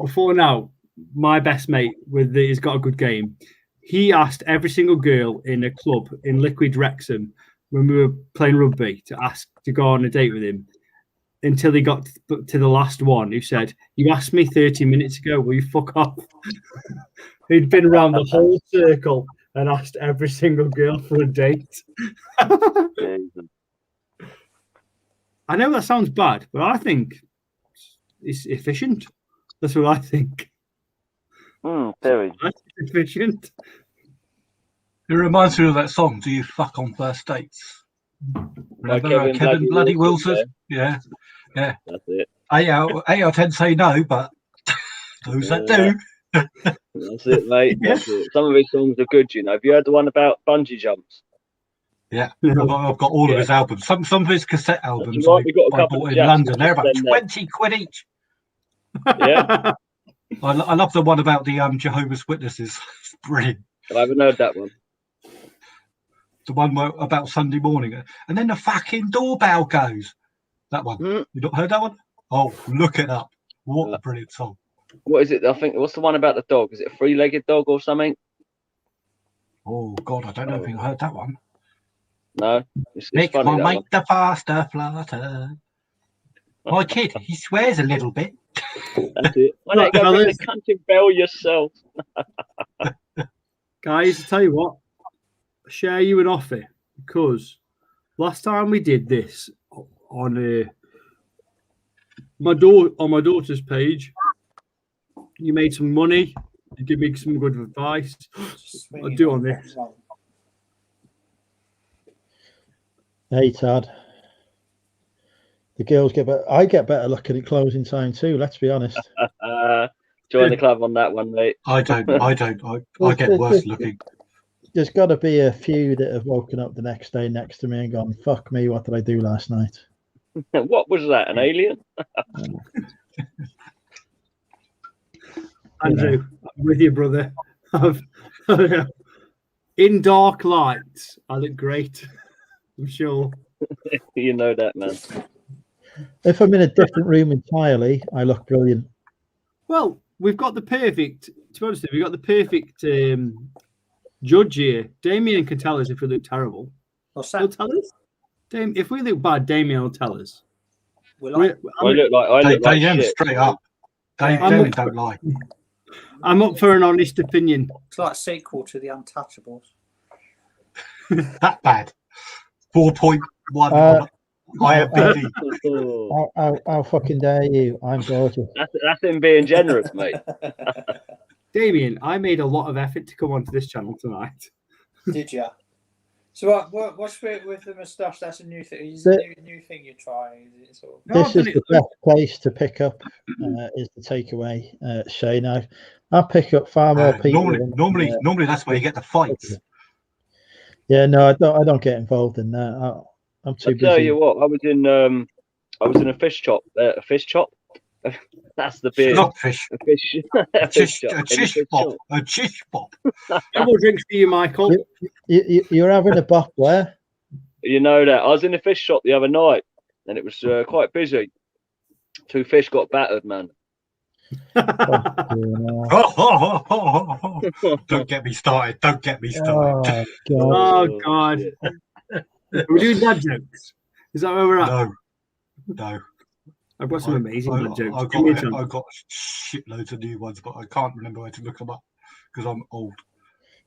Speaker 8: Before now, my best mate he's got a good game. He asked every single girl in a club in Liquid Wrexham when we were playing rugby to ask to go on a date with him until he got to the last one who said, "You asked me 30 minutes ago, will you fuck off?" He'd been around the whole circle and asked every single girl for a date. I know that sounds bad, but I think it's efficient. That's what I think.
Speaker 9: Very
Speaker 8: efficient.
Speaker 3: It reminds me of that song, "Do You Fuck on First Dates?" Remember Kevin Bloody Wilson? Yeah.
Speaker 9: That's it.
Speaker 3: 8 out of 10 say no, but those that do.
Speaker 9: That's it, mate. That's it. Some of his songs are good, you know. Have you heard the one about bungee jumps?
Speaker 3: Yeah, I've got all of his albums. Some of his cassette albums
Speaker 9: Right, we got a
Speaker 3: I
Speaker 9: couple
Speaker 3: bought
Speaker 9: of
Speaker 3: in
Speaker 9: jacks,
Speaker 3: London. They're
Speaker 9: just
Speaker 3: about
Speaker 9: send
Speaker 3: 20 quid each.
Speaker 9: Yeah.
Speaker 3: I love the one about the Jehovah's Witnesses. It's brilliant.
Speaker 9: I haven't heard that one.
Speaker 3: The one about Sunday morning. And then the fucking doorbell goes. That one. You not heard that one? Oh, look it up. What a brilliant song.
Speaker 9: What is it? I think, what's the one about the dog? Is it a three-legged dog or something?
Speaker 3: Oh, God, I don't know if you heard that one.
Speaker 9: No. It's
Speaker 3: Nick
Speaker 9: funny,
Speaker 3: will
Speaker 9: that
Speaker 3: make
Speaker 9: one.
Speaker 3: the faster flutter. My kid, he swears a little bit.
Speaker 9: That's it. Why don't you go ring the country bell yourself?
Speaker 8: Guys, I tell you what, I'll share you an offer, because last time we did this on my daughter's page, you made some money, you give me some good advice. I'll do on this.
Speaker 1: Hey, Todd. The girls get better. I get better luck at closing time too. Let's be honest.
Speaker 9: Join the club on that one, mate.
Speaker 3: I don't. I get worse looking.
Speaker 1: There's got to be a few that have woken up the next day next to me and gone, "Fuck me, what did I do last night?"
Speaker 9: What was that? An alien?
Speaker 8: Andrew, I'm with you, brother. In dark lights, I look great. I'm sure.
Speaker 9: You know that, man.
Speaker 1: If I'm in a different room entirely, I look brilliant.
Speaker 8: Well, we've got the perfect. To be honest, we've got the perfect judge here. Damien can tell us if we look terrible.
Speaker 10: What's that?
Speaker 8: He'll tell us. If we look bad, Damien will tell us.
Speaker 10: Will I?
Speaker 9: I look like
Speaker 3: Damien,
Speaker 9: shit.
Speaker 3: straight up. Damien don't lie.
Speaker 8: I'm up for an honest opinion.
Speaker 10: It's like a sequel to The Untouchables.
Speaker 3: That bad. 4.1 IMDb.
Speaker 1: How fucking dare you? I'm gorgeous.
Speaker 9: That's him being generous, mate.
Speaker 8: Damien, I made a lot of effort to come onto this channel tonight.
Speaker 10: Did you? So what's with the moustache? That's a new thing. Is it a new thing you're trying? Is it sort of...
Speaker 1: This is the best place to pick up. Is the takeaway, Shane? I pick up far more people.
Speaker 3: Normally, that's where you get the fights.
Speaker 1: Yeah, no, I don't get involved in that. I'm too busy.
Speaker 9: I tell you what, I was in a fish shop. A fish shop. That's the beer.
Speaker 3: Not fish.
Speaker 9: A fish.
Speaker 3: A chish pop. A chish pop.
Speaker 8: Double drinks for you, Michael.
Speaker 1: You're having a bop where?
Speaker 9: You know that. I was in the fish shop the other night, and it was quite busy. 2 fish got battered, man.
Speaker 3: Don't get me started. Don't get me started.
Speaker 8: Oh God. We're doing dad jokes. Is that where we're at?
Speaker 3: No.
Speaker 8: I've got some amazing dad jokes.
Speaker 3: I've got shitloads of new ones, but I can't remember where to look them up because I'm old.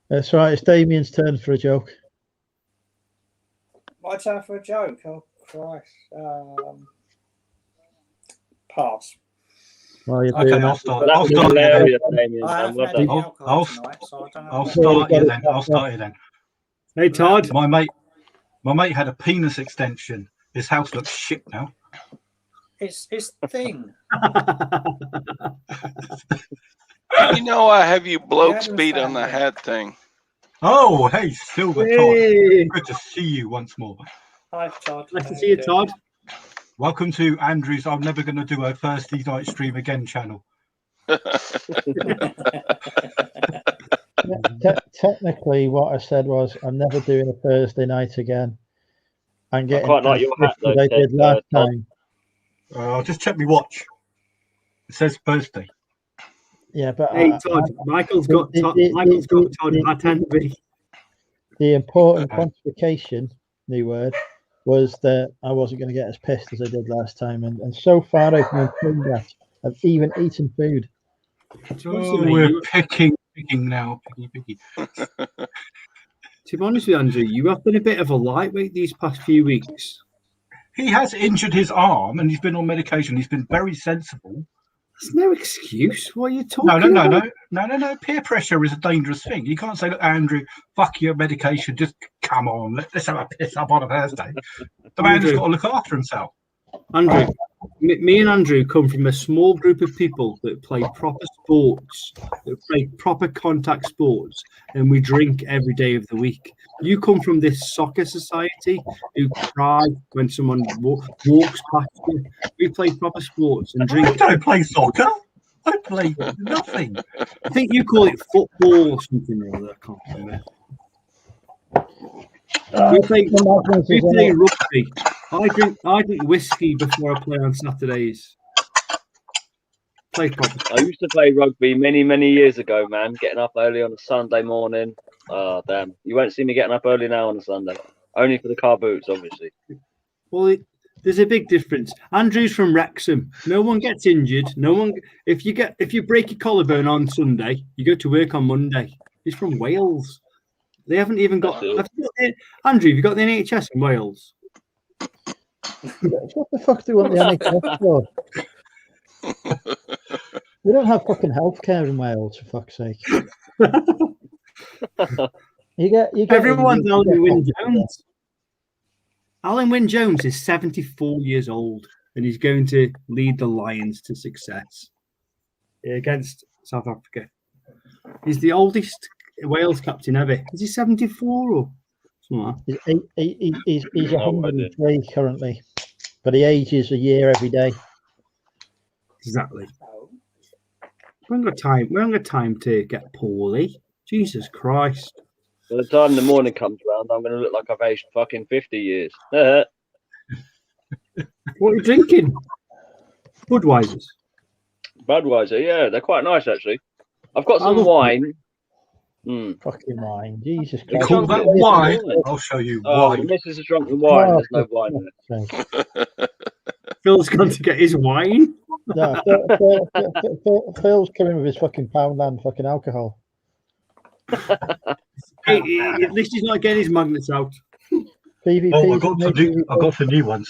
Speaker 1: That's right. It's Damien's turn for a joke.
Speaker 10: My turn for a joke. Oh Christ. Pass.
Speaker 1: Well, you're
Speaker 3: Okay,
Speaker 1: doing
Speaker 3: I'll
Speaker 1: that.
Speaker 3: start. I'll start
Speaker 9: hilarious,
Speaker 3: again.
Speaker 9: Damien.
Speaker 10: I
Speaker 9: I
Speaker 10: haven't
Speaker 9: love
Speaker 10: had
Speaker 9: that.
Speaker 10: any alcohol tonight, so I don't know.
Speaker 3: I'll start you then. I'll start you then.
Speaker 8: Hey Todd.
Speaker 3: My mate had a penis extension. His house looks shit now.
Speaker 10: It's the thing.
Speaker 11: You know, I have you blokes beat on the head thing.
Speaker 3: Oh, hey, Silver
Speaker 8: Hey.
Speaker 3: Todd. Good to see you once more.
Speaker 10: Hi, Todd.
Speaker 8: Nice to see you, Todd.
Speaker 3: Welcome to Andrew's I'm Never Going to Do a Thursday Night Stream Again channel.
Speaker 1: Technically, what I said was, I'm never doing a Thursday night again. I'm getting
Speaker 9: quite like your hat, though,
Speaker 1: I did
Speaker 9: Ted,
Speaker 1: last
Speaker 9: Todd.
Speaker 1: time.
Speaker 3: I'll just check my watch. It says Thursday.
Speaker 1: Yeah, but
Speaker 8: Hey Todd, Michael's got Todd at envy.
Speaker 1: The important quantification, new word, was that I wasn't going to get as pissed as I did last time, and so far I've maintained that. I've even eaten food.
Speaker 3: We're picking now. Picky.
Speaker 8: To be honest with you, Andrew, you have been a bit of a lightweight these past few weeks.
Speaker 3: He has injured his arm and he's been on medication. He's been very sensible.
Speaker 8: There's no excuse. What are you talking
Speaker 3: No. Peer pressure is a dangerous thing. You can't say, look, Andrew, fuck your medication. Just come on. Let's have a piss up on a Thursday. The man has got to look after himself.
Speaker 8: Andrew, me and Andrew come from a small group of people that play proper sports, that play proper contact sports, and we drink every day of the week. You come from this soccer society who cry when someone walks past you. We play proper sports and drink.
Speaker 3: I don't play soccer. I play nothing.
Speaker 8: I think you call it football or something or other. I can't remember. We play rugby. I drink whiskey before I play on Saturdays. Play proper.
Speaker 9: I used to play rugby many years ago, man. Getting up early on a Sunday morning. Oh, damn. You won't see me getting up early now on a Sunday. Only for the car boots, obviously.
Speaker 8: Well, there's a big difference. Andrew's from Wrexham. No one gets injured. No one. If you break your collarbone on Sunday, you go to work on Monday. He's from Wales. They haven't even got. Andrew, have you got the NHS in Wales?
Speaker 1: What the fuck do you want the NHS for? We don't have fucking healthcare in Wales, for fuck's sake. You get
Speaker 8: Everyone's Alan Wynne-Jones. Alan Wynne-Jones is 74 years old, and he's going to lead the Lions to success against South Africa. He's the oldest Wales captain ever. Is he 74 or something?
Speaker 1: He's 103 currently, but he ages a year every day.
Speaker 8: Exactly. We haven't got time to get poorly. Jesus Christ.
Speaker 9: By the time the morning comes around, I'm going to look like I've aged fucking 50 years. What
Speaker 8: are you drinking? Budweisers.
Speaker 9: Budweiser, yeah, they're quite nice actually. I've got some wine.
Speaker 1: Fucking wine, Jesus
Speaker 3: You
Speaker 1: Christ!
Speaker 3: call that wine? I'll show you wine.
Speaker 9: This is a drunken wine. There's no wine in it.
Speaker 8: Phil's gone to get his wine.
Speaker 1: No, Phil's coming with his fucking Poundland fucking alcohol.
Speaker 8: At least he's not getting his magnets out.
Speaker 1: PvP.
Speaker 3: Oh, I got some new ones.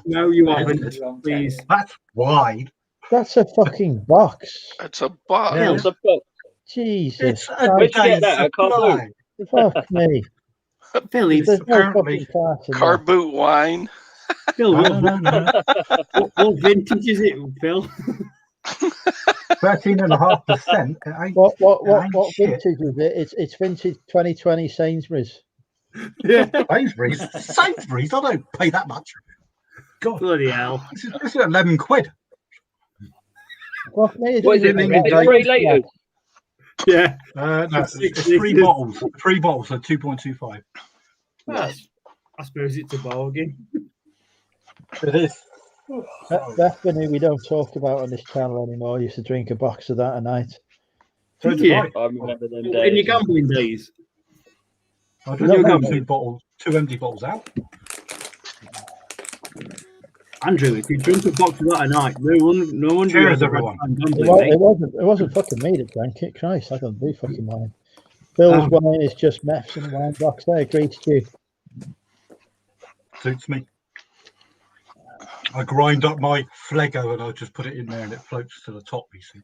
Speaker 8: No, you haven't. Please.
Speaker 3: That's wine.
Speaker 1: That's a fucking box.
Speaker 11: That's a box.
Speaker 9: Yeah, it's a box.
Speaker 1: Jesus.
Speaker 3: It's a
Speaker 9: Where'd you get that? I can't
Speaker 1: do. Fuck me.
Speaker 8: Phil, he's
Speaker 3: apparently
Speaker 11: car boot wine.
Speaker 8: Phil, what vintage is it, Phil?
Speaker 3: 13.5%.
Speaker 1: What vintage is it? It's vintage 2020 Sainsbury's.
Speaker 8: Yeah.
Speaker 3: Sainsbury's? I don't pay that much. God.
Speaker 8: Bloody hell.
Speaker 3: This is 11 quid.
Speaker 1: What is
Speaker 9: it? 3 litres?
Speaker 8: Yeah.
Speaker 3: No, it's 3 bottles. 3 bottles, so 2.25.
Speaker 8: I suppose it's a bargain.
Speaker 3: It is.
Speaker 1: Definitely, we don't talk about on this channel anymore. I used to drink a box of that a night.
Speaker 9: I remember them days.
Speaker 8: In your gambling days?
Speaker 3: I just got 2 empty bottles out.
Speaker 8: Andrew, if you drink a box of that a night, no wonder.
Speaker 3: Cheers, everyone.
Speaker 1: It wasn't fucking me that drank it. Christ, I don't do fucking wine. Phil's wine is just meths in a wine box. I agree to you.
Speaker 3: Suits me. I grind up my Flego and I just put it in there and it floats to the top, you see.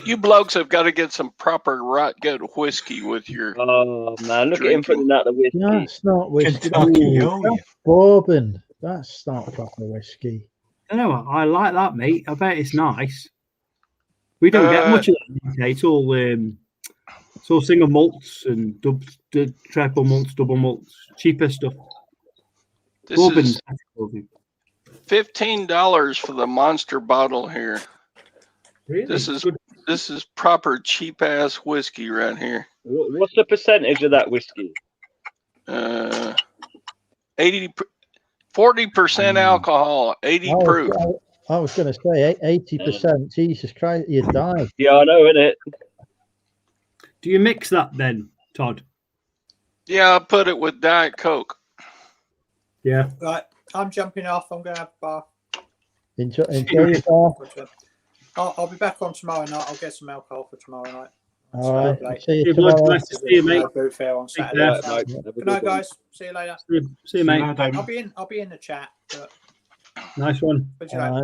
Speaker 11: You blokes have got to get some proper right good whiskey with your.
Speaker 9: Oh man, look at him putting out the whiskey.
Speaker 1: That's not whiskey. That's bourbon. That's not proper whiskey.
Speaker 8: I know. I like that, mate. I bet it's nice. We don't get much of that. Okay? It's all single malts and triple malts, double malts, cheaper stuff.
Speaker 11: This is $15 for the monster bottle here.
Speaker 8: Really?
Speaker 11: This is proper cheap ass whiskey right here.
Speaker 9: What's the percentage of that whiskey?
Speaker 11: 40% alcohol, 80 proof.
Speaker 1: I was going to say 80%. Jesus Christ, you die.
Speaker 9: Yeah, I know, innit?
Speaker 8: Do you mix that then, Todd?
Speaker 11: Yeah, I put it with Diet Coke.
Speaker 8: Yeah.
Speaker 10: Right, I'm jumping off. I'm going to have a bath.
Speaker 1: Enjoy your bath.
Speaker 10: I'll be back on tomorrow night. I'll get some alcohol for tomorrow night.
Speaker 1: All right.
Speaker 10: See
Speaker 1: you tomorrow.
Speaker 8: Nice to see you, mate.
Speaker 10: Boot fair on Saturday. Good night, guys. See you later.
Speaker 8: See you, mate.
Speaker 10: I'll be in the chat. But
Speaker 8: Nice one.
Speaker 10: What'd you like?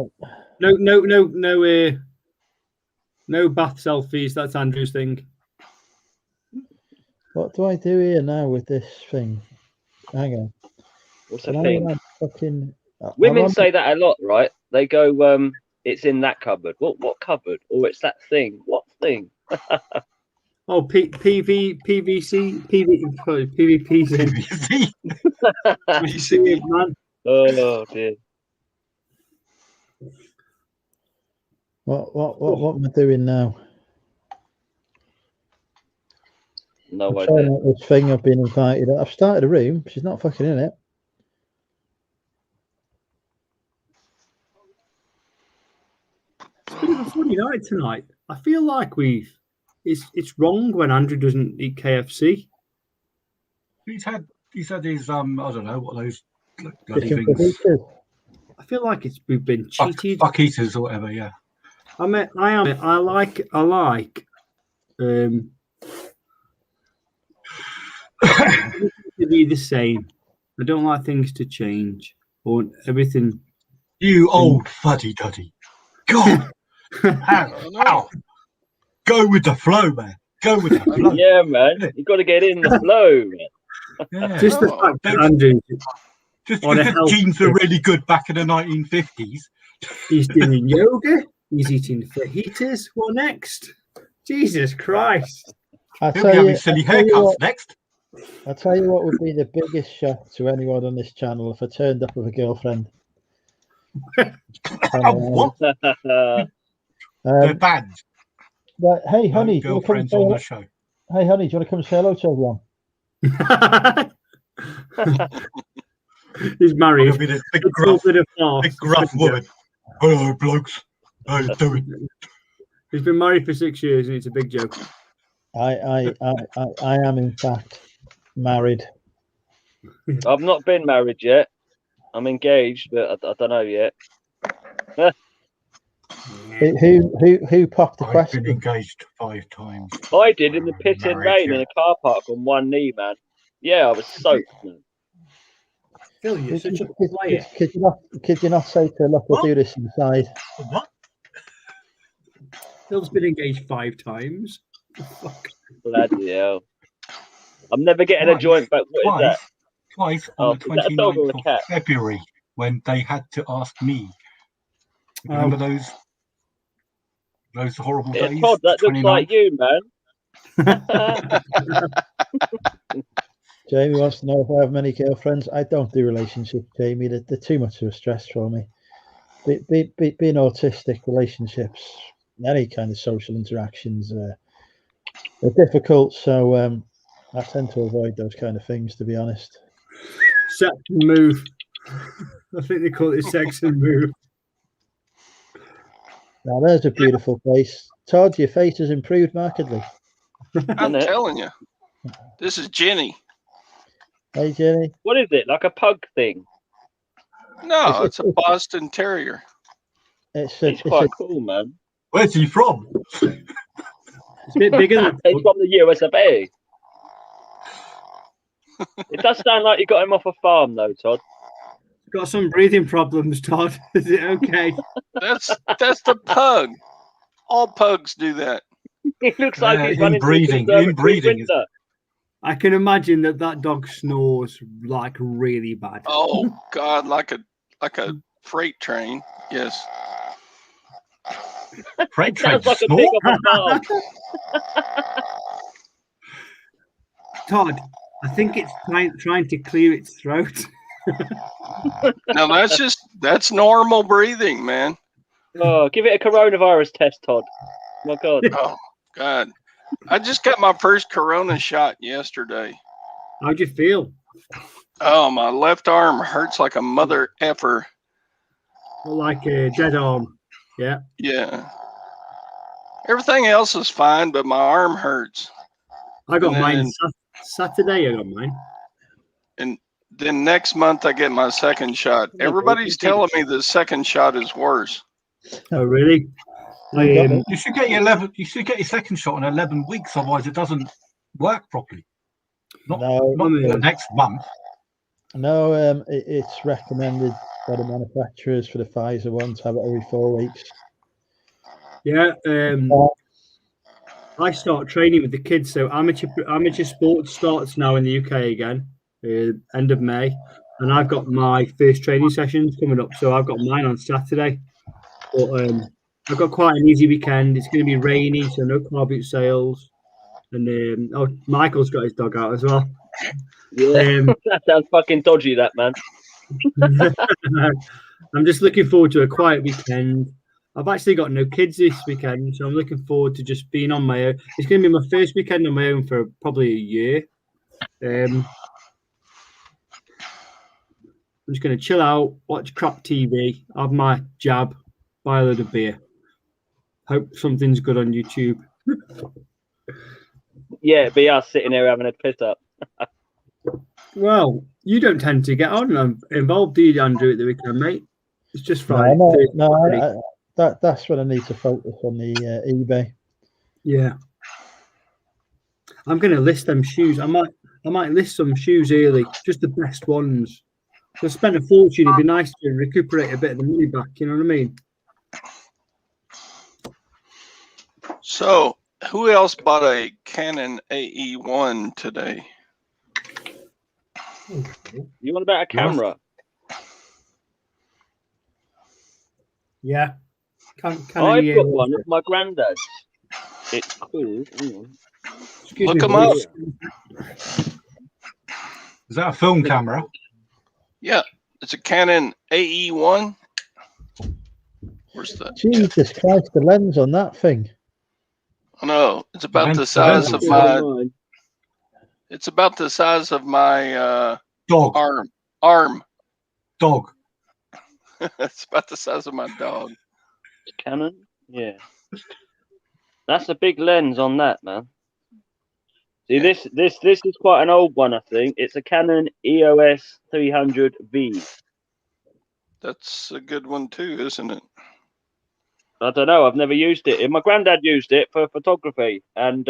Speaker 8: No bath selfies. That's Andrew's thing.
Speaker 1: What do I do here now with this thing? Hang on.
Speaker 9: What's
Speaker 1: Can
Speaker 9: the
Speaker 1: I
Speaker 9: thing?
Speaker 1: fucking...
Speaker 9: Women say that a lot, right? They go, it's in that cupboard. What cupboard? Or it's that thing. What thing?
Speaker 8: Oh, PVC, PVPC.
Speaker 3: PVC.
Speaker 8: Man.
Speaker 9: Oh dear.
Speaker 1: What am I doing now?
Speaker 9: No
Speaker 1: I'm
Speaker 9: idea.
Speaker 1: trying out this thing I've been invited. I've started a room. She's not fucking in it.
Speaker 8: It's been a funny night tonight. I feel like it's wrong when Andrew doesn't eat KFC.
Speaker 3: He's had his I don't know what those bloody
Speaker 1: Chicken
Speaker 3: things.
Speaker 1: fajitas.
Speaker 8: I feel like we've been cheated.
Speaker 3: Fuck eaters or whatever, yeah.
Speaker 8: I like to be the same. I don't like things to change or everything.
Speaker 3: You old fuddy duddy. God. Ow. Go with the flow, man. Go with the flow.
Speaker 9: Yeah, man. You got to get in the flow, man.
Speaker 3: Yeah.
Speaker 8: Just the fact that Andrew,
Speaker 3: Just
Speaker 8: on a
Speaker 3: because
Speaker 8: health
Speaker 3: jeans were
Speaker 8: tip,
Speaker 3: really good back in the 1950s.
Speaker 8: he's doing yoga. He's eating fajitas. What next? Jesus Christ!
Speaker 3: He'll be having silly haircuts next.
Speaker 1: I'll tell you what would be the biggest shock to anyone on this channel if I turned up with a girlfriend.
Speaker 3: What? They're banned.
Speaker 1: But, hey,
Speaker 3: No
Speaker 1: honey, do you want to come
Speaker 3: girlfriends on the
Speaker 1: say
Speaker 3: show.
Speaker 1: Hey, honey, do you want to come say hello to everyone?
Speaker 8: He's married.
Speaker 3: It'll be this big gruff woman. Hello, blokes. How you doing?
Speaker 8: He's been married for 6 years, and it's a big joke.
Speaker 1: I am in fact married.
Speaker 9: I've not been married yet. I'm engaged, but I don't know yet.
Speaker 1: Who popped the
Speaker 3: I've
Speaker 1: question?
Speaker 3: been engaged 5 times.
Speaker 9: I did in the pissing
Speaker 3: Married
Speaker 9: rain in
Speaker 3: yet.
Speaker 9: a car park on one knee, man. Yeah, I was soaked, man.
Speaker 8: Phil, you're such a player.
Speaker 1: Could you not say to her, look, we'll do this inside?
Speaker 3: What?
Speaker 8: Phil's been engaged 5 times. Fuck.
Speaker 9: Bloody hell. I'm never getting a joint back. What is that?
Speaker 3: Twice on the
Speaker 9: is that a dog or a
Speaker 3: 29th of
Speaker 9: cat?
Speaker 3: February when they had to ask me. Remember those horrible
Speaker 9: Yeah,
Speaker 3: days?
Speaker 9: Todd, that looks
Speaker 3: 29th?
Speaker 9: like you, man.
Speaker 1: Jamie wants to know if I have many girlfriends. I don't do relationships, Jamie. They're too much of a stress for me. Being autistic, relationships, any kind of social interactions are difficult. So I tend to avoid those kind of things, to be honest.
Speaker 8: Sex and move. I think they call it sex and move.
Speaker 1: Now there's a beautiful face. Todd, your face has improved markedly.
Speaker 11: I'm telling you. This is Jenny.
Speaker 1: Hey, Jenny.
Speaker 9: What is it? Like a pug thing?
Speaker 11: No, it's a Boston Terrier.
Speaker 1: It's
Speaker 9: quite cool, man.
Speaker 3: Where's he from?
Speaker 8: It's a bit bigger than
Speaker 9: He's from the US of A. It does sound like you got him off a farm, though, Todd.
Speaker 8: Got some breathing problems, Todd. Is it okay?
Speaker 11: That's the pug. All pugs do that.
Speaker 9: He looks like he's running
Speaker 3: inbreeding.
Speaker 9: winter.
Speaker 8: I can imagine that dog snores like really bad.
Speaker 11: Oh God, like a freight train. Yes.
Speaker 3: Freight train
Speaker 9: Sounds like a
Speaker 3: snore?
Speaker 9: pig off a farm.
Speaker 8: Todd, I think it's trying to clear its throat.
Speaker 11: No, that's normal breathing, man.
Speaker 9: Oh, give it a coronavirus test, Todd. My God.
Speaker 11: Oh God, I just got my first corona shot yesterday.
Speaker 8: How'd you feel?
Speaker 11: Oh, my left arm hurts like a mother effer.
Speaker 8: Like a dead arm. Yeah.
Speaker 11: Yeah. Everything else is fine, but my arm hurts.
Speaker 8: I got
Speaker 11: And
Speaker 8: mine
Speaker 11: then-
Speaker 8: Saturday. I got mine.
Speaker 11: And then next month I get my second shot. Everybody's telling me the second shot is worse.
Speaker 8: Oh, really?
Speaker 3: You should get your second shot in 11 weeks, otherwise it doesn't work properly. Not the next month.
Speaker 1: No, it's recommended by the manufacturers for the Pfizer one to have it every 4 weeks.
Speaker 8: Yeah, I start training with the kids. So amateur sports starts now in the UK again, end of May, and I've got my first training sessions coming up. So I've got mine on Saturday. But I've got quite an easy weekend. It's going to be rainy, so no car boot sales. And Michael's got his dog out as well.
Speaker 9: Yeah, that sounds fucking dodgy, that man.
Speaker 8: I'm just looking forward to a quiet weekend. I've actually got no kids this weekend, so I'm looking forward to just being on my own. It's going to be my first weekend on my own for probably a year. I'm just going to chill out, watch crap TV, have my jab, buy a load of beer. Hope something's good on YouTube.
Speaker 9: Yeah, it'd be us sitting there having a piss up.
Speaker 8: Well, you don't tend to get on. I'm involved, do you, Andrew, at the weekend, mate? It's just Friday.
Speaker 1: That's when I need to focus on the eBay.
Speaker 8: Yeah, I'm going to list them shoes. I might list some shoes early, just the best ones. So I spent a fortune. It'd be nice to recuperate a bit of the money back. You know what I mean?
Speaker 11: So, who else bought a Canon AE1 today?
Speaker 9: You want about a camera?
Speaker 8: Yeah.
Speaker 9: I've got one of my granddad's. It's cool.
Speaker 11: Look them up.
Speaker 3: Is that a film camera?
Speaker 11: Yeah, it's a Canon AE1. Where's that?
Speaker 1: Jesus Christ, the lens on that thing.
Speaker 11: Oh, no, it's about the size of my. It's about the size of my
Speaker 3: dog
Speaker 11: arm.
Speaker 3: Dog.
Speaker 11: It's about the size of my dog.
Speaker 9: Canon, yeah. That's a big lens on that, man. See, this is quite an old one, I think. It's a Canon EOS 300V.
Speaker 11: That's a good one too, isn't it?
Speaker 9: I don't know. I've never used it. My granddad used it for photography, and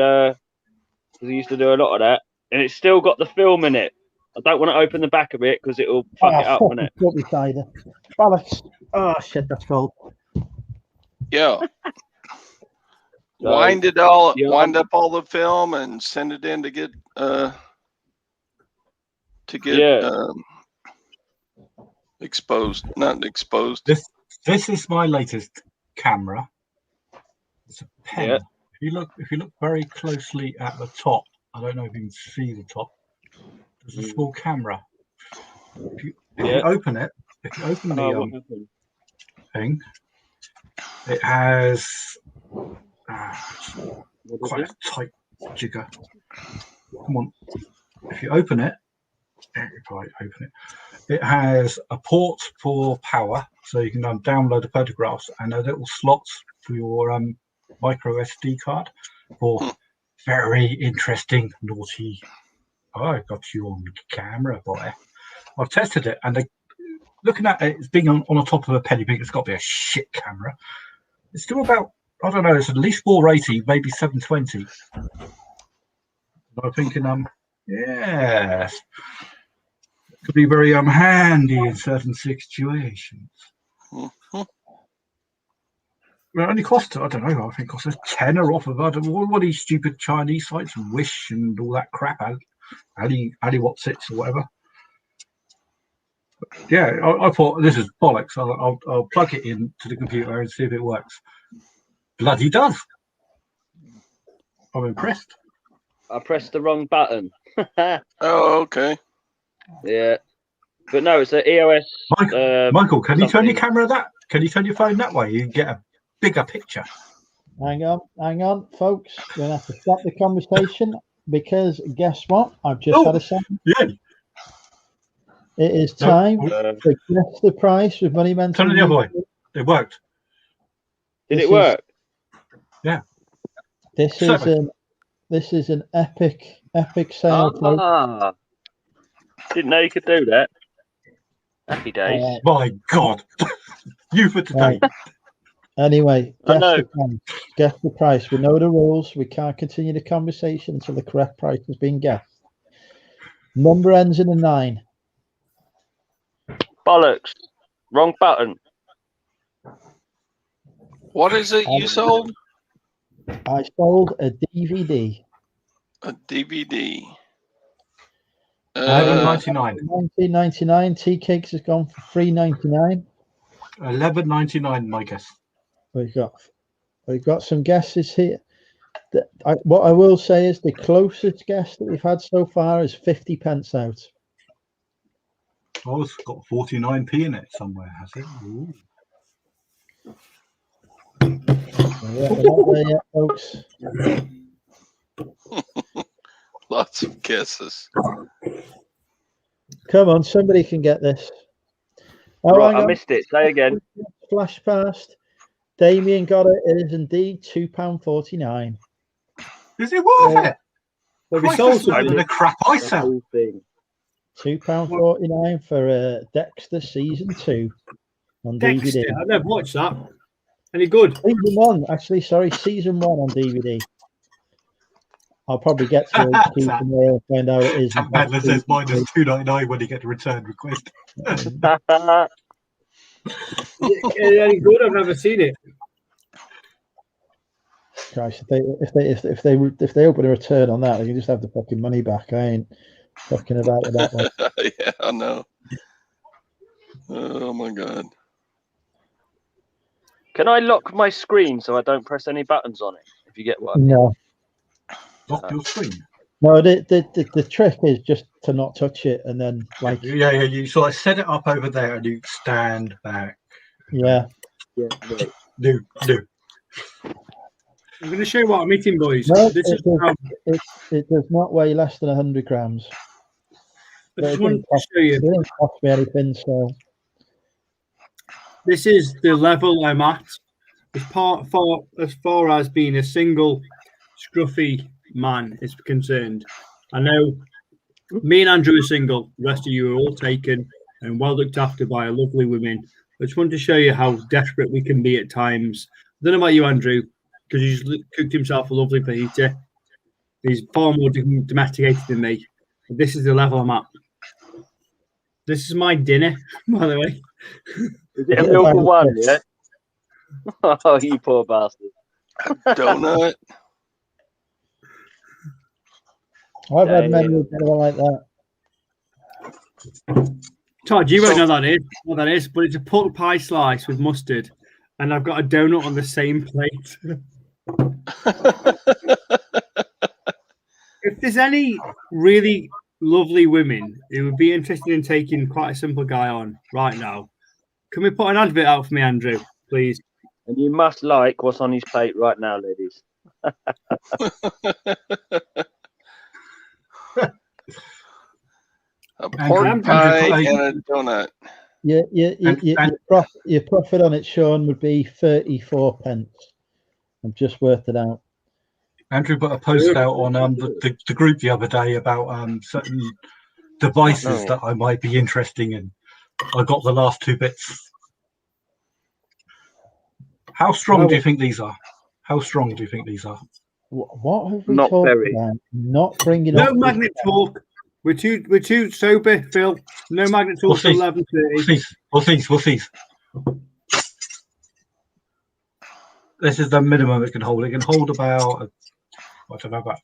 Speaker 9: he used to do a lot of that. And it's still got the film in it. I don't want to open the back of it because it will fuck it up, won't it?
Speaker 1: Bollocks. Oh shit, that's cold.
Speaker 11: Yeah. Wind up all the film and send it in to get exposed. Not exposed.
Speaker 3: This is my latest camera. It's a pen.
Speaker 9: Yeah.
Speaker 3: If you look very closely at the top, I don't know if you can see the top. There's a small camera. If you open it, if you open the thing, it has quite a tight jigger. Come on. If you open it, it has a port for power, so you can download the photographs, and a little slots for your micro SD card for very interesting, naughty. Oh, I got you on camera, boy. I've tested it, and looking at it, it's being on the top of a penny pig. It's got to be a shit camera. It's still about, I don't know, it's at least 480, maybe 720. I'm thinking, yes, could be very handy in certain situations. Well, it only cost, I don't know, I think it cost a tenner off of what these stupid Chinese sites, Wish and all that crap, Ali Whatsits or whatever. Yeah, I thought this is bollocks. I'll plug it into the computer and see if it works. Bloody does. I'm impressed.
Speaker 9: I pressed the wrong button.
Speaker 11: Oh, okay.
Speaker 9: Yeah, but no, it's an EOS.
Speaker 3: Michael, can you turn your camera Can you turn your phone that way? You can get a bigger picture.
Speaker 1: Hang on, folks. We're gonna have to stop the conversation because guess what? I've just had a sound.
Speaker 3: Yeah.
Speaker 1: It is time to guess the price with Money Mental.
Speaker 3: Turn it the other way. It worked.
Speaker 9: Did it work?
Speaker 3: Yeah.
Speaker 1: This is an epic sale.
Speaker 9: Ah, didn't know you could do that. Happy days.
Speaker 3: My God, you for today.
Speaker 1: Right. Anyway, guess the price. We know the rules. We can't continue the conversation until the correct price has been guessed. Number ends in a 9.
Speaker 9: Bollocks. Wrong button.
Speaker 11: What is it you sold?
Speaker 1: I sold a DVD.
Speaker 11: A DVD.
Speaker 3: $11.99.
Speaker 1: 1999. Tea Cakes has gone for $3.99.
Speaker 3: $11.99, my guess.
Speaker 1: We've got some guesses here. What I will say is the closest guess that we've had so far is 50 pence out.
Speaker 3: Oh, it's got 49p in it somewhere, has it? Ooh.
Speaker 1: We're not there yet, folks.
Speaker 11: Lots of guesses.
Speaker 1: Come on, somebody can get this. Oh,
Speaker 9: Right, I missed it. Say again.
Speaker 1: Flash past. Damien got it. It is indeed £2.49.
Speaker 3: Is it worth it?
Speaker 8: Well, we
Speaker 3: Christ,
Speaker 8: sold
Speaker 3: that's better than the crap I sell.
Speaker 1: £2.49 for Dexter season 2 on
Speaker 8: Dexter,
Speaker 1: DVD.
Speaker 8: I never watched that. Any good?
Speaker 1: Season 1, actually. Sorry, season 1 on DVD. I'll probably get to it season where I'll find out it is.
Speaker 3: Sam Badler says mine is $2.99 when you get a return request.
Speaker 8: Any good? I've never seen it.
Speaker 1: Christ, if they open a return on that, they can just have the fucking money back. I ain't fucking about with that one.
Speaker 11: Yeah, I know. Oh my god.
Speaker 9: Can I lock my screen so I don't press any buttons on it? If you get what I mean.
Speaker 1: No.
Speaker 3: Lock your screen.
Speaker 1: No, the trick is just to not touch it, and then like
Speaker 3: You sort of set it up over there and you stand back.
Speaker 1: yeah.
Speaker 3: Do.
Speaker 8: I'm going to show you what I'm eating, boys.
Speaker 1: No,
Speaker 8: This is
Speaker 1: it does not weigh less than 100 grams.
Speaker 8: I just wanted to show you.
Speaker 1: It didn't cost me anything, so
Speaker 8: This is the level I'm at. As far as being a single scruffy man is concerned. I know me and Andrew are single. The rest of you are all taken and well looked after by lovely women. I just wanted to show you how desperate we can be at times. I don't know about you, Andrew, because he's cooked himself a lovely fajita. He's far more domesticated than me. This is the level I'm at. This is my dinner, by the way.
Speaker 9: Is it a meal for one, yeah? Oh, you poor bastard.
Speaker 11: Donut.
Speaker 1: I've had many a dinner like that.
Speaker 8: Todd, you won't know what that is, but it's a pork pie slice with mustard, and I've got a donut on the same plate. If there's any really lovely women who would be interested in taking quite a simple guy on right now, can we put an advert out for me, Andrew, please?
Speaker 9: And you must like what's on his plate right now, ladies.
Speaker 11: A pork pie and a donut.
Speaker 1: Your profit on it, Sean, would be 34 pence. I've just worked it out.
Speaker 3: Andrew put a post out on the group the other day about certain devices that I might be interested in. I got the last 2 bits. How strong do you think these are? How strong do you think these are?
Speaker 1: What have we
Speaker 9: Not
Speaker 1: talked
Speaker 9: very.
Speaker 1: about? Not bringing
Speaker 8: No
Speaker 1: up
Speaker 8: magnet talk. We're too sober, Phil. No magnet talk till 11:30.
Speaker 3: We'll see. This is the minimum it can hold. It can hold about, I don't know, about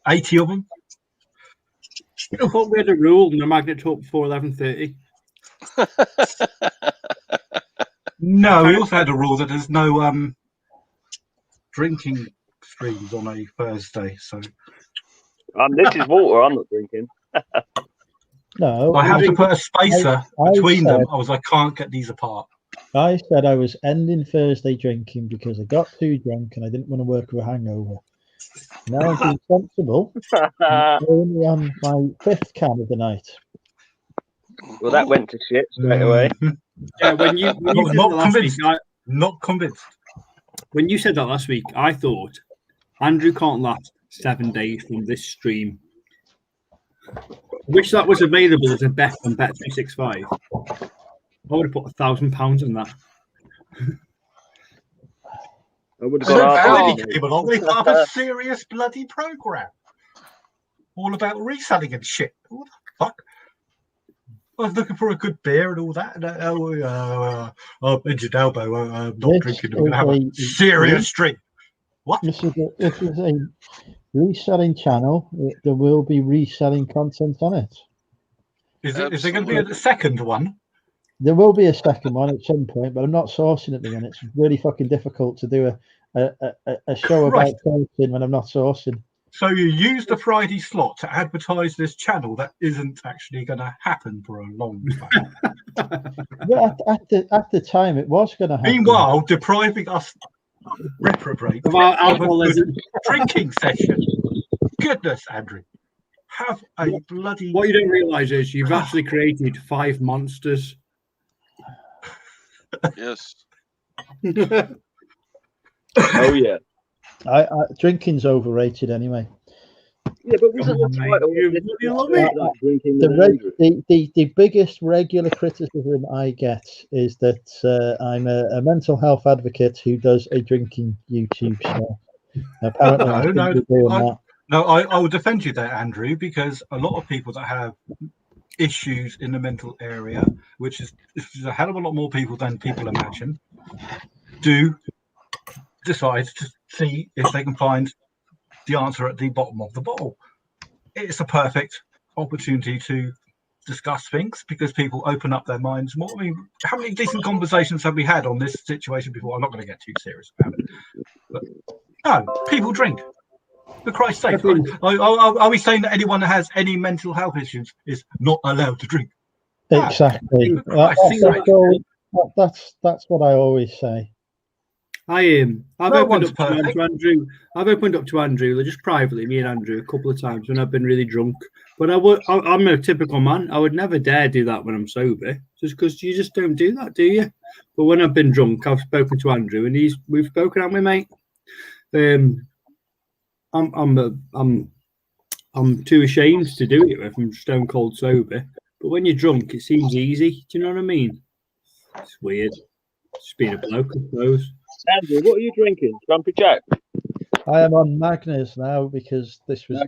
Speaker 3: 80 of them.
Speaker 8: I thought we had a rule: no magnet talk before 11:30.
Speaker 3: No, we also had a rule that there's no drinking streams on a Thursday. So
Speaker 9: this is water. I'm not drinking.
Speaker 1: No,
Speaker 3: I have to put a spacer between them. I can't get these apart. I
Speaker 1: said I was ending Thursday drinking because I got too drunk and I didn't want to work with a hangover. Now I'm being sensible. I'm only on my 5th can of the night.
Speaker 9: Well, that went to shit straight away.
Speaker 8: Yeah, when you
Speaker 3: not convinced.
Speaker 8: When you said that last week, I thought Andrew can't last 7 days from this stream. I wish that was available as a bet on Bet365. I would have put £1,000 on that.
Speaker 9: I would have got
Speaker 3: we have a serious bloody program all about reselling and shit. What the fuck? I was looking for a good beer and all that. And injured elbow. I'm not
Speaker 1: This
Speaker 3: drinking. I'm going to have
Speaker 1: is
Speaker 3: a serious drink. What?
Speaker 1: This is a reselling channel. There will be reselling content on it.
Speaker 3: Is there going to be a second one?
Speaker 1: There will be a second one at some point, but I'm not sourcing at the minute. It's really fucking difficult to do a show about sourcing when I'm not sourcing.
Speaker 3: So you use the Friday slot to advertise this channel that isn't actually going to happen for a long time.
Speaker 1: Yeah, at the time it was going to happen.
Speaker 3: Meanwhile, depriving us reprobates of a good drinking session. Goodness, Andrew. Have a bloody...
Speaker 8: What you don't realise is you've actually created 5 monsters.
Speaker 11: Yes.
Speaker 9: Oh yeah.
Speaker 1: Drinking's overrated anyway.
Speaker 9: Yeah, but wasn't the title
Speaker 1: the biggest regular criticism I get is that I'm a mental health advocate who does a drinking YouTube show. Apparently,
Speaker 3: I will defend you there, Andrew, because a lot of people that have issues in the mental area, which is a hell of a lot more people than people imagine, do decide to see if they can find the answer at the bottom of the bottle. It's a perfect opportunity to discuss things because people open up their minds more. I mean, how many decent conversations have we had on this situation before? I'm not going to get too serious about it. But no, people drink. For Christ's sake, are we saying that anyone that has any mental health issues is not allowed to drink?
Speaker 1: Exactly. That's what I always say.
Speaker 8: I've opened up to Andrew. I've opened up to Andrew just privately, me and Andrew, a couple of times when I've been really drunk. But I'm a typical man. I would never dare do that when I'm sober, just because you just don't do that, do you? But when I've been drunk, I've spoken to Andrew, and we've spoken, haven't we, mate? I'm too ashamed to do it if I'm stone cold sober. But when you're drunk, it seems easy. Do you know what I mean? It's weird. Just being a bloke, I suppose.
Speaker 9: Andrew, what are you drinking? Grumpy Jack?
Speaker 1: I am on Magners now because this was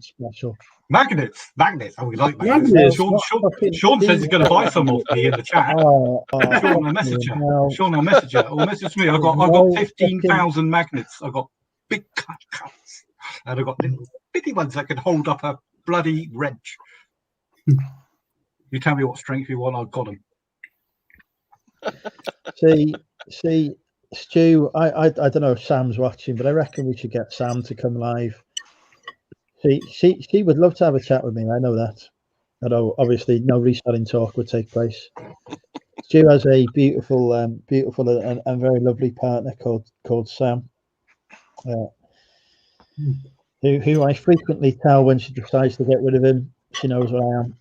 Speaker 1: special.
Speaker 3: Magnets. Oh, we like Magnets. Sean says he's going to buy some off me in the chat. Sean, I'll message you. Sean, I'll message you. Or message me. I've got 15,000 magnets. I've got big cuts. And I've got little bitty ones that can hold up a bloody wrench. You tell me what strength you want, I've got them.
Speaker 1: See, Stu, I don't know if Sam's watching, but I reckon we should get Sam to come live. She would love to have a chat with me. I know that. Although obviously no reselling talk would take place. Stu has a beautiful and very lovely partner called Sam, who I frequently tell when she decides to get rid of him. She knows where I am.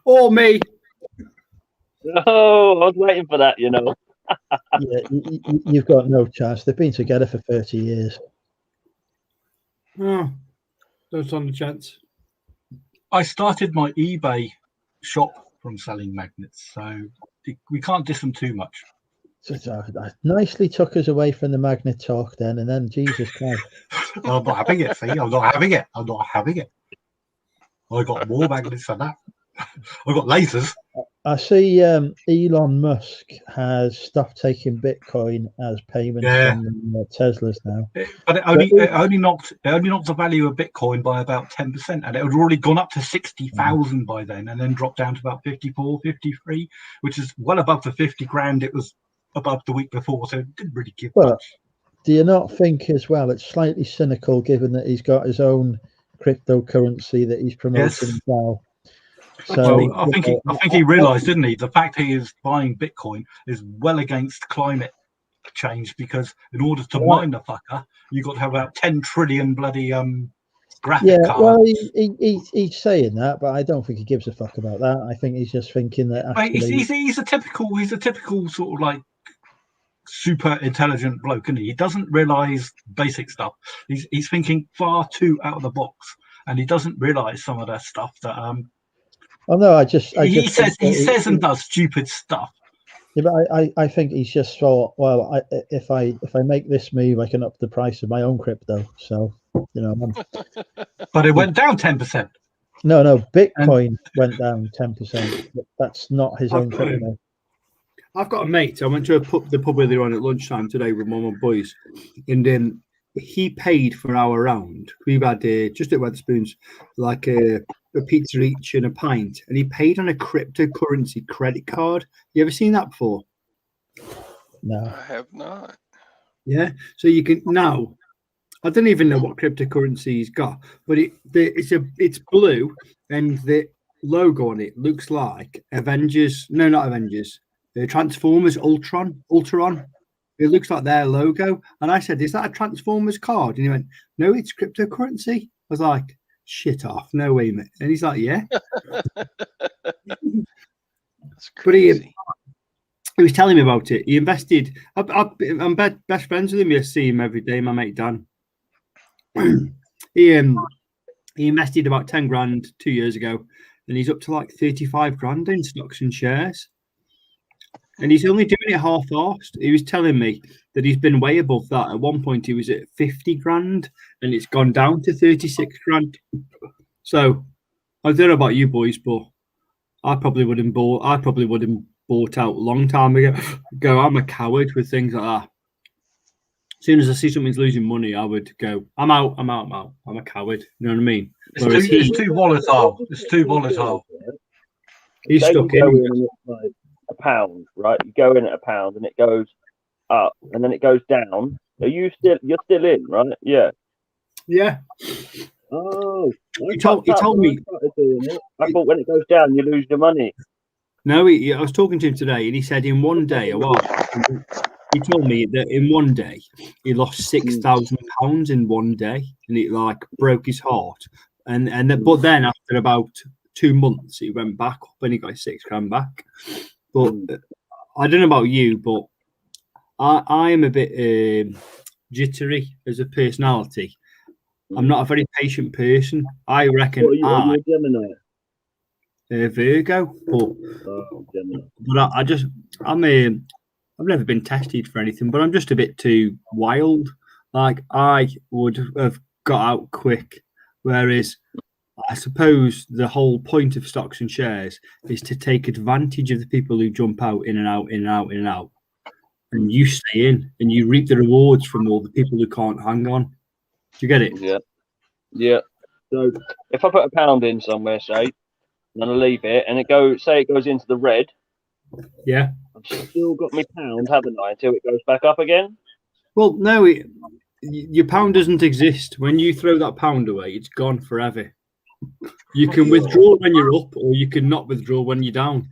Speaker 8: Or me.
Speaker 9: Oh, I was waiting for that, you know.
Speaker 1: Yeah, you've got no chance. They've been together for 30 years.
Speaker 8: Oh, don't on the chance.
Speaker 3: I started my eBay shop from selling magnets, so we can't diss them too much.
Speaker 1: So nicely took us away from the magnet talk then, and then Jesus Christ.
Speaker 3: I'm not having it, see? I'm not having it. I got more magnets than that. I've got lasers.
Speaker 1: I see Elon Musk has stopped taking Bitcoin as payments on Teslas now.
Speaker 3: But it only knocked the value of Bitcoin by about 10%, and it had already gone up to 60,000 by then, and then dropped down to about 54, 53, which is well above the 50 grand it was above the week before, so it didn't really give much.
Speaker 1: Do you not think as well it's slightly cynical given that he's got his own cryptocurrency that he's promoting now?
Speaker 3: So I think he realised, didn't he? The fact he is buying Bitcoin is well against climate change, because in order to mine the fucker, you've got to have about 10 trillion bloody graphic cards.
Speaker 1: Well, he's saying that, but I don't think he gives a fuck about that. I think he's just thinking that actually...
Speaker 3: he's a typical sort of like super intelligent bloke, isn't he? He doesn't realise basic stuff. He's thinking far too out of the box, and he doesn't realise some of that stuff that
Speaker 1: Oh no!
Speaker 3: he says and does stupid stuff.
Speaker 1: Yeah, but I think he's just thought, well, if I make this move, I can up the price of my own crypto. So you know,
Speaker 3: but it went down 10%.
Speaker 1: No, Bitcoin went down 10%. That's not his own crypto.
Speaker 8: I've got a mate. I went to the pub with him on at lunchtime today with one of my boys, and he paid for our round. We've had just at Wetherspoons like a pizza each and a pint, and he paid on a cryptocurrency credit card. You ever seen that before?
Speaker 1: No,
Speaker 11: I have not.
Speaker 8: Yeah, so you can now. I don't even know what cryptocurrency he's got, but it's blue, and the logo on it looks like Avengers. No, not Avengers. Transformers, Ultron. It looks like their logo. And I said, "Is that a Transformers card?" And he went, "No, it's cryptocurrency." I was like, "Shit off, no way, mate." And he's like, "Yeah."
Speaker 11: That's crazy.
Speaker 8: He was telling me about it. He invested. I'm best friends with him. I see him every day. My mate Dan. He invested about 10 grand 2 years ago, and he's up to like 35 grand in stocks and shares. And he's only doing it half-assed. He was telling me that he's been way above that. At one point, he was at 50 grand, and it's gone down to 36 grand. So I don't know about you boys, but I probably wouldn't bought out a long time ago. I'm a coward with things like that. As soon as I see something's losing money, I would go, I'm out. I'm a coward. You know what I mean?
Speaker 3: It's too volatile. It's too volatile.
Speaker 8: He's
Speaker 9: Say
Speaker 8: stuck
Speaker 9: you go
Speaker 8: in.
Speaker 9: in at like £1, right? You go in at £1 and it goes up and then it goes down. You're still in, right? Yeah.
Speaker 8: Yeah.
Speaker 9: Oh,
Speaker 8: He told me.
Speaker 9: I thought when it goes down, you lose your money.
Speaker 8: No, I was talking to him today, and he said in one day, he told me that in one day he lost £6,000 in one day, and it like broke his heart. But then after about 2 months, he went back up and he got his £6,000 back. But I don't know about you, but I am a bit jittery as a personality. I'm not a very patient person. I reckon
Speaker 9: Are you a Gemini?
Speaker 8: Virgo, but I've never been tested for anything, but I'm just a bit too wild. Like I would have got out quick, whereas I suppose the whole point of stocks and shares is to take advantage of the people who jump out in and out, in and out, in and out, and you stay in and you reap the rewards from all the people who can't hang on. Do you get it?
Speaker 9: Yeah. So if I put £1 in somewhere, say, and I leave it, and it goes into the red.
Speaker 8: Yeah.
Speaker 9: I've still got my £1, haven't I, until it goes back up again?
Speaker 8: Well, no, your pound doesn't exist. When you throw that £1 away, it's gone forever. You can withdraw when you're up, or you can not withdraw when you're down.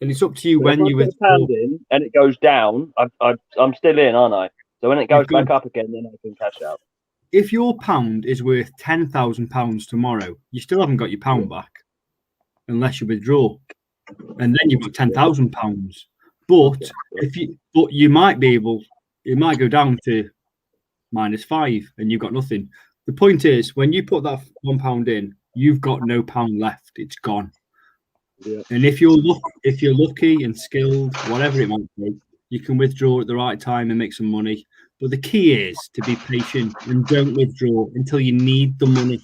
Speaker 8: And it's up to you when you withdraw.
Speaker 9: £1 in and it goes down, I'm still in, aren't I? So when it goes back up again, then I can cash out.
Speaker 8: If your pound is worth £10,000 tomorrow, you still haven't got your pound back unless you withdraw, and then you've got £10,000. But you might be able, it might go down to -5, and you've got nothing. The point is, when you put that £1 in, you've got no pound left; it's gone.
Speaker 9: Yeah.
Speaker 8: And if you're lucky and skilled, whatever it might be, you can withdraw at the right time and make some money. But the key is to be patient and don't withdraw until you need the money.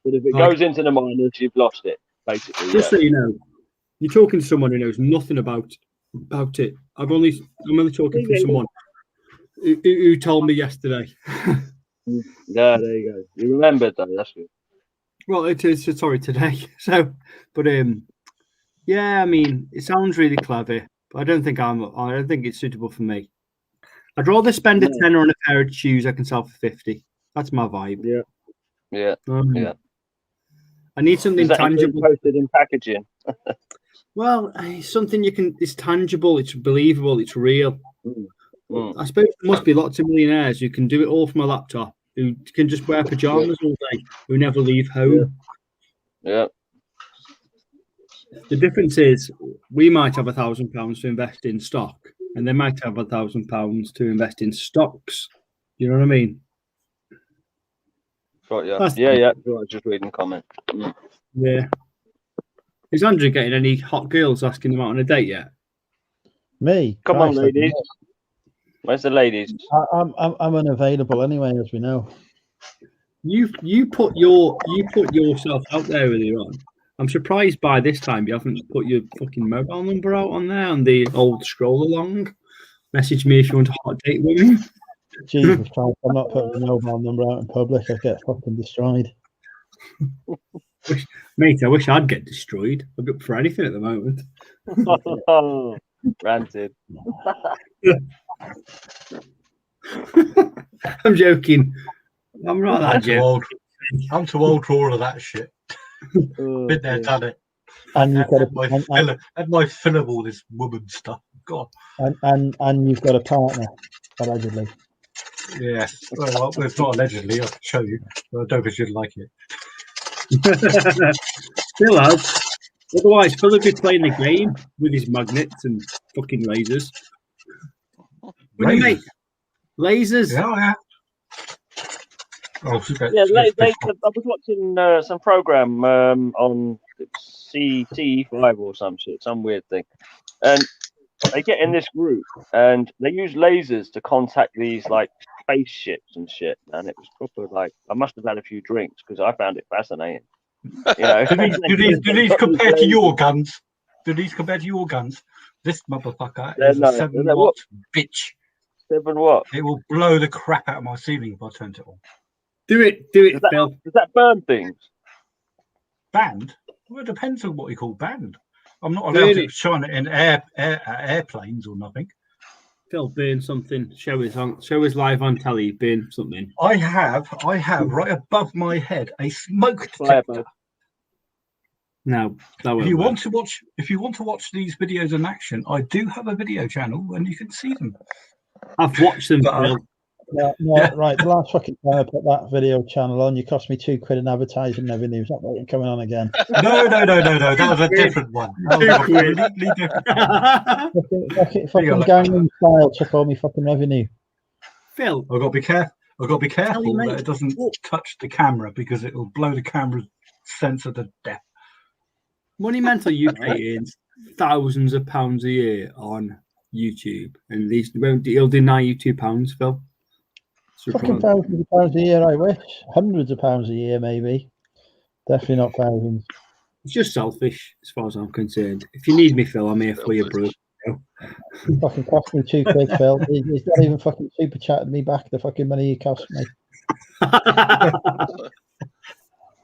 Speaker 9: But if it goes into the minus, you've lost it, basically.
Speaker 8: Just so you know, you're talking to someone who knows nothing about it. I'm only talking to someone who told me yesterday.
Speaker 9: Yeah, there you go. You remembered though, that's good.
Speaker 8: Well, it is today. So, but yeah, I mean, it sounds really clever, but I don't think it's suitable for me. I'd rather spend a tenner on a pair of shoes I can sell for 50. That's my vibe.
Speaker 9: Yeah.
Speaker 8: I need something tangible.
Speaker 9: Posted in packaging.
Speaker 8: Well, something it's tangible, it's believable, it's real. I suppose there must be lots of millionaires who can do it all from a laptop, who can just wear pajamas all day, who never leave home.
Speaker 9: Yeah.
Speaker 8: The difference is we might have £1,000 to invest in stock, and they might have £1,000 to invest in stocks. You know what I mean?
Speaker 9: Right, yeah. Just reading comment.
Speaker 8: Yeah. Is Andrew getting any hot girls asking him out on a date yet?
Speaker 1: Me?
Speaker 9: Come on, ladies. Where's the ladies?
Speaker 1: I'm unavailable anyway, as we know.
Speaker 8: You put yourself out there earlier on. I'm surprised by this time you haven't put your fucking mobile number out on there on the old scroll along. Message me if you want a hot date with me.
Speaker 1: Jesus Christ, I'm not putting my mobile number out in public. I get fucking destroyed.
Speaker 8: Mate, I wish I'd get destroyed. I'm up for anything at the moment.
Speaker 9: Ranted.
Speaker 8: I'm joking. I'm not that
Speaker 3: I'm too
Speaker 8: joking.
Speaker 3: old. I'm too old for all of that shit. Been there, done it.
Speaker 1: And you've got
Speaker 3: Had my fill of all this woman stuff. God.
Speaker 1: and you've got a partner, allegedly.
Speaker 3: Yes. Well, it's not allegedly. I can show you. But I don't think you'd like it.
Speaker 8: Still has. Otherwise, Phil would be playing the game with his magnets and fucking lasers. What do you make? Lasers?
Speaker 3: Yeah. Oh,
Speaker 9: yeah, I was watching some program on CT5 or some shit, some weird thing, and they get in this group and they use lasers to contact these like spaceships and shit. And it was proper like I must have had a few drinks because I found it fascinating. You know,
Speaker 3: do these compare to your guns? Do these compare to your guns? This motherfucker is a 7 watt bitch.
Speaker 9: 7 watt.
Speaker 3: It will blow the crap out of my ceiling if I turn it on.
Speaker 8: Do it, Phil.
Speaker 9: Does that burn things?
Speaker 3: Banned? Well, it depends on what you call banned. I'm not allowed to shine it in airplanes or nothing.
Speaker 8: Phil, burn something. Show us live on telly. Burn something.
Speaker 3: I have right above my head a smoke detector.
Speaker 8: No,
Speaker 3: if you want to watch these videos in action, I do have a video channel and you can see them.
Speaker 8: I've watched them. Phil.
Speaker 1: No, right. The last fucking time I put that video channel on, you cost me £2 in advertising revenue. Is that what you're coming on again?
Speaker 3: No. That was a different one. That was a completely different.
Speaker 1: Fucking Gangnam Style took all my fucking revenue.
Speaker 8: Phil,
Speaker 3: I've got to be careful. That it doesn't touch the camera because it will blow the camera's sensor to death.
Speaker 8: Monumental UK earns thousands of pounds a year on YouTube, and he'll deny you £2, Phil.
Speaker 1: Fucking thousands of pounds a year, I wish. Hundreds of pounds a year, maybe. Definitely not thousands.
Speaker 8: It's just selfish, as far as I'm concerned. If you need me, Phil, I'm here for you, bro.
Speaker 1: Fucking cost me £2, Phil. He's not even fucking super chatting me back the fucking money he cost me.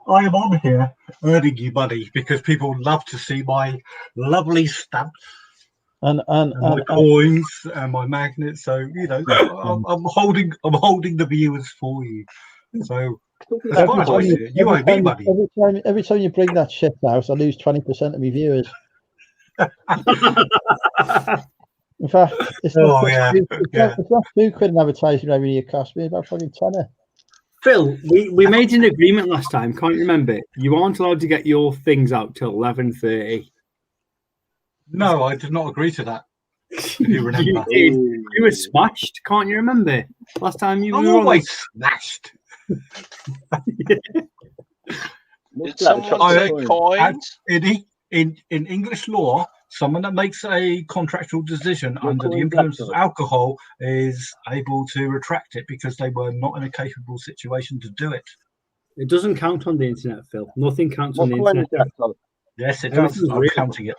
Speaker 3: I am on here earning you money because people love to see my lovely stamps. And my coins and my magnets, so you know, I'm holding the viewers for you. So as far as I see it, you owe me money.
Speaker 1: Every time you bring that shit out, I lose 20% of my viewers. In fact, it's not £2 in advertising revenue it cost me, about fucking £10.
Speaker 8: Phil, we made an agreement last time. Can't you remember? You aren't allowed to get your things out till 11:30.
Speaker 3: No, I did not agree to that. If you remember,
Speaker 8: you were smashed. Can't you remember? Last time you were
Speaker 3: always smashed.
Speaker 11: Did someone say coins?
Speaker 3: In English law, someone that makes a contractual decision under the influence of alcohol is able to retract it because they were not in a capable situation to do it.
Speaker 8: It doesn't count on the internet, Phil. Nothing counts on the internet.
Speaker 3: Yes, it does. I'm counting it.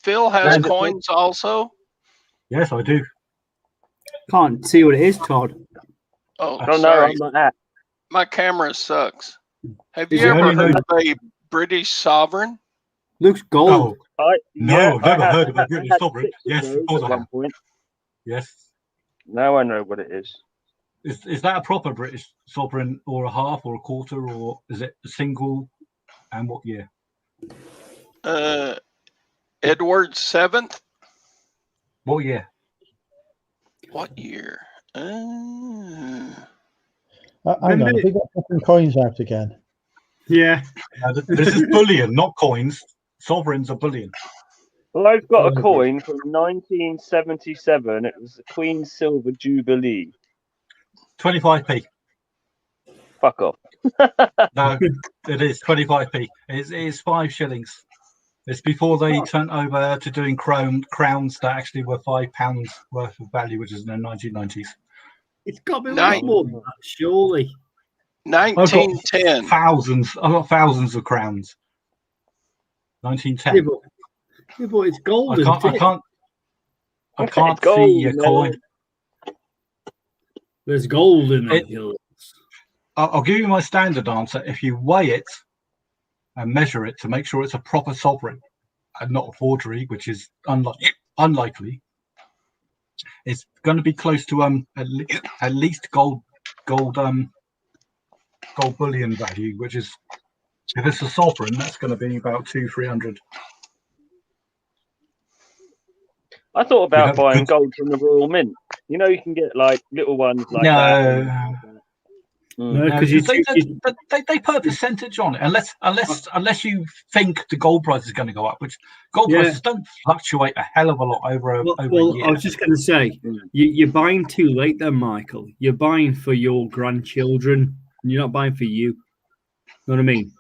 Speaker 11: Phil has coins also?
Speaker 3: Yes, I do.
Speaker 8: Can't see what it is, Todd.
Speaker 11: Oh,
Speaker 9: no,
Speaker 11: sorry.
Speaker 9: I'm not that.
Speaker 11: My camera sucks. Have you ever heard of a British sovereign?
Speaker 8: Looks gold.
Speaker 3: Never heard of a British sovereign. Yes, of course I have. Yes.
Speaker 9: Now I know what it is.
Speaker 3: Is that a proper British sovereign or a half or a quarter, or is it a single, and what year?
Speaker 11: Edward VII.
Speaker 3: What year?
Speaker 11: What year?
Speaker 1: Hang on, have we got fucking coins out again?
Speaker 8: Yeah.
Speaker 3: This is bullion, not coins. Sovereigns are bullion.
Speaker 9: Well, I've got a coin from 1977. It was the Queen's Silver Jubilee.
Speaker 3: 25p.
Speaker 9: Fuck off.
Speaker 3: No, it is 25p. It is 5 shillings. It's before they turned over to doing crowns that actually were £5 worth of value, which is in the 1990s.
Speaker 8: It's got to be worth more than that, surely.
Speaker 3: I've got
Speaker 11: 1910.
Speaker 3: thousands. I've got thousands of crowns. 1910.
Speaker 8: Yeah, but it's gold.
Speaker 3: I can't
Speaker 9: It's gold,
Speaker 3: see a
Speaker 9: man.
Speaker 3: coin.
Speaker 8: There's gold in the hills.
Speaker 3: I'll give you my standard answer. If you weigh it and measure it to make sure it's a proper sovereign and not a forgery, which is unlikely, it's going to be close to at least gold bullion value, which is, if it's a sovereign, that's going to be about 200-300.
Speaker 9: I thought about buying gold from the Royal Mint. You know, you can get like little ones like that.
Speaker 8: No, because
Speaker 3: they put a percentage on it, unless you think the gold price is going to go up, which gold prices don't fluctuate a hell of a lot over a year.
Speaker 8: I was just going to say, you're buying too late then, Michael. You're buying for your grandchildren. You're not buying for you. Know what I mean?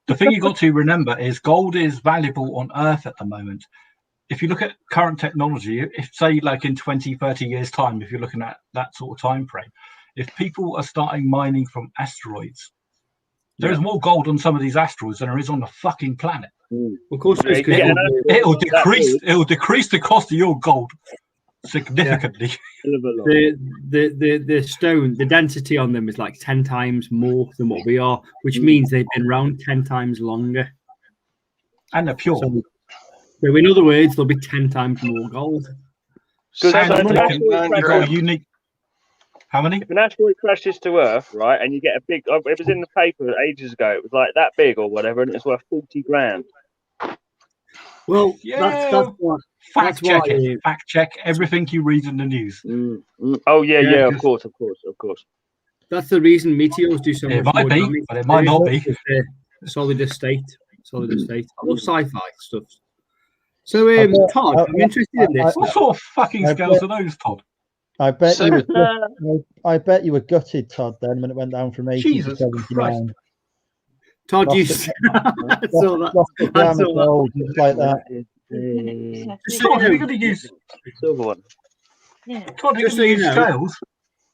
Speaker 3: The thing you got to remember is gold is valuable on Earth at the moment. If you look at current technology, if say like in 20-30 years time, if you're looking at that sort of time frame, if people are starting mining from asteroids, there is more gold on some of these asteroids than there is on the fucking planet.
Speaker 8: Of course,
Speaker 3: it'll decrease the cost of your gold significantly.
Speaker 8: The stone, the density on them is like 10 times more than what we are, which means they've been around 10 times longer.
Speaker 3: And they're pure.
Speaker 8: So in other words, there'll be 10 times more gold.
Speaker 3: Unique. How many?
Speaker 9: If an asteroid crashes to Earth, right, and you get a big, it was in the paper ages ago, it was like that big or whatever, and it's worth 40 grand.
Speaker 8: Well,
Speaker 3: yeah, fact check everything you read in the news.
Speaker 9: Oh yeah, of course.
Speaker 8: That's the reason meteors do so much.
Speaker 3: It might be,
Speaker 8: damage.
Speaker 3: but it might not be.
Speaker 8: Solid state. I love sci-fi stuff. So, Todd, I'm interested in this.
Speaker 3: What sort of fucking scales are those, Todd?
Speaker 1: I bet you were gutted, Todd, then when it went down from 80 to 79.
Speaker 8: Todd, you
Speaker 1: just like that.
Speaker 3: Todd, are you going to use
Speaker 9: silver one?
Speaker 3: Todd, just so you know, scales.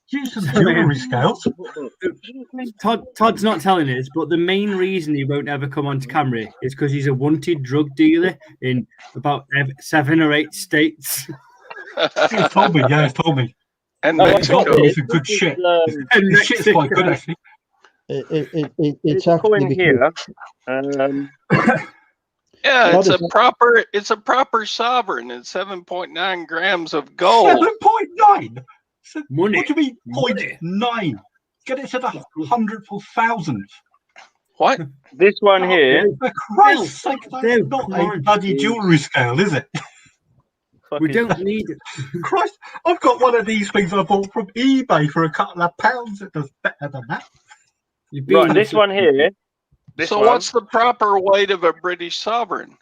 Speaker 3: Use some jewelry scales.
Speaker 8: Todd's not telling us, but the main reason he won't ever come onto camera is because he's a wanted drug dealer in about 7 or 8 states.
Speaker 3: He's told me, yeah, he's told me.
Speaker 11: And Mexico.
Speaker 3: It's a good shit. This shit's quite good, actually.
Speaker 1: It's
Speaker 9: coin here.
Speaker 11: Yeah, it's a proper sovereign. It's 7.9 grams of gold.
Speaker 3: 7.9.
Speaker 8: Money.
Speaker 3: What do you mean 0.9? Get it to the hundredth or thousandth.
Speaker 11: What?
Speaker 9: This one here.
Speaker 3: For Christ's sake, that's not a bloody jewellery scale, is it?
Speaker 8: We don't need it.
Speaker 3: Christ, I've got one of these things I bought from eBay for a couple of pounds. It does better than that.
Speaker 9: Right, this one here.
Speaker 11: What's the proper weight of a British sovereign?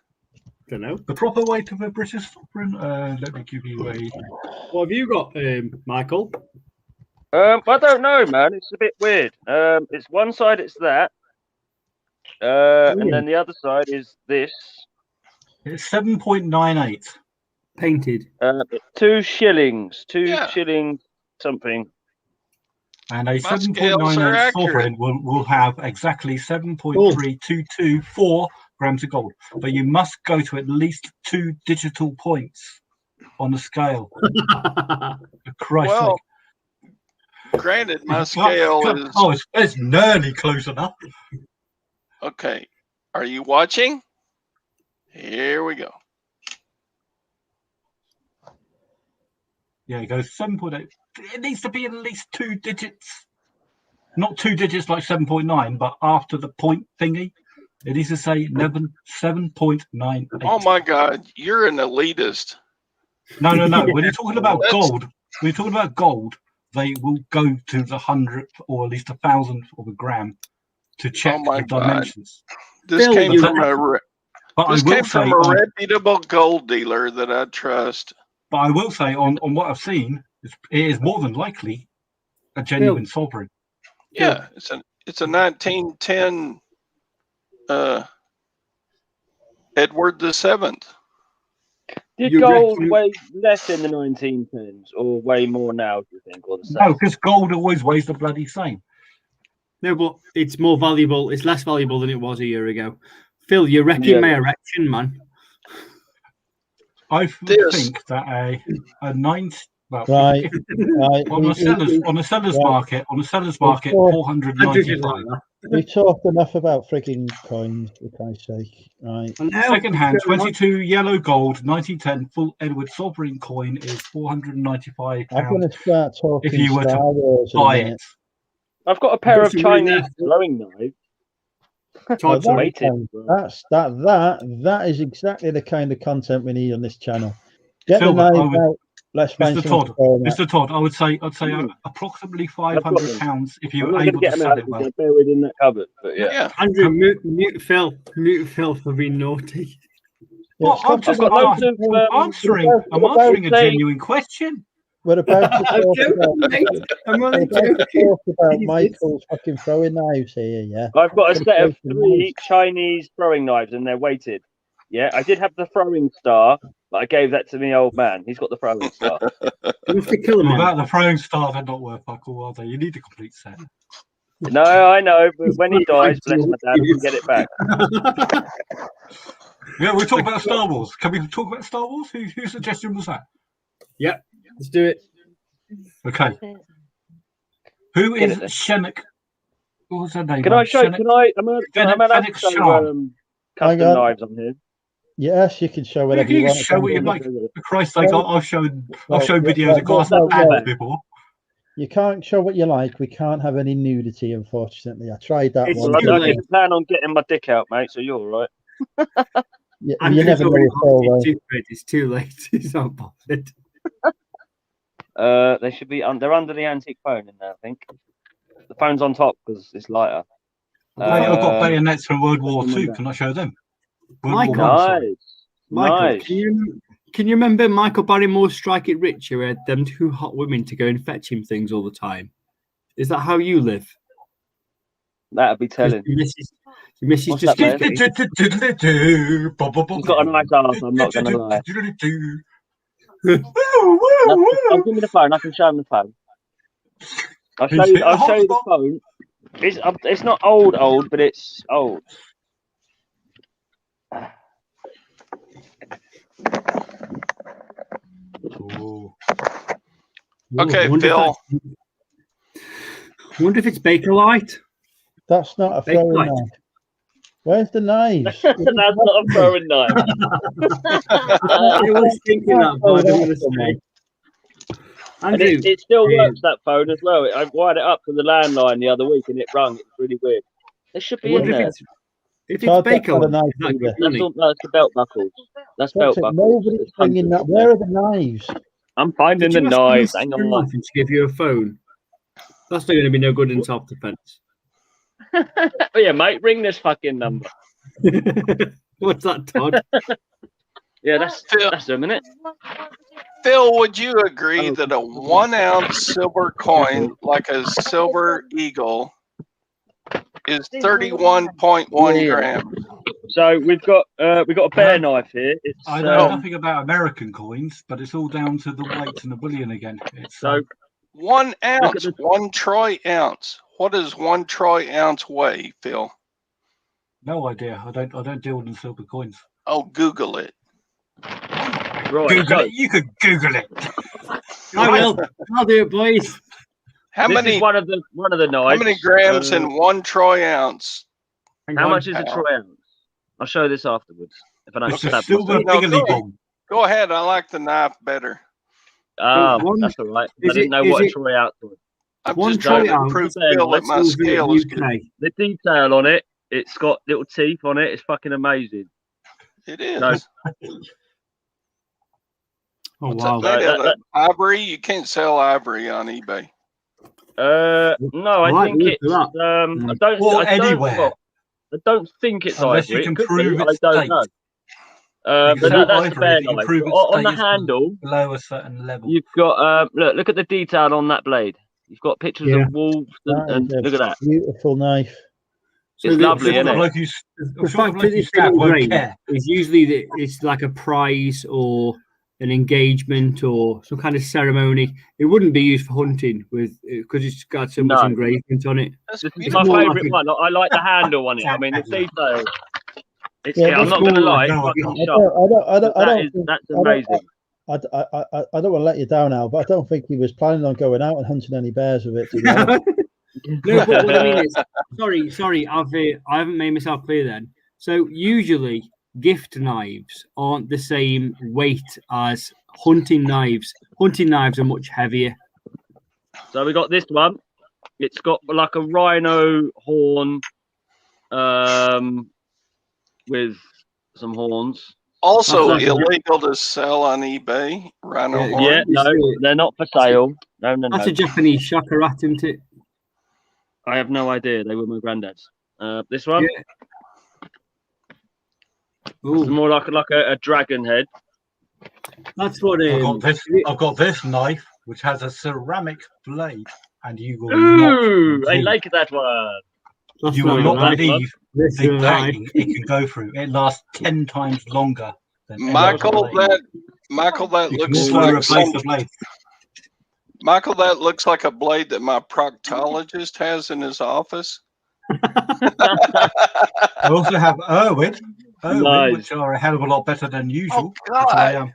Speaker 8: Don't know.
Speaker 3: The proper weight of a British sovereign? Let me give you a...
Speaker 8: What have you got, Michael?
Speaker 9: I don't know, man. It's a bit weird. It's one side, it's that. And then the other side is this.
Speaker 3: It's 7.98.
Speaker 8: Painted.
Speaker 9: 2 shillings. 2 shillings something.
Speaker 3: And a 7.98 sovereign will have exactly 7.3224 grams of gold. But you must go to at least 2 digital points on the scale. For Christ's sake.
Speaker 11: Granted, my scale is...
Speaker 3: Oh, it's nearly close enough.
Speaker 11: Okay. Are you watching? Here we go.
Speaker 3: Yeah, it goes 7.8. It needs to be at least 2 digits. Not 2 digits like 7.9, but after the point thingy, it needs to say 7.98.
Speaker 11: Oh my God, you're an elitist.
Speaker 3: No. When you're talking about gold, they will go to the 100th or at least 1,000th of a gram to check the dimensions.
Speaker 11: This came from a reputable gold dealer that I trust.
Speaker 3: But I will say, on what I've seen, it is more than likely a genuine sovereign.
Speaker 11: Yeah, it's a 1910 Edward VII.
Speaker 9: Did
Speaker 8: You
Speaker 9: gold
Speaker 8: reckon-
Speaker 9: weigh less in the 1910s or way more now, do you think? Or the same?
Speaker 3: No, because gold always weighs the bloody same.
Speaker 8: No, but it's more valuable. It's less valuable than it was a year ago. Phil, you're wrecking my erection, man.
Speaker 3: I think that a nine. Well,
Speaker 1: Right.
Speaker 3: on the seller's market, 495.
Speaker 1: We talked enough about frigging coins, for Christ's sake. Right.
Speaker 3: Second hand, 22 yellow gold, 1910 full Edward sovereign coin is £495.
Speaker 1: I'm going to start talking
Speaker 3: if you were
Speaker 1: Star
Speaker 3: to
Speaker 1: Wars in a
Speaker 3: buy
Speaker 1: minute.
Speaker 3: it.
Speaker 9: I've got a pair of Chinese throwing knives.
Speaker 1: Oh, that is exactly the kind of content we need on this channel. Get
Speaker 3: Silver,
Speaker 1: the knives out. Let's find
Speaker 3: Mr. Todd, I would say approximately £500 if you were able to sell it well.
Speaker 9: They're buried in that cupboard, but yeah.
Speaker 8: Andrew, mute Phil for being naughty.
Speaker 3: Well, I'm just answering a genuine question.
Speaker 1: We're about to talk about
Speaker 9: Jesus.
Speaker 1: Michael's fucking throwing knives here, yeah?
Speaker 9: I've got a set of 3 Chinese throwing knives and they're weighted. Yeah, I did have the throwing star, but I gave that to my old man. He's got the throwing star.
Speaker 3: Without the throwing star, they're not worth fuck all, are they? You need a complete set.
Speaker 9: No, I know, but when he dies, bless my dad, we'll get it back.
Speaker 3: Yeah, we're talking about Star Wars. Can we talk about Star Wars? Whose suggestion was that?
Speaker 8: Yep, let's do it.
Speaker 3: Okay. Who is Shemek? What was her name?
Speaker 9: Can I show? Can I? I'm allowed to show custom knives on here.
Speaker 1: Yes, you can show whatever you want.
Speaker 3: Show what you like. For Christ's sake, I've shown videos of glass pans before.
Speaker 1: You can't show what you like. We can't have any nudity, unfortunately. I tried that one.
Speaker 9: I didn't plan on getting my dick out, mate. So you're all right.
Speaker 1: You never know.
Speaker 8: It's too late. It's not bothered.
Speaker 9: They should be. They're under the antique phone in there, I think. The phone's on top because it's lighter.
Speaker 3: I've got bayonets from World War II. Can I show them?
Speaker 8: Michael, can you remember Michael Barrymore's Strike It Rich, who had them 2 hot women to go and fetch him things all the time? Is that how you live?
Speaker 9: That'd be telling.
Speaker 8: Your missus just
Speaker 9: He's got a nice arse, I'm not gonna lie. I'll give me the phone. I can show him the phone. I'll show you the phone. It's not old, but it's old.
Speaker 11: Okay, Phil.
Speaker 8: I wonder if it's Bakelite.
Speaker 1: That's not a throwing knife. Where's the knives?
Speaker 9: That's not a throwing knife.
Speaker 8: I was thinking that, but I don't want to say.
Speaker 9: And it still works, that phone as well. I wired it up to the landline the other week and it rung. It's really weird. There should be in there.
Speaker 8: If it's Bakelite,
Speaker 9: that's the belt buckles. That's belt buckles.
Speaker 1: Nobody's bringing that. Where are the knives?
Speaker 9: I'm finding the knives. Hang on.
Speaker 8: To give you a phone. That's not going to be no good in self-defense.
Speaker 9: Oh yeah, mate, ring this fucking number.
Speaker 8: What's that, Todd?
Speaker 9: Yeah, that's a minute.
Speaker 11: Phil, would you agree that a 1 ounce silver coin, like a silver eagle, is 31.1 grams?
Speaker 9: So we've got a bear knife here.
Speaker 3: I know nothing about American coins, but it's all down to the weight and the bullion again. It's
Speaker 11: so 1 ounce, 1 troy ounce. What does 1 troy ounce weigh, Phil?
Speaker 3: No idea. I don't deal in silver coins.
Speaker 11: Oh, Google it.
Speaker 9: Right,
Speaker 3: Google it. You could Google it.
Speaker 8: I will. I'll do it, boys.
Speaker 11: How
Speaker 9: this
Speaker 11: many?
Speaker 9: Is one of the knives.
Speaker 11: How many grams in 1 troy ounce?
Speaker 9: How much is a troy ounce? I'll show this afterwards. If I don't stab
Speaker 11: Go ahead. I like the knife better.
Speaker 9: That's all right. I didn't know what a troy ounce was.
Speaker 11: I'm just trying to prove Phil that my scale is good.
Speaker 9: The detail on it, it's got little teeth on it. It's fucking amazing.
Speaker 11: It is.
Speaker 9: No.
Speaker 8: Oh wow!
Speaker 11: Ivory? You can't sell ivory on eBay.
Speaker 9: No, I think it's. I don't.
Speaker 3: Anywhere.
Speaker 9: I don't think it's
Speaker 3: unless
Speaker 9: ivory.
Speaker 3: You can prove
Speaker 9: I don't know. But that's the bear knife. On the handle,
Speaker 3: below a certain level,
Speaker 9: you've got look at the detail on that blade. You've got pictures of wolves and look at that.
Speaker 1: Beautiful knife.
Speaker 9: It's lovely, isn't it?
Speaker 8: The fact that it's great is usually it's like a prize or an engagement or some kind of ceremony, it wouldn't be used for hunting because it's got so much engravement on it.
Speaker 9: This is my favourite one. I like the handle on it. I mean, the detail. I'm not going to lie. That's amazing.
Speaker 1: I don't want to let you down, Al, but I don't think he was planning on going out and hunting any bears with it.
Speaker 8: No, but what I mean is, sorry, I haven't made myself clear then. So usually gift knives aren't the same weight as hunting knives. Hunting knives are much heavier.
Speaker 9: So we got this one. It's got like a rhino horn with some horns.
Speaker 11: Also illegal to sell on eBay. Rhino horns.
Speaker 9: Yeah, no, they're not for sale. No.
Speaker 8: That's a Japanese shocker rat, isn't it?
Speaker 9: I have no idea. They were my granddad's. This one.
Speaker 8: Yeah.
Speaker 9: It's more like a dragon head.
Speaker 8: That's what
Speaker 3: I've got this knife, which has a ceramic blade, and you will
Speaker 9: I like that one.
Speaker 3: You will not believe the pain it can go through. It lasts 10 times longer than
Speaker 11: Michael. That looks like Michael, that looks like a blade that my proctologist has in his office.
Speaker 3: I also have Irwin,
Speaker 9: Nice.
Speaker 3: which are a hell of a lot better than usual.
Speaker 11: Oh, God.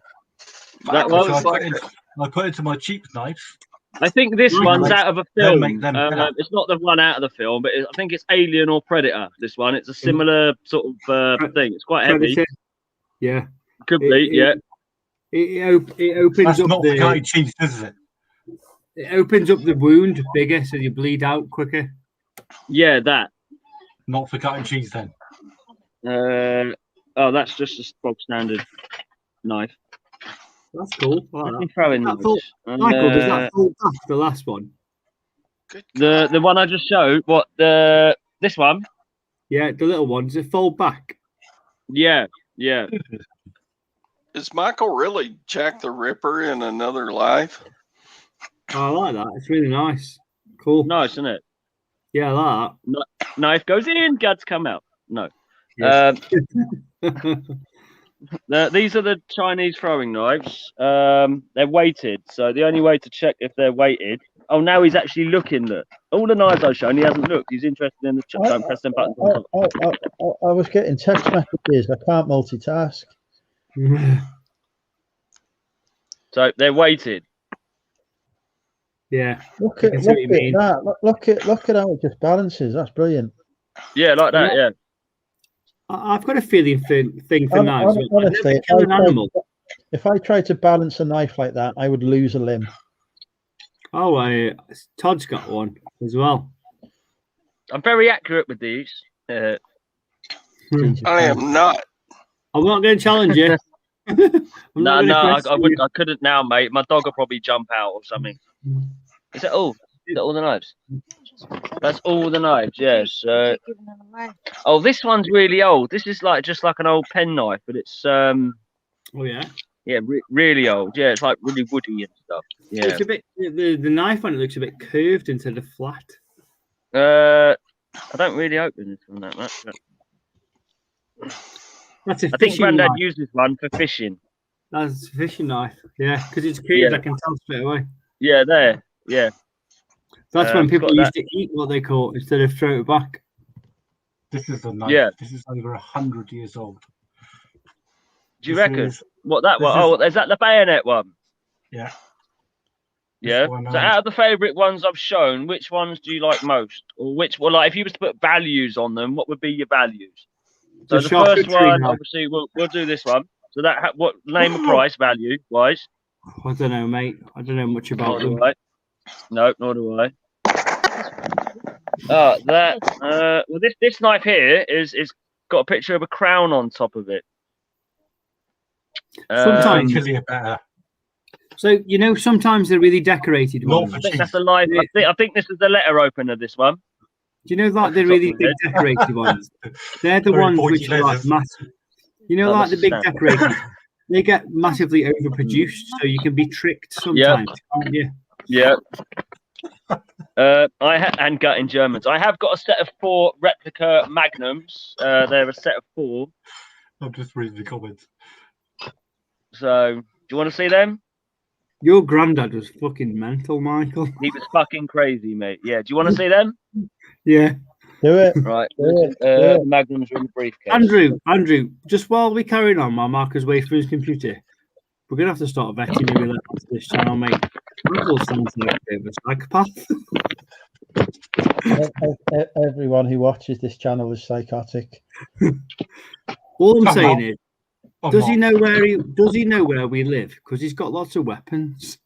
Speaker 3: I put into my cheap knife.
Speaker 9: I think this one's out of a film. It's not the one out of the film, but I think it's Alien or Predator. This one, it's a similar sort of thing. It's quite heavy.
Speaker 8: Yeah,
Speaker 9: could be.
Speaker 8: It opens
Speaker 3: That's
Speaker 8: up
Speaker 3: not
Speaker 8: the
Speaker 3: cutting cheese, is it?
Speaker 8: It opens up the wound bigger, so you bleed out quicker.
Speaker 9: Yeah, that.
Speaker 3: Not for cutting cheese, then.
Speaker 9: Oh, that's just a bog standard knife.
Speaker 8: That's cool. I like
Speaker 9: Let me throw in
Speaker 8: Michael, does that fall back the last one?
Speaker 9: The one I just showed. What this one?
Speaker 8: Yeah, the little one. Does it fold back?
Speaker 9: Yeah.
Speaker 11: Is Michael really Jack the Ripper in another life?
Speaker 8: I like that. It's really nice. Cool.
Speaker 9: Nice, isn't it?
Speaker 8: Yeah, I like that.
Speaker 9: Knife goes in, guts come out. No.
Speaker 8: Yes.
Speaker 9: These are the Chinese throwing knives. They're weighted, so the only way to check if they're weighted. Oh, now he's actually looking. Look, all the knives I've shown, he hasn't looked. He's interested in the don't press them buttons.
Speaker 1: I was getting text messages. I can't multitask.
Speaker 9: So they're weighted.
Speaker 8: Yeah.
Speaker 1: Look at that. Look at how it just balances. That's brilliant.
Speaker 9: Yeah, like that. Yeah.
Speaker 8: I've got a feeling thing for knives.
Speaker 1: Honestly,
Speaker 8: kill an animal.
Speaker 1: If I tried to balance a knife like that, I would lose a limb.
Speaker 8: Oh, Todd's got one as well.
Speaker 9: I'm very accurate with these.
Speaker 11: I am not.
Speaker 8: I'm not going to challenge you.
Speaker 9: I couldn't now, mate. My dog will probably jump out or something. Is that all? Is that all the knives? That's all the knives, yes. Oh, this one's really old. This is just like an old pen knife, but it's
Speaker 8: oh yeah.
Speaker 9: Yeah, really old. Yeah, it's like really woody and stuff. Yeah.
Speaker 8: It's a bit the knife on it looks a bit curved instead of flat.
Speaker 9: I don't really open this one that much.
Speaker 8: That's a
Speaker 9: I think Granddad
Speaker 8: knife.
Speaker 9: uses one for fishing.
Speaker 8: That's a fishing knife. Yeah, because it's curved. I can tell straight away.
Speaker 9: Yeah, there. Yeah.
Speaker 8: That's when people used to eat what they caught instead of throw it back.
Speaker 3: This is a knife.
Speaker 9: Yeah.
Speaker 3: This is over 100 years old.
Speaker 9: Do you reckon? What that one? Oh, is that the bayonet one?
Speaker 3: Yeah.
Speaker 9: Yeah. So out of the favourite ones I've shown, which ones do you like most? Or which one, like if you was to put values on them, what would be your values? So the first one, obviously, we'll do this one. So that what name and price value wise?
Speaker 8: I don't know, mate. I don't know much about them.
Speaker 9: No, nor do I. Well, this knife here is got a picture of a crown on top of it.
Speaker 8: Sometimes
Speaker 3: better.
Speaker 8: So sometimes they're really decorated ones.
Speaker 9: I think that's a live. I think this is the letter opener. This one.
Speaker 8: Do you know like the really big decorated ones? They're the ones which are like massive. Like the big decorated. They get massively overproduced, so you can be tricked sometimes.
Speaker 9: Yeah. And gutting Germans. I have got a set of 4 replica Magnums. They're a set of 4.
Speaker 3: I'm just reading the comments.
Speaker 9: So you want to see them?
Speaker 8: Your granddad was fucking mental, Michael.
Speaker 9: He was fucking crazy, mate. Yeah. Do you want to see them?
Speaker 8: Yeah.
Speaker 1: Do it.
Speaker 9: Right.
Speaker 1: Do it.
Speaker 9: The magnums are in the briefcase.
Speaker 8: Andrew, just while we carry on, while Marcus waits for his computer, we're gonna have to start vetting who we let onto this channel, mate. Michael sounds like a bit of a psychopath.
Speaker 1: Everyone who watches this channel is psychotic.
Speaker 8: All I'm
Speaker 3: I'm
Speaker 8: saying
Speaker 3: not.
Speaker 8: is,
Speaker 3: I'm
Speaker 8: does
Speaker 3: not.
Speaker 8: he know where we live? Because he's got lots of weapons.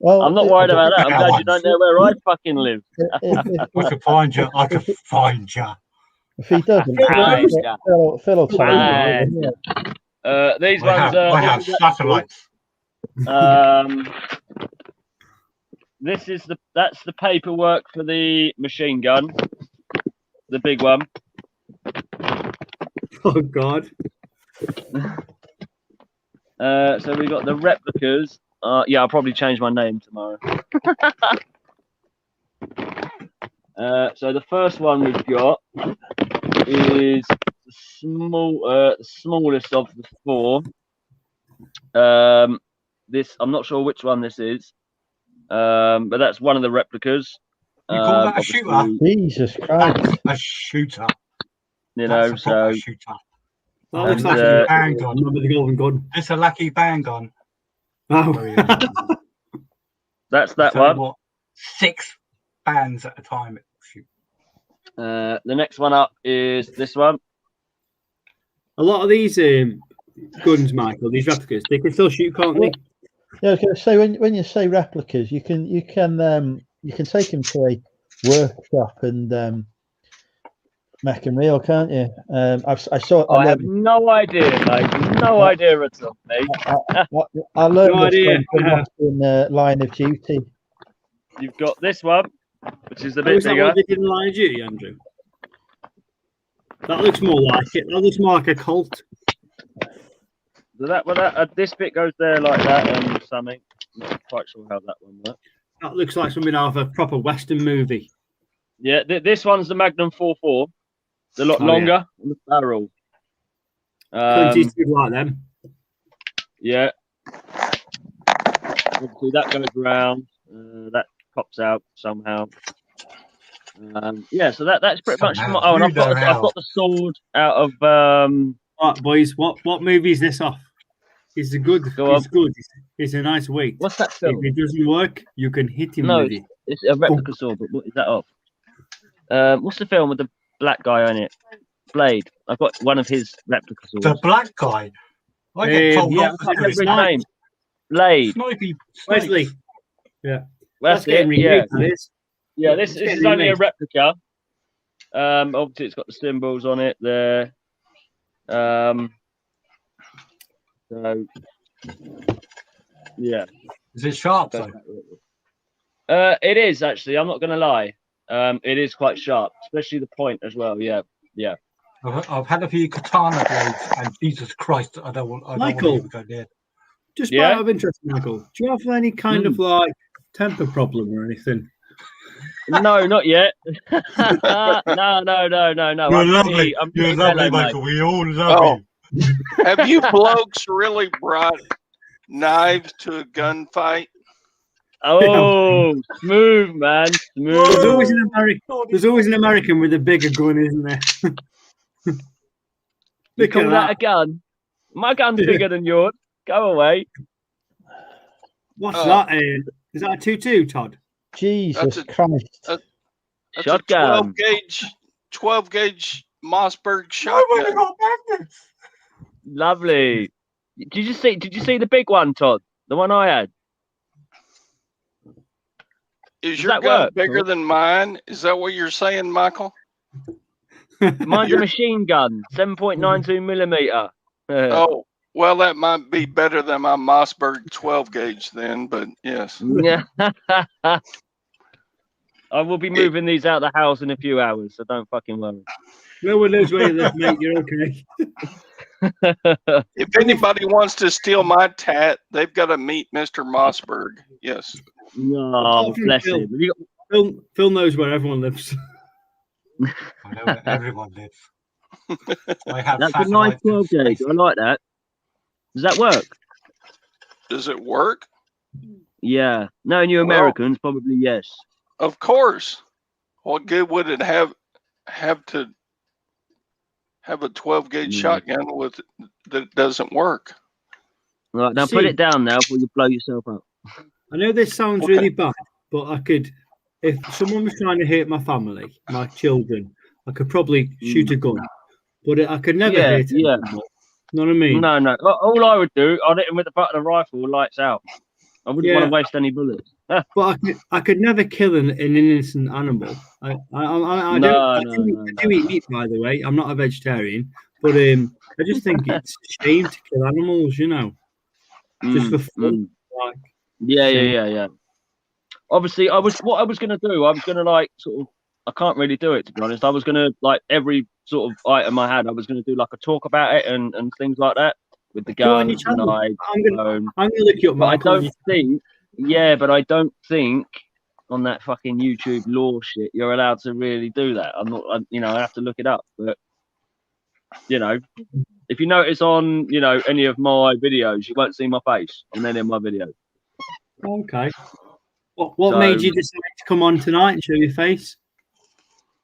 Speaker 1: Well,
Speaker 9: I'm not worried about that. I'm glad you don't know where I fucking live.
Speaker 3: I can find you. I can find you.
Speaker 1: If he doesn't,
Speaker 9: Right.
Speaker 1: Phil will tell
Speaker 9: Right.
Speaker 1: you.
Speaker 9: These
Speaker 3: I
Speaker 9: ones
Speaker 3: have,
Speaker 9: are.
Speaker 3: I have satellites.
Speaker 9: That's the paperwork for the machine gun, the big one.
Speaker 8: Oh God.
Speaker 9: So we got the replicas. Yeah, I'll probably change my name tomorrow. So the first one we've got is the smallest of the four. This I'm not sure which one this is, but that's one of the replicas.
Speaker 3: You call that a shooter?
Speaker 1: Jesus Christ!
Speaker 3: A shooter.
Speaker 9: You
Speaker 3: That's
Speaker 9: know,
Speaker 3: a proper
Speaker 9: so
Speaker 3: shooter.
Speaker 8: That looks
Speaker 3: That's
Speaker 8: like
Speaker 3: a
Speaker 8: a
Speaker 3: handgun.
Speaker 8: Remember the golden gun?
Speaker 3: It's a lucky bang gun.
Speaker 8: Oh.
Speaker 9: that's that
Speaker 3: Tell you
Speaker 9: one.
Speaker 3: what, 6 bands at a time. Shoot.
Speaker 9: The next one up is this one.
Speaker 8: A lot of these guns, Michael, these replicas, they can still shoot, can't they?
Speaker 1: Yeah, I was going to say when you say replicas, you can take them to a workshop and make them real, can't you? I saw.
Speaker 9: I have no idea, mate. No idea at all, mate.
Speaker 1: I learned
Speaker 8: No
Speaker 1: this
Speaker 8: idea.
Speaker 1: from watching Line of Duty.
Speaker 9: You've got this one, which is a
Speaker 8: Oh,
Speaker 9: bit
Speaker 8: is that
Speaker 9: bigger.
Speaker 8: what they did in Line of Duty, Andrew? That looks more like it. That looks more like a cult.
Speaker 9: So this bit goes there like that and something. Not quite sure how that one works.
Speaker 8: That looks like something out of a proper Western movie.
Speaker 9: Yeah, this one's the Magnum 4.4. It's a lot longer on the barrel.
Speaker 8: Clint Eastwood like them.
Speaker 9: Yeah. Obviously that goes around. That pops out somehow. Yeah, so that's pretty much. Oh, and I've got the sword out of.
Speaker 8: Right, boys, what movie is this off? It's good. It's good. It's a nice weight.
Speaker 9: What's that film?
Speaker 8: If it doesn't work, you can hit him
Speaker 9: No,
Speaker 8: with it.
Speaker 9: it's a replica sword, but what is that off? What's the film with the black guy on it? Blade. I've got one of his replica swords.
Speaker 3: The black guy. I get told
Speaker 9: I can't remember his name. Blade.
Speaker 3: Snipey.
Speaker 8: Wesley. Yeah.
Speaker 9: That's
Speaker 8: getting
Speaker 9: it. Yeah.
Speaker 8: remade, that is.
Speaker 9: Yeah, this is only a replica. Obviously, it's got the symbols on it there. So, yeah.
Speaker 3: Is it sharp though?
Speaker 9: It is actually. I'm not going to lie. It is quite sharp, especially the point as well. Yeah, yeah.
Speaker 3: I've had a few katana blades, and Jesus Christ, I don't want
Speaker 8: Michael,
Speaker 3: to go near.
Speaker 8: Just out of interest, Michael, do you have any kind of like temper problem or anything?
Speaker 9: No, not yet. No.
Speaker 3: You're lovely. You're lovely, Michael. We all love you.
Speaker 11: Have you blokes really brought knives to a gunfight?
Speaker 9: Oh, smooth, man. Smooth.
Speaker 8: There's always an American with a bigger gun, isn't there?
Speaker 9: You call that a gun? My gun's bigger than yours. Go away.
Speaker 8: What's that? Is that a 2.2, Todd?
Speaker 1: Jesus Christ.
Speaker 11: That's
Speaker 9: shotgun.
Speaker 11: A 12 gauge Mossberg shotgun.
Speaker 9: Lovely. Did you see the big one, Todd? The one I had?
Speaker 11: Is your gun bigger than mine? Is that what you're saying, Michael?
Speaker 9: Mine's a machine gun, 7.92 millimeter.
Speaker 11: Oh, well, that might be better than my Mossberg 12 gauge then, but yes.
Speaker 9: I will be moving these out of the house in a few hours, so don't fucking worry.
Speaker 8: No one knows where you live, mate. You're okay.
Speaker 11: If anybody wants to steal my tat, they've got to meet Mr. Mossberg. Yes.
Speaker 9: No, bless him.
Speaker 8: Phil knows where everyone lives.
Speaker 3: I know where everyone lives. I have
Speaker 9: That's a nice 12 gauge. I like that. Does that work?
Speaker 11: Does it work?
Speaker 9: Yeah. Knowing you Americans, probably yes.
Speaker 11: Of course. What good would it have to have a 12 gauge shotgun with that doesn't work?
Speaker 9: Right, now put it down now before you blow yourself up.
Speaker 8: I know this sounds really bad, but I could, if someone was trying to hurt my family, my children, I could probably shoot a gun, but I could never hurt them. You know what I mean?
Speaker 9: No. All I would do, I'd hit him with the butt of the rifle, lights out. I wouldn't want to waste any bullets.
Speaker 8: But I could never kill an innocent animal. I do eat meat, by the way. I'm not a vegetarian, but I just think it's a shame to kill animals, you know, just for fun. Like,
Speaker 9: yeah. Obviously, what I was gonna do. I was gonna like sort of. I can't really do it, to be honest. I was gonna like every sort of item I had. I was gonna do like a talk about it and things like that with the guns, the knives.
Speaker 8: I'm gonna look you up,
Speaker 9: but I
Speaker 8: Michael.
Speaker 9: don't think. Yeah, but I don't think on that fucking YouTube law shit you're allowed to really do that. I'm not. I have to look it up. But if you notice on any of my videos, you won't see my face on any of my videos.
Speaker 8: Okay. What made you decide to come on tonight and show your face?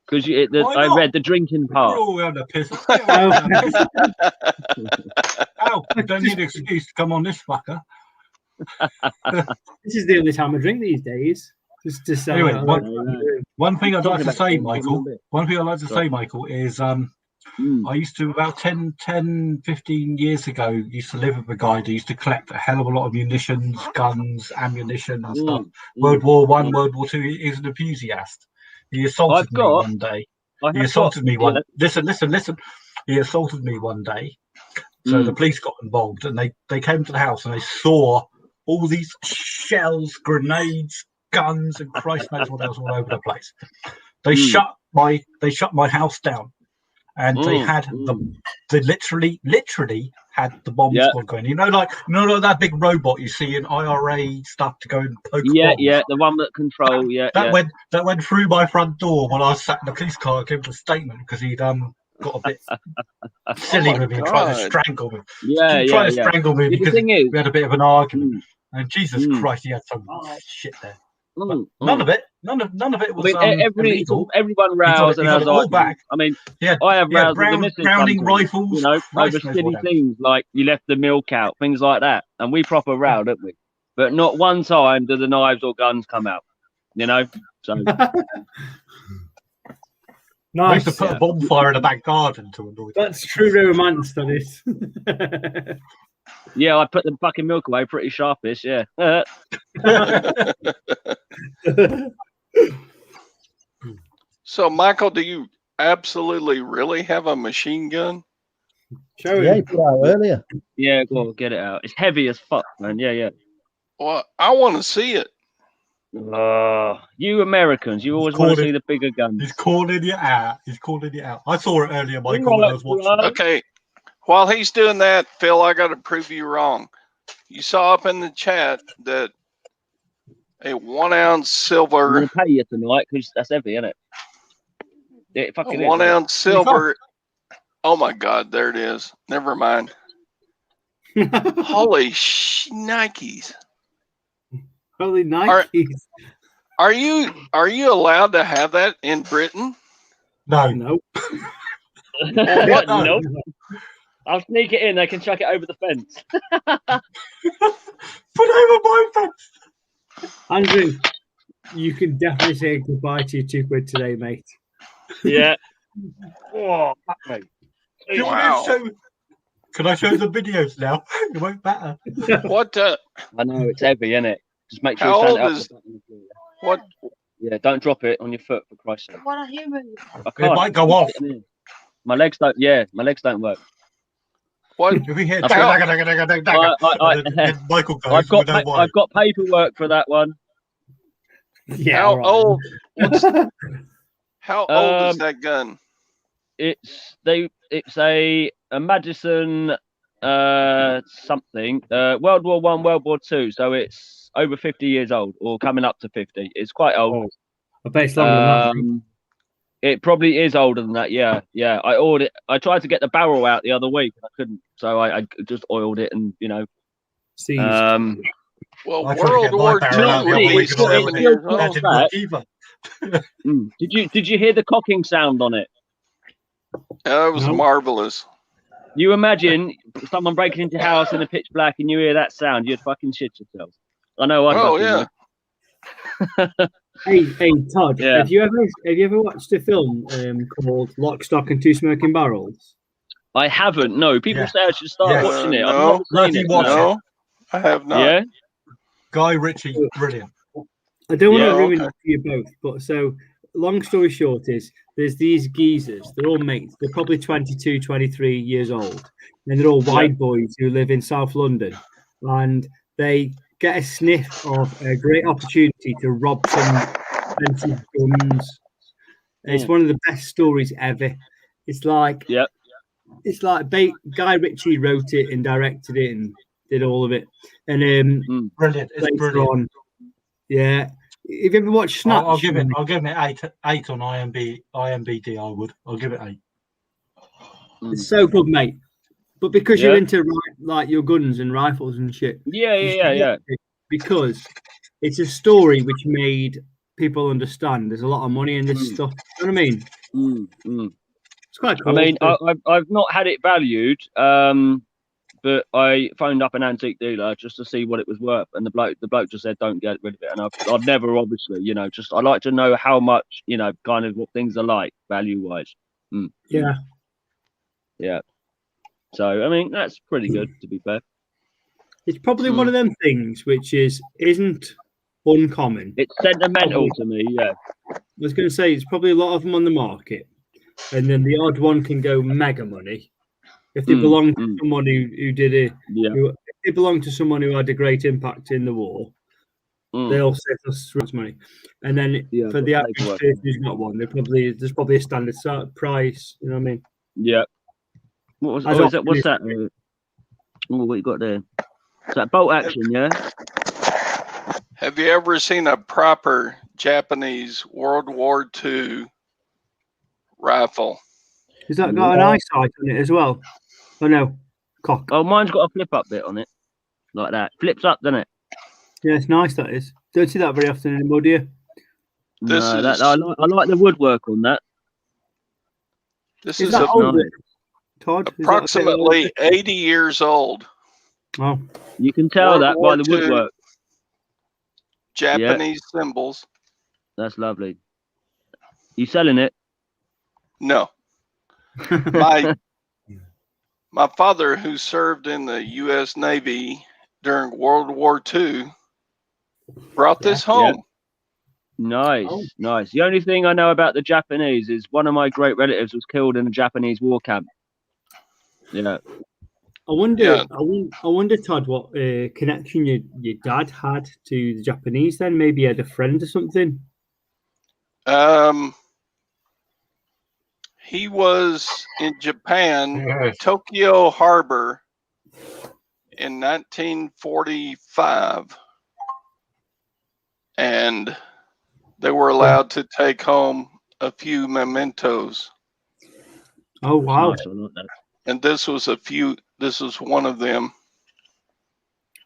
Speaker 9: Because I read the drinking part.
Speaker 3: We're all on the piss. Oh, I don't need an excuse to come on this fucker.
Speaker 8: This is the only time I drink these days. Just to say.
Speaker 3: Anyway, one thing I'd like to say, Michael. One thing I'd like to say, Michael, is I used to about 10, 15 years ago. Used to live with a guy that used to collect a hell of a lot of munitions, guns, ammunition, and stuff. World War I, World War II. He's an enthusiast. He assaulted me one day. He assaulted me one. Listen. He assaulted me one day. So the police got involved, and they came to the house and they saw all these shells, grenades, guns, and Christ knows what else all over the place. They shut my house down, and they literally had the bomb squad going. You know, like that big robot you see in IRA stuff to go and poke bombs.
Speaker 9: Yeah, the one that control.
Speaker 3: That went through my front door when I was sat in the police car. I gave him a statement because he'd got a bit silly with me and tried to strangle me. Trying to strangle me because we had a bit of an argument. And Jesus Christ, he had some shit there. None of it was illegal.
Speaker 9: Everyone roused and has all back. I mean, I have roused with the missus
Speaker 3: Browning rifles,
Speaker 9: over silly things like you left the milk out, things like that, and we proper rowed, didn't we? But not one time do the knives or guns come out. So.
Speaker 3: Nice. I used to put a bonfire in the back garden to avoid.
Speaker 8: That's true romance, that is.
Speaker 9: Yeah, I put the fucking milk away pretty sharpish, yeah.
Speaker 11: So, Michael, do you absolutely really have a machine gun?
Speaker 1: Yeah, you put it out earlier.
Speaker 9: Yeah, go on, get it out. It's heavy as fuck, man. Yeah.
Speaker 11: Well, I want to see it.
Speaker 9: You Americans, you always want to see the bigger guns.
Speaker 3: He's calling you out. I saw it earlier, Michael, when I was watching.
Speaker 11: Okay. While he's doing that, Phil, I got to prove you wrong. You saw up in the chat that a 1 ounce silver.
Speaker 9: I'm going to pay you tonight because that's heavy, isn't it? Yeah, it fucking
Speaker 11: 1 ounce silver. Oh my God, there it is. Never mind. Holy Nikes.
Speaker 8: Holy Nikes.
Speaker 11: Are you allowed to have that in Britain?
Speaker 3: No.
Speaker 9: What? Nope. I'll sneak it in. They can chuck it over the fence.
Speaker 3: Put over my fence.
Speaker 8: Andrew, you can definitely say goodbye to your £2 today, mate.
Speaker 9: Yeah. Oh, mate.
Speaker 11: Wow.
Speaker 3: Can I show the videos now? It won't matter.
Speaker 11: What?
Speaker 9: I know it's heavy, isn't it? Just make sure
Speaker 11: How
Speaker 9: you stand
Speaker 11: old
Speaker 9: it
Speaker 11: is
Speaker 9: up.
Speaker 11: what?
Speaker 9: Yeah, don't drop it on your foot for Christ's sake.
Speaker 7: What a human.
Speaker 9: I can't.
Speaker 3: It might go off.
Speaker 9: My legs don't. Yeah, my legs don't work.
Speaker 11: What?
Speaker 3: If we hear
Speaker 9: Michael
Speaker 3: goes,
Speaker 9: I've got paperwork for that one.
Speaker 8: Yeah.
Speaker 11: How old? How old is that gun?
Speaker 9: It's a Madison something World War I, World War II, so it's over 50 years old or coming up to 50. It's quite old.
Speaker 8: I bet it's longer than that.
Speaker 9: It probably is older than that. Yeah. I tried to get the barrel out the other week and I couldn't, so I just oiled it and
Speaker 11: Well,
Speaker 3: I tried to get
Speaker 11: World
Speaker 3: my
Speaker 11: War
Speaker 3: barrel out the
Speaker 11: II
Speaker 3: other week
Speaker 11: is
Speaker 3: and all
Speaker 11: 7 years
Speaker 3: that
Speaker 11: old.
Speaker 3: didn't work either.
Speaker 12: Did you hear the cocking sound on it?
Speaker 11: That was marvelous.
Speaker 12: You imagine someone breaking into your house in the pitch black and you hear that sound, you'd fucking shit yourself. I know I
Speaker 11: Oh,
Speaker 12: fucking would.
Speaker 8: Hey, Todd,
Speaker 12: Yeah.
Speaker 8: have you ever watched a film called Lock, Stock, and Two Smoking Barrels?
Speaker 12: I haven't. No, people say I should start watching it. I've
Speaker 11: No.
Speaker 12: never seen it.
Speaker 11: No, I have not.
Speaker 12: Yeah.
Speaker 3: Guy Ritchie, brilliant.
Speaker 8: I don't want to
Speaker 11: Yeah,
Speaker 8: ruin
Speaker 11: okay.
Speaker 8: it for you both, but so long story short is there's these geezers, they're all mates, they're probably 22, 23 years old, and they're all white boys who live in South London, and they get a sniff of a great opportunity to rob some expensive guns. It's one of the best stories ever. It's like Guy Ritchie wrote it and directed it and did all of it, and
Speaker 3: brilliant. It's brilliant.
Speaker 8: Yeah. Have you ever watched Snatch?
Speaker 3: I'll give it 8 on IMBD. I'll give it 8.
Speaker 8: It's so good, mate. But because you're into like your guns and rifles and shit.
Speaker 12: Yeah.
Speaker 8: Because it's a story which made people understand there's a lot of money in this stuff. You know what I mean? It's quite cool.
Speaker 12: I mean, I've not had it valued, but I phoned up an antique dealer just to see what it was worth, and the bloke just said don't get rid of it. And I've never, obviously, just I like to know how much, kind of what things are like value wise.
Speaker 8: Yeah.
Speaker 12: So I mean, that's pretty good, to be fair.
Speaker 8: It's probably one of them things which isn't uncommon.
Speaker 12: It's sentimental to me. Yeah.
Speaker 8: I was going to say it's probably a lot of them on the market, and then the odd one can go mega money. If they belong to someone who did it, if they belong to someone who had a great impact in the war, they'll save us money. And then for the average person who's got one, there's probably a standard price. You know what I mean?
Speaker 12: Yeah. What's that? Oh, what you got there? Is that bolt action? Yeah.
Speaker 11: Have you ever seen a proper Japanese World War II rifle?
Speaker 8: Has that got an eyesight on it as well? Oh no, cock.
Speaker 12: Oh, mine's got a flip up bit on it, like that. Flips up, doesn't it?
Speaker 8: Yeah, it's nice. That is. Don't see that very often anymore, do you?
Speaker 12: I like the woodwork on that.
Speaker 11: This is
Speaker 8: Todd,
Speaker 11: approximately 80 years old.
Speaker 8: Oh,
Speaker 12: you can tell
Speaker 11: World
Speaker 12: that
Speaker 11: War
Speaker 12: by the woodwork.
Speaker 11: Japanese symbols.
Speaker 12: That's lovely. You selling it?
Speaker 11: No. My father, who served in the U.S. Navy during World War II, brought this home.
Speaker 12: Nice. The only thing I know about the Japanese is one of my great relatives was killed in a Japanese war camp. Yeah.
Speaker 8: I wonder, Todd, what connection your dad had to the Japanese. Then maybe he had a friend or something.
Speaker 11: He was in Japan, Tokyo Harbor, in 1945, and they were allowed to take home a few mementos.
Speaker 8: Oh wow!
Speaker 11: And this was one of them.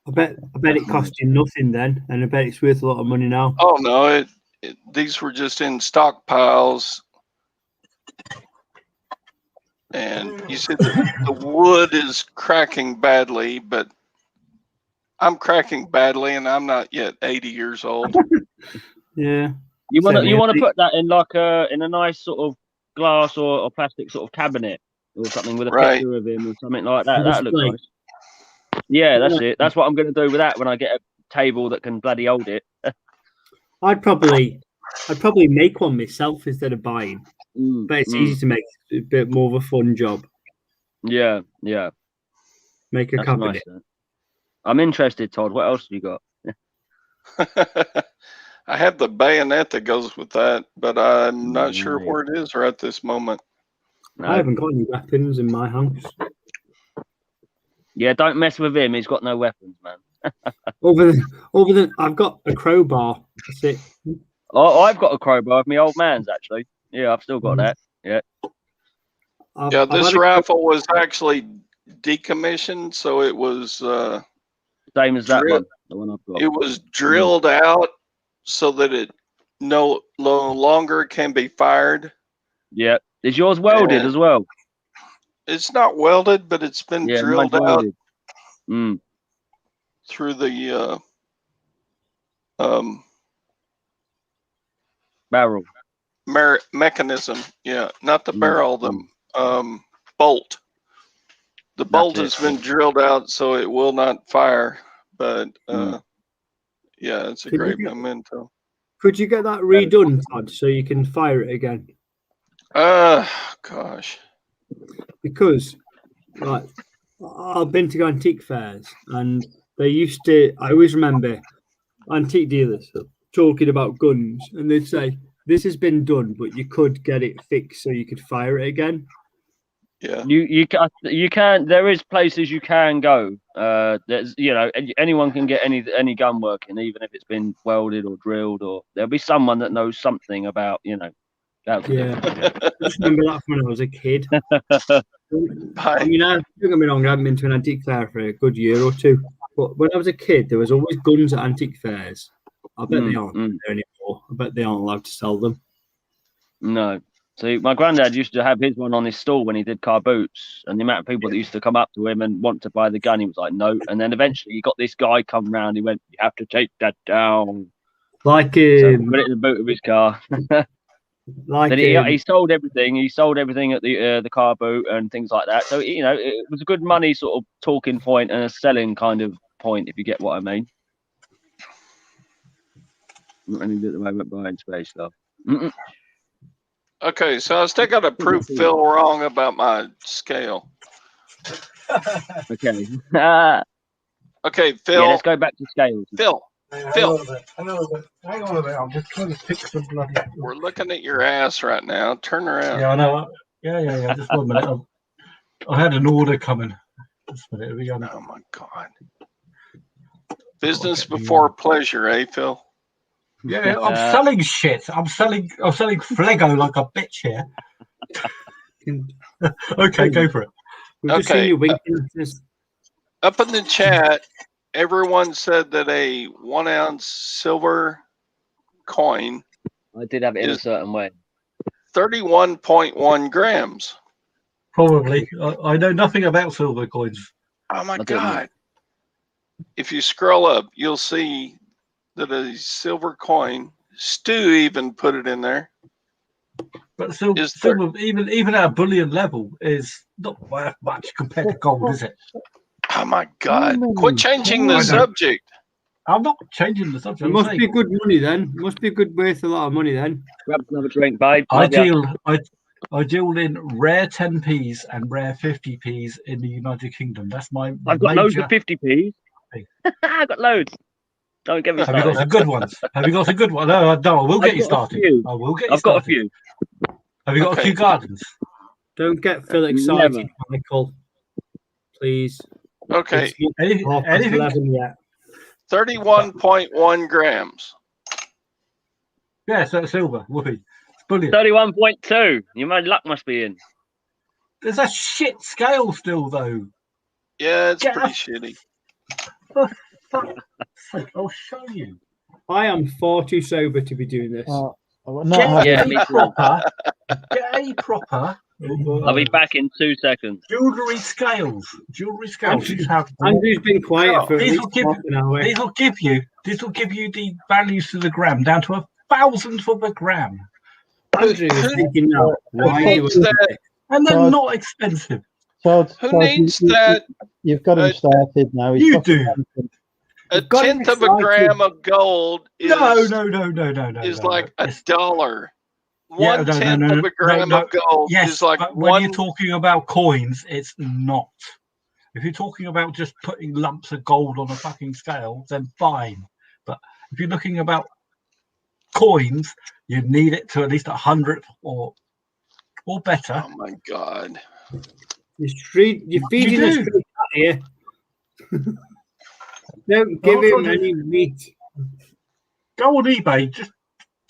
Speaker 8: I bet it cost you nothing then, and I bet it's worth a lot of money now.
Speaker 11: Oh no, these were just in stockpiles. And you said the wood is cracking badly, but I'm cracking badly, and I'm not yet 80 years old.
Speaker 8: Yeah.
Speaker 12: You want to put that in like in a nice sort of glass or plastic sort of cabinet or something with a picture of him or something like that. That looks nice. Yeah, that's it. That's what I'm going to do with that when I get a table that can bloody hold it.
Speaker 8: I'd probably make one myself instead of buying. But it's easy to make. A bit more of a fun job.
Speaker 12: Yeah.
Speaker 8: Make a cabinet.
Speaker 12: Nice, I'm interested, Todd. What else have you got?
Speaker 11: I have the bayonet that goes with that, but I'm not sure where it is right this moment.
Speaker 12: No.
Speaker 8: I haven't got any weapons in my house.
Speaker 12: Yeah, don't mess with him. He's got no weapons, man.
Speaker 8: Other than I've got a crowbar. That's it.
Speaker 12: Oh, I've got a crowbar of my old man's actually. Yeah, I've still got that. Yeah.
Speaker 11: This rifle was actually decommissioned, so it was
Speaker 12: Same as that
Speaker 11: Drill-
Speaker 12: one, the one I've got.
Speaker 11: It was drilled out so that it no longer can be fired.
Speaker 12: Yeah. Is yours welded
Speaker 11: And
Speaker 12: as well?
Speaker 11: it's not welded, but it's been
Speaker 12: Yeah,
Speaker 11: drilled
Speaker 12: mine's
Speaker 11: out
Speaker 12: welded. Mm.
Speaker 11: through the
Speaker 12: Barrel.
Speaker 11: mechanism. Yeah, not the barrel, the bolt. The bolt has been drilled out so it will not fire, but yeah, it's a
Speaker 8: Could you
Speaker 11: great
Speaker 8: get-
Speaker 11: memento.
Speaker 8: Could you get that redone, Todd, so you can fire it again?
Speaker 11: Gosh.
Speaker 8: Because, like, I've been to antique fairs, and they used to. I always remember antique dealers talking about guns, and they'd say, "This has been done, but you could get it fixed so you could fire it again."
Speaker 11: Yeah.
Speaker 12: You can. There is places you can go. There's anyone can get any gun working, even if it's been welded or drilled, or there'll be someone that knows something about how to do
Speaker 8: Yeah, I just remember that from when I was a kid.
Speaker 12: it.
Speaker 8: I mean, don't get me wrong, I haven't been to an antique fair for a good year or two. But when I was a kid, there was always guns at antique fairs. I bet they aren't there anymore. I bet they aren't allowed to sell them.
Speaker 12: No. See, my granddad used to have his one on his stall when he did car boots, and the amount of people that used to come up to him and want to buy the gun, he was like, no. And then eventually, he got this guy come round. He went, "You have to take that down."
Speaker 8: Like
Speaker 12: So he put it in the boot of his car.
Speaker 8: like
Speaker 12: Then he sold everything. He sold everything at the car boot and things like that. So it was a good money sort of talking point and a selling kind of point, if you get what I mean. Not any good at the moment buying space though.
Speaker 11: Okay, so I still got to prove Phil wrong about my scale.
Speaker 12: Okay.
Speaker 11: Okay, Phil.
Speaker 12: Yeah, let's go back to scales.
Speaker 11: Phil.
Speaker 3: Hang on a bit. I'm just trying to fix the bloody.
Speaker 11: We're looking at your ass right now. Turn around.
Speaker 3: Yeah, I know. Yeah. Just 1 minute. I had an order coming. Just a minute.
Speaker 11: Oh my God. Business before pleasure, eh, Phil?
Speaker 3: Yeah, I'm selling shit. I'm selling Flego like a bitch here. Okay, go for it.
Speaker 8: We've just seen you winking at us.
Speaker 11: Up in the chat, everyone said that a 1 ounce silver coin
Speaker 12: I did have it in a certain way.
Speaker 11: 31.1 grams.
Speaker 3: Probably. I know nothing about silver coins.
Speaker 11: Oh my God. If you scroll up, you'll see that a silver coin, Stu even put it in there.
Speaker 3: But silver, even at a bullion level, is not worth much compared to gold, is it?
Speaker 11: Oh my God. Quit changing the subject.
Speaker 3: I'm not changing the subject.
Speaker 8: It must be good money then. Must be good worth a lot of money then.
Speaker 12: Grab another drink, babe.
Speaker 3: I deal in rare 10p's and rare 50p's in the United Kingdom. That's my
Speaker 12: I've got loads of 50p's. I've got loads. Don't get me started.
Speaker 3: Have you got some good ones? Have you got some good ones? No, I will get you started. I will get you started.
Speaker 12: I've got a few.
Speaker 3: Have you got a few gardens?
Speaker 8: Don't get Phil excited, Michael. Please.
Speaker 11: Okay.
Speaker 8: Anything?
Speaker 11: 31.1 grams.
Speaker 3: Yeah, so silver. Whoopee. It's brilliant.
Speaker 12: 31.2. Your man luck must be in.
Speaker 3: There's a shit scale still, though.
Speaker 11: Yeah, it's pretty shitty.
Speaker 3: For fuck's sake, I'll show you.
Speaker 8: I am far too sober to be doing this.
Speaker 3: Get a proper.
Speaker 12: I'll be back in 2 seconds.
Speaker 3: Jewellery scales.
Speaker 8: Andrew's been quiet for at least half an hour.
Speaker 3: These will give you the values to the gram down to a thousandth of a gram.
Speaker 8: Andrew is thinking now, why do
Speaker 11: that?
Speaker 3: And they're not expensive.
Speaker 11: Who needs that?
Speaker 1: You've got him started now.
Speaker 3: You do.
Speaker 11: A tenth of a gram of gold is
Speaker 3: no,
Speaker 11: like $1. One tenth of a gram of gold is like
Speaker 3: but when you're talking about coins, it's not. If you're talking about just putting lumps of gold on a fucking scale, then fine. But if you're looking about coins, you need it to at least 100th or better.
Speaker 11: Oh my God!
Speaker 8: You're feeding us here. Don't give him any meat.
Speaker 3: Go on eBay, just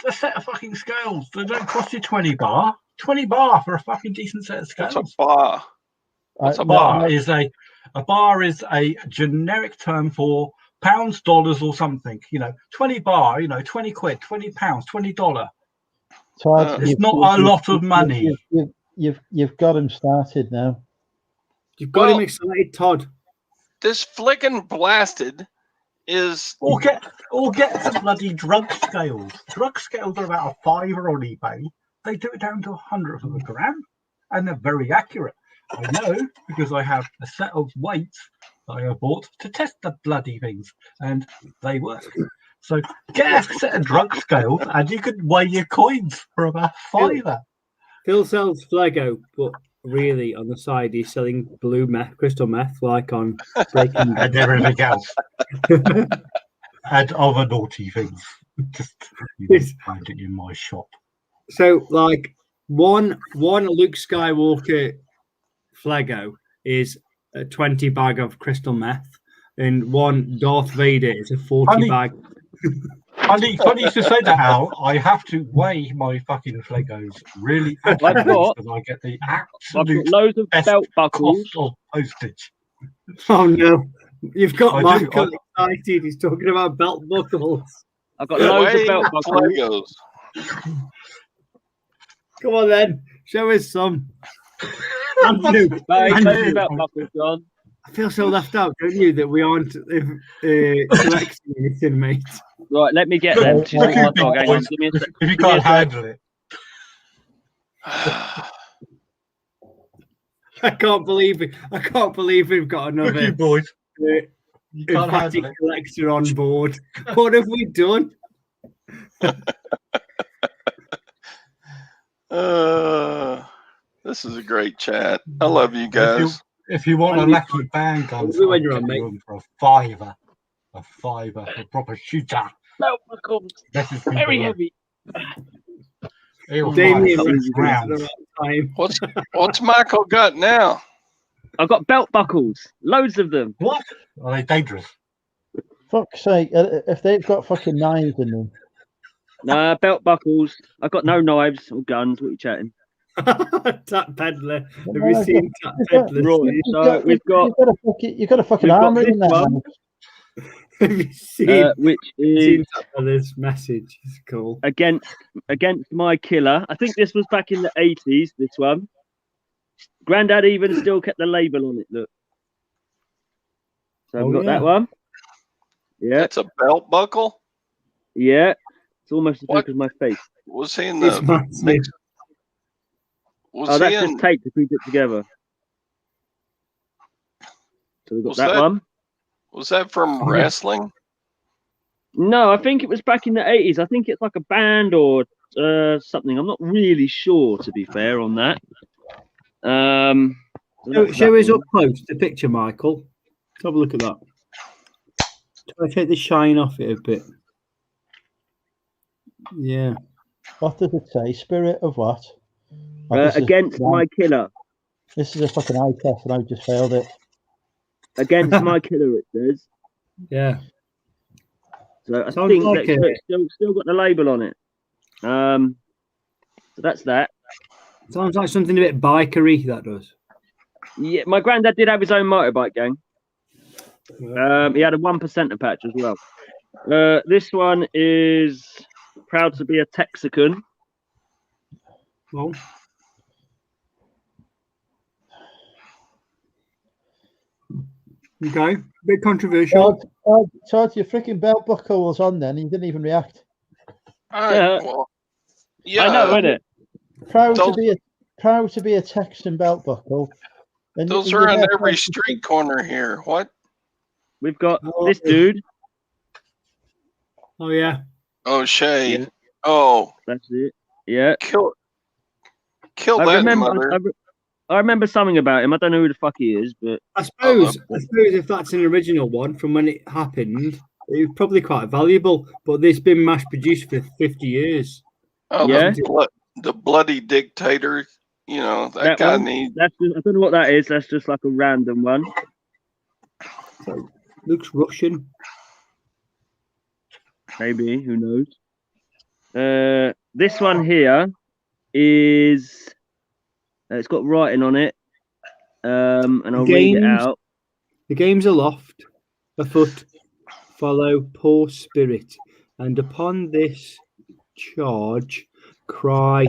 Speaker 3: a set of fucking scales. They don't cost you 20 bar. 20 bar for a fucking decent set of scales.
Speaker 11: What's a bar?
Speaker 3: What's a bar? Is a A bar is a generic term for pounds, dollars, or something. 20 bar. 20 quid, 20 pounds, $20.
Speaker 1: Todd,
Speaker 3: It's not a lot of money.
Speaker 1: You've got him started now.
Speaker 8: You've got him excited, Todd.
Speaker 11: This flicking blasted is.
Speaker 3: Or get some bloody drug scales. Drug scales are about a $5 on eBay. They do it down to 100th of a gram, and they're very accurate. I know because I have a set of weights that I have bought to test the bloody things, and they work. So get a set of drug scales, and you could weigh your coins for about $5.
Speaker 8: Phil sells Flego, but really on the side he's selling blue meth, crystal meth, like on Breaking Bad.
Speaker 3: And everything else. And other naughty things. Just find it in my shop.
Speaker 8: So, like one Luke Skywalker Flego is a 20 bag of crystal meth, and one Darth Vader is a 40 bag.
Speaker 3: Funny to say that, Al. I have to weigh my fucking Flegos really accurately because I get the absolute
Speaker 12: loads of belt buckles
Speaker 3: of postage.
Speaker 8: Oh no, you've got Michael excited. He's talking about belt buckles.
Speaker 12: I've got loads of belt buckles.
Speaker 8: Come on then, show us some.
Speaker 12: Andrew,
Speaker 8: Andrew.
Speaker 12: belt buckles, John.
Speaker 8: I feel so left out, don't you, that we aren't collecting anything, mate.
Speaker 12: Right, let me get them.
Speaker 3: If you can't handle it.
Speaker 8: I can't believe it. I can't believe we've got another
Speaker 3: boys.
Speaker 8: emphatic collector on board. What have we done?
Speaker 11: This is a great chat. I love you guys.
Speaker 3: If you want a lucky band gun,
Speaker 8: when you're on, mate,
Speaker 3: for $5, a proper shooter.
Speaker 12: Belt buckles, very heavy.
Speaker 11: What's Michael got now?
Speaker 12: I've got belt buckles, loads of them.
Speaker 3: What? Are they dangerous?
Speaker 1: Fuck's sake! If they've got fucking knives in them.
Speaker 12: Nah, belt buckles. I've got no knives or guns. What are you chatting?
Speaker 8: Tap peddler. Have you seen Tap Peddler?
Speaker 12: Right, so we've got.
Speaker 1: You've got a fucking armor in there.
Speaker 8: Have you seen?
Speaker 12: Which is
Speaker 8: Tap Peddler's message? It's cool.
Speaker 12: Against my killer. I think this was back in the 80s. This one. Grandad even still kept the label on it. Look. So I've got that one. Yeah.
Speaker 11: It's a belt buckle.
Speaker 12: Yeah. It's almost as big as my face.
Speaker 11: Was he in the?
Speaker 12: That's just tape to keep it together. So we've got that one.
Speaker 11: Was that from wrestling?
Speaker 12: No, I think it was back in the 80s. I think it's like a band or something. I'm not really sure, to be fair, on that.
Speaker 8: Show us up close the picture, Michael. Let's have a look at that. Try to take the shine off it a bit. Yeah.
Speaker 1: What does it say? Spirit of what?
Speaker 12: Against my killer.
Speaker 1: This is a fucking eye test, and I just failed it.
Speaker 12: Against my killer, it says.
Speaker 8: Yeah.
Speaker 12: So I think it's still got the label on it. So that's that.
Speaker 8: Sounds like something a bit bikery. That does.
Speaker 12: Yeah, my granddad did have his own motorbike gang. He had a 1% patch as well. This one is proud to be a Texican.
Speaker 8: Well. Okay, bit controversial.
Speaker 1: Todd, your freaking belt buckle was on then, and you didn't even react.
Speaker 11: Yeah,
Speaker 12: I know, isn't it?
Speaker 1: Proud to be a Texan belt buckle. And
Speaker 11: those are on every street corner here. What?
Speaker 12: We've got this dude.
Speaker 8: Oh yeah.
Speaker 11: Oh Shay. Yeah. Oh.
Speaker 12: That's it. Yeah.
Speaker 11: Kill that mother.
Speaker 12: I remember something about him. I don't know who the fuck he is, but
Speaker 8: I suppose if that's an original one from when it happened, it was probably quite valuable. But it's been mass produced for 50 years.
Speaker 11: Oh yeah, the bloody dictator. You know that guy needs.
Speaker 12: I don't know what that is. That's just like a random one.
Speaker 8: So, looks Russian.
Speaker 12: Maybe, who knows? This one here is. It's got writing on it, and I'll read it out.
Speaker 8: The game's aloft, afoot, follow poor spirit, and upon this charge, cry,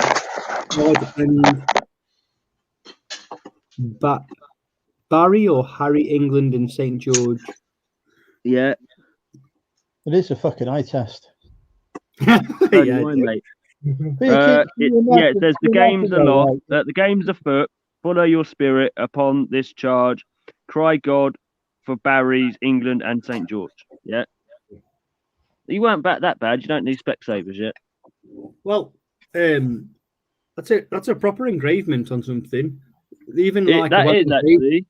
Speaker 8: God and Barry or Harry, England, and St. George.
Speaker 12: Yeah.
Speaker 1: It is a fucking eye test.
Speaker 12: Bloody mine, mate. It says the game's aloft, the game's afoot. Follow your spirit upon this charge. Cry God for Barry's, England, and St. George. Yeah. You weren't that bad. You don't need Specsavers yet.
Speaker 8: Well, that's a proper engravement on something. Even like
Speaker 12: that is actually.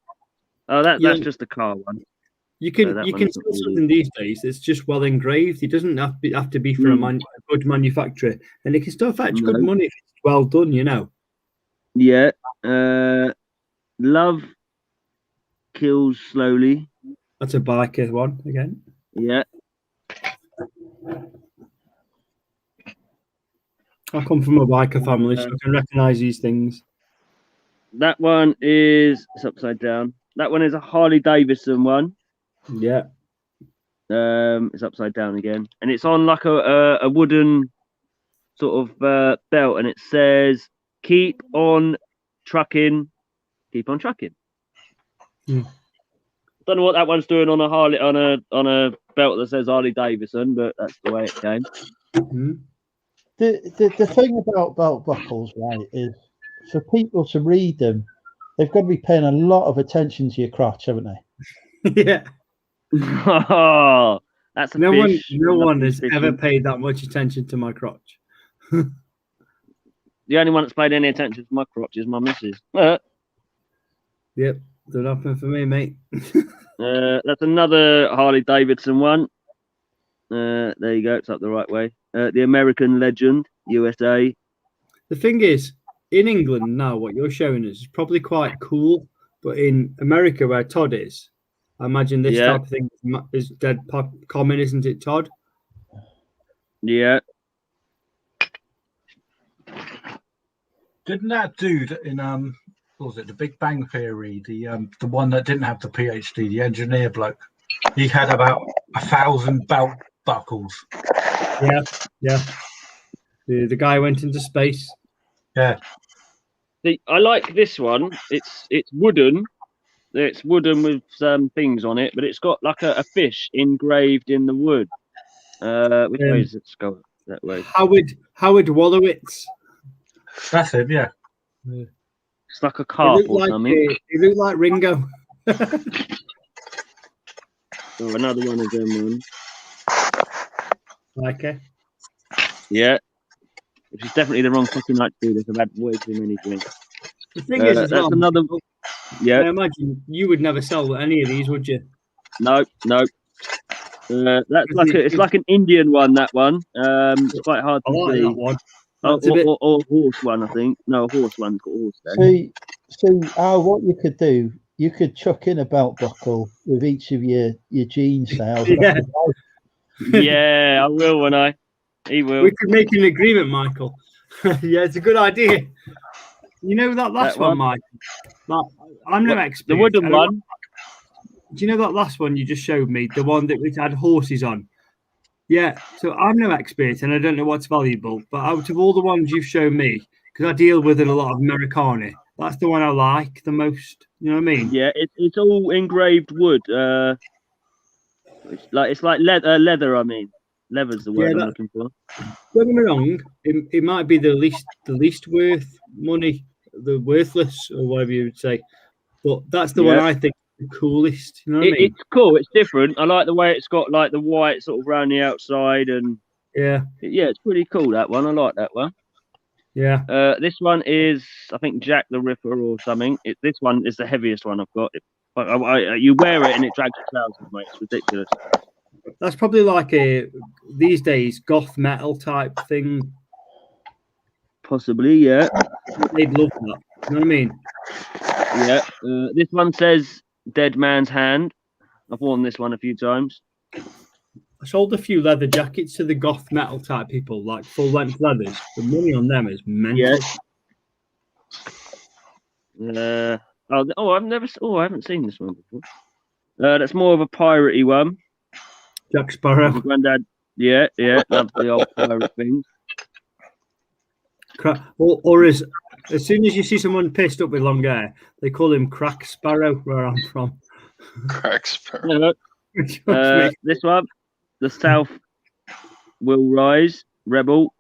Speaker 12: Oh, that's just a car one.
Speaker 8: You can sell something these days that's just well engraved. It doesn't have to be for a good manufacturer, and it can still fetch good money if it's well done. You know.
Speaker 12: Yeah. Love kills slowly.
Speaker 8: That's a biker one again.
Speaker 12: Yeah.
Speaker 8: I come from a biker family, so I can recognise these things.
Speaker 12: That one is upside down. That one is a Harley Davidson one.
Speaker 8: Yeah.
Speaker 12: It's upside down again, and it's on like a wooden sort of belt, and it says "Keep on trucking, keep on trucking." Don't know what that one's doing on a Harley on a belt that says Harley Davidson, but that's the way it came.
Speaker 1: The thing about belt buckles, right, is for people to read them, they've got to be paying a lot of attention to your crotch, haven't they?
Speaker 8: Yeah.
Speaker 12: Oh, that's a
Speaker 8: no
Speaker 12: fish.
Speaker 8: one has ever paid that much attention to my crotch.
Speaker 12: The only one that's paid any attention to my crotch is my missus.
Speaker 8: Yep, don't happen for me, mate.
Speaker 12: That's another Harley Davidson one. There you go. It's up the right way. The American Legend, USA.
Speaker 8: The thing is, in England now, what you're showing us is probably quite cool, but in America, where Todd is, I imagine this type of thing is dead common, isn't it, Todd?
Speaker 12: Yeah.
Speaker 3: Didn't that dude in what was it, The Big Bang Theory, the one that didn't have the PhD, the engineer bloke, he had about 1,000 belt buckles.
Speaker 8: Yeah. The guy went into space.
Speaker 3: Yeah.
Speaker 12: I like this one. It's wooden. It's wooden with some things on it, but it's got like a fish engraved in the wood. Which way does it go? That way.
Speaker 8: Howard Wallowitz.
Speaker 3: That's it, yeah.
Speaker 12: It's like a carp or something.
Speaker 8: He looked like Ringo.
Speaker 12: Oh, another one of them ones.
Speaker 8: Okay.
Speaker 12: Yeah. Which is definitely the wrong fucking night to do this. I've had way too many drinks.
Speaker 8: The thing is, as well,
Speaker 12: another. Yeah.
Speaker 8: I imagine you would never sell any of these, would you?
Speaker 12: No. That's like it's like an Indian one. That one. It's quite hard to see.
Speaker 8: That one.
Speaker 12: Or a horse one, I think. No, a horse one's got a horse there.
Speaker 1: See, what you could do, you could chuck in a belt buckle with each of your jean styles.
Speaker 8: Yeah.
Speaker 12: Yeah, I will when I. He will.
Speaker 8: We could make an agreement, Michael. Yeah, it's a good idea. You know that last one, Mike? I'm no expert.
Speaker 12: The wooden one.
Speaker 8: Do you know that last one you just showed me? The one that had horses on? Yeah, so I'm no expert and I don't know what's valuable, but out of all the ones you've shown me, because I deal with a lot of Americana, that's the one I like the most. You know what I mean?
Speaker 12: Yeah, it's all engraved wood. It's like leather. I mean, leather's the word I'm looking for.
Speaker 8: Don't get me wrong, it might be the least worth money, the worthless or whatever you would say, but that's the one I think. The coolest, you know what I mean?
Speaker 12: It's cool. It's different. I like the way it's got like the white sort of around the outside, and it's pretty cool. That one, I like that one.
Speaker 8: Yeah.
Speaker 12: This one is, I think, Jack the Ripper or something. This one is the heaviest one I've got. You wear it and it drags your trousers, mate. It's ridiculous.
Speaker 8: That's probably like a these days goth metal type thing.
Speaker 12: Possibly, yeah.
Speaker 8: They'd love that. You know what I mean?
Speaker 12: Yeah. This one says Dead Man's Hand. I've worn this one a few times.
Speaker 8: I sold a few leather jackets to the goth metal type people, like full length leathers. The money on them is mental.
Speaker 12: Yeah. I haven't seen this one before. That's more of a piratey one.
Speaker 8: Jack Sparrow.
Speaker 12: Your granddad, yeah, loves the old pirate things.
Speaker 8: Or as soon as you see someone pissed up with long hair, they call him Crack Sparrow, where I'm from.
Speaker 11: Crack Sparrow.
Speaker 12: Yeah, look. This one, the South Will Rise Rebel.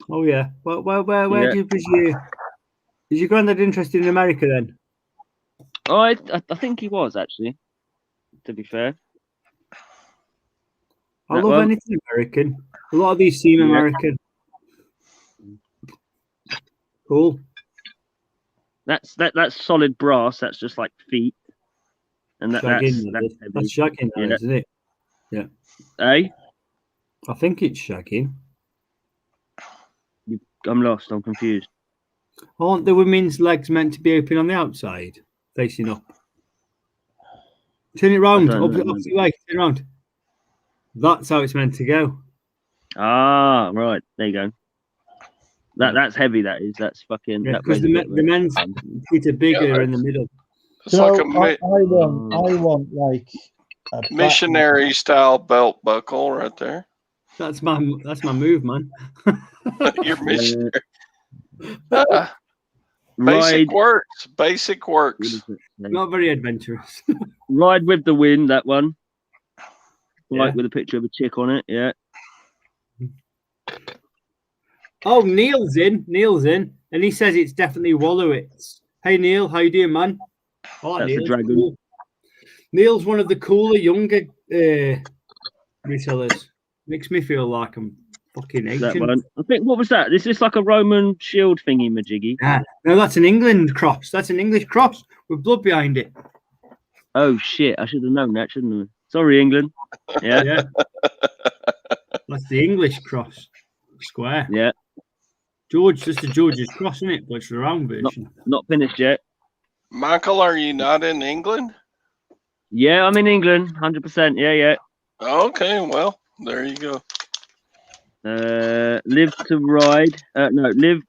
Speaker 8: Oh yeah. Well, where is your granddad interested in America then?
Speaker 12: Oh, I think he was actually. To be fair,
Speaker 8: I love anything American. A lot of these seem American. Cool.
Speaker 12: That's solid brass. That's just like feet, and that's
Speaker 8: shagging, isn't it? Yeah.
Speaker 12: Eh?
Speaker 8: I think it's shagging.
Speaker 12: I'm lost. I'm confused.
Speaker 8: Aren't the women's legs meant to be open on the outside, facing up? Turn it round. Opposite way. Turn it round. That's how it's meant to go.
Speaker 12: Ah, right. There you go. That's heavy. That is. That's fucking.
Speaker 8: Yeah, because the men's feet are bigger in the middle.
Speaker 11: It's like
Speaker 1: I want like a
Speaker 11: missionary style belt buckle right there.
Speaker 8: That's my move, man.
Speaker 11: Your missionary. Basic works.
Speaker 8: Not very adventurous.
Speaker 12: Ride with the Wind, that one. Like
Speaker 8: Yeah.
Speaker 12: with a picture of a chick on it, yeah.
Speaker 8: Oh, Neil's in, and he says it's definitely Wallowitz. Hey Neil, how you doing, man? Oh,
Speaker 12: That's
Speaker 8: Neil's
Speaker 12: a dragon.
Speaker 8: cool. Neil's one of the cooler, younger resellers. Makes me feel like I'm fucking
Speaker 12: That
Speaker 8: ancient.
Speaker 12: one. I think, what was that? Is this like a Roman shield thingy majiggy?
Speaker 8: No, that's an England cross. That's an English cross with blood behind it.
Speaker 12: Oh shit! I should have known that, shouldn't I? Sorry, England. Yeah.
Speaker 8: That's the English cross. Square.
Speaker 12: Yeah.
Speaker 8: Just a George's cross, isn't it? But it's the round version.
Speaker 12: Not finished yet.
Speaker 11: Michael, are you not in England?
Speaker 12: Yeah, I'm in England, 100%. Yeah.
Speaker 11: Okay, well, there you go.
Speaker 12: Live to Ride. No, live.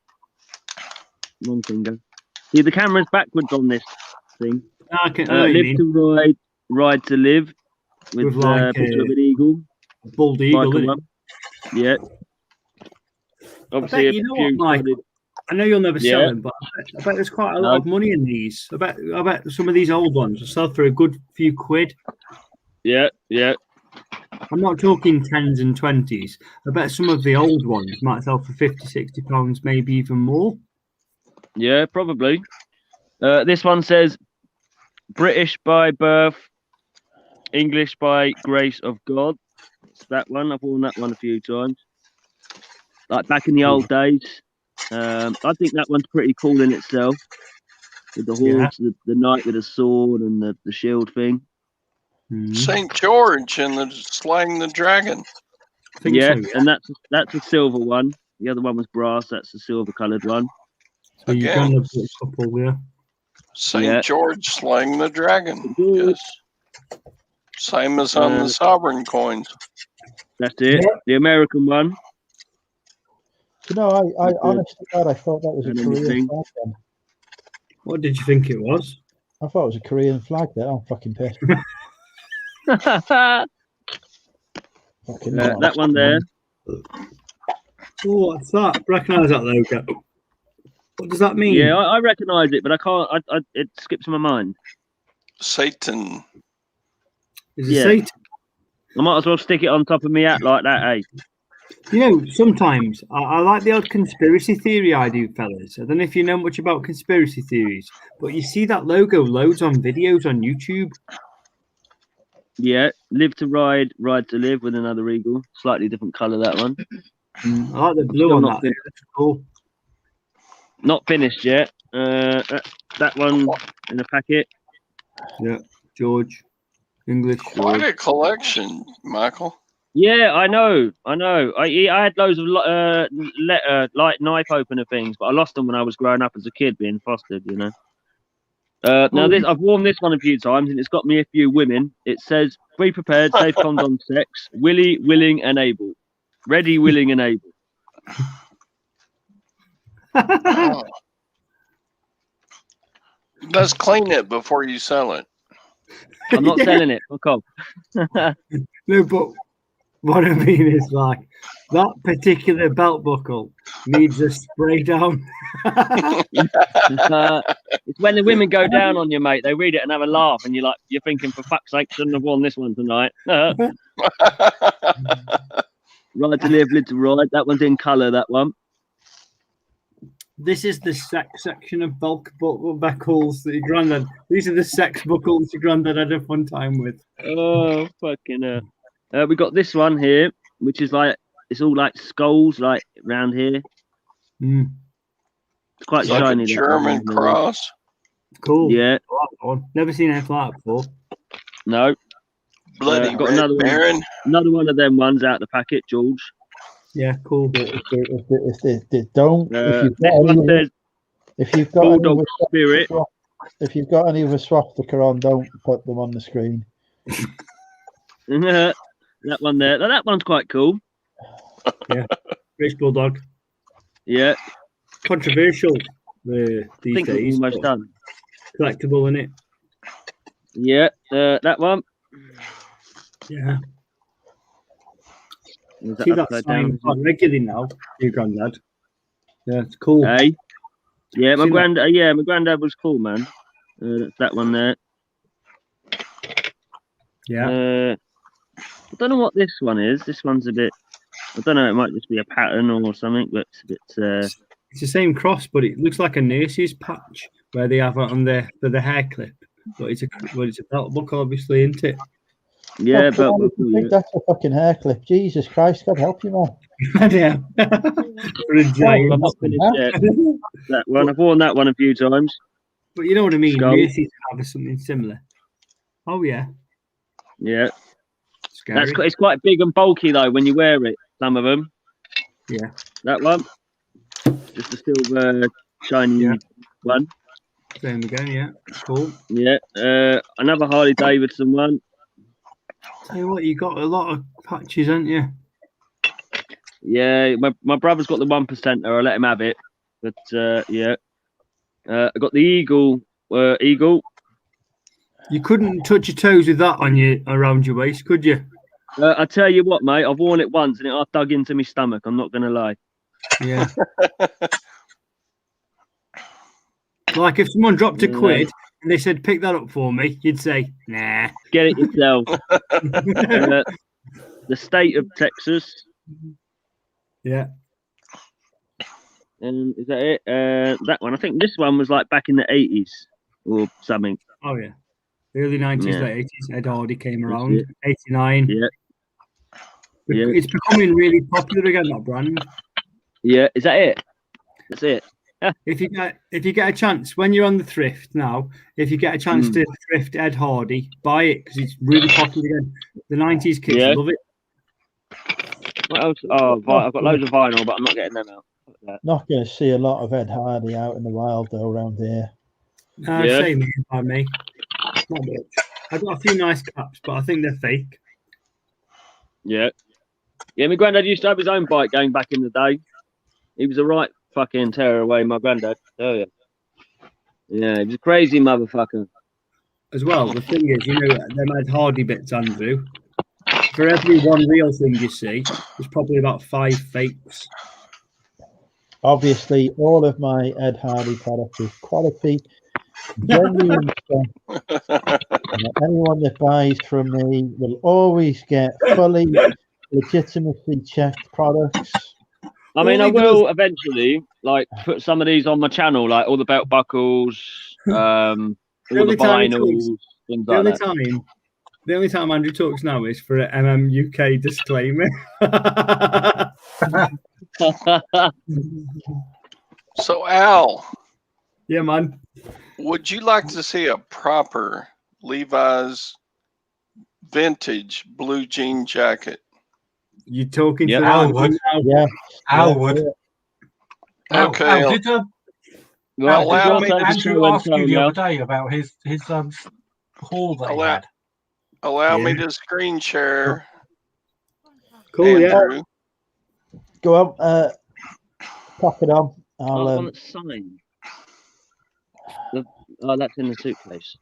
Speaker 12: Wrong finger. See, the camera's backwards on this thing.
Speaker 8: I know what you
Speaker 12: live
Speaker 8: mean.
Speaker 12: to Ride, Ride to Live, with
Speaker 8: like
Speaker 12: picture of an eagle.
Speaker 8: Bald eagle,
Speaker 12: Like
Speaker 8: isn't
Speaker 12: one. Yeah. Obviously,
Speaker 8: you know what, Mike? I know you'll never sell them, but I bet there's quite a lot of money in these. I bet some of these old ones will sell for a good few quid.
Speaker 12: Yeah.
Speaker 8: I'm not talking 10s and 20s. I bet some of the old ones might sell for 50, 60 pounds, maybe even more.
Speaker 12: Yeah, probably. This one says British by birth, English by grace of God. It's that one. I've worn that one a few times. Like back in the old days. I think that one's pretty cool in itself. With the horse, the knight with a sword and the shield thing.
Speaker 11: St. George and the slaying the dragon.
Speaker 12: Yeah, and that's a silver one. The other one was brass. That's the silver coloured one.
Speaker 8: So you can have a couple, yeah.
Speaker 11: St. George slaying the dragon. Yes. Same as on the sovereign coins.
Speaker 12: That's it.
Speaker 11: Yeah.
Speaker 12: The American one.
Speaker 1: You know, I honestly thought that was a Korean flag then.
Speaker 8: What did you think it was?
Speaker 1: I thought it was a Korean flag there. I'm fucking pissed.
Speaker 12: That one there.
Speaker 8: Oh, what's that? Recognise that logo. What does that mean?
Speaker 12: Yeah, I recognise it, but I can't. It skips my mind.
Speaker 11: Satan.
Speaker 8: Is it Satan?
Speaker 12: I might as well stick it on top of me hat like that, eh?
Speaker 8: You know, sometimes I like the odd conspiracy theory idea, fellas. I don't know if you know much about conspiracy theories, but you see that logo loads on videos on YouTube.
Speaker 12: Yeah, live to ride, ride to live with another eagle. Slightly different colour, that one.
Speaker 8: I like the blue on that. That's cool.
Speaker 12: Not finished yet. That one in the packet.
Speaker 8: Yeah, George. English.
Speaker 11: Quite a collection, Michael.
Speaker 12: Yeah, I know. I had loads of light knife opener things, but I lost them when I was growing up as a kid, being fostered. You know. Now this, I've worn this one a few times, and it's got me a few women. It says, "Be prepared, safe comms on sex. Willy, willing, and able. Ready, willing, and able."
Speaker 11: Let's clean it before you sell it.
Speaker 12: I'm not
Speaker 8: Yeah.
Speaker 12: selling it. Fuck off.
Speaker 8: No, but what I mean is like that particular belt buckle needs a spray down.
Speaker 12: It's when the women go down on you, mate. They read it and have a laugh, and you're thinking, for fuck's sake, shouldn't have worn this one tonight. Right to live, live to ride. That one's in colour. That one.
Speaker 8: This is the sex section of bulk buckles that your granddad. These are the sex buckles your granddad had a fun time with.
Speaker 12: Oh fucking hell! We got this one here, which is like it's all like skulls, like round here.
Speaker 8: Mm.
Speaker 12: It's quite
Speaker 11: Like
Speaker 12: shiny.
Speaker 11: a
Speaker 12: that
Speaker 11: German
Speaker 12: one.
Speaker 11: cross.
Speaker 8: Cool.
Speaker 12: Yeah.
Speaker 8: Never seen anything like that before.
Speaker 12: No.
Speaker 11: Bloody
Speaker 12: got
Speaker 11: Red Baron.
Speaker 12: Another one of them ones out the packet, George.
Speaker 8: Yeah, cool.
Speaker 1: If they don't,
Speaker 12: This one says
Speaker 1: if you've got
Speaker 12: Bulldog Spirit.
Speaker 1: if you've got any of a swastika on, don't put them on the screen.
Speaker 12: That one there. Now, that one's quite cool.
Speaker 8: Yeah, British Bulldog.
Speaker 12: Yeah.
Speaker 8: Controversial these
Speaker 12: think
Speaker 8: days.
Speaker 12: it's almost done.
Speaker 8: Collectible, in it.
Speaker 12: Yeah, that one.
Speaker 8: Yeah.
Speaker 12: Is
Speaker 8: See that
Speaker 12: upside
Speaker 8: sign
Speaker 12: down?
Speaker 8: quite regularly now, your granddad. Yeah, it's cool.
Speaker 12: Hey. Yeah, my
Speaker 8: See
Speaker 12: granddad. Yeah, my granddad was cool, man. That's that one there.
Speaker 8: Yeah.
Speaker 12: I don't know what this one is. This one's a bit. I don't know. It might just be a pattern or something, but it's a bit.
Speaker 8: It's the same cross, but it looks like a nurse's patch where they have it on for the hair clip. But it's a belt buckle, obviously, isn't it?
Speaker 12: Yeah,
Speaker 1: but I think that's a fucking hair clip. Jesus Christ, God help you, man.
Speaker 8: Yeah. For a giant.
Speaker 12: I'm not finished yet. That one. I've worn that one a few times.
Speaker 8: But you know what I mean?
Speaker 12: Skull.
Speaker 8: Nurses have something similar. Oh, yeah.
Speaker 12: Yeah.
Speaker 8: Scary.
Speaker 12: It's quite big and bulky though when you wear it. Some of them.
Speaker 8: Yeah.
Speaker 12: That one. Just a silver shiny one.
Speaker 8: Same again, yeah. Cool.
Speaker 12: Yeah. Another Harley Davidson one.
Speaker 8: Tell you what, you got a lot of patches, haven't you?
Speaker 12: Yeah, my brother's got the 1%er. I let him have it. But yeah. I got the Eagle. Eagle.
Speaker 8: You couldn't touch your toes with that on around your waist, could you?
Speaker 12: I tell you what, mate. I've worn it once and it dug into my stomach. I'm not gonna lie.
Speaker 8: Yeah. Like if someone dropped a quid and they said, "Pick that up for me," you'd say, "Nah,
Speaker 12: get it yourself." The state of Texas.
Speaker 8: Yeah.
Speaker 12: And is that it? That one. I think this one was like back in the 80s or something.
Speaker 8: Oh yeah, early 90s,
Speaker 12: Yeah.
Speaker 8: late 80s. Ed Hardy came
Speaker 12: That's
Speaker 8: around.
Speaker 12: it.
Speaker 8: 89.
Speaker 12: Yeah. Yeah.
Speaker 8: It's becoming really popular again, that brand.
Speaker 12: Yeah. Is that it? That's it.
Speaker 8: If you get a chance when you're on the thrift now, if you get a chance to thrift Ed Hardy, buy it because it's really popular again. The 90s kids love it.
Speaker 12: What else? Oh, I've got loads of vinyl, but I'm not getting them out.
Speaker 1: Not going to see a lot of Ed Hardy out in the wild though around here.
Speaker 8: Same here by me. Not much. I've got a few nice caps, but I think they're fake.
Speaker 12: Yeah. Yeah, my granddad used to have his own bike going back in the day. He was a right fucking tear away, my granddad. Oh yeah. Yeah, he was a crazy motherfucker.
Speaker 8: As well, the thing is, them Ed Hardy bits, Andrew. For every one real thing you see, there's probably about 5 fakes.
Speaker 1: Obviously, all of my Ed Hardy product is quality, genuine stuff. Anyone that buys from me will always get fully legitimately checked products.
Speaker 12: I mean, I will eventually like put some of these on my channel, like all the belt buckles, all the vinyls, things like that.
Speaker 8: The only time Andrew talks now is for an UK disclaimer.
Speaker 11: So, Al.
Speaker 8: Yeah, man.
Speaker 11: Would you like to see a proper Levi's vintage blue jean jacket?
Speaker 8: You talking
Speaker 3: Yeah,
Speaker 8: to
Speaker 3: Al would.
Speaker 1: Yeah.
Speaker 3: Al would.
Speaker 11: Okay.
Speaker 3: Al, did
Speaker 11: allow me
Speaker 3: Andrew ask you the other day about his haul that he had?
Speaker 11: Allow me to screen share.
Speaker 8: Cool,
Speaker 11: Andrew.
Speaker 1: Go on, pop it on.
Speaker 12: One that's signed. Oh, that's in the suitcase.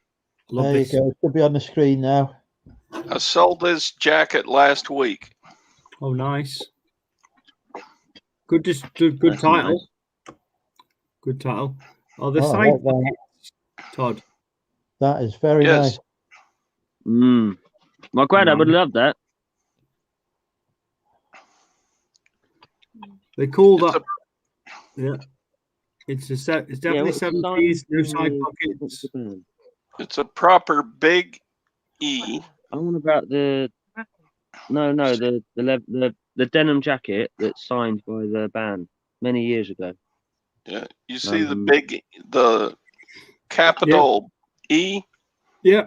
Speaker 8: Love
Speaker 1: There
Speaker 8: this.
Speaker 1: you go. It should be on the screen now.
Speaker 11: I sold this jacket last week.
Speaker 8: Oh, nice. Good
Speaker 12: That's
Speaker 8: title.
Speaker 12: nice.
Speaker 8: Good title. Oh, the
Speaker 1: Oh, I
Speaker 8: side
Speaker 1: like that.
Speaker 8: pockets, Todd.
Speaker 1: That is very
Speaker 11: Yes.
Speaker 1: nice.
Speaker 12: My granddad would love that.
Speaker 8: They call
Speaker 11: It's
Speaker 8: that. Yeah. It's definitely
Speaker 12: what's the
Speaker 8: 70s. No
Speaker 12: size
Speaker 8: side
Speaker 12: of-
Speaker 8: pockets.
Speaker 11: It's a proper big E.
Speaker 12: I want about the the denim jacket that's signed by the band many years ago.
Speaker 11: Yeah, you see the capital E.
Speaker 8: Yeah,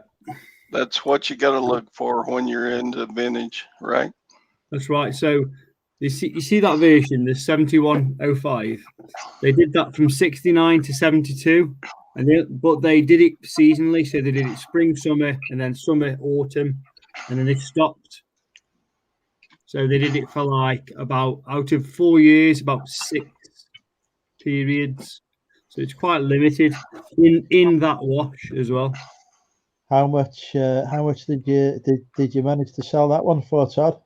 Speaker 11: That's what you got to look for when you're into vintage, right?
Speaker 8: that's right. So you see that version, the 7105. They did that from 69 to 72, but they did it seasonally. So they did it spring, summer, and then summer, autumn, and then they stopped. So they did it for like about out of 4 years, about 6 periods. So it's quite limited in that wash as well.
Speaker 1: How much did you manage to sell that one for, Todd?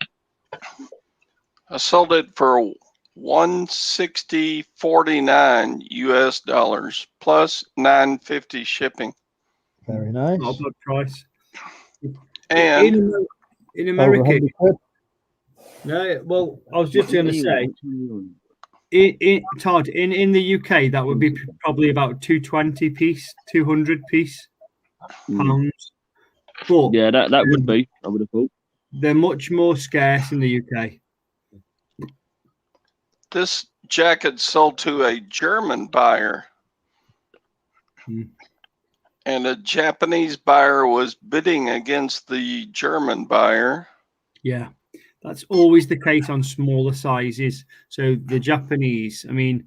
Speaker 11: I sold it for $160.49 US plus $9.50 shipping.
Speaker 1: Very nice.
Speaker 8: Not a bad price.
Speaker 11: And
Speaker 8: in
Speaker 1: Over
Speaker 8: America,
Speaker 1: 100 quid.
Speaker 8: no. Well, I was just going to say, Todd, in the UK, that would be probably about 200 piece pounds. But
Speaker 12: Yeah, that would be. I would have thought.
Speaker 8: they're much more scarce in the UK.
Speaker 11: this jacket sold to a German buyer. And a Japanese buyer was bidding against the German buyer.
Speaker 8: Yeah, that's always the case on smaller sizes. So the Japanese, the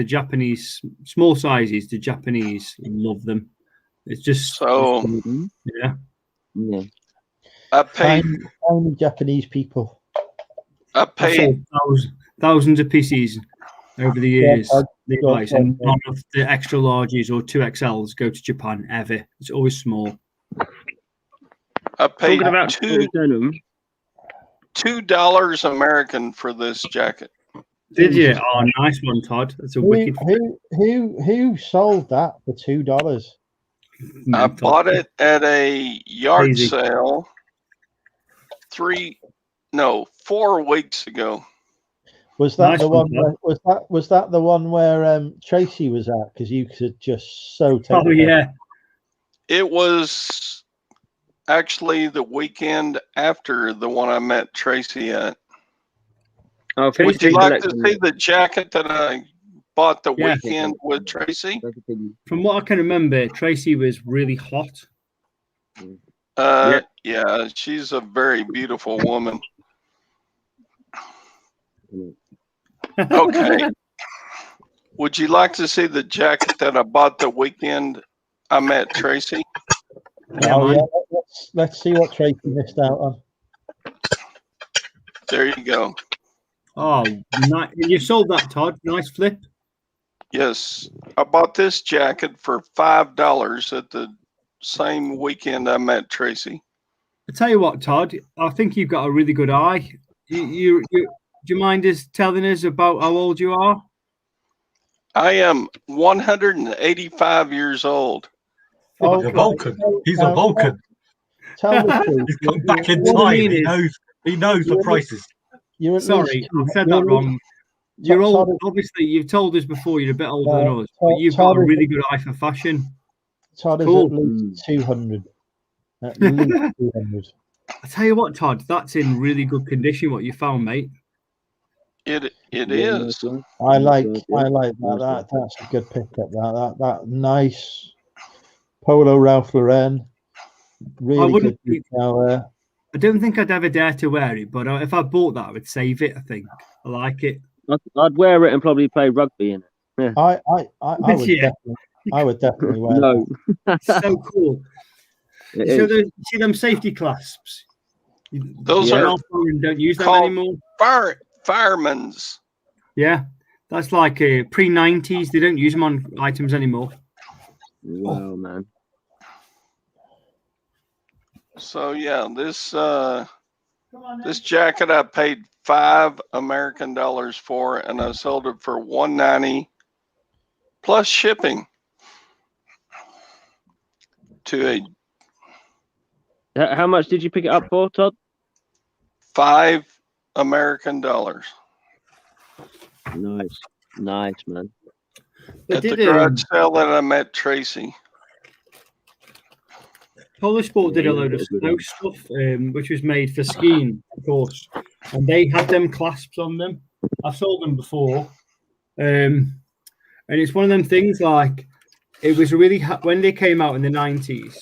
Speaker 8: Japanese small sizes, the Japanese love them. It's just
Speaker 11: So
Speaker 8: yeah.
Speaker 11: I paid
Speaker 1: Tiny Japanese people.
Speaker 11: I
Speaker 8: I've
Speaker 11: paid
Speaker 8: sold thousands of pieces over the years. Levi's, and none of the extra larges or 2XLs go to Japan ever. It's always small.
Speaker 11: I paid
Speaker 12: Talking about denim.
Speaker 11: $2 American for this jacket.
Speaker 8: Did you? Oh, nice one, Todd. That's a wicked.
Speaker 1: Who sold that for $2?
Speaker 11: I bought it at a yard
Speaker 8: Crazy.
Speaker 11: sale 4 weeks ago.
Speaker 1: Was that
Speaker 8: Nice
Speaker 1: the
Speaker 8: one,
Speaker 1: one? Was that the one where Tracy was at? Because you could just so take.
Speaker 8: Oh yeah.
Speaker 11: It was actually the weekend after the one I met Tracy at.
Speaker 12: Oh,
Speaker 11: Would you like to see the jacket that I bought the
Speaker 8: Yeah.
Speaker 11: weekend with Tracy?
Speaker 8: From what I can remember, Tracy was really hot.
Speaker 11: Yeah, she's a very beautiful woman. Okay. Would you like to see the jacket that I bought the weekend I met Tracy?
Speaker 1: Oh yeah, let's see what Tracy missed out on.
Speaker 11: There you go.
Speaker 8: Oh, you sold that, Todd. Nice flip.
Speaker 11: Yes, I bought this jacket for $5 at the same weekend I met Tracy.
Speaker 8: I tell you what, Todd. I think you've got a really good eye. Do you mind us telling us about how old you are?
Speaker 11: I am 185 years old.
Speaker 3: Oh, like a Vulcan. He's a Vulcan.
Speaker 1: Tell the truth.
Speaker 3: He's come back in
Speaker 8: What I
Speaker 3: time.
Speaker 8: mean
Speaker 3: He knows the prices.
Speaker 8: Sorry, I said that wrong. You're old. Obviously, you've told us before you're a bit older than us, but you've got a really good eye for fashion.
Speaker 1: Todd is
Speaker 8: Cool.
Speaker 1: at least 200. At least 200.
Speaker 8: I tell you what, Todd, that's in really good condition. What you found, mate.
Speaker 11: It is.
Speaker 1: I like that. That's a good pickup. That nice polo Ralph Lauren. Really good detail there.
Speaker 8: I don't think I'd ever dare to wear it, but if I bought that, I would save it. I think I like it.
Speaker 12: I'd wear it and probably play rugby in it. Yeah.
Speaker 1: I would definitely wear that.
Speaker 8: So cool. See them safety clasps.
Speaker 11: Those are
Speaker 8: don't use them
Speaker 11: called
Speaker 8: anymore.
Speaker 11: Firemen's.
Speaker 8: Yeah, that's like pre-90s. They don't use them on items anymore.
Speaker 12: Wow, man.
Speaker 11: So yeah, this jacket I paid $5 American for, and I sold it for $190 plus shipping to
Speaker 12: How much did you pick it up for, Todd?
Speaker 11: $5 American.
Speaker 12: Nice, man.
Speaker 11: At the garage sale that I met Tracy.
Speaker 8: Polar Sport did a load of snow stuff, which was made for skiing, of course, and they had them clasps on them. I've sold them before, and it's one of them things. Like, it was really when they came out in the 90s.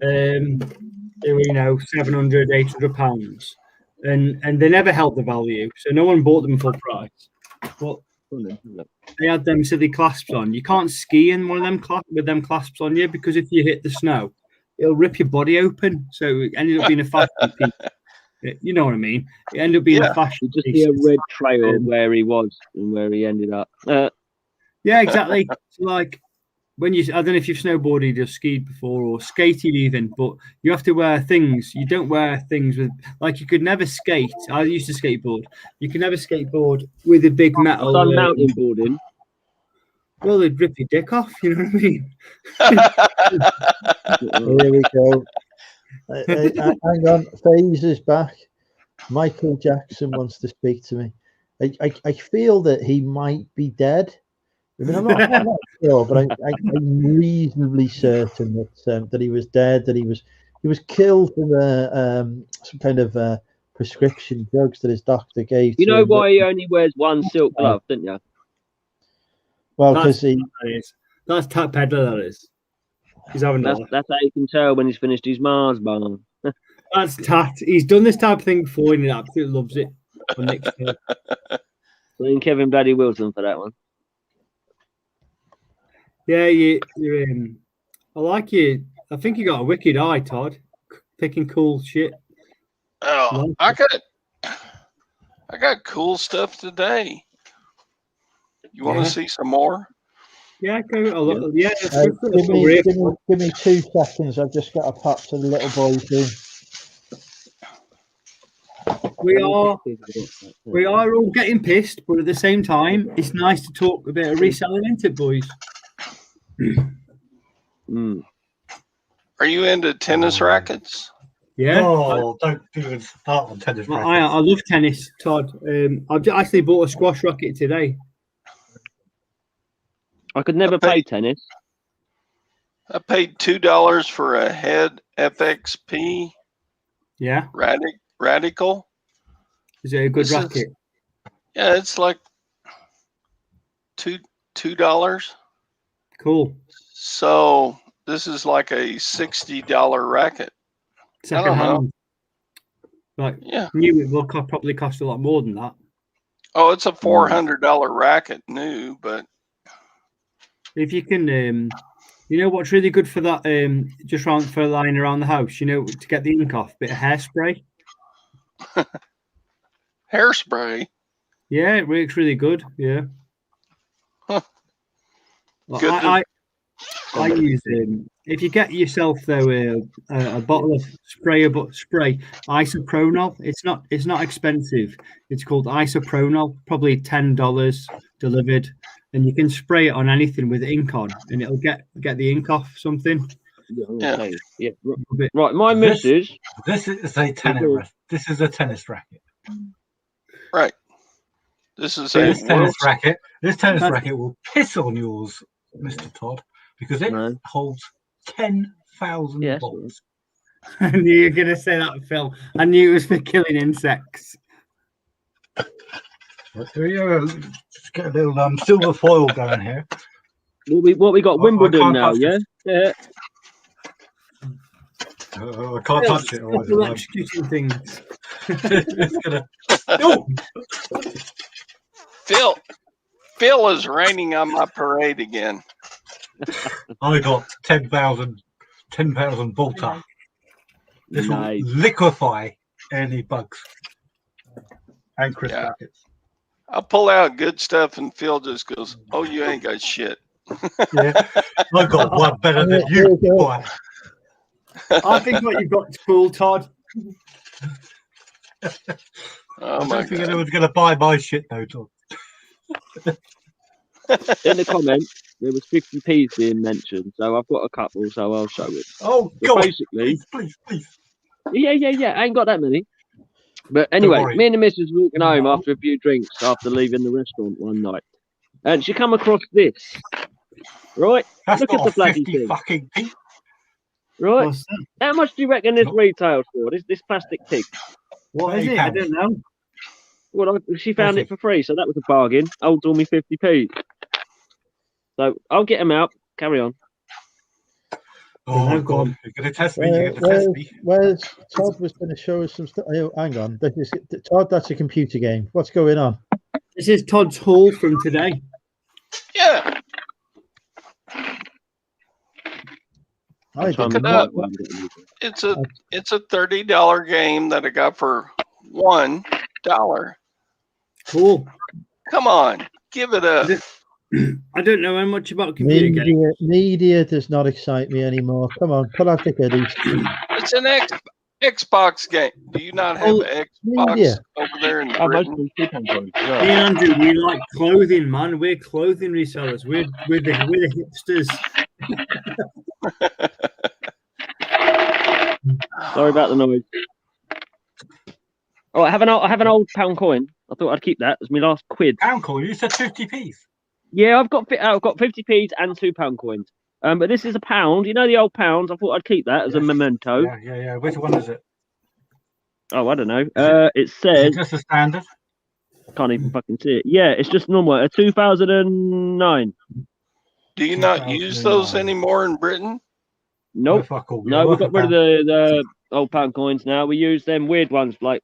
Speaker 8: They were, 700, 800 pounds, and they never held the value, so no one bought them full price. But they had them silly clasps on. You can't ski in one of them with them clasps on you, because if you hit the snow, it'll rip your body open. So it ended up being a fashion piece. You know what I mean? It ended up being a fashion
Speaker 12: just
Speaker 8: piece.
Speaker 12: see a red trail where he was and where he ended up.
Speaker 8: Yeah, exactly. So, like, I don't know if you've snowboarded or skied before or skated even, but you have to wear things. You don't wear things with, like, you could never skate. I used to skateboard. You can never skateboard with a big metal.
Speaker 12: I've done mountain boarding.
Speaker 8: Well, they'd rip your dick off. You know what I mean?
Speaker 1: Here we go. Hang on, FaZe is back. Michael Jackson wants to speak to me. I feel that he might be dead. I mean, I'm not sure, but I'm reasonably certain that he was dead. That he was killed from some kind of prescription drugs that his doctor gave.
Speaker 12: You
Speaker 1: to
Speaker 12: know
Speaker 1: him,
Speaker 12: why he only wears one silk glove, didn't you?
Speaker 1: Well, because
Speaker 8: that's Tap Peddler. That is. He's having
Speaker 12: that's how you can tell when he's finished his Mars bar.
Speaker 8: That's Tat. He's done this type of thing before, and he absolutely loves it.
Speaker 12: Blame Kevin Bloody Wilson for that one.
Speaker 8: Yeah, you're I like you. I think you got a wicked eye, Todd. Picking cool shit.
Speaker 11: Oh, I got cool stuff today. You want to see some more?
Speaker 8: Yeah, go. Yeah.
Speaker 1: Give me 2 seconds. I've just got to pop to the little boy's room.
Speaker 8: We are all getting pissed, but at the same time, it's nice to talk a bit of reselling, isn't it, boys?
Speaker 11: Are you into tennis rackets?
Speaker 3: Yeah. Oh, don't even start on tennis rackets.
Speaker 8: I love tennis, Todd. I've actually bought a squash racket today.
Speaker 12: I could never play tennis.
Speaker 11: I paid $2 for a head FXP.
Speaker 8: Yeah.
Speaker 11: Radical.
Speaker 8: Is it a good racket?
Speaker 11: Yeah, it's like $2.
Speaker 8: Cool.
Speaker 11: So this is like a $60 racket.
Speaker 8: Second hand. Like,
Speaker 11: yeah.
Speaker 8: New it will probably cost a lot more than that.
Speaker 11: Oh, it's a $400 racket new, but
Speaker 8: if you can, you know what's really good for that? Just for lying around the house, to get the ink off, bit of hairspray.
Speaker 11: Hairspray.
Speaker 8: Yeah, it works really good. Yeah.
Speaker 11: Huh.
Speaker 8: I use if you get yourself though a bottle of spray isopronol. It's not expensive. It's called isopronol, probably $10 delivered, and you can spray it on anything with ink on, and it'll get the ink off something.
Speaker 11: Yeah.
Speaker 12: Right, my missus.
Speaker 3: This is a tennis. This is a tennis racket.
Speaker 11: Right. This is
Speaker 3: this tennis racket. This tennis racket will piss on yours, Mr. Todd, because it holds 10,000 volts.
Speaker 8: I knew you were going to say that, Phil. I knew it was for killing insects.
Speaker 3: Here we go. Just get a little silver foil going here.
Speaker 12: What we got? Wimbledon now, yeah? Yeah.
Speaker 3: I can't touch it.
Speaker 8: Electrocuting things.
Speaker 3: It's gonna.
Speaker 11: No. Phil is raining on my parade again.
Speaker 3: I got 10,000 volta. This will liquefy any bugs and crisp rackets.
Speaker 11: I'll pull out good stuff and Phil just goes, "Oh, you ain't got shit."
Speaker 3: Yeah, I got one better than
Speaker 1: There
Speaker 3: you.
Speaker 1: you go.
Speaker 3: Boy.
Speaker 8: I think what you've got to cool, Todd.
Speaker 11: Oh
Speaker 3: I
Speaker 11: my
Speaker 3: don't think
Speaker 11: god!
Speaker 3: anyone's going to buy my shit though, Todd.
Speaker 12: In the comments, there was 50p's being mentioned, so I've got a couple, so I'll show it.
Speaker 3: Oh,
Speaker 12: But
Speaker 3: God.
Speaker 12: basically,
Speaker 3: Please.
Speaker 12: yeah, I ain't got that many. But
Speaker 3: Don't
Speaker 12: anyway,
Speaker 3: worry.
Speaker 12: me and the missus walking home
Speaker 3: No.
Speaker 12: after a few drinks after leaving the restaurant one night, and she come across this. Right,
Speaker 3: That's
Speaker 12: look at
Speaker 3: not
Speaker 12: the
Speaker 3: a
Speaker 12: bloody
Speaker 3: 50
Speaker 12: thing.
Speaker 3: fucking p.
Speaker 12: Right,
Speaker 8: What's that?
Speaker 12: how much do you reckon this
Speaker 3: Nope.
Speaker 12: retails for? This plastic pig?
Speaker 8: What is it? I don't know.
Speaker 12: Well, she found
Speaker 3: What's
Speaker 12: it for free, so that was a bargain. Old told me 50p. So I'll get him out. Carry on.
Speaker 3: Oh, God. You're going to test me. You're going to test me.
Speaker 1: Where's Todd was going to show us some stuff? Oh, hang on. Todd, that's a computer game. What's going on?
Speaker 8: This is Todd's haul from today.
Speaker 11: Yeah,
Speaker 1: I
Speaker 11: look
Speaker 1: didn't
Speaker 11: it
Speaker 1: know.
Speaker 11: up. It's a $30 game that I got for $1.
Speaker 8: Cool.
Speaker 11: Come on, give it up.
Speaker 8: I don't know how much about computer games.
Speaker 1: Media does not excite me anymore. Come on, pull out the goodies.
Speaker 11: It's an Xbox game. Do you not have an Xbox
Speaker 1: media.
Speaker 11: over there in
Speaker 12: Oh, most
Speaker 11: Britain?
Speaker 12: of them keep on going.
Speaker 8: Me and Andrew, we like clothing, man. We're clothing resellers. We're the hipsters.
Speaker 12: Sorry about the noise. Oh, I have an old pound coin. I thought I'd keep that as my last quid.
Speaker 3: Pound coin? You said 50p's.
Speaker 12: Yeah, I've got 50p's and £2 coins. But this is a pound. You know the old pounds. I thought I'd keep that as a memento.
Speaker 3: Yeah. Which one is it?
Speaker 12: Oh, I don't know. It
Speaker 3: Is
Speaker 12: says.
Speaker 3: it just a standard?
Speaker 12: Can't even fucking see it. Yeah, it's just normal. A 2009.
Speaker 11: Do you not use those anymore in Britain?
Speaker 12: Nope. No, we got rid of the old pound coins now. We use them weird ones with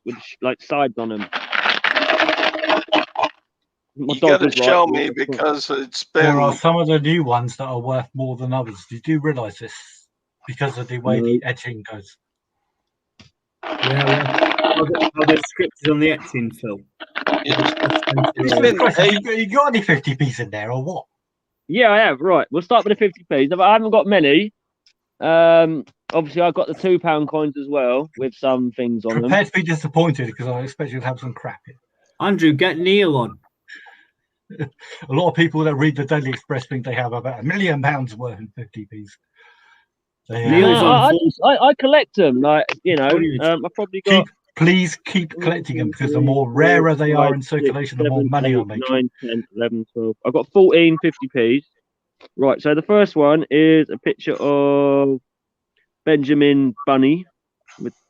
Speaker 12: sides on them. My
Speaker 11: You
Speaker 12: dog
Speaker 11: got to
Speaker 12: was right.
Speaker 11: show me because it's been.
Speaker 3: There are some of the new ones that are worth more than others. Did you realise this? Because of the way the etching goes.
Speaker 8: Yeah. Are there scriptures on the etching, Phil?
Speaker 3: You got any 50p's in there or what?
Speaker 12: Yeah, I have. Right, we'll start with the 50p's. I haven't got many. Obviously, I've got the £2 coins as well with some things on them.
Speaker 3: Prepare to be disappointed because I expect you to have some crap in.
Speaker 8: Andrew, get Neil on.
Speaker 3: A lot of people that read the Daily Express think they have about £1 million worth in 50p's.
Speaker 12: I collect them, I probably got.
Speaker 3: Please keep collecting them because the more rarer they are in circulation, the more money I'll make.
Speaker 12: 9, 10, 11, 12. I've got 14 50p's. Right, so the first one is a picture of Benjamin Bunny.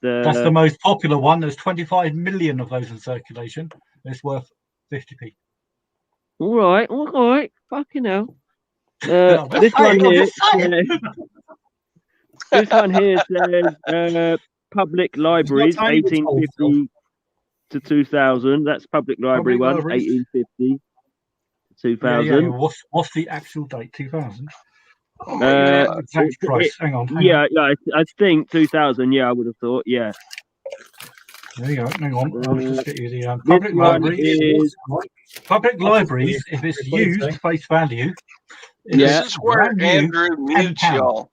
Speaker 3: That's the most popular one. There's 25 million of those in circulation. It's worth 50p.
Speaker 12: All right. Fucking hell. This one here. This one here says public libraries, 1850 to 2000. That's public library one, 1850 to 2000.
Speaker 3: Yeah. What's the actual date? 2000.
Speaker 12: Exact
Speaker 3: price. Hang on.
Speaker 12: I think 2000. Yeah, I would have thought. Yeah.
Speaker 3: There you go. Hang on. I'll just get you the public libraries. Public libraries, if it's used face value.
Speaker 11: This is where Andrew mutes y'all.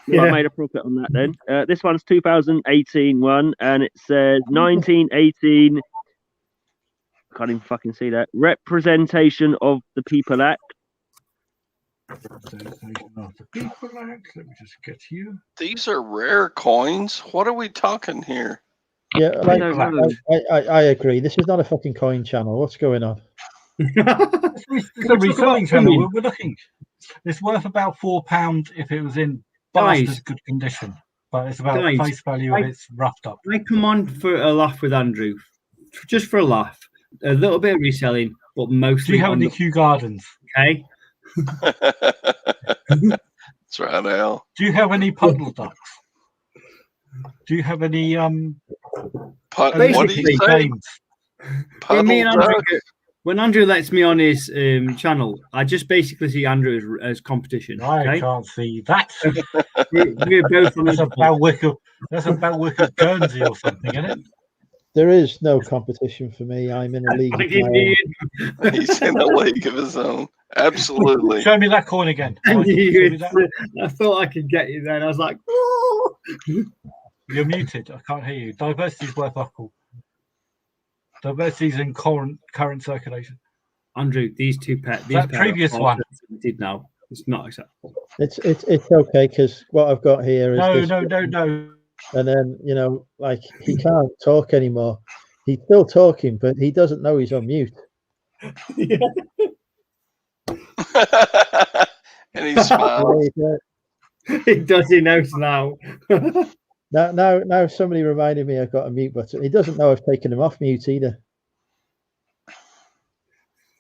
Speaker 12: Yeah. I made a profit on that then. This one's 2018 one, and it says 1918. I can't even fucking see that. Representation of the People Act.
Speaker 3: Representation of the People Act. Let me just get you.
Speaker 11: These are rare coins. What are we talking here?
Speaker 1: Yeah, I agree. This is not a fucking coin channel. What's going on?
Speaker 3: It's a reselling channel. We're looking. It's worth about £4 if it was in bastard good condition, but it's about face value if it's roughed up.
Speaker 8: I come on for a laugh with Andrew, just for a laugh. A little bit of reselling, but mostly.
Speaker 3: Do you have any Kew Gardens?
Speaker 8: Okay.
Speaker 11: That's right, Al.
Speaker 3: Do you have any puddle ducks? Do you have any
Speaker 11: what do you say?
Speaker 8: When Andrew lets me on his channel, I just basically see Andrew as competition.
Speaker 3: I can't see that.
Speaker 8: We're both on
Speaker 3: that's about Wicked Guernsey or something, isn't it?
Speaker 1: There is no competition for me. I'm in a league of my own.
Speaker 11: He's in a league of his own. Absolutely.
Speaker 3: Show me that coin again.
Speaker 8: I
Speaker 3: Michael,
Speaker 8: knew
Speaker 3: show me
Speaker 8: it.
Speaker 3: that.
Speaker 8: I thought I could get you then. I was like, "Oh."
Speaker 3: You're muted. I can't hear you. Diversity's worth buckle. Diversity's in current circulation.
Speaker 8: Andrew, these pairs
Speaker 3: That previous
Speaker 8: are
Speaker 3: one.
Speaker 8: limited now. It's not acceptable.
Speaker 1: It's okay because what I've got here is
Speaker 3: No.
Speaker 1: and then like he can't talk anymore. He's still talking, but he doesn't know he's on mute.
Speaker 11: And he smiles.
Speaker 8: He does. He knows now.
Speaker 1: Now somebody reminded me I've got a mute button. He doesn't know I've taken him off mute either.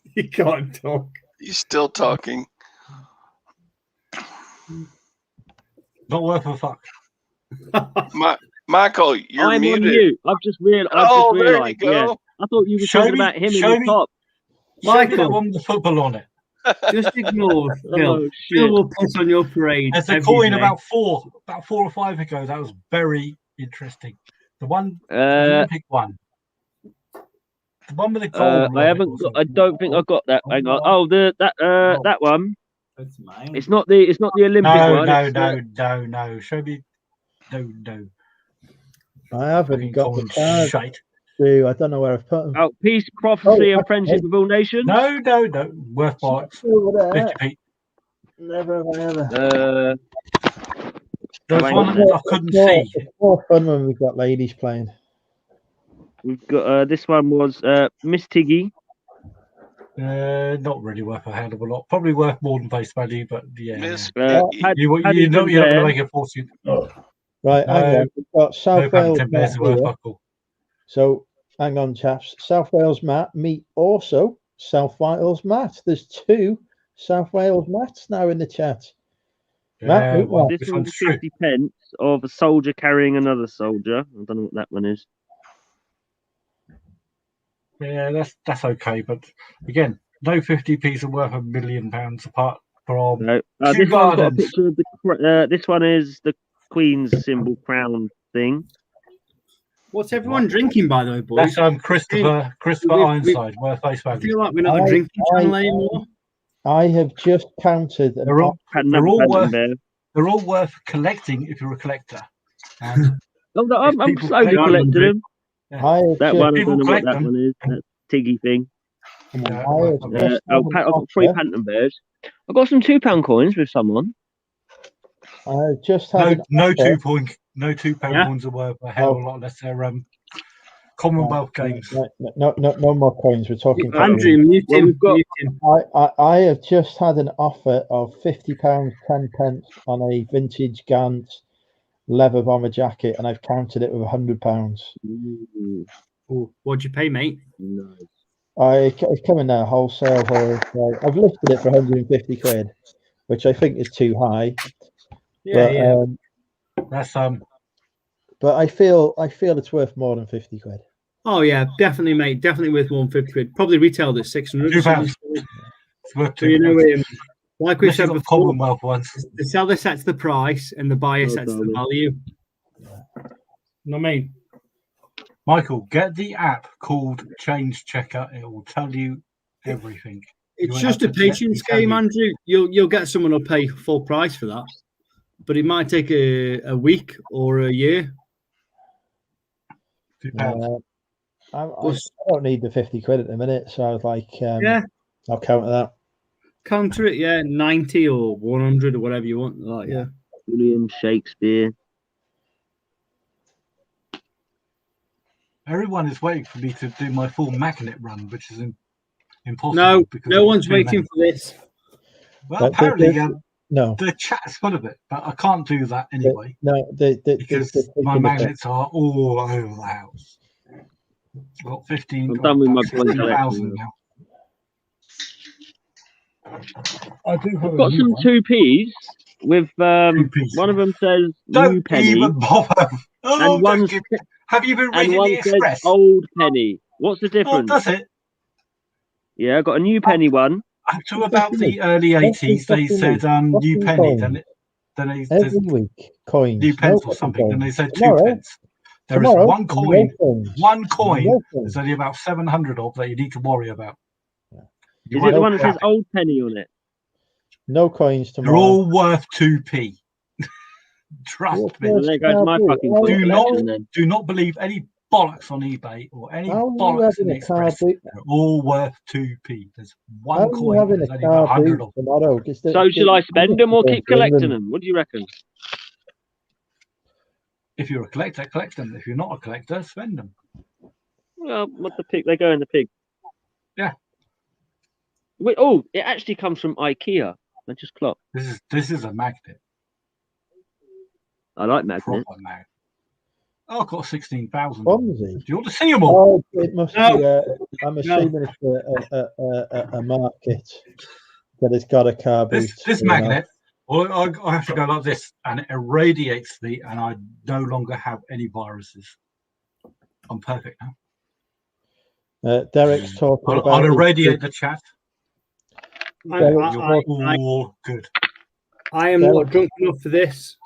Speaker 8: He can't talk.
Speaker 11: He's still talking.
Speaker 3: Not worth a fuck.
Speaker 11: Michael, you're
Speaker 12: I'm
Speaker 11: muted.
Speaker 12: on mute. I've just realised.
Speaker 11: There you go.
Speaker 12: Yeah. I thought you were
Speaker 3: Show
Speaker 12: talking
Speaker 3: me-
Speaker 12: about him in
Speaker 3: show
Speaker 12: the
Speaker 3: me-
Speaker 12: top.
Speaker 3: Show me that
Speaker 8: Michael,
Speaker 3: one with the football on it.
Speaker 8: just ignore Phil.
Speaker 12: Oh,
Speaker 8: Phil
Speaker 12: shit.
Speaker 8: will piss on your parade.
Speaker 3: There's a
Speaker 8: every
Speaker 3: coin
Speaker 8: day.
Speaker 3: about four or five ago. That was very interesting. The one, the
Speaker 12: Uh,
Speaker 3: Olympic one. The one with the gold.
Speaker 12: I haven't got. I don't think I got that. Hang on. Oh, that one.
Speaker 8: That's mine.
Speaker 12: It's not the Olympic one.
Speaker 3: No. Show me. No.
Speaker 1: I haven't
Speaker 3: Fucking
Speaker 1: got the
Speaker 3: coin
Speaker 1: card.
Speaker 3: shite.
Speaker 1: Stu, I don't know where I've put them.
Speaker 12: Oh, peace, prophecy,
Speaker 1: Oh,
Speaker 12: and friendship with all nations.
Speaker 3: No. Worth box.
Speaker 1: Over there.
Speaker 3: 50p.
Speaker 1: Never have I ever.
Speaker 3: There's
Speaker 12: hang
Speaker 3: one
Speaker 12: on.
Speaker 3: I couldn't see.
Speaker 1: It's more fun when we've got ladies playing.
Speaker 12: We've got this one was Miss Tiggy.
Speaker 3: Not really worth a hell of a lot. Probably worth more than face value, but yeah.
Speaker 11: Miss
Speaker 12: You're
Speaker 3: You're not going to make a fortune.
Speaker 1: Right, hang on. We've got South Wales
Speaker 3: Paddington
Speaker 1: Matt
Speaker 3: Bears are worth
Speaker 1: here.
Speaker 3: buckle.
Speaker 1: So hang on, chaps. South Wales Matt meet also South Wales Matt. There's two South Wales Matts now in the chat. Matt, meet
Speaker 3: well,
Speaker 1: Matt.
Speaker 12: This one's 50 pence of a soldier carrying another soldier. I don't know what that one is.
Speaker 3: Yeah, that's okay, but again, no 50p's are worth £1 million apart from
Speaker 12: No.
Speaker 3: Kew
Speaker 12: This one's got a
Speaker 3: Gardens.
Speaker 12: picture of the. This one is the Queen's symbol crown thing.
Speaker 8: What's everyone drinking, by the way, boys?
Speaker 3: That's Christopher Ironside, worth face
Speaker 8: I
Speaker 3: value.
Speaker 8: feel like we're not a drinking channel anymore.
Speaker 1: I have just counted.
Speaker 3: They're all worth collecting if you're a collector. And
Speaker 12: I'm slowly collecting them. That one, I don't know what that one is. That Tiggy thing. I've got 3 Panton Bears. I've got some £2 coins with someone.
Speaker 1: I've just had
Speaker 3: no £2 coins are worth a hell of a lot unless they're Commonwealth games.
Speaker 1: No more coins. We're talking.
Speaker 8: Andrew, mute him. Mute him.
Speaker 1: I have just had an offer of £50 10p on a vintage Gant leather bomber jacket, and I've counted it with £100.
Speaker 8: Oh, what'd you pay, mate?
Speaker 12: Nice.
Speaker 1: It's coming there wholesale. I've listed it for 150 quid, which I think is too high.
Speaker 8: Yeah,
Speaker 3: that's
Speaker 1: But I feel it's worth more than 50 quid.
Speaker 8: Oh yeah, definitely, mate. Definitely worth 150 quid. Probably retailed at 600.
Speaker 3: £2. It's worth
Speaker 8: So, you know,
Speaker 3: £2.
Speaker 8: like we said
Speaker 3: Unless you've got
Speaker 8: before,
Speaker 3: Commonwealth ones.
Speaker 8: the seller sets the price and the buyer sets the value. You know what I mean?
Speaker 3: Michael, get the app called Change Checker. It will tell you everything.
Speaker 8: It's just a patience game, Andrew. You'll get someone who'll pay full price for that, but it might take a week or a year.
Speaker 1: I don't need the 50 quid at the minute, so I was like,
Speaker 8: yeah,
Speaker 1: I'll counter that.
Speaker 8: Counter it, yeah, 90 or 100 or whatever you want. Like, yeah.
Speaker 12: William Shakespeare.
Speaker 3: Everyone is waiting for me to do my full magnet run, which is impossible.
Speaker 8: No,
Speaker 3: because
Speaker 8: no
Speaker 3: of
Speaker 8: one's
Speaker 3: too
Speaker 8: waiting
Speaker 3: many.
Speaker 8: for this.
Speaker 3: Well, apparently,
Speaker 1: no.
Speaker 3: The chat's full of it, but I can't do that anyway. Because
Speaker 1: the
Speaker 3: my magnets are all over the house. I've got 15.
Speaker 12: I'm done with my
Speaker 3: 15,000 now. I do have
Speaker 12: I've got some 2p's with one of them says new penny, and one's
Speaker 3: have you been reading
Speaker 12: one
Speaker 3: the
Speaker 12: says
Speaker 3: Express?
Speaker 12: old penny. What's the difference?
Speaker 3: Oh, does it?
Speaker 12: Yeah, I got a new penny one.
Speaker 3: Up to about the early 80s, they said new penny. Then they
Speaker 1: every week coins.
Speaker 3: new pence or something. Then they said 2
Speaker 1: Tomorrow,
Speaker 3: pence. There is
Speaker 1: Tomorrow,
Speaker 3: one
Speaker 1: no
Speaker 3: coin.
Speaker 1: coins.
Speaker 3: One coin.
Speaker 1: No
Speaker 3: There's
Speaker 1: coins.
Speaker 3: only about 700 of that you need to worry about. You
Speaker 12: Is
Speaker 3: might
Speaker 12: it the one that
Speaker 3: grab
Speaker 12: says
Speaker 3: it.
Speaker 12: old penny on it?
Speaker 1: No coins
Speaker 3: They're
Speaker 1: tomorrow.
Speaker 3: all worth 2p. Trust
Speaker 1: What
Speaker 3: me.
Speaker 12: Well, there goes my fucking coin
Speaker 3: Do not
Speaker 12: collection then.
Speaker 3: do not believe any bollocks on eBay or any
Speaker 1: How are you
Speaker 3: bollocks in
Speaker 1: having
Speaker 3: the
Speaker 1: a car
Speaker 3: Express.
Speaker 1: boot?
Speaker 3: They're all worth 2p. There's
Speaker 1: How
Speaker 3: one
Speaker 1: are you
Speaker 3: coin.
Speaker 1: having
Speaker 3: There's
Speaker 1: a
Speaker 3: only about
Speaker 1: car
Speaker 3: 100
Speaker 1: boot
Speaker 3: of
Speaker 1: tomorrow? 'Cause
Speaker 12: So shall I spend them or keep collecting them? What do you reckon?
Speaker 3: If you're a collector, collect them. If you're not a collector, spend them.
Speaker 12: Well, what the pig? They go in the pig.
Speaker 3: Yeah.
Speaker 12: Wait, oh, it actually comes from IKEA. I just clocked.
Speaker 3: This is a magnet.
Speaker 12: I like magnets.
Speaker 3: Proper magnet. Oh, I've got 16,000.
Speaker 1: Bonzi.
Speaker 3: Do you want to see them all?
Speaker 1: Oh, it must
Speaker 3: No.
Speaker 1: be. I'm assuming it's a market that has got a car boot.
Speaker 3: This
Speaker 1: you know.
Speaker 3: magnet, well, I have to go like this, and it irradiates and I no longer have any viruses. I'm perfect now.
Speaker 1: Derek's talking about.
Speaker 3: I'll irradiate the chat. You're
Speaker 8: I
Speaker 3: all good.
Speaker 8: I am not drunk enough for this.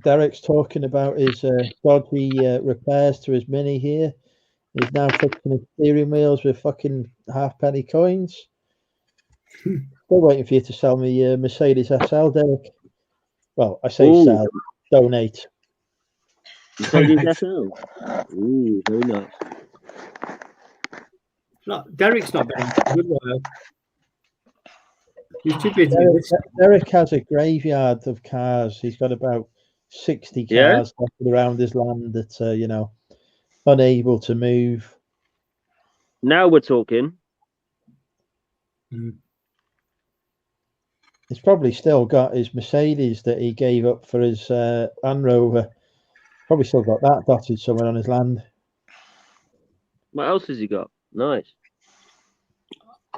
Speaker 1: Derek's talking about his dodgy repairs to his Mini here. He's now fixing his steering wheels with fucking halfpenny coins. Still waiting for you to sell me a Mercedes SL, Derek. Well, I say
Speaker 12: Ooh.
Speaker 1: sell, donate.
Speaker 12: Mercedes SL. Ooh, very nice.
Speaker 8: No, Derek's not been a good while. He's too busy.
Speaker 1: Derek has a graveyard of cars. He's got about 60
Speaker 12: Yeah?
Speaker 1: cars dotted around his land that unable to move.
Speaker 12: Now we're talking.
Speaker 1: He's probably still got his Mercedes that he gave up for his Land Rover. Probably still got that dotted somewhere on his land.
Speaker 12: What else has he got? Nice.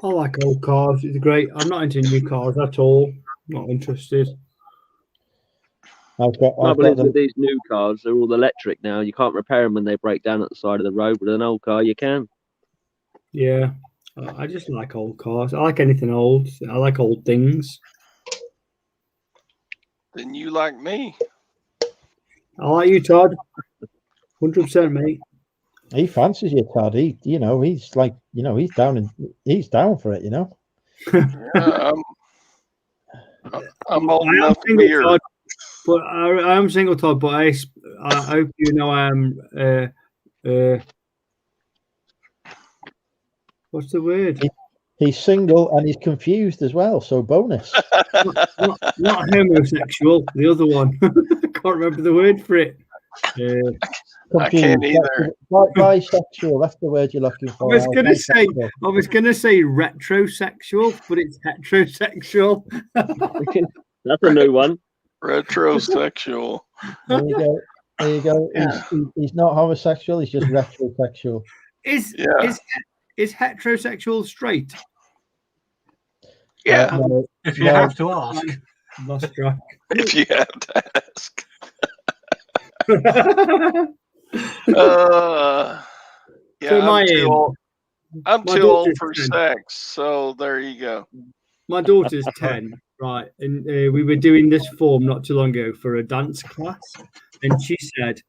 Speaker 8: I like old cars. It's great. I'm not into new cars at all. Not interested.
Speaker 1: I've got
Speaker 12: With these new cars, they're all electric now. You can't repair them when they break down at the side of the road. With an old car, you can.
Speaker 8: Yeah, I just like old cars. I like anything old. I like old things.
Speaker 11: Then you like me.
Speaker 8: I like you, Todd. 100%, mate.
Speaker 1: He fancies you, Todd. He's like, he's down for it,
Speaker 11: Yeah, I'm old
Speaker 8: I am
Speaker 11: enough to
Speaker 8: single,
Speaker 11: be here.
Speaker 8: Todd, but I am single, Todd. But I hope you know I am. What's the word?
Speaker 1: He's single and he's confused as well. So bonus.
Speaker 8: not homosexual. The other one. I can't remember the word for it.
Speaker 11: I can't either.
Speaker 1: Bisexual. That's the word you're looking for.
Speaker 8: I was gonna say retrosexual, but it's heterosexual.
Speaker 12: That's a new one.
Speaker 11: Retrosexual.
Speaker 1: There you go.
Speaker 8: Yeah.
Speaker 1: He's not homosexual. He's just retrosexual.
Speaker 8: Is heterosexual straight?
Speaker 11: Yeah.
Speaker 3: If you have to ask.
Speaker 8: Lost track.
Speaker 11: If you have to ask. Yeah,
Speaker 8: So
Speaker 11: I'm
Speaker 8: my
Speaker 11: too old
Speaker 8: daughter's
Speaker 11: for
Speaker 8: 10.
Speaker 11: sex, so there you go.
Speaker 8: My daughter's 10, right? And we were doing this form not too long ago for a dance class, and she said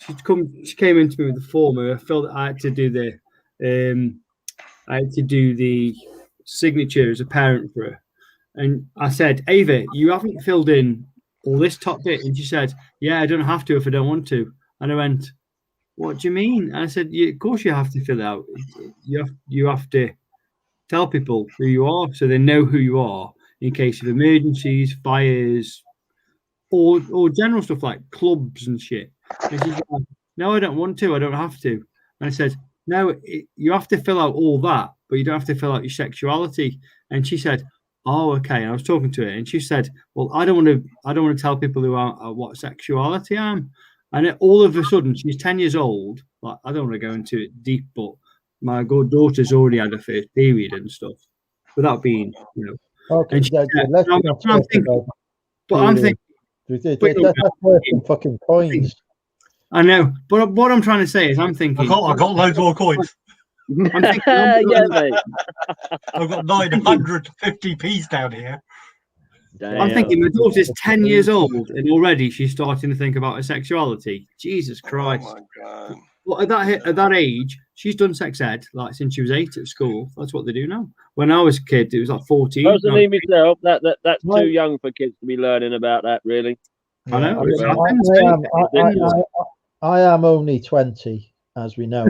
Speaker 8: she came into me with the form, and I felt I had to do the signature as a parent for her. And I said, Ava, you haven't filled in all this top bit. And she said, yeah, I don't have to if I don't want to. And I went, what do you mean? And I said, yeah, of course you have to fill out. You have to tell people who you are so they know who you are in case of emergencies, fires, or general stuff like clubs and shit. And she's like, no, I don't want to. I don't have to. And I said, no, you have to fill out all that, but you don't have to fill out your sexuality. And she said, oh, okay. And I was talking to her, and she said, well, I don't want to tell people who are what sexuality I am. And all of a sudden, she's 10 years old. Like, I don't want to go into it deep, but my daughter's already had a first period and stuff without being,
Speaker 1: Okay,
Speaker 8: and
Speaker 1: let's not talk about
Speaker 8: I'm thinking,
Speaker 1: that's worth some fucking coins.
Speaker 8: I know, but what I'm trying to say is, I'm thinking,
Speaker 3: I got loads more coins.
Speaker 8: I'm thinking,
Speaker 12: Yeah, mate.
Speaker 3: I've got 950p's down here.
Speaker 8: I'm thinking my daughter's 10 years old and already she's starting to think about her sexuality. Jesus Christ.
Speaker 11: Oh my God.
Speaker 8: Well, at that age, she's done sex ed like since she was 8 at school. That's what they do now. When I was a kid, it was like 14.
Speaker 12: Personally, myself, that's too young for kids to be learning about that, really.
Speaker 8: I know.
Speaker 1: I am only 20, as we know.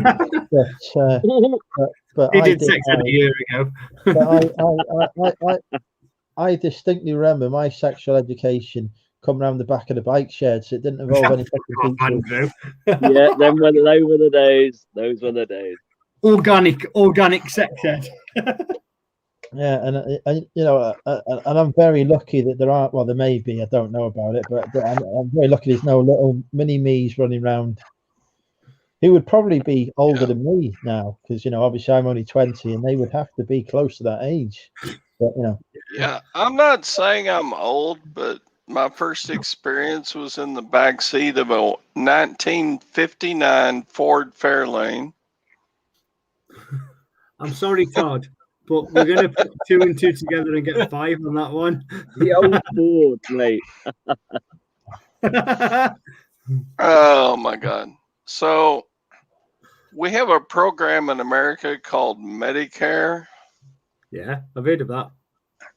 Speaker 1: but
Speaker 8: he did sex ed a year ago.
Speaker 1: But I distinctly remember my sexual education come around the back of the bike shed, so it didn't involve any fucking teachers.
Speaker 12: Yeah, those were the days. Those were the days.
Speaker 8: Organic sex ed.
Speaker 1: Yeah, and you know, and I'm very lucky that there aren't. Well, there may be. I don't know about it, but I'm very lucky. There's no little mini me's running around. Who would probably be older than me now, because you know, obviously I'm only 20, and they would have to be close to that age. But you know.
Speaker 11: Yeah, I'm not saying I'm old, but my first experience was in the back seat of a 1959 Ford Fairlane.
Speaker 8: I'm sorry, Todd, but we're going to put 2 and 2 together and get 5 on that one.
Speaker 12: The old Ford, mate.
Speaker 11: Oh my God. So we have a program in America called Medicare.
Speaker 8: Yeah, I've heard of that.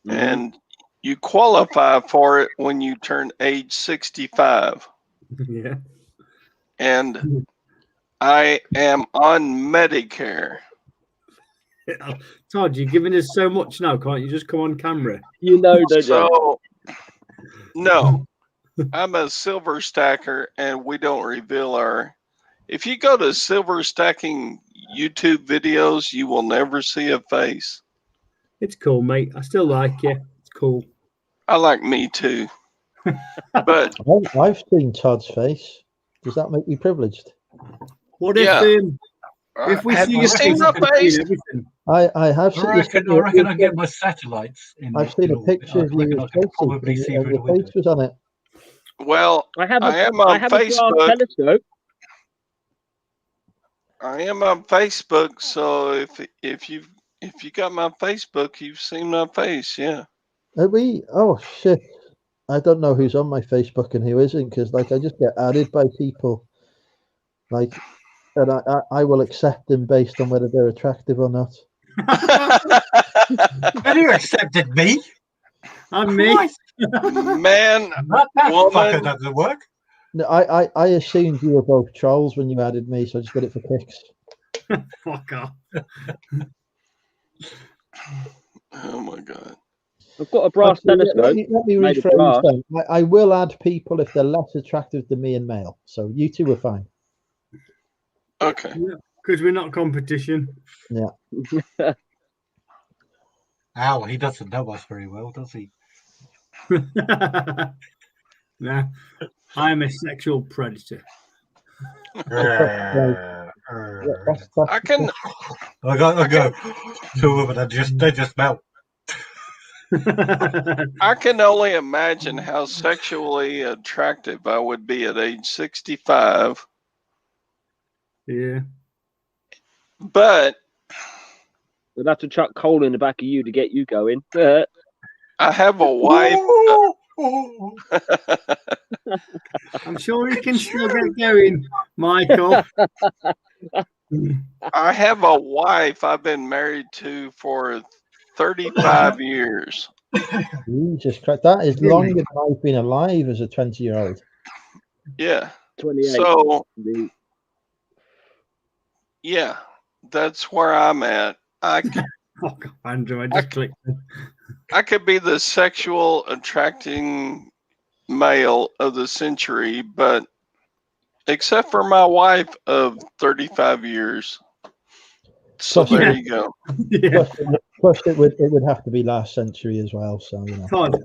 Speaker 11: And you qualify for it when you turn age 65.
Speaker 8: Yeah.
Speaker 11: And I am on Medicare.
Speaker 8: Todd, you're giving us so much now. Can't you just come on camera?
Speaker 12: You know,
Speaker 11: so no, I'm a silver stacker, and we don't reveal our. If you go to silver stacking YouTube videos, you will never see a face.
Speaker 8: It's cool, mate. I still like you. It's cool.
Speaker 11: I like me too. But
Speaker 1: I've seen Todd's face. Does that make you privileged?
Speaker 8: What if if we see
Speaker 11: you seen my face?
Speaker 1: I have seen.
Speaker 3: I reckon I get my satellites.
Speaker 1: I've seen a picture of you with
Speaker 3: probably see
Speaker 1: and
Speaker 3: through
Speaker 1: your
Speaker 3: the window.
Speaker 1: face was on it.
Speaker 11: Well, I am on Facebook. I am on Facebook, so if you got my Facebook, you've seen my face, yeah.
Speaker 1: Are we? Oh shit! I don't know who's on my Facebook and who isn't, because like I just get added by people, like, and I will accept them based on whether they're attractive or not.
Speaker 3: Have you accepted me?
Speaker 8: I'm me.
Speaker 11: Man,
Speaker 3: that
Speaker 11: woman.
Speaker 3: fucker doesn't work.
Speaker 1: No, I assumed you were both trolls when you added me, so I just did it for kicks.
Speaker 8: Fuck off.
Speaker 11: Oh my God.
Speaker 12: I've got a brass telescope.
Speaker 1: Let me rephrase that. I will add people if they're less attractive than me in male. So you two are fine.
Speaker 11: Okay.
Speaker 8: Because we're not competition.
Speaker 1: Yeah.
Speaker 3: Ow, he doesn't know us very well, does he?
Speaker 8: No, I'm a sexual predator.
Speaker 11: I can.
Speaker 3: I go. 2 of them, they just melt.
Speaker 11: I can only imagine how sexually attractive I would be at age 65.
Speaker 8: Yeah.
Speaker 11: But
Speaker 12: we'd have to chuck coal in the back of you to get you going.
Speaker 11: I have a wife.
Speaker 8: I'm sure you can still get going, Michael.
Speaker 11: I have a wife I've been married to for 35 years.
Speaker 1: Jesus Christ, that is longer than I've been alive as a 20-year-old.
Speaker 11: Yeah.
Speaker 12: 28.
Speaker 11: So, yeah, that's where I'm at.
Speaker 8: Andrew, I just clicked.
Speaker 11: I could be the sexual attracting male of the century, but except for my wife of 35 years. So there you go.
Speaker 8: Yeah.
Speaker 1: Plus it would have to be last century as well. So you know.
Speaker 8: Todd,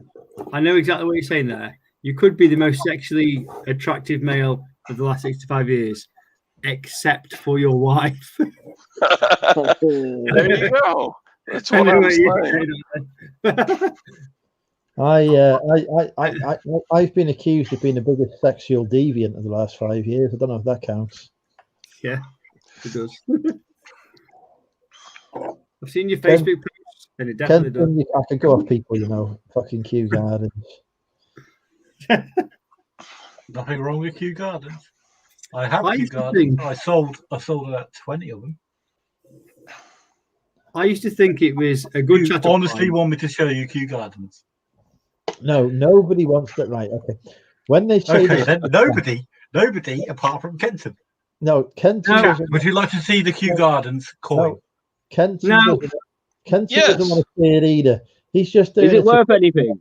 Speaker 8: I know exactly what you're saying there. You could be the most sexually attractive male of the last 65 years, except for your wife.
Speaker 11: There you go. That's what I'm saying.
Speaker 1: I've been accused of being the biggest sexual deviant of the last 5 years. I don't know if that counts.
Speaker 8: Yeah, it does. I've seen your Facebook posts. then it definitely does.
Speaker 1: Kenton, I could go off people, you know, fucking Kew Gardens.
Speaker 3: Nothing wrong with Kew Gardens. I have
Speaker 8: I
Speaker 3: Kew
Speaker 8: used to
Speaker 3: Gardens.
Speaker 8: think-
Speaker 3: I sold about 20 of them.
Speaker 8: I used to think it was a good
Speaker 3: You
Speaker 8: chat.
Speaker 3: honestly want me to show you Kew Gardens?
Speaker 1: No, nobody wants that. Right, okay. When they say
Speaker 3: Okay,
Speaker 1: this,
Speaker 3: then nobody apart from Kenton.
Speaker 1: no, Kenton
Speaker 3: Chat,
Speaker 1: doesn't.
Speaker 3: would you like to see the Kew Gardens coin?
Speaker 1: No, Kenton
Speaker 8: No.
Speaker 1: doesn't. Kenton
Speaker 11: Yes.
Speaker 1: doesn't want to see it either. He's just doing
Speaker 12: Is it
Speaker 1: to-
Speaker 12: worth anything?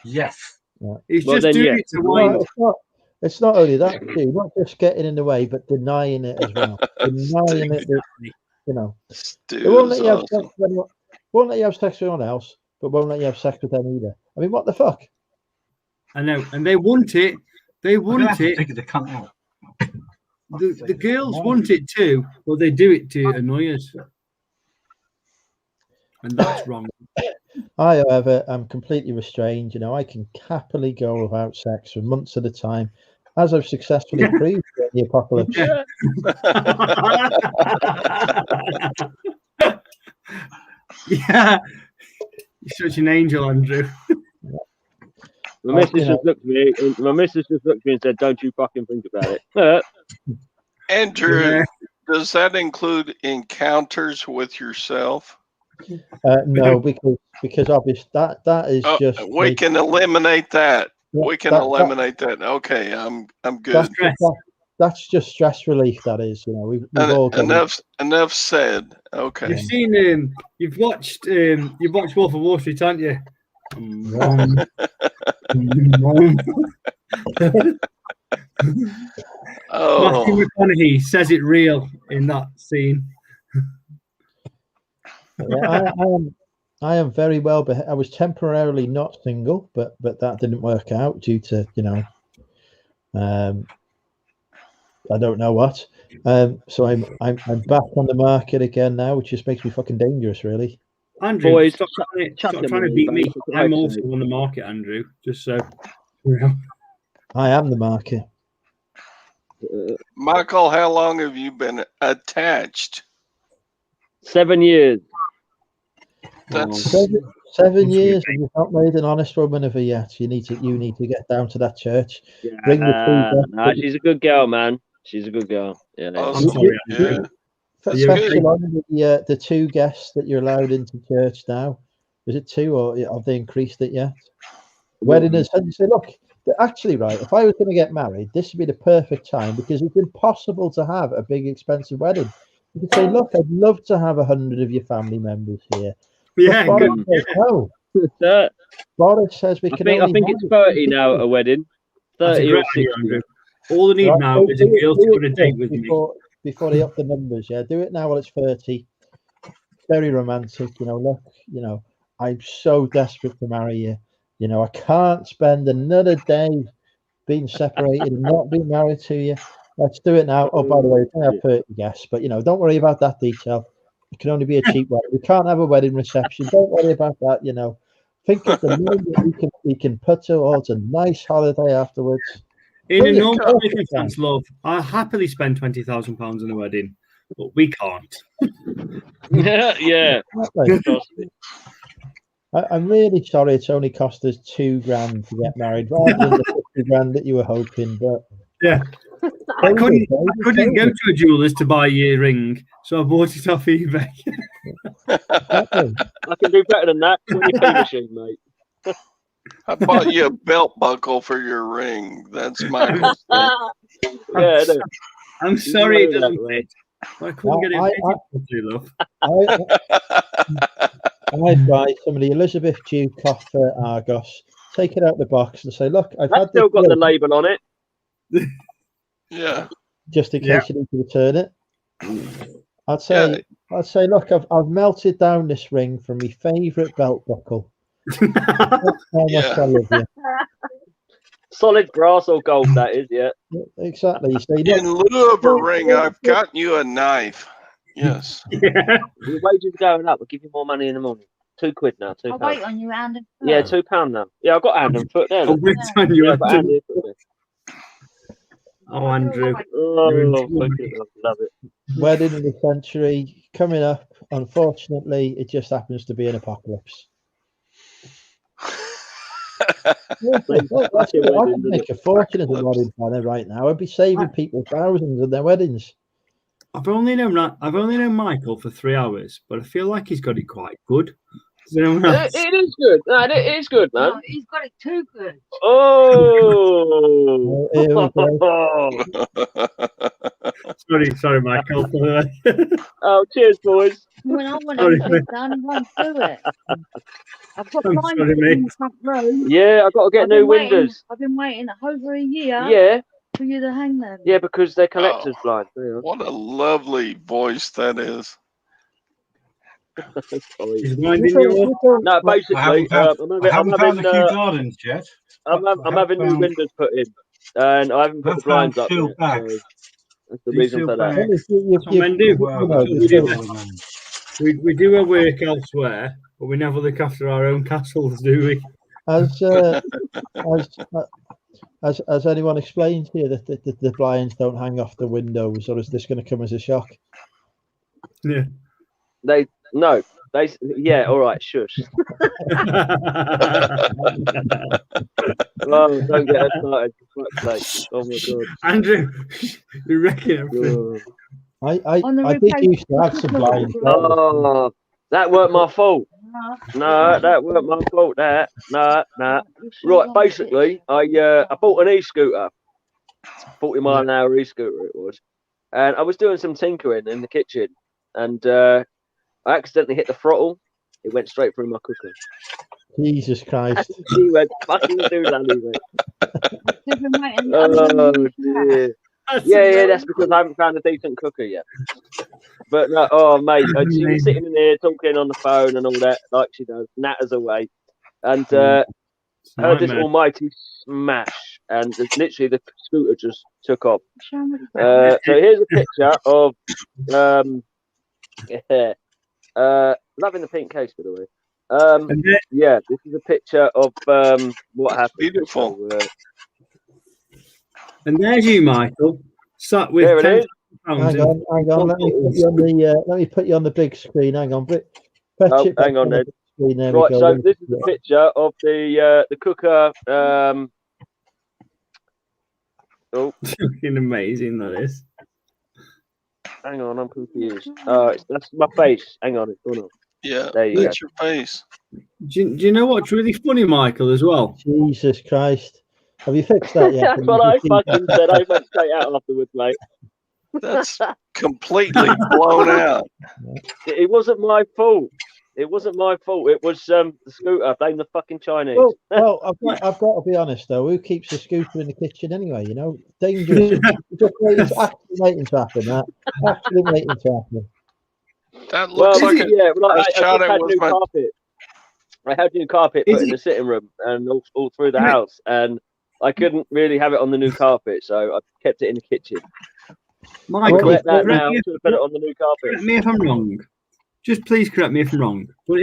Speaker 3: Yes.
Speaker 8: He's
Speaker 12: Well,
Speaker 8: just
Speaker 12: then,
Speaker 8: doing
Speaker 12: yeah.
Speaker 8: it to
Speaker 1: No,
Speaker 8: wind.
Speaker 1: it's not only that, too. Not just getting in the way, but denying it as well. Denying it, that, you know.
Speaker 11: Dude,
Speaker 1: They won't let
Speaker 11: is
Speaker 1: you have
Speaker 11: awesome.
Speaker 1: sex with anyone, won't let you have sex with anyone else, but won't let you have sex with them either. I mean, what the fuck?
Speaker 8: I know, and they want it. They
Speaker 3: I'm gonna
Speaker 8: want
Speaker 3: have to
Speaker 8: it.
Speaker 3: figure the cunt out.
Speaker 8: The girls want it too, but they do it to annoy us, and that's wrong.
Speaker 1: I, however, am completely restrained. You know, I can happily go without sex for months at a time, as I've successfully proved in the apocalypse.
Speaker 8: Yeah, you're such an angel, Andrew.
Speaker 12: My missus just looked at me. My missus just looked at me and said, "Don't you fucking think about it."
Speaker 11: Andrew,
Speaker 8: Yeah.
Speaker 11: does that include encounters with yourself?
Speaker 1: No, because obviously that is
Speaker 11: Oh,
Speaker 1: just
Speaker 11: we can eliminate that.
Speaker 1: Yeah,
Speaker 11: We can
Speaker 1: that-
Speaker 11: eliminate that. Okay, I'm good.
Speaker 1: that's just stress relief. That is, you know, we've all got it.
Speaker 11: Enough said. Okay.
Speaker 8: You've seen you've watched Wolf of Wall Street, haven't you?
Speaker 11: Oh.
Speaker 8: Matthew McConaughey says it real in that scene.
Speaker 1: Yeah, I am very well behaved. I was temporarily not single, but that didn't work out due to, you know, I don't know what. So I'm back on the market again now, which just makes me fucking dangerous, really.
Speaker 8: Andrew,
Speaker 12: Boys,
Speaker 8: stop
Speaker 12: chuck
Speaker 8: trying
Speaker 12: them
Speaker 8: to
Speaker 12: in,
Speaker 8: beat me.
Speaker 12: mate. That's what
Speaker 8: I'm
Speaker 12: I
Speaker 8: also
Speaker 12: say.
Speaker 8: on the market, Andrew. Just so you know.
Speaker 1: I am the market.
Speaker 11: Michael, how long have you been attached?
Speaker 12: 7 years.
Speaker 11: That's
Speaker 1: 7 years, and you've not made an honest woman of her yet. You need to get down to that church. Bring the two guests
Speaker 12: Nah, she's a good girl, man. She's a good girl. Yeah,
Speaker 11: awesome. Yeah. That's
Speaker 1: especially
Speaker 11: good.
Speaker 1: on the two guests that you're allowed into church now. Is it two, or have they increased it yet? Wedding is, and you say, look, actually, right, if I was going to get married, this would be the perfect time, because it's impossible to have a big, expensive wedding. You could say, look, I'd love to have 100 of your family members here.
Speaker 8: Yeah,
Speaker 1: Boris
Speaker 8: good.
Speaker 1: says, no. Boris says we can
Speaker 12: I
Speaker 1: only
Speaker 12: think
Speaker 1: have
Speaker 12: it's 30 now at a wedding.
Speaker 8: That's a
Speaker 12: 30 or
Speaker 8: great
Speaker 12: 60.
Speaker 8: idea, Andrew. All I need
Speaker 1: Right,
Speaker 8: now
Speaker 1: so
Speaker 8: is a
Speaker 1: do it-
Speaker 8: girl
Speaker 1: do
Speaker 8: to go
Speaker 1: it
Speaker 8: on a date with me.
Speaker 1: before they up the numbers. Yeah, do it now while it's 30. Very romantic, you know. Look, you know, I'm so desperate to marry you. You know, I can't spend another day being separated and not being married to you. Let's do it now. Oh, by the way, we can have 30 guests, but you know, don't worry about that detail. It can only be a cheap wedding. We can't have a wedding reception. Don't worry about that. You know, think of the money that we can put towards a nice holiday afterwards.
Speaker 8: In a
Speaker 1: Brilliant.
Speaker 8: normal
Speaker 1: Perfect
Speaker 8: circumstance, love, I happily spend £20,000 on a wedding, but we can't.
Speaker 12: Yeah.
Speaker 1: Exactly.
Speaker 12: Trust me.
Speaker 1: I'm really sorry it's only cost us £2,000 to get married rather than the 50 grand that you were hoping. But
Speaker 8: Yeah. I couldn't go to a jeweler's to buy your ring, so I bought it off eBay.
Speaker 12: I can do better than that. 20p machine, mate.
Speaker 11: I bought you a belt buckle for your ring. That's Michael's thing.
Speaker 12: Yeah, no.
Speaker 8: I'm sorry it
Speaker 12: know
Speaker 8: doesn't
Speaker 12: that,
Speaker 8: fit. I couldn't get it fitted, love.
Speaker 1: I'd buy some of the Elizabeth Dewcloth Argos, take it out the box and say, look, I've
Speaker 12: That's
Speaker 1: had
Speaker 12: still
Speaker 1: this
Speaker 12: got the
Speaker 1: ring,
Speaker 12: label on it.
Speaker 11: Yeah.
Speaker 1: just in
Speaker 8: Yeah.
Speaker 1: case you need to return it. I'd say, look, I've melted down this ring from my favourite belt buckle. That's how much I love you.
Speaker 12: Solid brass or gold, that is, yeah.
Speaker 1: Exactly. You say,
Speaker 11: In
Speaker 1: look,
Speaker 11: lieu of a ring, I've gotten you a knife. Yes.
Speaker 8: Yeah.
Speaker 12: Your wages are going up. We'll give you more money in the morning. £2 now. £2.
Speaker 7: I'll wait on you, hand and foot.
Speaker 12: Yeah, £2 now. Yeah, I've got hand and foot there.
Speaker 8: I'll
Speaker 12: Look.
Speaker 8: wait on you,
Speaker 12: Yeah, I've got hand
Speaker 8: Andrew.
Speaker 12: and foot there.
Speaker 8: Oh, Andrew.
Speaker 9: Oh, fucking love it.
Speaker 1: Wedding of the century coming up. Unfortunately, it just happens to be an apocalypse. I could make a fortune as a wedding planner right now. I'd be saving people thousands of their weddings.
Speaker 8: I've only known Michael for 3 hours, but I feel like he's got it quite good. Does anyone else?
Speaker 12: It is good. No, it is good, man.
Speaker 13: No, he's got it too good.
Speaker 12: Oh.
Speaker 8: Sorry, Michael.
Speaker 12: Oh, cheers, boys.
Speaker 13: When I want
Speaker 8: Sorry,
Speaker 13: anything done, he won't do it. I've got
Speaker 8: I'm
Speaker 13: mine
Speaker 8: sorry,
Speaker 13: in
Speaker 8: mate.
Speaker 13: the front room.
Speaker 12: Yeah, I've got to get new windows.
Speaker 13: I've been waiting over a year.
Speaker 12: Yeah.
Speaker 13: For you to hang them.
Speaker 12: Yeah, because they're collector's blind.
Speaker 11: What a lovely voice that is.
Speaker 8: He's winding you up.
Speaker 12: No, basically,
Speaker 3: I haven't found the Kew Gardens yet.
Speaker 12: I'm having new windows put in, and I haven't put the blinds up yet. So that's the reason for that.
Speaker 8: We do our work elsewhere, but we never look after our own castles, do we?
Speaker 1: As anyone explained here that the blinds don't hang off the windows, or is this going to come as a shock?
Speaker 8: Yeah.
Speaker 12: All right, shush. Oh, don't get us started. For fuck's sake. Oh my god.
Speaker 8: Andrew, you're wrecking everything.
Speaker 1: I did used to have some blinds.
Speaker 12: Oh, that weren't my fault. No, that weren't my fault. That no. Right, basically, I bought an e-scooter, 40 mile an hour e-scooter it was, and I was doing some tinkering in the kitchen, and I accidentally hit the throttle. It went straight through my cooker.
Speaker 1: Jesus Christ!
Speaker 12: She went fucking do that anyway. Oh dear. Yeah, that's because I haven't found a decent cooker yet. But no, oh mate, she was sitting in there talking on the phone and all that, like she does, natters away, and heard this almighty smash, and literally the scooter just took off. So here's a picture of loving the pink case, by the way. Yeah, this is a picture of what happened.
Speaker 11: Beautiful.
Speaker 12: So,
Speaker 8: and there's you, Michael, sat with
Speaker 12: there it is.
Speaker 1: Hang on. Let me put you on the big screen. Hang on,
Speaker 12: hang on, Ned. Right, so this is a picture of the cooker.
Speaker 8: Fucking amazing that is.
Speaker 12: Hang on, I'm confused. That's my face. Hang on, it's going on.
Speaker 11: Yeah,
Speaker 12: there you
Speaker 11: that's your face.
Speaker 8: Do you know what's really funny, Michael, as well?
Speaker 1: Jesus Christ. Have you fixed that yet?
Speaker 12: That's what I fucking said. I went straight out afterwards, mate.
Speaker 11: That's completely blown out.
Speaker 12: It wasn't my fault. It wasn't my fault. It was the scooter. Blame the fucking Chinese.
Speaker 1: Well, I've got to be honest though. Who keeps a scooter in the kitchen anyway? You know, dangerous. It's actually waiting to happen. Actually waiting to happen.
Speaker 11: That looks like
Speaker 12: I had new carpet put in the sitting room and all through the house, and I couldn't really have it on the new carpet, so I kept it in the kitchen.
Speaker 8: Michael,
Speaker 12: put it on the new carpet.
Speaker 8: Correct me if I'm wrong. Just please correct me if I'm wrong. But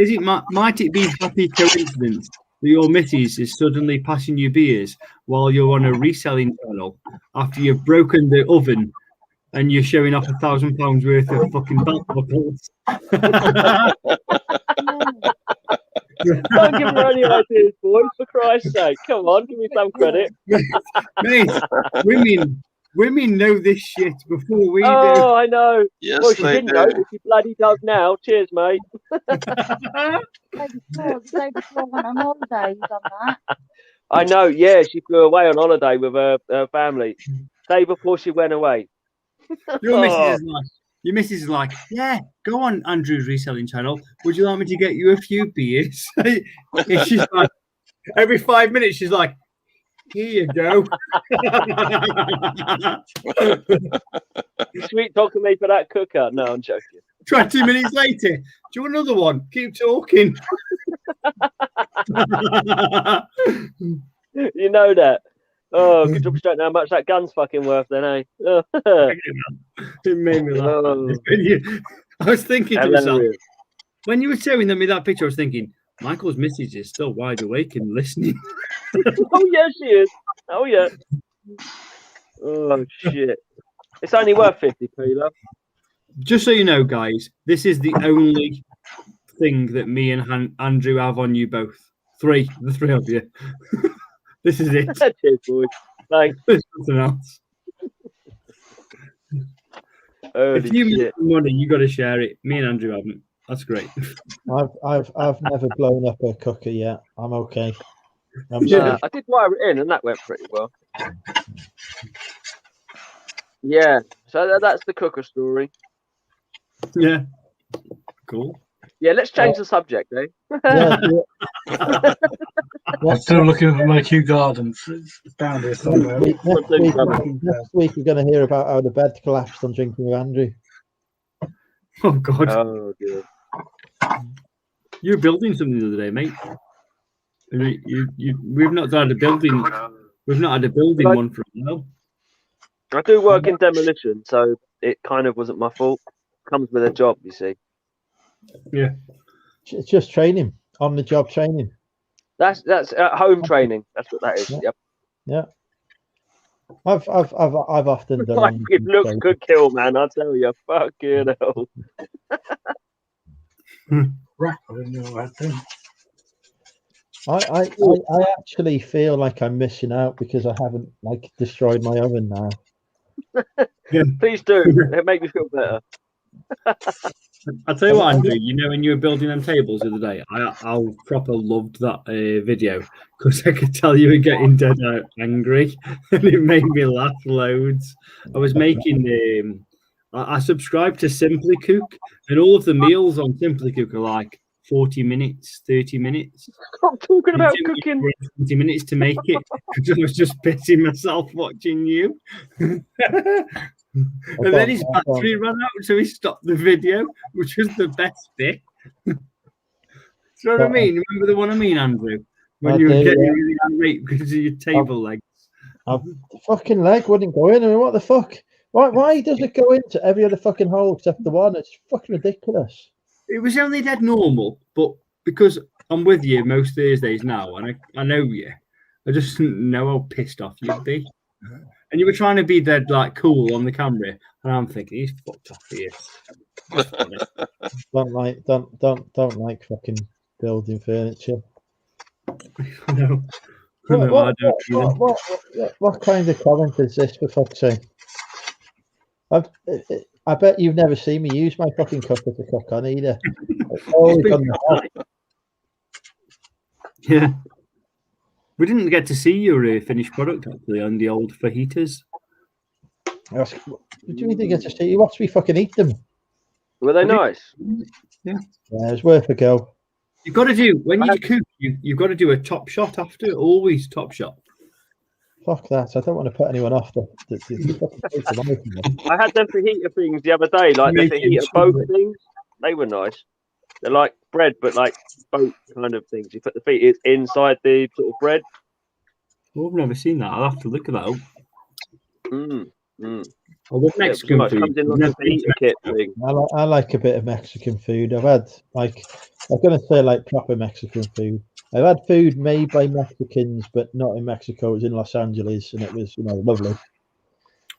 Speaker 8: might it be happy coincidence that your missus is suddenly passing you beers while you're on a reselling channel after you've broken the oven and you're showing off £1,000 worth of fucking belt buckles?
Speaker 12: Don't give her any ideas, boys, for Christ's sake. Come on, give me some credit.
Speaker 8: Mate, women know this shit before we do.
Speaker 12: Oh, I know.
Speaker 11: Yes,
Speaker 12: well, she didn't know, but she bloody does now. Cheers, mate.
Speaker 13: The day before I went on holiday, you done that.
Speaker 12: I know, yeah, she flew away on holiday with her family. Day before she went away.
Speaker 8: Your missus is like, yeah, go on Andrew's reselling channel. Would you like me to get you a few beers? She's like, every 5 minutes, she's like, here you go.
Speaker 12: You sweet talking me for that cooker. No, I'm joking.
Speaker 8: 20 minutes later, do you want another one? Keep talking.
Speaker 12: You know that. Oh, good job straight now. How much that gun's fucking worth then, eh?
Speaker 8: It made me laugh. I was thinking to myself, when you were showing me that picture, I was thinking, Michael's missus is still wide awake and listening.
Speaker 12: Oh, yeah, she is. Oh, yeah.
Speaker 9: Oh shit! It's only worth 50p, love.
Speaker 8: Just so you know, guys, this is the only thing that me and Andrew have on you both. The three of you. This is it.
Speaker 9: Cheers, boys. Thanks.
Speaker 8: There's nothing else.
Speaker 9: Holy
Speaker 8: If you make
Speaker 9: shit.
Speaker 8: money, you got to share it. Me and Andrew haven't. That's great.
Speaker 1: I've never blown up a cooker yet. I'm okay. I'm
Speaker 8: Yeah.
Speaker 9: I did wire it in, and that went pretty well. Yeah. So that's the cooker story.
Speaker 8: Yeah. Cool.
Speaker 9: Yeah. Let's change the subject, eh?
Speaker 1: Yeah,
Speaker 3: I'm still looking for my Kew Gardens. It's down here somewhere.
Speaker 1: next week we're going to hear about how the bed collapsed on drinking with Andrew.
Speaker 8: Oh God.
Speaker 9: Oh dear.
Speaker 8: You were building something the other day, mate. We've not had a building. We've not had a building one for a while.
Speaker 9: I do work in demolition, so it kind of wasn't my fault. Comes with a job, you see.
Speaker 8: Yeah.
Speaker 1: It's just training, on the job training.
Speaker 9: That's at home training. That's what that is.
Speaker 1: Yeah.
Speaker 9: Yep.
Speaker 1: Yeah. I've often done.
Speaker 9: Like, it looks good, kill, man. I tell you, fucking hell.
Speaker 3: Crap, I didn't know what I had
Speaker 1: I actually feel like I'm missing out because I haven't like destroyed my oven now.
Speaker 9: Please do. It makes me feel better.
Speaker 8: I'll tell you what, Andrew. You know, when you were building them tables the other day, I proper loved that video because I could tell you were getting dead out angry, and it made me laugh loads. I was making I subscribed to Simply Cook, and all of the meals on Simply Cook are like 40 minutes, 30 minutes.
Speaker 9: I'm talking about cooking.
Speaker 8: 20 minutes to make it because I was just pissing myself watching you. And then his battery ran out, so he stopped the video, which was the best bit. Do you know what I mean? Remember the one I mean, Andrew? When you were getting really irate because of your table legs.
Speaker 1: The fucking leg wouldn't go in. I mean, what the fuck? Why does it go into every other fucking hole except the one? It's fucking ridiculous.
Speaker 8: It was only dead normal, but because I'm with you most Thursdays now, and I know you, I just know how pissed off you'd be. And you were trying to be dead like cool on the camera, and I'm thinking he's fucked off here.
Speaker 1: Don't like fucking building furniture.
Speaker 8: No.
Speaker 1: What kind of comment is this, for fuck's sake? I bet you've never seen me use my fucking cooker to cook on either. It's always on the hob.
Speaker 8: Yeah. We didn't get to see your finished product actually on the old fajitas.
Speaker 1: What do you mean you get to see? You watch me fucking eat them.
Speaker 9: Were they nice?
Speaker 8: Yeah.
Speaker 1: Yeah, it's worth a go.
Speaker 8: You've got to do when you cook. You've got to do a top shot after. Always top shot.
Speaker 1: Fuck that! I don't want to put anyone off.
Speaker 9: I had them fajita things the other day, like the fajita boat things. They were nice. They're like bread, but like boat kind of things. You put the fajita inside the sort of bread.
Speaker 8: Well, I've never seen that. I'll have to look at that up.
Speaker 1: Oh, with Mexican food.
Speaker 9: Comes in like a fajita kit thing.
Speaker 1: I like a bit of Mexican food. I've had I'm gonna say like proper Mexican food. I've had food made by Mexicans, but not in Mexico. It was in Los Angeles, and it was lovely.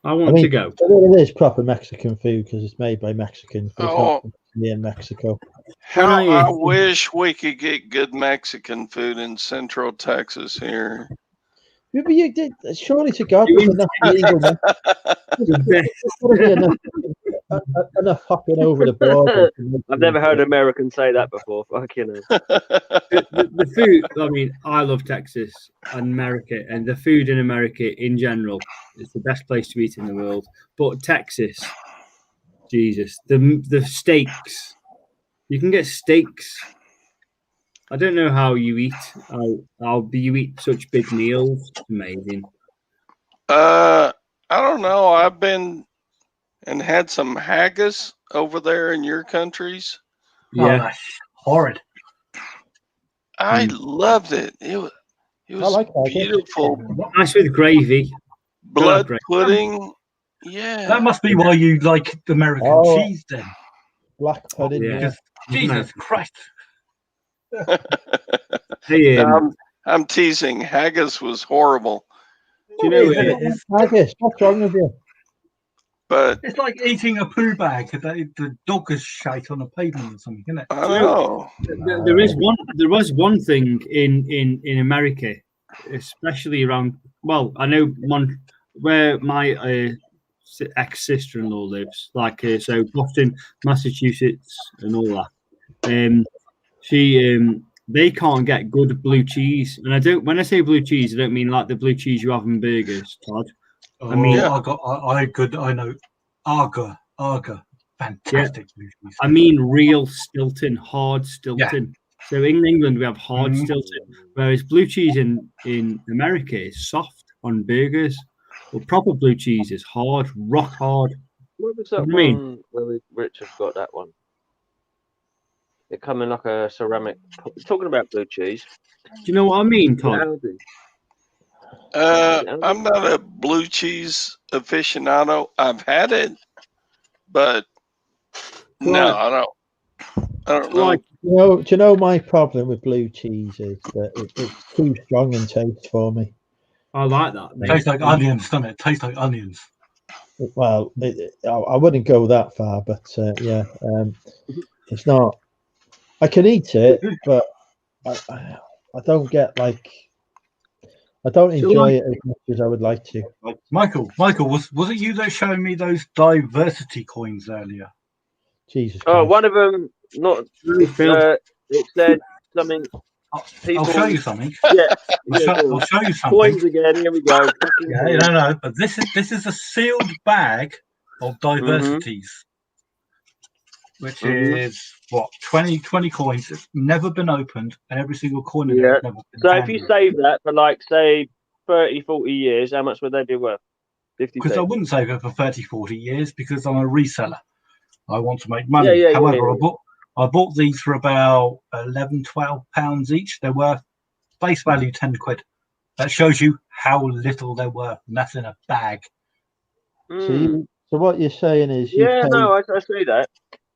Speaker 8: I want to go.
Speaker 1: It is proper Mexican food because it's made by Mexicans, but it's not in Mexico.
Speaker 11: How I wish we could get good Mexican food in Central Texas here.
Speaker 1: Yeah, but you did. Surely to God, there's enough legal. Enough hopping over the border.
Speaker 9: I've never heard an American say that before. Fucking hell.
Speaker 8: The food. I mean, I love Texas and America, and the food in America in general is the best place to eat in the world. But Texas, Jesus, the steaks. You can get steaks. I don't know how you eat. You eat such big meals. It's amazing.
Speaker 11: I don't know. I've been and had some haggis over there in your countries.
Speaker 3: Yeah, that's horrid.
Speaker 11: I loved it. It was beautiful.
Speaker 8: Nice with gravy.
Speaker 11: Blood pudding. Yeah.
Speaker 3: That must be why you like the American cheese then.
Speaker 1: Black pudding.
Speaker 3: Yeah. Jesus Christ.
Speaker 11: I'm teasing. Haggis was horrible.
Speaker 8: Do you know
Speaker 3: It's,
Speaker 1: Haggis, what's wrong with you?
Speaker 11: But
Speaker 3: it's like eating a poo bag. The dog has shite on a pavement or something, isn't it?
Speaker 11: I know.
Speaker 8: There was one thing in America, especially around. Well, I know where my ex sister-in-law lives, like so Boston, Massachusetts, and all that. They can't get good blue cheese, and I don't. When I say blue cheese, I don't mean like the blue cheese you have in burgers, Todd. I mean,
Speaker 3: I know, Arga, fantastic blue cheese.
Speaker 8: I mean real Stilton, hard Stilton. So in England we have hard Stilton, whereas blue cheese in America is soft on burgers. Well, proper blue cheese is hard, rock hard.
Speaker 12: What was that
Speaker 8: What do
Speaker 12: one
Speaker 8: you mean?
Speaker 12: where Richard got that one? It come in like a ceramic. Talking about blue cheese.
Speaker 8: Do you know what I mean, Todd?
Speaker 11: I'm not a blue cheese aficionado. I've had it, but no, I don't know.
Speaker 1: Do you know my problem with blue cheese is that it's too strong in taste for me.
Speaker 8: I like that.
Speaker 3: It tastes like onions, doesn't it? It tastes like onions.
Speaker 1: Well, I wouldn't go that far, but yeah, it's not. I can eat it, but I don't get like. I don't enjoy it as much as I would like to.
Speaker 3: Michael, was it you that showed me those diversity coins earlier?
Speaker 1: Jesus.
Speaker 12: Oh, one of them not. It said something.
Speaker 3: I'll show you something.
Speaker 12: Yeah,
Speaker 3: I'll show you something.
Speaker 12: Coins again. Here we go.
Speaker 3: Yeah, no. But this is a sealed bag of diversities, which is what 20 coins. It's never been opened, and every single coin in it has never been.
Speaker 12: So if you save that for like say 30, 40 years, how much would they be worth? 50.
Speaker 3: Because I wouldn't save it for 30, 40 years because I'm a reseller. I want to make money. However, I bought these for about 11, 12 pounds each. They're worth face value 10 quid. That shows you how little they're worth, and that's in a bag.
Speaker 1: So what you're saying is,
Speaker 12: I see that.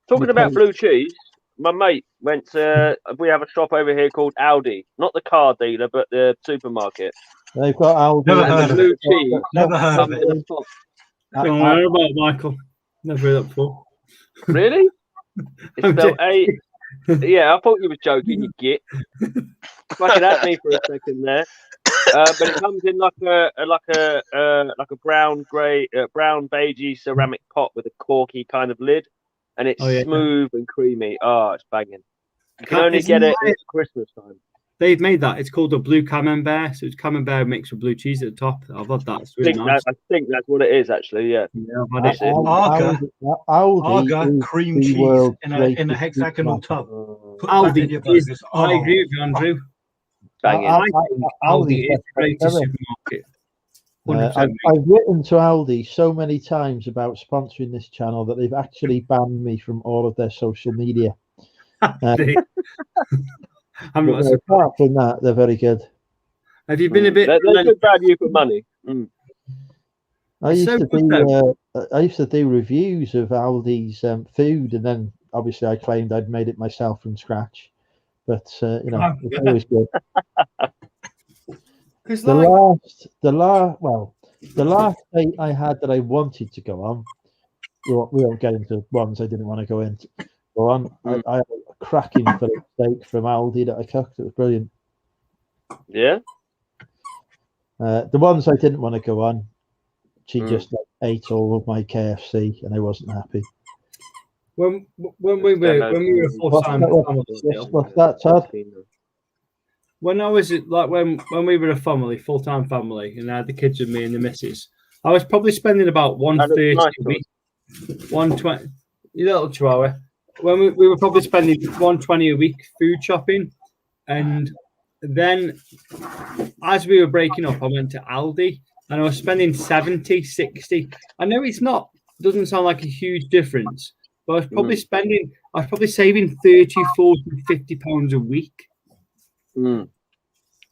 Speaker 12: Talking about blue cheese, my mate went to. We have a shop over here called Aldi, not the car dealer, but the supermarket.
Speaker 1: They've got Aldi.
Speaker 3: Never heard of it.
Speaker 12: Cheese.
Speaker 3: Never heard of it.
Speaker 8: Don't worry about Michael. Never heard that before.
Speaker 12: Really? It's spelled A. Yeah, I thought you were joking, you git. Fucking had me for a second there. But it comes in like a brown beigey ceramic pot with a corky kind of lid, and it's smooth and creamy. Oh, it's banging. You can only get it at Christmas time.
Speaker 8: They've made that. It's called a blue camembert. So it's camembert mixed with blue cheese at the top. I've had that. It's really nice.
Speaker 12: I think that's what it is, actually. Yeah.
Speaker 8: I've had it.
Speaker 3: Arga cream cheese in a hexagonal tub.
Speaker 8: Aldi is. I agree with you, Andrew. Aldi is the greatest supermarket.
Speaker 1: I've written to Aldi so many times about sponsoring this channel that they've actually banned me from all of their social media. Apart from that, they're very good.
Speaker 8: Have you been a bit?
Speaker 12: They're good value for money.
Speaker 1: I used to do reviews of Aldi's food, and then obviously I claimed I'd made it myself from scratch. But it's always good. The last date I had that I wanted to go on, we won't get into ones I didn't want to go on. I had a cracking fillet steak from Aldi that I cooked. It was brilliant.
Speaker 12: Yeah.
Speaker 1: The ones I didn't want to go on, she just ate all of my KFC, and I wasn't happy.
Speaker 5: When we were a full-time family,
Speaker 1: what's that, Todd?
Speaker 5: When I was like when we were a family, full-time family, and I had the kids with me and the missus, I was probably spending about 130 a week, 120. You little chihuahua. When we were probably spending 120 a week food shopping, and then as we were breaking up, I went to Aldi and I was spending 70, 60. I know doesn't sound like a huge difference, but I was probably saving 30, 40, 50 pounds a week.
Speaker 12: But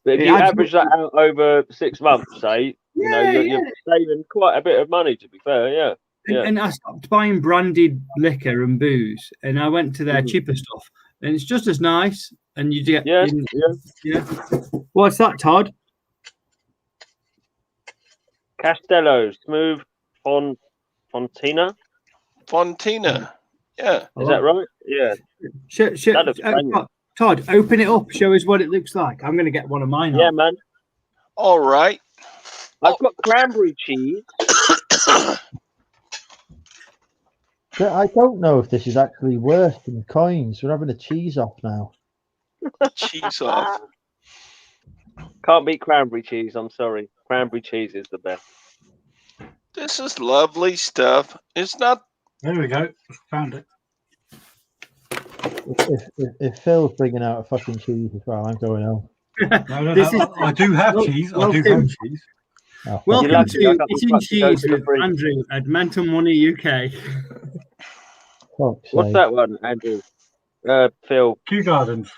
Speaker 12: if you average that out over 6 months, say, you're saving quite a bit of money, to be fair, yeah.
Speaker 8: And I stopped buying branded liquor and booze, and I went to their cheaper stuff, and it's just as nice. And you get
Speaker 12: yeah.
Speaker 8: What's that, Todd?
Speaker 12: Castello, smooth Fontina.
Speaker 11: Yeah.
Speaker 12: Is that right? Yeah. That looks banging.
Speaker 8: Todd, open it up. Show us what it looks like. I'm going to get one of mine.
Speaker 12: Yeah,
Speaker 8: out.
Speaker 12: man.
Speaker 11: All right.
Speaker 12: I've got cranberry cheese.
Speaker 1: But I don't know if this is actually worse than coins. We're having a cheese off now.
Speaker 11: Cheese off.
Speaker 12: Can't beat cranberry cheese. I'm sorry. Cranberry cheese is the best.
Speaker 11: This is lovely stuff. It's not.
Speaker 3: There we go. Found it.
Speaker 1: If Phil's bringing out a fucking cheese as well, I'm going home.
Speaker 3: No, I do have cheese. I do have cheese.
Speaker 1: Oh,
Speaker 8: Welcome
Speaker 12: lucky,
Speaker 8: to
Speaker 12: I got
Speaker 8: Eating
Speaker 12: the
Speaker 8: Cheese
Speaker 12: to the
Speaker 8: with
Speaker 12: fridge.
Speaker 8: Andrew at Mental Money UK.
Speaker 1: fuck's
Speaker 12: What's
Speaker 1: sake.
Speaker 12: that one, Andrew? Phil.
Speaker 3: Kew Gardens.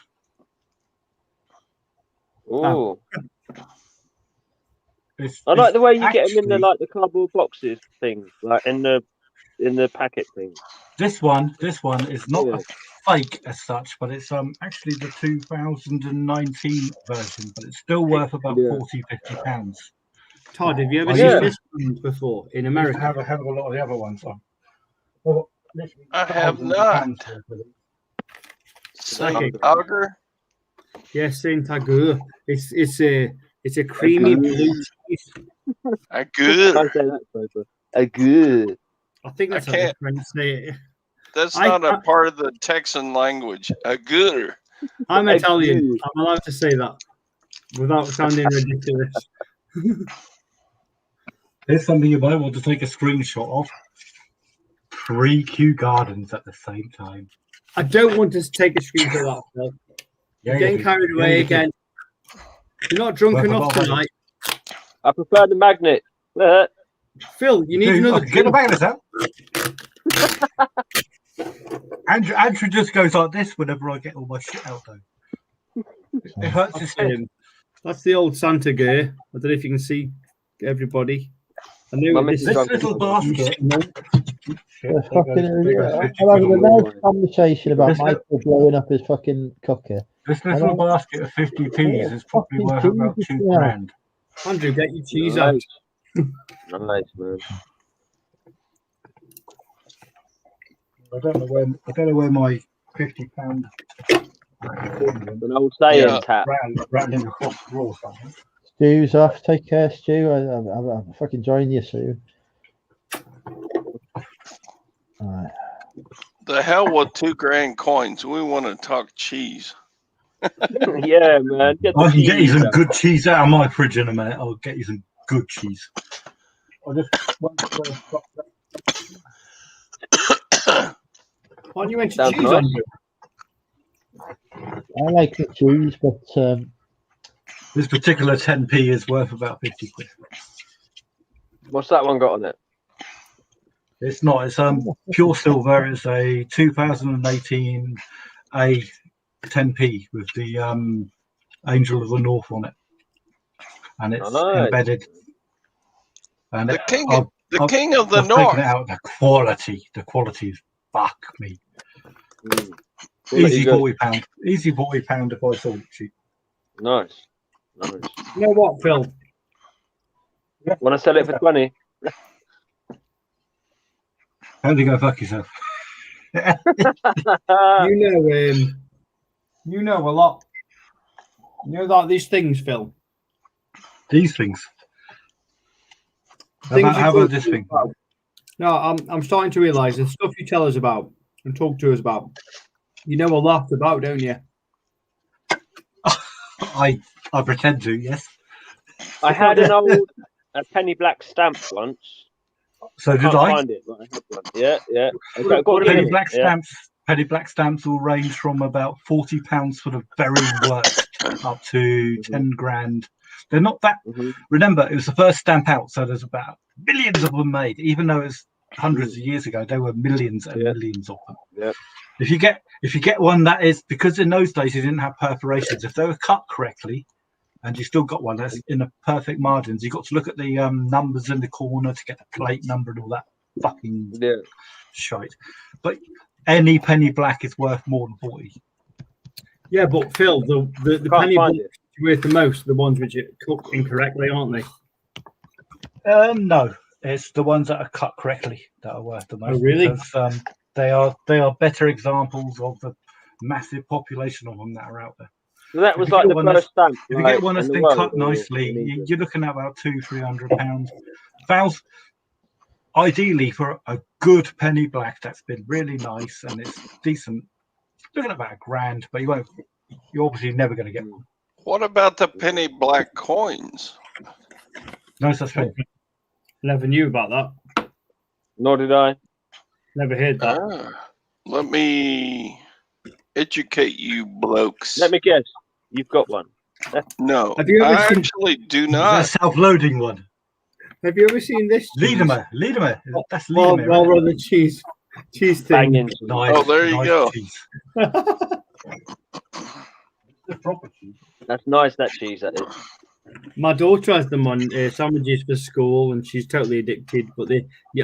Speaker 12: Ooh.
Speaker 3: It's,
Speaker 12: I like the way you get them in the
Speaker 3: actually-
Speaker 12: the cardboard boxes thing, like in the packet thing.
Speaker 3: This one is not a fake as such, but it's actually the 2019 version, but it's still worth about 40-50 pounds.
Speaker 8: Todd, have you ever
Speaker 3: I
Speaker 8: seen
Speaker 3: used to-
Speaker 8: this one before in
Speaker 3: I
Speaker 8: America?
Speaker 3: have a hell of a lot of the other ones on. Well,
Speaker 11: I have
Speaker 3: thousands of
Speaker 11: not.
Speaker 3: pounds worth of them.
Speaker 11: Saint Auger.
Speaker 8: Yes, Saint Agur. It's a creamy blue cheese.
Speaker 11: A good.
Speaker 12: I say that, Soper. A good.
Speaker 8: I think that's how the French say it.
Speaker 11: That's not a part of the Texan language. A good.
Speaker 8: I'm Italian. I'm allowed to say that without sounding ridiculous.
Speaker 3: Here's something you might want to take a screenshot of. 3 Kew Gardens at the same time.
Speaker 8: I don't want to take a screenshot of that, Phil.
Speaker 3: Yeah,
Speaker 8: You're getting
Speaker 3: you do.
Speaker 8: carried
Speaker 3: Yeah,
Speaker 8: away
Speaker 3: you do.
Speaker 8: again. You're not drunk
Speaker 3: Well,
Speaker 8: enough
Speaker 3: well,
Speaker 8: tonight.
Speaker 12: I prefer the magnet.
Speaker 8: Phil, you need
Speaker 3: Dude,
Speaker 8: another
Speaker 3: get the
Speaker 8: drink.
Speaker 3: magnets out. Andrew just goes like this whenever I get all my shit out though. It hurts his head.
Speaker 8: That's the old Santa gear. I don't know if you can see everybody. I knew
Speaker 12: My
Speaker 8: this
Speaker 3: This little basket.
Speaker 1: I'm having a nice conversation about
Speaker 3: This
Speaker 1: Michael blowing up his fucking cooker.
Speaker 3: This little basket of 50p's is probably worth about $2 grand.
Speaker 8: Andrew, get your cheese out.
Speaker 12: Nice, man.
Speaker 3: I don't know where my £50
Speaker 12: An old saying tap.
Speaker 3: Round in across the floor or something.
Speaker 1: Stu's off. Take care, Stu. I'm fucking joining you soon. Alright.
Speaker 11: The hell with $2 grand coins. We want to talk cheese.
Speaker 12: Yeah, man. Get the
Speaker 3: I can get you
Speaker 12: cheese
Speaker 3: some
Speaker 12: out.
Speaker 3: good cheese out of my fridge in a minute. I'll get you some good cheese. I just
Speaker 8: Why don't you went to
Speaker 12: Sounds
Speaker 8: cheese,
Speaker 12: nice.
Speaker 8: Andrew?
Speaker 1: I like the cheese, but
Speaker 3: this particular 10p is worth about 50 quid.
Speaker 12: What's that one got on it?
Speaker 3: It's not. It's pure silver. It's a 2018 A 10p with the Angel of the North on it, and it's
Speaker 12: Nice.
Speaker 3: embedded. And
Speaker 11: The king of the
Speaker 3: I've
Speaker 11: North.
Speaker 3: taken it out. The quality is fuck me.
Speaker 12: Quality
Speaker 3: Easy
Speaker 12: good.
Speaker 3: £40. Easy £40 if I sold it cheap.
Speaker 12: Nice. Nice.
Speaker 8: You know what, Phil?
Speaker 12: Want to sell it for 20?
Speaker 3: How do you go fuck yourself?
Speaker 8: You know a lot. You know that these things, Phil.
Speaker 3: These things.
Speaker 8: Things you
Speaker 3: How
Speaker 8: talk
Speaker 3: about this
Speaker 8: to us
Speaker 3: thing?
Speaker 8: about. No, I'm starting to realise the stuff you tell us about and talk to us about. You know a lot about, don't you?
Speaker 3: I pretend to, yes.
Speaker 12: I had an old penny black stamp once.
Speaker 3: So did
Speaker 12: Can't
Speaker 3: I.
Speaker 12: find it, but I had one. Yeah, yeah.
Speaker 3: Penny black stamps will range from about £40 for the very worst up to 10 grand. They're not that. Remember, it was the first stamp out, so there's about millions of them made. Even though it was hundreds of years ago, there were millions and millions of them.
Speaker 12: Yeah.
Speaker 3: If you get one that is, because in those days you didn't have perforations, if they were cut correctly and you still got one that's in the perfect margins, you got to look at the numbers in the corner to get the plate number and all that fucking shite. But any penny black is worth more than 40.
Speaker 8: Yeah, but Phil, the penny
Speaker 12: find
Speaker 8: blacks worth the most, the ones which are cooked incorrectly, aren't they?
Speaker 3: No, it's the ones that are cut correctly that are worth the most.
Speaker 8: Oh, really?
Speaker 3: Because they are better examples of the massive population of them that are out there.
Speaker 9: So that was like the first stamp.
Speaker 3: If you get one that's been cut nicely, you're looking at about £200-300. Fowls, ideally for a good penny black that's been really nice and it's decent, looking at about £1,000, but you're obviously never going to get one.
Speaker 11: What about the penny black coins?
Speaker 3: No such thing.
Speaker 8: Never knew about that.
Speaker 9: Nor did I.
Speaker 8: Never heard that.
Speaker 11: Let me educate you blokes.
Speaker 9: Let me guess. You've got one.
Speaker 11: No,
Speaker 8: Have you ever
Speaker 11: I
Speaker 8: seen-
Speaker 11: actually do
Speaker 3: The
Speaker 11: not.
Speaker 3: self-loading one.
Speaker 8: Have you ever seen this?
Speaker 3: Liedermer. That's
Speaker 8: Well,
Speaker 3: Liedermer.
Speaker 8: well, the cheese thing.
Speaker 9: Banging.
Speaker 3: Nice,
Speaker 11: Oh, there you
Speaker 3: nice
Speaker 11: go.
Speaker 3: cheese. The proper cheese.
Speaker 9: That's nice, that cheese, that is.
Speaker 8: My daughter has them on sandwiches for school, and she's totally addicted. But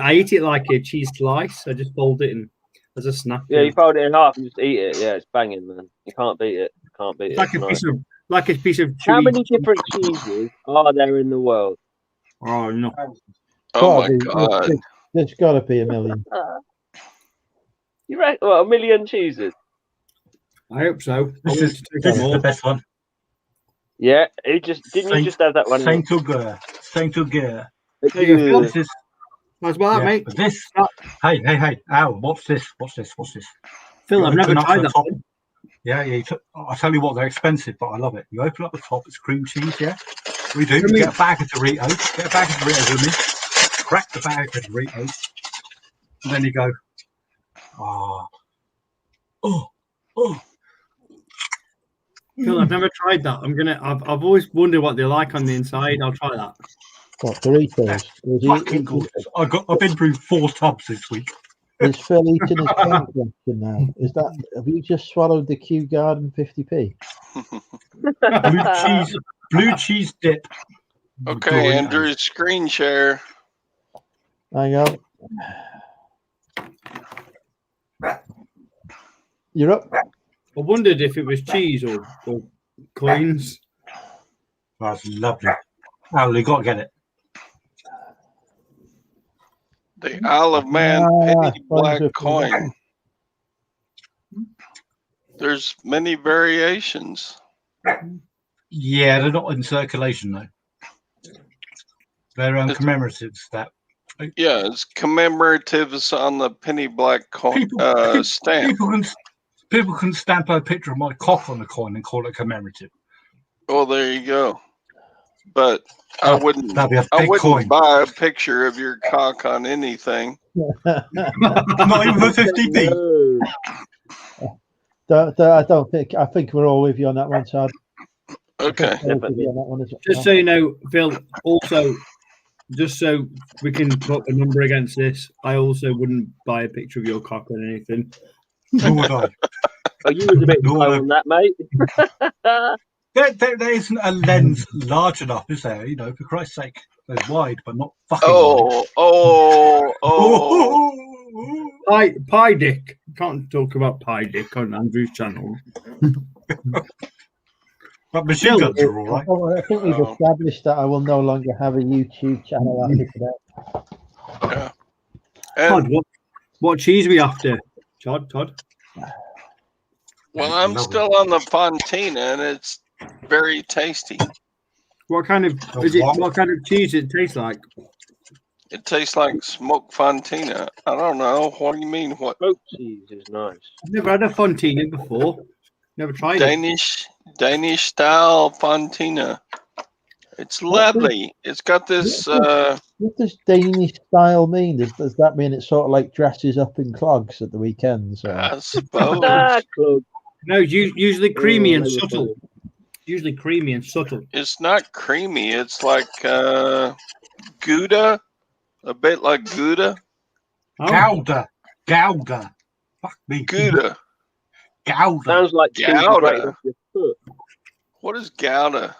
Speaker 8: I eat it like a cheese slice. I just fold it in as a snack.
Speaker 9: Yeah, you fold it in half and just eat it. Yeah, it's banging, man. You can't beat it. Can't beat
Speaker 8: It's
Speaker 9: it.
Speaker 8: like a piece of chewy.
Speaker 9: How many different cheeses are there in the world?
Speaker 8: Oh no!
Speaker 11: Oh my
Speaker 1: Gotta be-
Speaker 11: god!
Speaker 1: There's got to be a million.
Speaker 9: You reckon? What, 1,000,000 cheeses?
Speaker 8: I hope so.
Speaker 3: This is the best one.
Speaker 9: Yeah, you just have that one?
Speaker 3: Saint Augure. Saint Augure.
Speaker 9: Yeah.
Speaker 3: This is.
Speaker 8: That's about
Speaker 3: Yeah,
Speaker 8: mate.
Speaker 3: but this. Hey! Al, what's this?
Speaker 8: Phil,
Speaker 3: You
Speaker 8: I've never
Speaker 3: open up
Speaker 8: tried
Speaker 3: the
Speaker 8: that.
Speaker 3: top. Yeah. I'll tell you what, they're expensive, but I love it. You open up the top, it's cream cheese, yeah? We do. You get a bag of Doritos. Get a bag of Doritos with me. Crack the bag of Doritos. And then you go, oh.
Speaker 8: Phil, I've never tried that. I've always wondered what they're like on the inside. I'll try that.
Speaker 1: What, Doritos?
Speaker 3: Fucking cool. I've been through 4 tubs this week.
Speaker 1: Is Phil eating his cake question now? Have you just swallowed the Kew Garden 50p?
Speaker 3: blue cheese dip.
Speaker 11: Okay, Andrew, screen share.
Speaker 1: Hang on. You're up.
Speaker 8: I wondered if it was cheese or coins.
Speaker 3: That's lovely. Al, you got to get it.
Speaker 11: The Isle of Man penny black coin. There's many variations.
Speaker 3: Yeah, they're not in circulation though. They're commemoratives.
Speaker 11: Yeah, it's commemoratives on the penny black coin stamp.
Speaker 3: People can stamp a picture of my cock on the coin and call it commemorative.
Speaker 11: Oh, there you go. But I wouldn't
Speaker 3: coin.
Speaker 11: buy a picture of your cock on anything.
Speaker 3: Not even for 50p.
Speaker 1: I think we're all with you on that one, Todd.
Speaker 11: Okay.
Speaker 8: Just so you know, Phil, also, just so we can put a number against this, I also wouldn't buy a picture of your cock or anything.
Speaker 3: Nor would I.
Speaker 9: Oh, you was a bit low on that, mate.
Speaker 3: There isn't a lens large enough, is there? You know, for Christ's sake. There's wide, but not fucking
Speaker 8: wide. Pie dick. Can't talk about pie dick on Andrew's channel.
Speaker 3: But machine guns are all right.
Speaker 1: I think we've established that I will no longer have a YouTube channel after today.
Speaker 11: Yeah.
Speaker 8: Todd, what cheese are we after? Todd?
Speaker 11: Well, I'm still on the Fontina, and it's very tasty.
Speaker 8: What kind of What kind of cheese does it taste like?
Speaker 11: It tastes like smoked Fontina. I don't know. What do you mean? What?
Speaker 9: Smoked cheese is nice.
Speaker 8: I've never had a Fontina before. Never tried
Speaker 11: Danish style Fontina. It's lovely. It's got this.
Speaker 1: What does Danish style mean? Does that mean it sort of like dresses up in clogs at the weekends?
Speaker 11: I suppose.
Speaker 8: No, usually creamy and subtle. Usually creamy and subtle.
Speaker 11: It's not creamy. It's like Gouda, a bit like Gouda.
Speaker 3: Gouda. Fuck me.
Speaker 11: Gouda.
Speaker 3: Gouda.
Speaker 9: Sounds like
Speaker 11: Gouda. What is Gouda?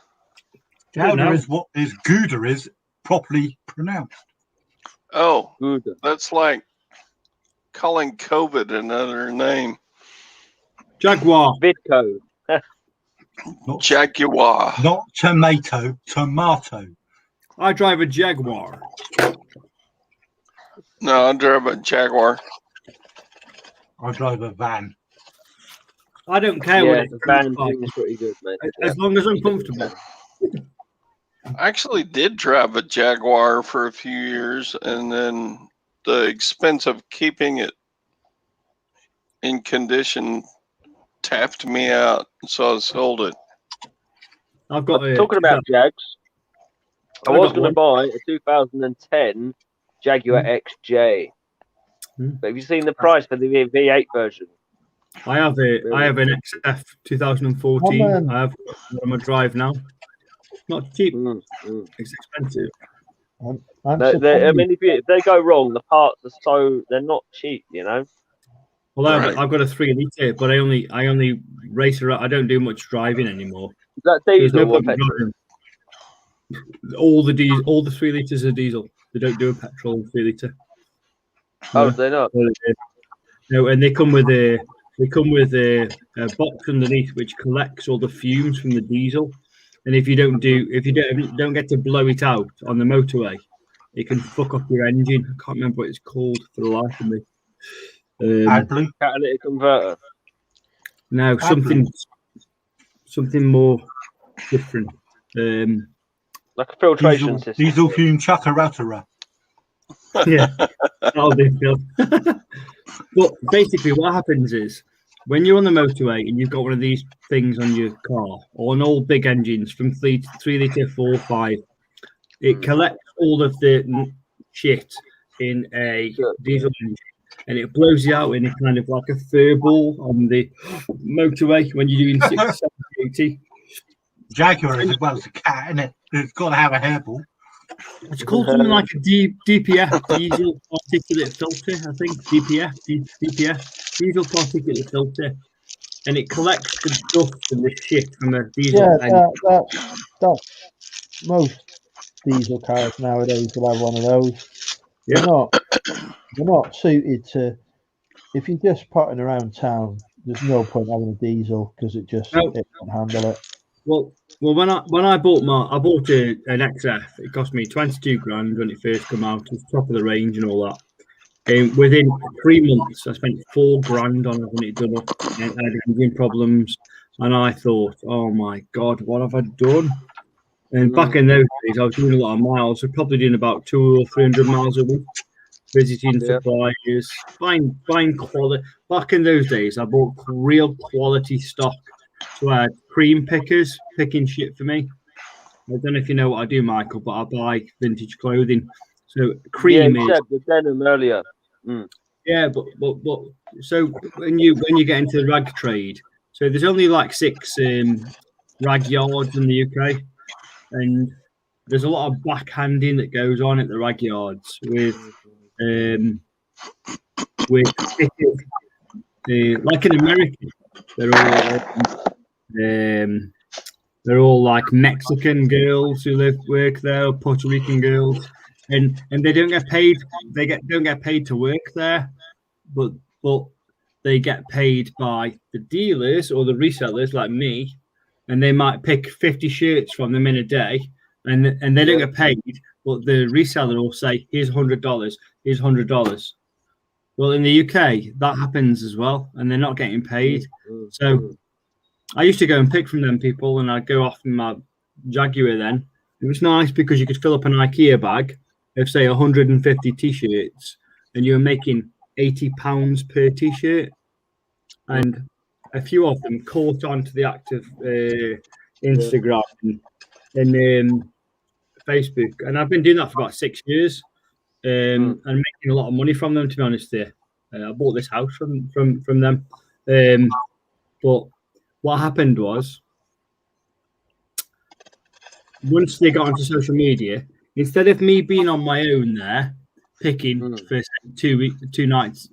Speaker 3: Gouda is what is Gouda is properly pronounced.
Speaker 11: Oh,
Speaker 9: Gouda.
Speaker 11: That's like calling COVID another name.
Speaker 8: Jaguar.
Speaker 9: Vidco.
Speaker 11: Jaguar.
Speaker 3: Not tomato.
Speaker 8: I drive a Jaguar.
Speaker 11: No, I drive a Jaguar.
Speaker 3: I drive a van.
Speaker 8: I don't care what
Speaker 12: Yeah,
Speaker 8: it
Speaker 12: the
Speaker 8: looks
Speaker 12: van
Speaker 8: like,
Speaker 12: thing is pretty good, mate.
Speaker 8: as long as I'm comfortable.
Speaker 11: I actually did drive a Jaguar for a few years, and then the expense of keeping it in condition tapped me out, so I sold it.
Speaker 8: I've got
Speaker 12: Talking about Jags, I was
Speaker 8: got
Speaker 12: going to
Speaker 8: one.
Speaker 12: buy a 2010 Jaguar XJ. But have you seen the price for the V8 version?
Speaker 8: I have an XF 2014. I have one on my drive now. Not cheap. It's expensive.
Speaker 1: I'm
Speaker 12: I
Speaker 1: surprised.
Speaker 12: mean, if they go wrong, the parts are they're not cheap, you know.
Speaker 8: Well, I've got a 3 litre, but I only race around. I don't do much driving anymore.
Speaker 12: Is that
Speaker 8: There's no
Speaker 12: diesel or
Speaker 8: point in
Speaker 12: petrol?
Speaker 8: driving. All the 3 litres are diesel. They don't do a petrol 3 litre.
Speaker 12: Oh, they're not.
Speaker 8: No, and they come with a box underneath which collects all the fumes from the diesel. And if you don't get to blow it out on the motorway, it can fuck up your engine. I can't remember what it's called for the life of me.
Speaker 12: Catalytic converter.
Speaker 8: No, something more different.
Speaker 12: Like a filtration system.
Speaker 3: Diesel fume chuckaratera.
Speaker 8: Yeah, that'll do, Phil. But basically, what happens is when you're on the motorway and you've got one of these things on your car, or on all big engines from 3 litre, 4, 5, it collects all of the shit in a diesel engine, and it blows you out in a kind of like a fur ball on the motorway when you're doing 60, 70, 80.
Speaker 3: Jaguar is as well as a cat, isn't it? It's got to have a hairball.
Speaker 8: It's called something like a DPF, diesel particulate filter, I think. DPF, diesel particulate filter, and it collects the dust and the shit from a diesel engine.
Speaker 1: That most diesel cars nowadays will have one of those.
Speaker 8: Yeah.
Speaker 1: They're not suited to. If you're just potting around town, there's no point having a diesel because it can't handle it.
Speaker 8: Well, when I bought an XF, it cost me 22 grand when it first came out. It was top of the range and all that. And within 3 months, I spent 4 grand on having it done up, and I had engine problems. And I thought, oh my god, what have I done? And back in those days, I was doing a lot of miles. I was probably doing about 200 or 300 miles a week, visiting suppliers, buying quality. Back in those days, I bought real quality stock. So I had cream pickers picking shit for me. I don't know if you know what I do, Michael, but I buy vintage clothing. So cream
Speaker 12: you said the denim earlier.
Speaker 8: Yeah, but so when you get into the rag trade, so there's only like 6 rag yards in the UK, and there's a lot of backhanding that goes on at the rag yards with like in America, they're all like Mexican girls who work there, or Puerto Rican girls, and they don't get paid. Don't get paid to work there, but they get paid by the dealers or the resellers like me, and they might pick 50 shirts from them in a day, and they don't get paid. But the reseller will say, "Here's $100. Here's $100." Well, in the UK, that happens as well, and they're not getting paid. So I used to go and pick from them people, and I'd go off in my Jaguar then. It was nice because you could fill up an IKEA bag of, say, 150 T-shirts, and you were making £80 per T-shirt. And a few of them caught on to the act of Instagram and Facebook. And I've been doing that for about 6 years. And making a lot of money from them, to be honest. There, I bought this house from them. But what happened was, once they got onto social media, instead of me being on my own there, picking for 2 nights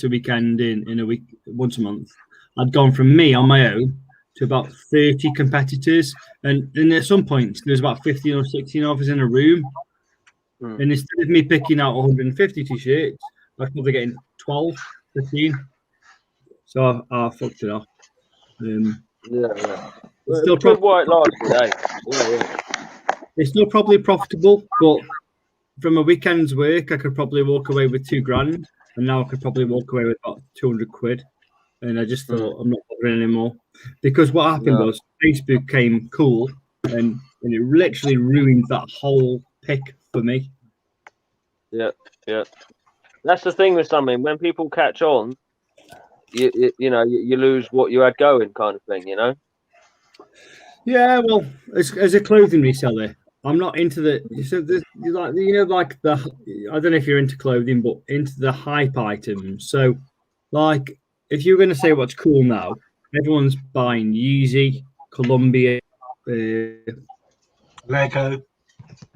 Speaker 8: a weekend in a week, once a month, I'd gone from me on my own to about 30 competitors, and at some points there was about 15 or 16 of us in a room. And instead of me picking out 150 T-shirts, I was probably getting 12, 15. So I fucked it off.
Speaker 12: Yeah.
Speaker 8: Still
Speaker 12: Good white last today. Yeah.
Speaker 8: It's not probably profitable, but from a weekend's work, I could probably walk away with £2,000, and now I could probably walk away with about 200 quid. And I just thought I'm not bothering anymore, because what happened was Facebook came cool, and it literally ruined that whole pick for me.
Speaker 9: Yeah. That's the thing with something. When people catch on, you lose what you had going, kind of thing. You know.
Speaker 8: Yeah, well, as a clothing reseller, I'm not into the I don't know if you're into clothing, but into the hype items. So, like, if you're going to say what's cool now, everyone's buying Yeezy, Columbia,
Speaker 3: Lego.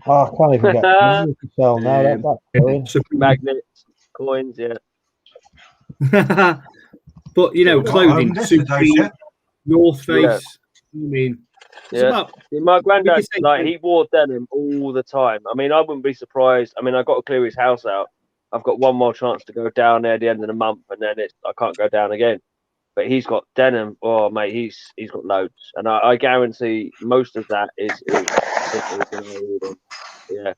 Speaker 1: Oh, I can't even get money to sell now. That's going.
Speaker 9: Magnets, coins, yeah.
Speaker 8: But clothing, Supreme, North Face.
Speaker 9: Yeah.
Speaker 8: I mean, it's
Speaker 9: Yeah.
Speaker 8: about.
Speaker 9: My granddad, he wore denim all the time. I mean, I wouldn't be surprised. I mean, I got to clear his house out. I've got one more chance to go down there at the end of the month, and then I can't go down again. But he's got denim. Oh, mate, he's got loads, and I guarantee most of that is. Yeah.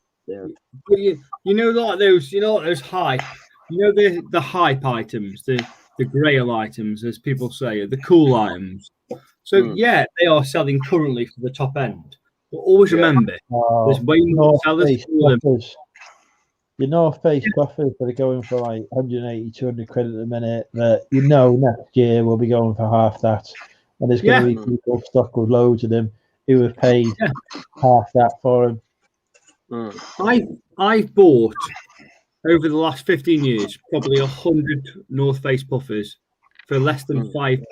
Speaker 8: But like those hype, the hype items, the grail items, as people say, the cool items. So yeah, they are selling currently for the top end. But always remember, there's way more sellers for them.
Speaker 1: Face buffers that are going for like 180, 200 quid at the minute. That next year we'll be going for half that, and there's going to be people stuck with loads of them who have paid half that for them.
Speaker 8: I've bought over the last 15 years probably 100 North Face puffers for less than £5.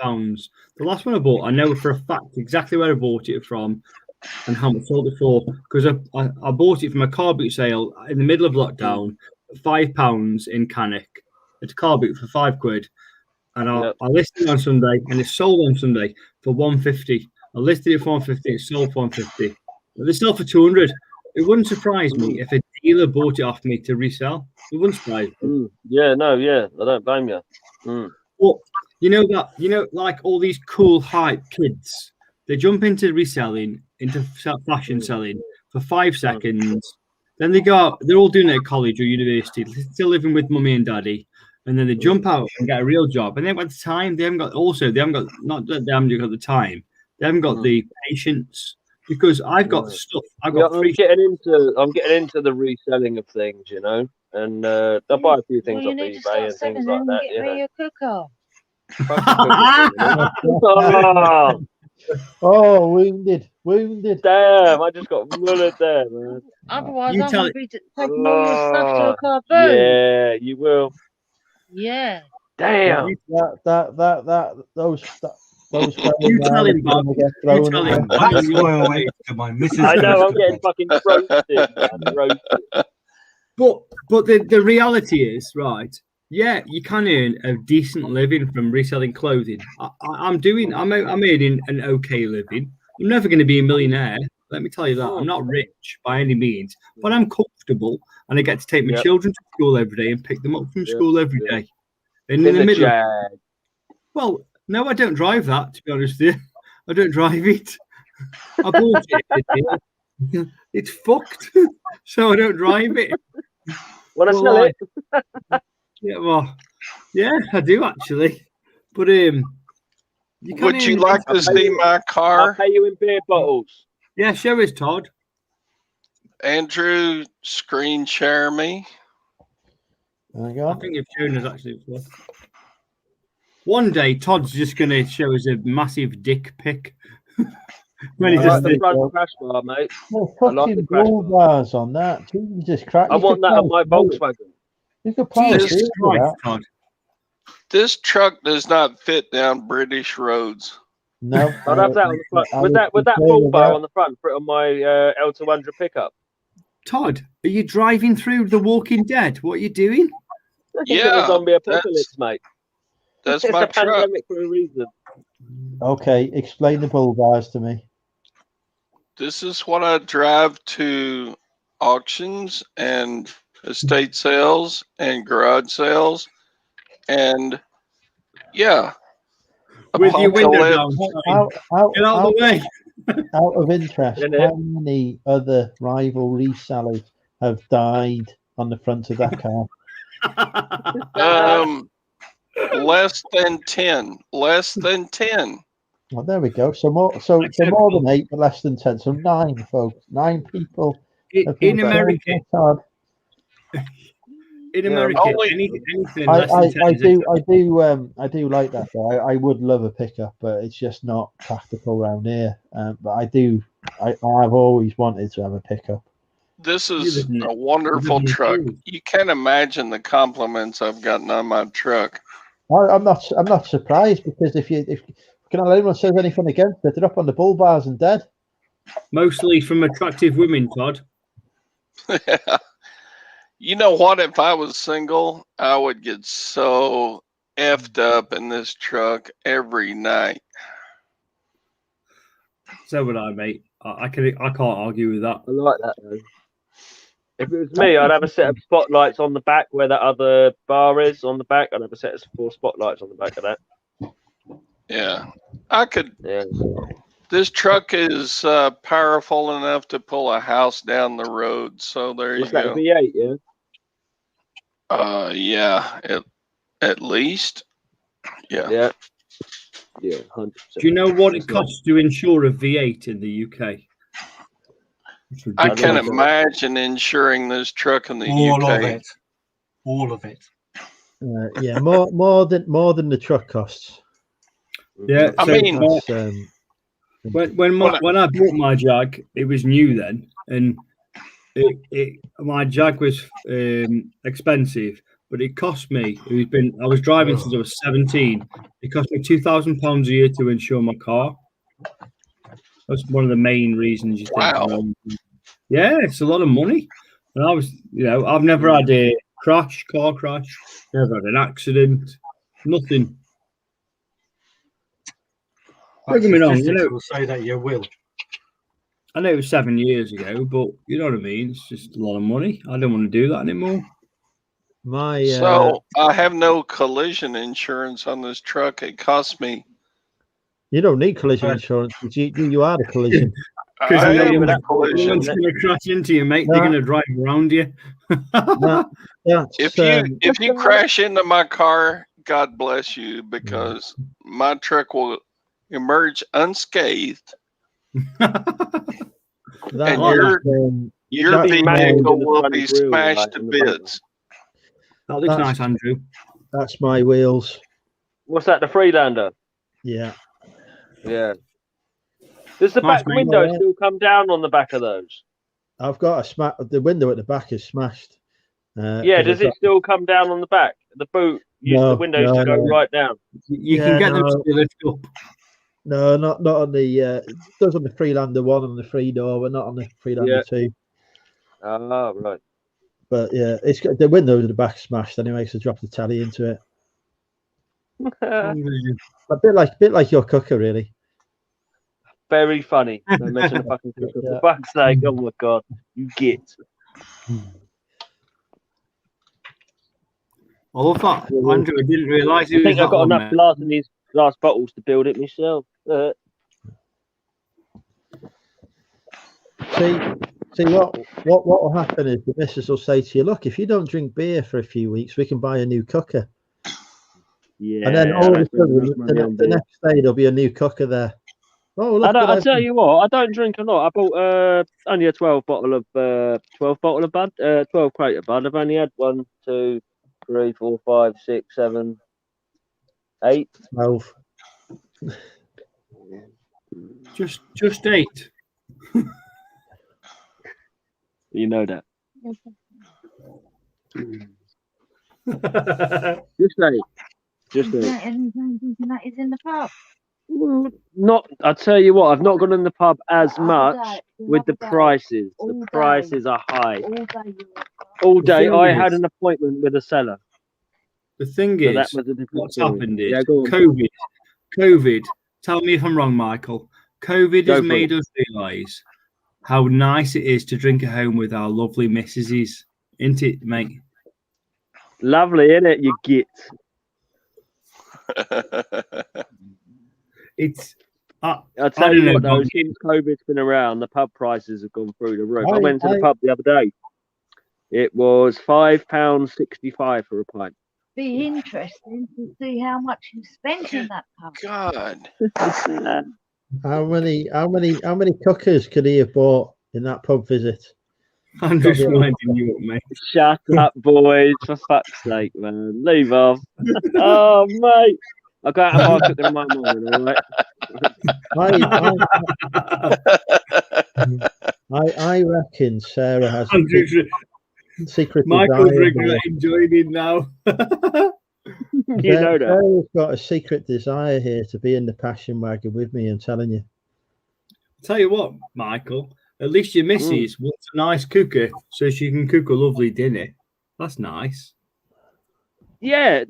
Speaker 8: The last one I bought, I know for a fact exactly where I bought it from and how much I sold it for, because I bought it from a car boot sale in the middle of lockdown, £5 in Cannock. It's a car boot for £5, and I listed it on Sunday, and it sold on Sunday for £150. I listed it for £150, it sold for £150. But they sell for £200. It wouldn't surprise me if a dealer bought it off me to resell. It wouldn't surprise me.
Speaker 9: I don't blame you.
Speaker 8: But like all these cool hype kids, they jump into reselling, into fashion selling for 5 seconds. Then they go out, they're all doing it at college or university, still living with mummy and daddy. And then they jump out and get a real job. And they haven't got the time. They haven't got the time. They haven't got the patience. Because I've got stuff. I'm
Speaker 9: getting into the reselling of things, and I buy a few things off eBay and things like that.
Speaker 13: Get me a cooker.
Speaker 1: Oh, wounded.
Speaker 9: Damn, I just got mullered there, man.
Speaker 13: Otherwise, I'm going to be taking all your stuff to a car boot.
Speaker 9: Yeah, you will.
Speaker 13: Yeah.
Speaker 9: Damn.
Speaker 1: Those.
Speaker 8: You tell him, Bob. You tell him.
Speaker 3: That's why I wait to my missus.
Speaker 9: I know, I'm getting fucking roasted, man.
Speaker 8: But the reality is, right? Yeah, you can earn a decent living from reselling clothing. I'm earning an okay living. I'm never going to be a millionaire. Let me tell you that. I'm not rich by any means, but I'm comfortable, and I get to take my children to school every day and pick them up from school every day. And in the middle, well. No, I don't drive that, to be honest with you. I don't drive it. I bought it. It's fucked. So I don't drive it.
Speaker 9: Want to sell it?
Speaker 8: Yeah, I do actually. But
Speaker 11: would you like to see my car?
Speaker 9: I'll pay you in beer bottles.
Speaker 8: Yeah, show us, Todd.
Speaker 11: Andrew, screen share me.
Speaker 8: I think you've shown us actually before. One day, Todd's just going to show us a massive dick pic.
Speaker 9: When I like the front crash bar, mate.
Speaker 1: I like the bull bars on that. Jesus Christ!
Speaker 9: I want that on my Volkswagen.
Speaker 1: You could play
Speaker 8: Todd.
Speaker 11: This truck does not fit down British roads.
Speaker 1: No,
Speaker 9: I'd have that on the front. With that bull bar on the front, put it on my L200 pickup.
Speaker 8: Todd, are you driving through The Walking Dead? What are you doing?
Speaker 11: Yeah,
Speaker 9: zombie apocalypse, mate.
Speaker 11: That's
Speaker 9: it's
Speaker 11: my
Speaker 9: a
Speaker 11: truck.
Speaker 9: Pandemic for a reason.
Speaker 1: Okay, explain the bull bars to me.
Speaker 11: This is what I drive to auctions and estate sales and garage sales, and
Speaker 8: with your window down. Get out of the way.
Speaker 1: Out of interest,
Speaker 12: Isn't it?
Speaker 1: how many other rival resellers have died on the front of that car?
Speaker 11: Less than 10. Less than 10.
Speaker 1: Well, there we go. So more than 8, but less than 10. So 9, folks. 9 people have been
Speaker 8: In America,
Speaker 1: killed that hard.
Speaker 8: in America, anything less than 10
Speaker 1: I
Speaker 8: is
Speaker 1: do like that though. I would love a pickup, but it's just not practical around here. But I've always wanted to have a pickup.
Speaker 11: This is a wonderful truck. You can't imagine the compliments I've gotten on my truck.
Speaker 1: I'm not surprised, because if anyone says anything against it, they're up on the bull bars and dead.
Speaker 8: Mostly from attractive women, Todd.
Speaker 11: You know what? If I was single, I would get so effed up in this truck every night.
Speaker 8: So would I, mate. I can't argue with that.
Speaker 12: I like that though. If it was me, I'd have a set of spotlights on the back where that other bar is on the back. I'd have a set of 4 spotlights on the back of that.
Speaker 11: Yeah, I could.
Speaker 12: Yeah.
Speaker 11: This truck is powerful enough to pull a house down the road. So there you
Speaker 12: What's that,
Speaker 11: go.
Speaker 12: V8, yeah?
Speaker 11: Yeah, at least. Yeah.
Speaker 12: Yeah, 100%.
Speaker 8: Do you know what it costs to insure a V8 in the UK?
Speaker 11: I can imagine insuring this truck in the
Speaker 3: All
Speaker 11: UK.
Speaker 3: of it. All of it.
Speaker 1: Yeah, more than the truck costs.
Speaker 8: Yeah,
Speaker 11: I
Speaker 8: so
Speaker 11: mean,
Speaker 8: when I bought my Jag, it was new then, and my Jag was expensive, but it cost me. I was driving since I was 17. It cost me £2,000 a year to insure my car. That's one of the main reasons you think.
Speaker 11: Wow.
Speaker 8: Yeah, it's a lot of money. And I was, I've never had a car crash, never had an accident, nothing. Don't get me wrong,
Speaker 3: Statistics will say that you will.
Speaker 8: I know it was 7 years ago, but you know what I mean? It's just a lot of money. I don't want to do that anymore.
Speaker 11: So I have no collision insurance on this truck. It costs me.
Speaker 1: You don't need collision insurance. You are the collision.
Speaker 8: Because
Speaker 11: I
Speaker 8: no
Speaker 11: am
Speaker 8: one's
Speaker 11: the collision.
Speaker 8: going to crash into you, mate. They're going to drive around you.
Speaker 11: If you crash into my car, God bless you, because my truck will emerge unscathed. And your vehicle will be smashed to bits.
Speaker 8: That looks nice, Andrew.
Speaker 1: That's my wheels.
Speaker 12: What's that, the Freelander?
Speaker 1: Yeah.
Speaker 12: Yeah. Does the back window still come down on the back of those?
Speaker 1: I've got the window at the back is smashed.
Speaker 12: Yeah, does it still come down on the back? The boot, the windows to go right down.
Speaker 8: You can get them to lift up.
Speaker 1: No, not on the. It does on the Freelander 1 on the 3-door, but not on the Freelander 2.
Speaker 12: Oh, right.
Speaker 1: But yeah, it's got the windows at the back smashed anyway, so drop the telly into it. A bit like your cooker, really.
Speaker 12: Very funny. Don't mention the fucking cooker. For fuck's sake, oh my god, you get.
Speaker 8: I love that, Andrew. I didn't realise
Speaker 12: I think I've got enough glass in these glass bottles to build it myself.
Speaker 1: See what will happen is the missus will say to you, look, if you don't drink beer for a few weeks, we can buy a new cooker.
Speaker 12: Yeah.
Speaker 1: And then all of a sudden, the next day there'll be a new cooker there. Oh, look,
Speaker 12: I'll tell you what, I don't drink a lot. I bought only a 12 bottle of Bud, 12 crate of Bud. I've only had 1, 2, 3, 4, 5, 6, 7, 8.
Speaker 1: 12.
Speaker 8: Just 8.
Speaker 12: You know that. Just 8.
Speaker 13: That is in the pub.
Speaker 12: Not. I'll tell you what. I've not gone in the pub as much with the prices. The prices are high. All day. I had an appointment with a seller.
Speaker 8: The thing is, what's happened is
Speaker 12: COVID.
Speaker 8: COVID. Tell me if I'm wrong, Michael. COVID has made us realise how nice it is to drink at home with our lovely missuses, isn't it, mate?
Speaker 12: Lovely, isn't it? You get. I'll
Speaker 8: I
Speaker 12: tell
Speaker 8: don't
Speaker 12: you
Speaker 8: know,
Speaker 12: what, though,
Speaker 8: Bobby.
Speaker 12: since COVID's been around, the pub prices have gone through the roof. I
Speaker 1: I-
Speaker 12: went to the
Speaker 1: I-
Speaker 12: pub the other day. It was £5.65 for a pint.
Speaker 13: Be interesting to see how much you spent in that pub.
Speaker 11: God.
Speaker 1: How many cookers could he have bought in that pub visit?
Speaker 8: I'm just winding you up, mate.
Speaker 12: Shut up, boys, for fuck's sake, man. Leave off. Oh, mate. I'll go out and buy a cooker tomorrow morning, all right?
Speaker 1: I reckon Sarah has
Speaker 8: I'm just,
Speaker 1: secret
Speaker 8: Michael's
Speaker 1: desire.
Speaker 8: enjoying it now.
Speaker 12: You know that.
Speaker 1: Sarah's got a secret desire here to be in the passion wagon with me. I'm telling you.
Speaker 8: Tell you what, Michael, at least your missus wants a nice cooker so she can cook a lovely dinner. That's nice.
Speaker 12: Yeah,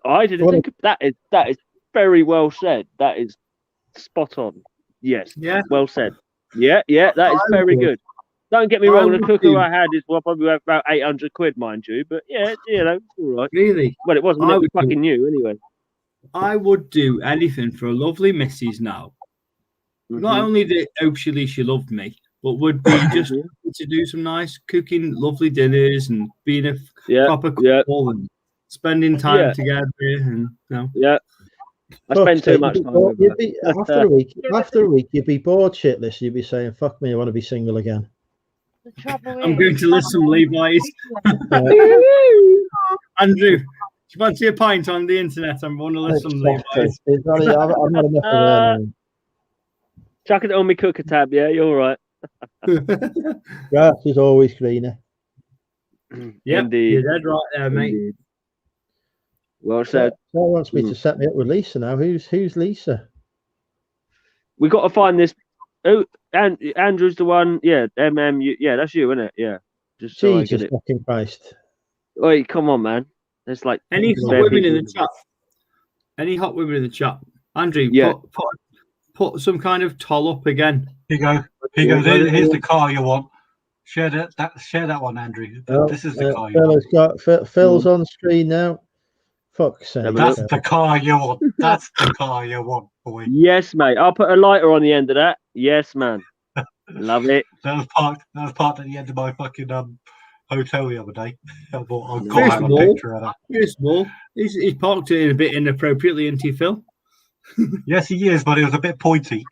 Speaker 12: I didn't think of that. That is very well said. That is spot on. Yes.
Speaker 8: Yeah.
Speaker 12: Well said. Yeah, that is very good. Don't get me wrong. The cooker I had is probably worth about 800 quid, mind you. But yeah, it's all right.
Speaker 8: Really?
Speaker 12: Well, it wasn't. It was fucking new anyway.
Speaker 8: I would do anything for a lovely missus now. Not only that, hopefully she loved me, but would be just to do some nice cooking, lovely dinners, and being a proper couple and spending time together. And
Speaker 12: I spend too much time with her.
Speaker 1: After a week, you'd be bored shitless. You'd be saying, "Fuck me, I want to be single again."
Speaker 8: I'm going to list some Levi's. Andrew, do you fancy a pint on the internet? I'm going to list some Levi's.
Speaker 1: I'm not enough of them.
Speaker 12: Chuck it on my cooker tab, yeah, you're all right.
Speaker 1: Grass is always greener.
Speaker 8: Yeah,
Speaker 12: Indeed.
Speaker 8: you're dead right there, mate.
Speaker 12: Indeed. Well said.
Speaker 1: Sarah wants me to set me up with Lisa now. Who's Lisa?
Speaker 12: We got to find this. Oh, and Andrew's the one. Yeah, yeah, that's you, isn't it? Yeah. Just so
Speaker 1: Jesus
Speaker 12: I get it.
Speaker 1: fucking Christ!
Speaker 12: Oi, come on, man. There's like
Speaker 8: any hot women in the chat. Any hot women in the chat? Andrew, put some kind of toll up again.
Speaker 3: Here you go. Here's the car you want. Share that one, Andrew. This is the car you want.
Speaker 1: Phil's on screen now. Fuck's sake.
Speaker 3: That's the car you want. That's the car you want, boy.
Speaker 12: Yes, mate. I'll put a lighter on the end of that. Yes, man. Love it.
Speaker 3: That was parked at the end of my fucking hotel the other day. I thought I've got
Speaker 8: Very
Speaker 3: to have a
Speaker 8: small.
Speaker 3: picture of that.
Speaker 8: Very small. He's parked it in a bit inappropriately, isn't he, Phil?
Speaker 3: Yes, he is, but it was a bit pointy.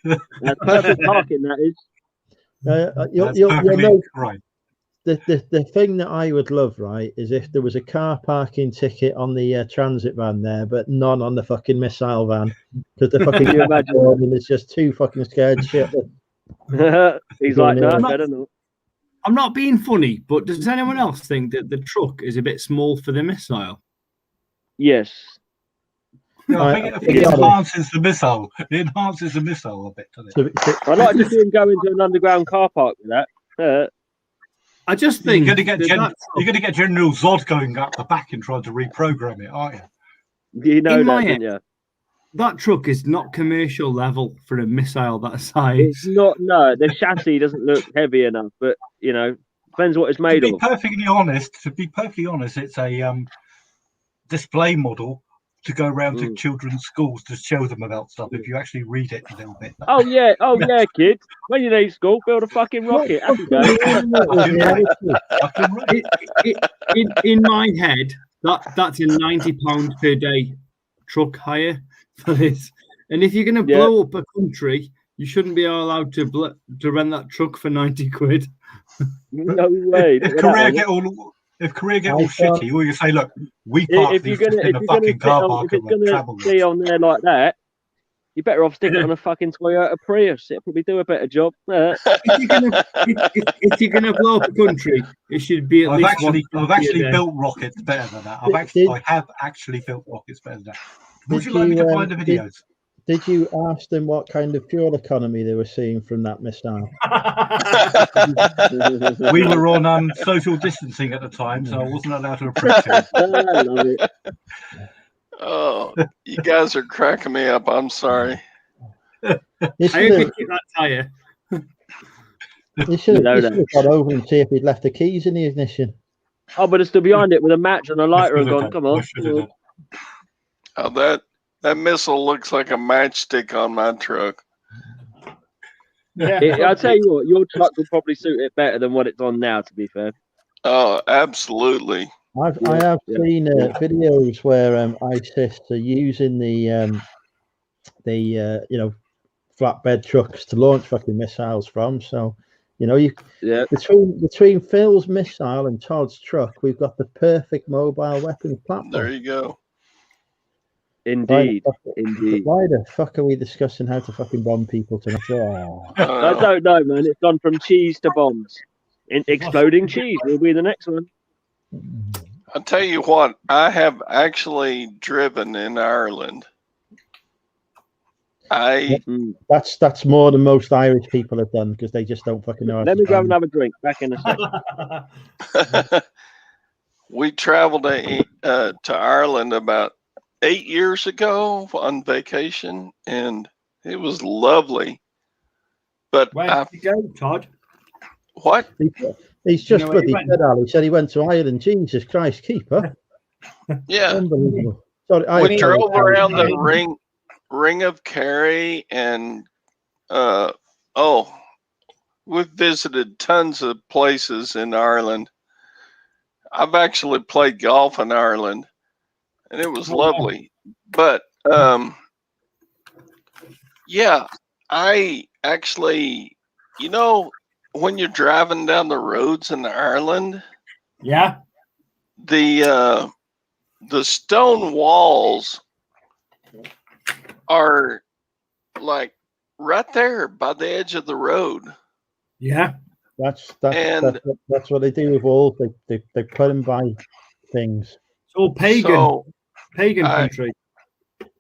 Speaker 12: That's perfect parking, that is.
Speaker 1: You'll know,
Speaker 3: right.
Speaker 1: The thing that I would love, right, is if there was a car parking ticket on the transit van there, but none on the fucking missile van, because the fucking
Speaker 12: Can you imagine?
Speaker 1: and it's just too fucking scared shitless.
Speaker 12: He's like, no, better not.
Speaker 8: I'm not being funny, but does anyone else think that the truck is a bit small for the missile?
Speaker 12: Yes.
Speaker 3: No, I think it enhances the missile. It enhances the missile a bit, doesn't it?
Speaker 12: I'd like to see him go into an underground car park with that.
Speaker 8: I just think
Speaker 3: you're going to get General Zod going up the back and trying to reprogram it, aren't you?
Speaker 12: You know
Speaker 8: In
Speaker 12: that,
Speaker 8: my
Speaker 12: don't
Speaker 8: head,
Speaker 12: you?
Speaker 8: that truck is not commercial level for a missile that size.
Speaker 12: It's not. No, the chassis doesn't look heavy enough, but you know, depends what it's made
Speaker 3: To be
Speaker 12: of.
Speaker 3: perfectly honest, it's a display model to go around to children's schools to show them about stuff. If you actually read it a little bit.
Speaker 12: Oh yeah, kid. When you leave school, build a fucking rocket. Happy days.
Speaker 8: In my head, that's a £90 per day truck hire for this. And if you're going to blow up a country, you shouldn't be allowed to rent that truck for 90 quid.
Speaker 12: No way.
Speaker 3: If Korea get all shitty, we can say, look, we parked these in a fucking car park.
Speaker 12: If it's going to be on there like that, you're better off sticking it on a fucking Toyota Prius. It'll probably do a better job.
Speaker 8: If you're gonna blow up a country, it should be at least.
Speaker 3: I've actually built rockets better than that. I have actually built rockets better than that. Would you like me to find the videos?
Speaker 1: Did you ask them what kind of fuel economy they were seeing from that missile?
Speaker 3: We were on social distancing at the time, so I wasn't allowed to approach it.
Speaker 12: I love it.
Speaker 11: Oh, you guys are cracking me up. I'm sorry.
Speaker 8: I hope you keep that tire.
Speaker 1: You should have got over and see if he'd left the keys in the ignition.
Speaker 12: Oh, but it's still behind it with a match and a lighter and gone. Come on.
Speaker 11: Oh, That missile looks like a matchstick on my truck.
Speaker 12: I'll tell you what, your truck will probably suit it better than what it's on now, to be fair.
Speaker 11: Oh, absolutely.
Speaker 1: I have seen videos where ISIS are using the flatbed trucks to launch fucking missiles from. So, between Phil's missile and Todd's truck, we've got the perfect mobile weapons platform.
Speaker 11: There you go.
Speaker 12: Indeed.
Speaker 1: Why the fuck are we discussing how to fucking bomb people tonight?
Speaker 12: I don't know, man. It's gone from cheese to bombs. Exploding cheese will be the next one.
Speaker 11: I'll tell you what, I have actually driven in Ireland.
Speaker 1: That's more than most Irish people have done because they just don't fucking know how
Speaker 12: Let
Speaker 1: to
Speaker 12: me grab
Speaker 1: drive.
Speaker 12: another drink. Back in a second.
Speaker 11: We traveled to Ireland about 8 years ago on vacation, and it was lovely. But
Speaker 8: where did you go, Todd?
Speaker 11: What?
Speaker 1: He's just bloody said, Al. He said he went to Ireland. Jesus Christ, keeper.
Speaker 11: Yeah.
Speaker 1: Unbelievable. Sorry,
Speaker 11: We drove around the Ring of Kerry, and we've visited tons of places in Ireland. I've actually played golf in Ireland, and it was lovely. But yeah, I actually, when you're driving down the roads in Ireland,
Speaker 8: yeah,
Speaker 11: the stone walls are like right there by the edge of the road.
Speaker 8: Yeah,
Speaker 1: that's what they do with walls. They put them by things.
Speaker 8: It's all pagan country.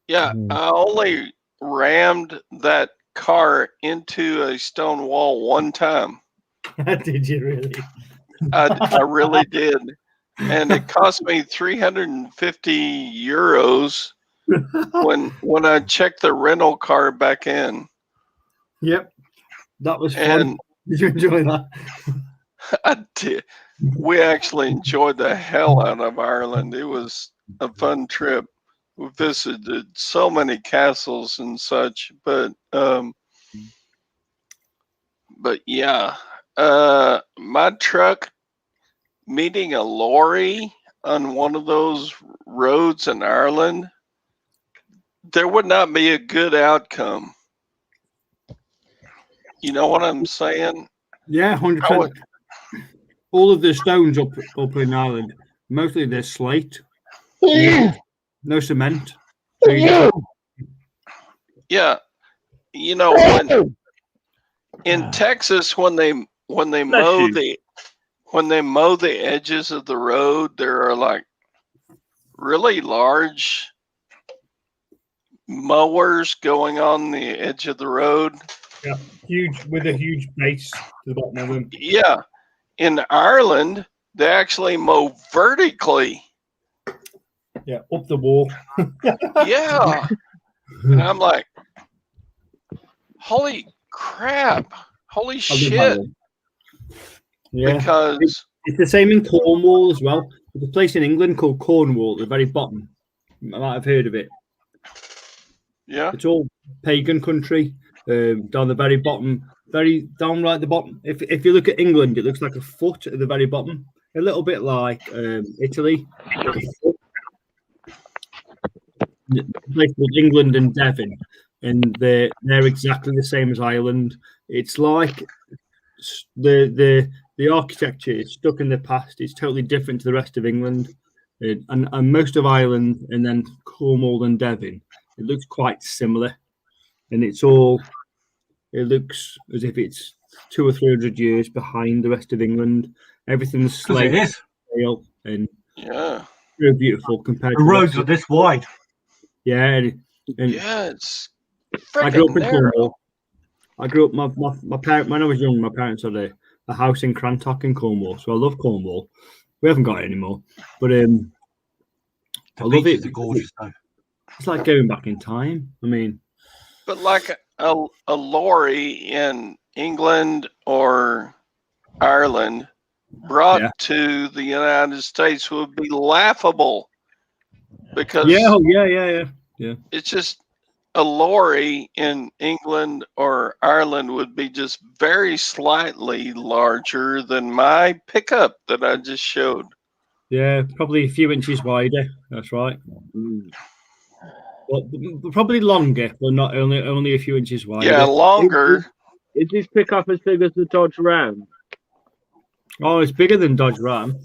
Speaker 11: Yeah, I only rammed that car into a stone wall one time.
Speaker 8: Did you really?
Speaker 11: I really did, and it cost me 350 euros when I checked the rental car back in.
Speaker 8: Yep, that was fun. Did you enjoy that?
Speaker 11: I did. We actually enjoyed the hell out of Ireland. It was a fun trip. We visited so many castles and such, but yeah, my truck meeting a lorry on one of those roads in Ireland, there would not be a good outcome. You know what I'm saying?
Speaker 8: Yeah, 100%. All of the stones up in Ireland, mostly they're slate. No cement.
Speaker 11: Yeah, when in Texas, when they mow the edges of the road, there are like really large mowers going on the edge of the road.
Speaker 8: Yeah, huge, with a huge base to the bottom of them.
Speaker 11: Yeah, in Ireland, they actually mow vertically.
Speaker 8: Yeah, up the wall.
Speaker 11: Yeah. And I'm like, holy crap. Holy shit.
Speaker 8: Yeah.
Speaker 11: Because
Speaker 8: it's the same in Cornwall as well. There's a place in England called Cornwall at the very bottom. I might have heard of it.
Speaker 11: Yeah.
Speaker 8: It's all pagan country. Down the very bottom, very down right at the bottom. If you look at England, it looks like a foot at the very bottom. A little bit like Italy. A place called England and Devon, and they're exactly the same as Ireland. It's like the architecture is stuck in the past. It's totally different to the rest of England, and most of Ireland, and then Cornwall and Devon. It looks quite similar, and it looks as if it's 200 or 300 years behind the rest of England. Everything's slate and very beautiful compared.
Speaker 3: The roads are this wide.
Speaker 8: Yeah, and
Speaker 11: it's
Speaker 8: I grew up in
Speaker 11: narrow.
Speaker 8: Cornwall. I grew up. My parent when I was young, my parents had a house in Crantock in Cornwall, so I love Cornwall. We haven't got it anymore, but I love it.
Speaker 3: It's gorgeous though.
Speaker 8: It's like going back in time. I mean,
Speaker 11: but like a lorry in England or Ireland brought to the United States would be laughable because
Speaker 8: yeah. Yeah.
Speaker 11: It's just a lorry in England or Ireland would be just very slightly larger than my pickup that I just showed.
Speaker 8: Yeah, probably a few inches wider. That's right. But probably longer, but not only a few inches wider.
Speaker 11: Yeah, longer.
Speaker 12: Is this pickup as big as the Dodge Ram?
Speaker 8: Oh, it's bigger than Dodge Ram.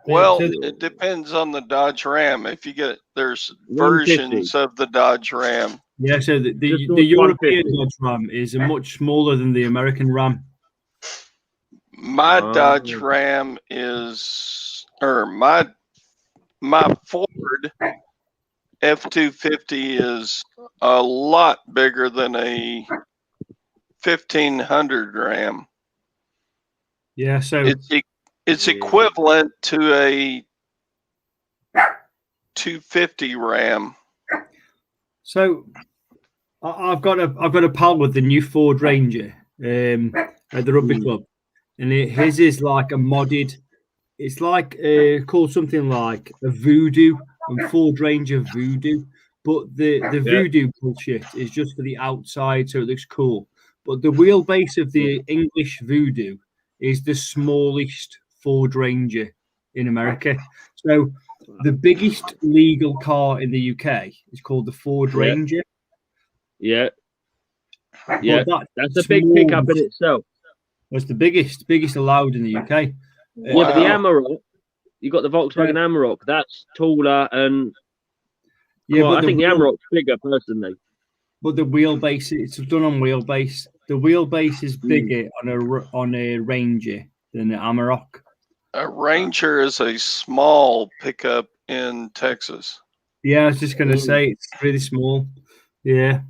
Speaker 11: Well,
Speaker 8: So
Speaker 11: it depends on the Dodge Ram. If you get, there's
Speaker 12: 150.
Speaker 11: versions of the Dodge Ram.
Speaker 8: yeah, so the
Speaker 12: Just
Speaker 8: European
Speaker 12: 150.
Speaker 8: Dodge Ram is a much smaller than the American Ram.
Speaker 11: My Dodge Ram is, or my Ford F-250 is a lot bigger than a 1500 Ram.
Speaker 8: Yeah, so
Speaker 11: It's equivalent to a 250 Ram.
Speaker 8: So I've got a pal with the new Ford Ranger at the rugby club, and his is like a modded. It's like called something like a Voodoo and Ford Ranger Voodoo, but the Voodoo bullshit is just for the outside, so it looks cool. But the wheelbase of the English Voodoo is the smallest Ford Ranger in America. So the biggest legal car in the UK is called the Ford Ranger.
Speaker 12: Yeah.
Speaker 8: But
Speaker 12: Yeah. That's a big pickup in itself.
Speaker 8: That's the biggest allowed in the UK.
Speaker 12: Yeah, but the Amarok, you got the Volkswagen Amarok. That's taller and I think the Amarok's bigger personally.
Speaker 8: But the wheelbase, it's done on wheelbase. The wheelbase is bigger on a Ranger than the Amarok.
Speaker 11: A Ranger is a small pickup in Texas.
Speaker 8: Yeah, I was just going to say it's really small. Yeah.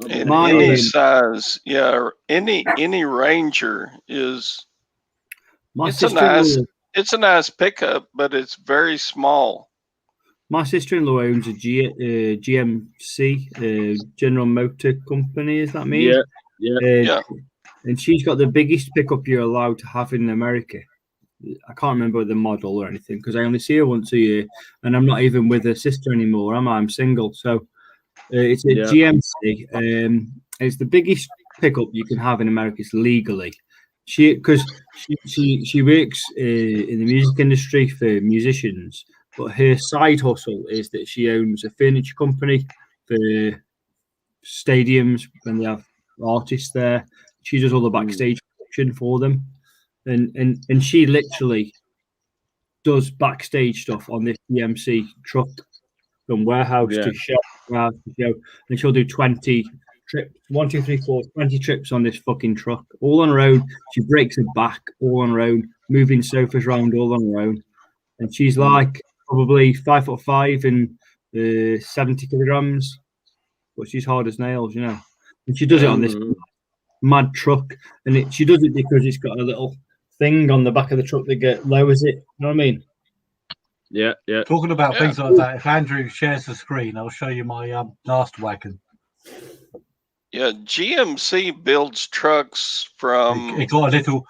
Speaker 11: In any size, yeah, any Ranger is. It's a nice pickup, but it's very small.
Speaker 8: My sister-in-law owns a GMC, General Motor Company. Is that me?
Speaker 12: Yeah.
Speaker 8: And she's got the biggest pickup you're allowed to have in America. I can't remember the model or anything because I only see her once a year, and I'm not even with her sister anymore. I'm single, so it's a GMC. It's the biggest pickup you can have in America legally. She works in the music industry for musicians, but her side hustle is that she owns a furniture company for stadiums when they have artists there. She does all the backstage production for them, and she literally does backstage stuff on this GMC truck from warehouse to show, and she'll do 20 trips, 1, 2, 3, 4, 20 trips on this fucking truck, all on her own. She breaks her back all on her own, moving sofas around all on her own. And she's like probably 5'5" and 70 kilograms, but she's hard as nails, you know. And she does it on this mad truck, and she does it because it's got a little thing on the back of the truck that lowers it. You know what I mean?
Speaker 12: Yeah.
Speaker 3: Talking about things like that, if Andrew shares the screen, I'll show you my last wagon.
Speaker 11: Yeah, GMC builds trucks from.
Speaker 3: It got a little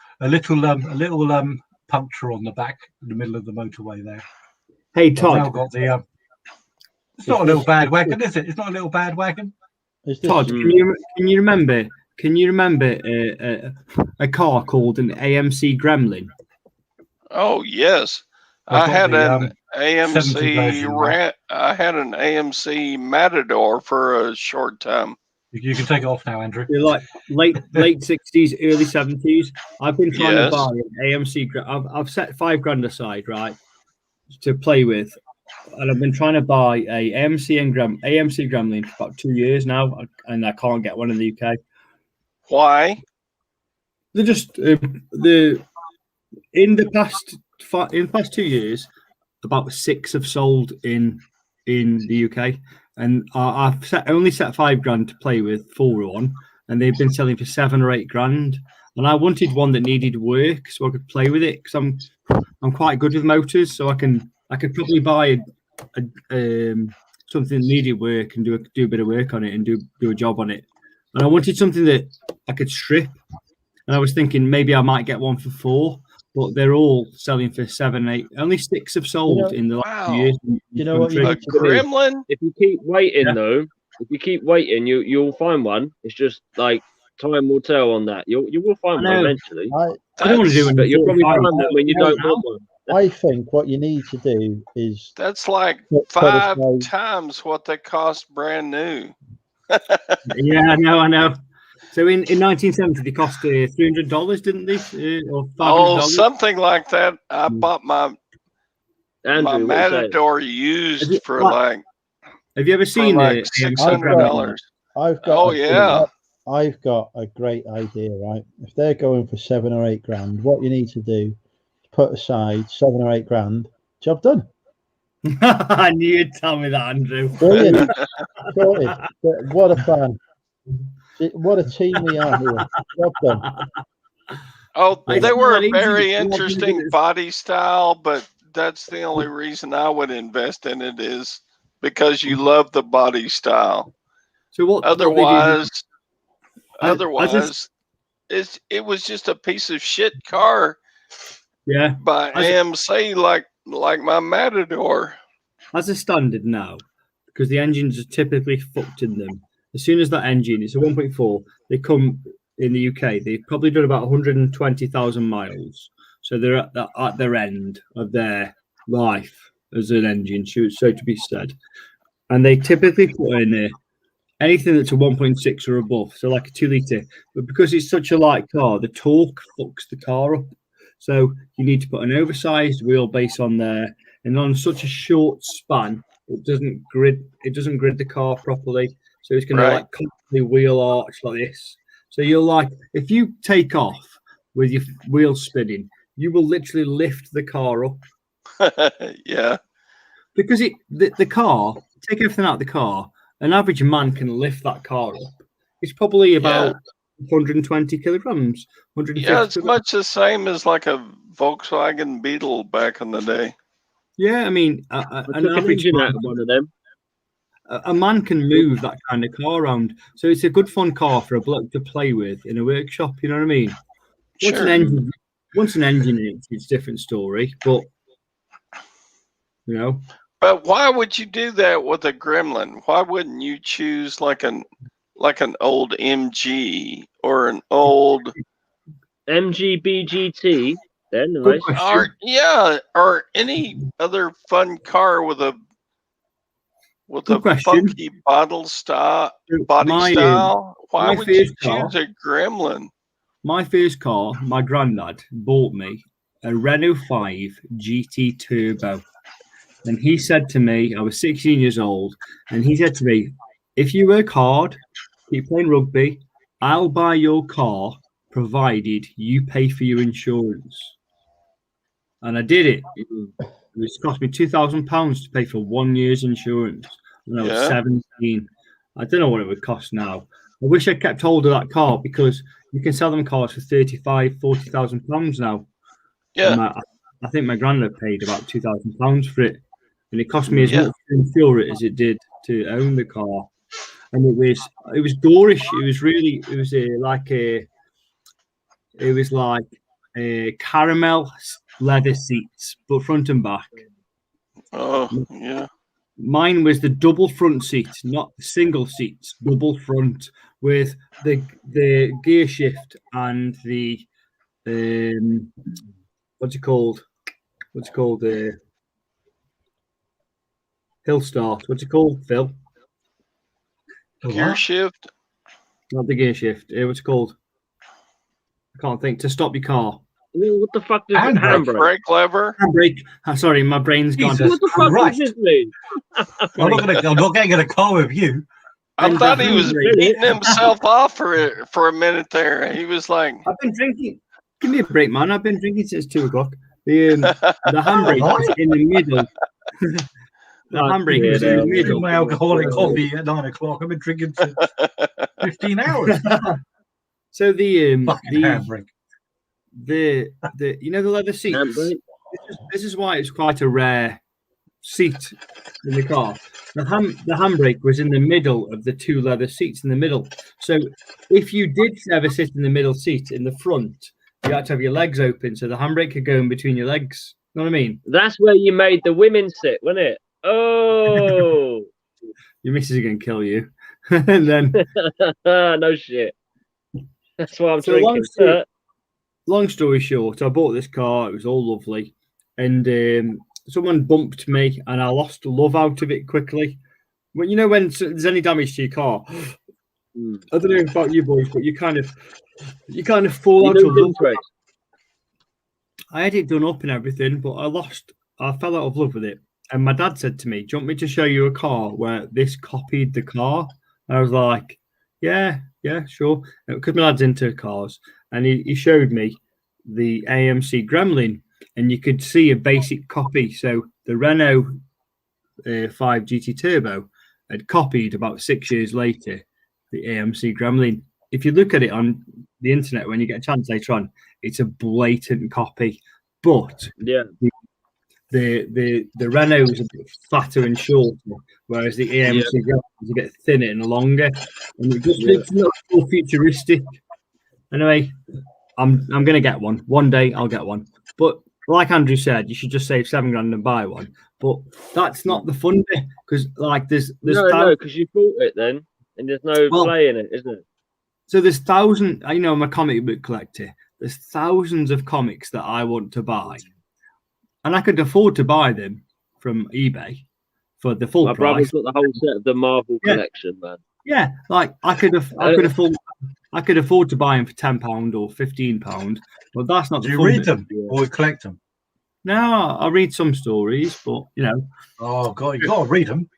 Speaker 3: puncture on the back in the middle of the motorway there.
Speaker 8: Hey Todd,
Speaker 3: I've now got the. It's not a little bad wagon, is it? It's not a little bad wagon.
Speaker 8: Todd, can you remember? Can you remember a car called an AMC Gremlin?
Speaker 11: Oh yes, I had an AMC. I had an AMC Matador for a short time.
Speaker 3: You can take it off now, Andrew.
Speaker 8: You're like late 60s, early 70s. I've been trying to buy an AMC. I've set $5,000 aside, right, to play with, and I've been trying to buy a AMC Gremlin for about 2 years now, and I can't get one in the UK.
Speaker 11: Why?
Speaker 8: They're just in the past 2 years, about 6 have sold in the UK. And I've only set $5,000 to play with for one, and they've been selling for $7,000 or $8,000. And I wanted one that needed work so I could play with it because I'm quite good with motors, so I could probably buy something that needed work and do a bit of work on it and do a job on it. And I wanted something that I could strip. And I was thinking maybe I might get one for $4,000, but they're all selling for 7, 8. Only 6 have sold in the last few years.
Speaker 1: You know what you need to do?
Speaker 11: Gremlin?
Speaker 12: If you keep waiting, though, if you keep waiting, you'll find one. It's just like time will tell on that. You will find one eventually.
Speaker 8: I don't want to do it,
Speaker 12: but you'll probably find them when you
Speaker 1: No,
Speaker 12: don't want one.
Speaker 1: I think what you need to do is
Speaker 11: That's like
Speaker 1: put
Speaker 11: 5
Speaker 1: aside-
Speaker 11: times what they cost brand new.
Speaker 8: Yeah, I know. So in 1970, they cost $300, didn't they? Or $500?
Speaker 11: Oh, something like that. I bought my
Speaker 12: Andrew, what you say?
Speaker 11: Matador used for
Speaker 8: what?
Speaker 11: like.
Speaker 8: Have you ever seen
Speaker 11: like
Speaker 8: it?
Speaker 11: $600?
Speaker 1: I've got.
Speaker 11: Oh yeah.
Speaker 1: I've got a great idea, right? If they're going for 7 or 8 grand, what you need to do is put aside 7 or 8 grand. Job done.
Speaker 8: I knew you'd tell me that, Andrew.
Speaker 1: Brilliant. Sorted. What a fan. What a team we are here. Job done.
Speaker 11: Oh,
Speaker 8: I
Speaker 11: they
Speaker 8: don't
Speaker 11: were
Speaker 8: know
Speaker 11: a
Speaker 8: what
Speaker 11: very
Speaker 8: engine-
Speaker 11: interesting body style, but that's the only reason I would invest in it is because you love the body style.
Speaker 8: So what?
Speaker 11: Otherwise,
Speaker 8: I just-
Speaker 11: it was just a piece of shit car.
Speaker 8: Yeah.
Speaker 11: By AMC, like my Matador.
Speaker 8: As a standard now, because the engines are typically fucked in them. As soon as that engine, it's a 1.4, they come in the UK. They've probably done about 120,000 miles, so they're at their end of their life as an engine, so to be said. And they typically put in there anything that's a 1.6 or above, so like a 2-litre. But because it's such a light car, the torque fucks the car up. So you need to put an oversized wheelbase on there, and on such a short span, it doesn't grid the car properly. So it's going to like constantly wheel arch like this. So you're like, if you take off with your wheels spinning, you will literally lift the car up.
Speaker 11: Yeah.
Speaker 8: Because the car, take everything out of the car, an average man can lift that car up. It's probably about 120 kilograms. 150
Speaker 11: Yeah, it's
Speaker 8: kilograms.
Speaker 11: much the same as like a Volkswagen Beetle back in the day.
Speaker 8: Yeah, I mean,
Speaker 12: I
Speaker 8: an
Speaker 12: took an
Speaker 8: average
Speaker 12: engine
Speaker 8: man,
Speaker 12: out of one of them.
Speaker 8: a man can move that kind of car around. So it's a good fun car for a bloke to play with in a workshop. You know what I mean? Once an engine in it, it's a different story. But you know.
Speaker 11: But why would you do that with a Gremlin? Why wouldn't you choose like an old MG or an old
Speaker 12: MG BGT? Then nice.
Speaker 11: Or any other fun car with a
Speaker 8: question.
Speaker 11: funky body style. Why would you choose a Gremlin?
Speaker 8: My first car, my granddad bought me a Renault 5 GT Turbo. And he said to me, I was 16 years old, and he said to me, if you work hard, keep playing rugby, I'll buy your car, provided you pay for your insurance. And I did it. It cost me £2,000 to pay for 1 year's insurance when I was 17. I don't know what it would cost now. I wish I kept hold of that car because you can sell them cars for £40,000 now.
Speaker 11: Yeah.
Speaker 8: I think my granddad paid about £2,000 for it. And it cost me as much to insure it as it did to own the car. And it was gorish. It was like a caramel leather seats, but front and back.
Speaker 11: Oh, yeah.
Speaker 8: Mine was the double front seat, not the single seats, double front with the gear shift and the what's it called? Hill start. What's it called, Phil?
Speaker 11: Gear shift?
Speaker 8: Not the gear shift. What's it called? I can't think. To stop your car.
Speaker 12: What the fuck does handbrake?
Speaker 11: Brake lever?
Speaker 8: Handbrake. Sorry, my brain's gone.
Speaker 12: What the fuck does this mean?
Speaker 3: I'm not getting in a car with you.
Speaker 11: I thought he was beating himself off for a minute there. He was like,
Speaker 8: I've been drinking. Give me a break, man. I've been drinking since 2 o'clock. The handbrake is in the middle. The handbrake is in the middle.
Speaker 3: My alcoholic coffee at 9 o'clock. I've been drinking for 15 hours.
Speaker 8: So the
Speaker 3: handbrake.
Speaker 8: The you know the leather seats. This is why it's quite a rare seat in the car. The handbrake was in the middle of the 2 leather seats in the middle. So if you did ever sit in the middle seat in the front, you had to have your legs open so the handbrake could go in between your legs. You know what I mean?
Speaker 12: That's where you made the women sit, wasn't it? Oh,
Speaker 8: Your missus is going to kill you. And then,
Speaker 12: no shit. That's why I'm
Speaker 8: so
Speaker 12: drinking.
Speaker 8: long story short, I bought this car. It was all lovely, and someone bumped me, and I lost love out of it quickly. When when there's any damage to your car, I don't know about you boys, but you kind of fall out of love. I had it done up and everything, but I fell out of love with it. And my dad said to me, "Do you want me to show you a car where this copied the car?" And I was like, yeah, sure. Because my dad's into cars. And he showed me the AMC Gremlin, and you could see a basic copy. So the Renault 5 GT Turbo had copied about 6 years later the AMC Gremlin. If you look at it on the internet when you get a chance later on, it's a blatant copy. But
Speaker 12: yeah,
Speaker 8: the Renault is a bit fatter and shorter, whereas the AMC is a bit thinner and longer, and it just looks a little more futuristic. Anyway, I'm gonna get one. One day I'll get one. But like Andrew said, you should just save $7,000 and buy one. But that's not the fun bit, because there's
Speaker 12: no, because you bought it then, and there's no play in it, isn't it? So
Speaker 8: there's thousands. I'm a comic book collector. There's thousands of comics that I want to buy. And I could afford to buy them from eBay for the full price.
Speaker 12: My brother's got the whole set of the Marvel collection, man.
Speaker 8: Yeah, like I could afford to buy them for £10 or £15, but that's not.
Speaker 3: Do you read them or collect them?
Speaker 8: No, I read some stories, but
Speaker 3: Oh God, you got to read them.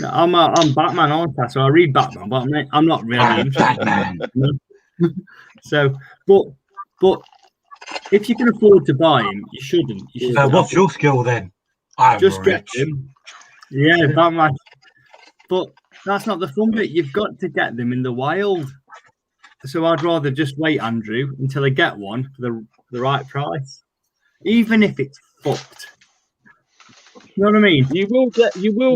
Speaker 8: I'm Batman, aren't I? So I read Batman, but I'm not really Batman. So, but. If you can afford to buy him, you shouldn't.
Speaker 3: So what's your skill then? I'm
Speaker 8: just
Speaker 3: rich.
Speaker 8: Get him. Yeah, Batman. But that's not the fun bit. You've got to get them in the wild. So I'd rather just wait, Andrew, until I get one for the right price, even if it's fucked. You know what I mean?
Speaker 12: You will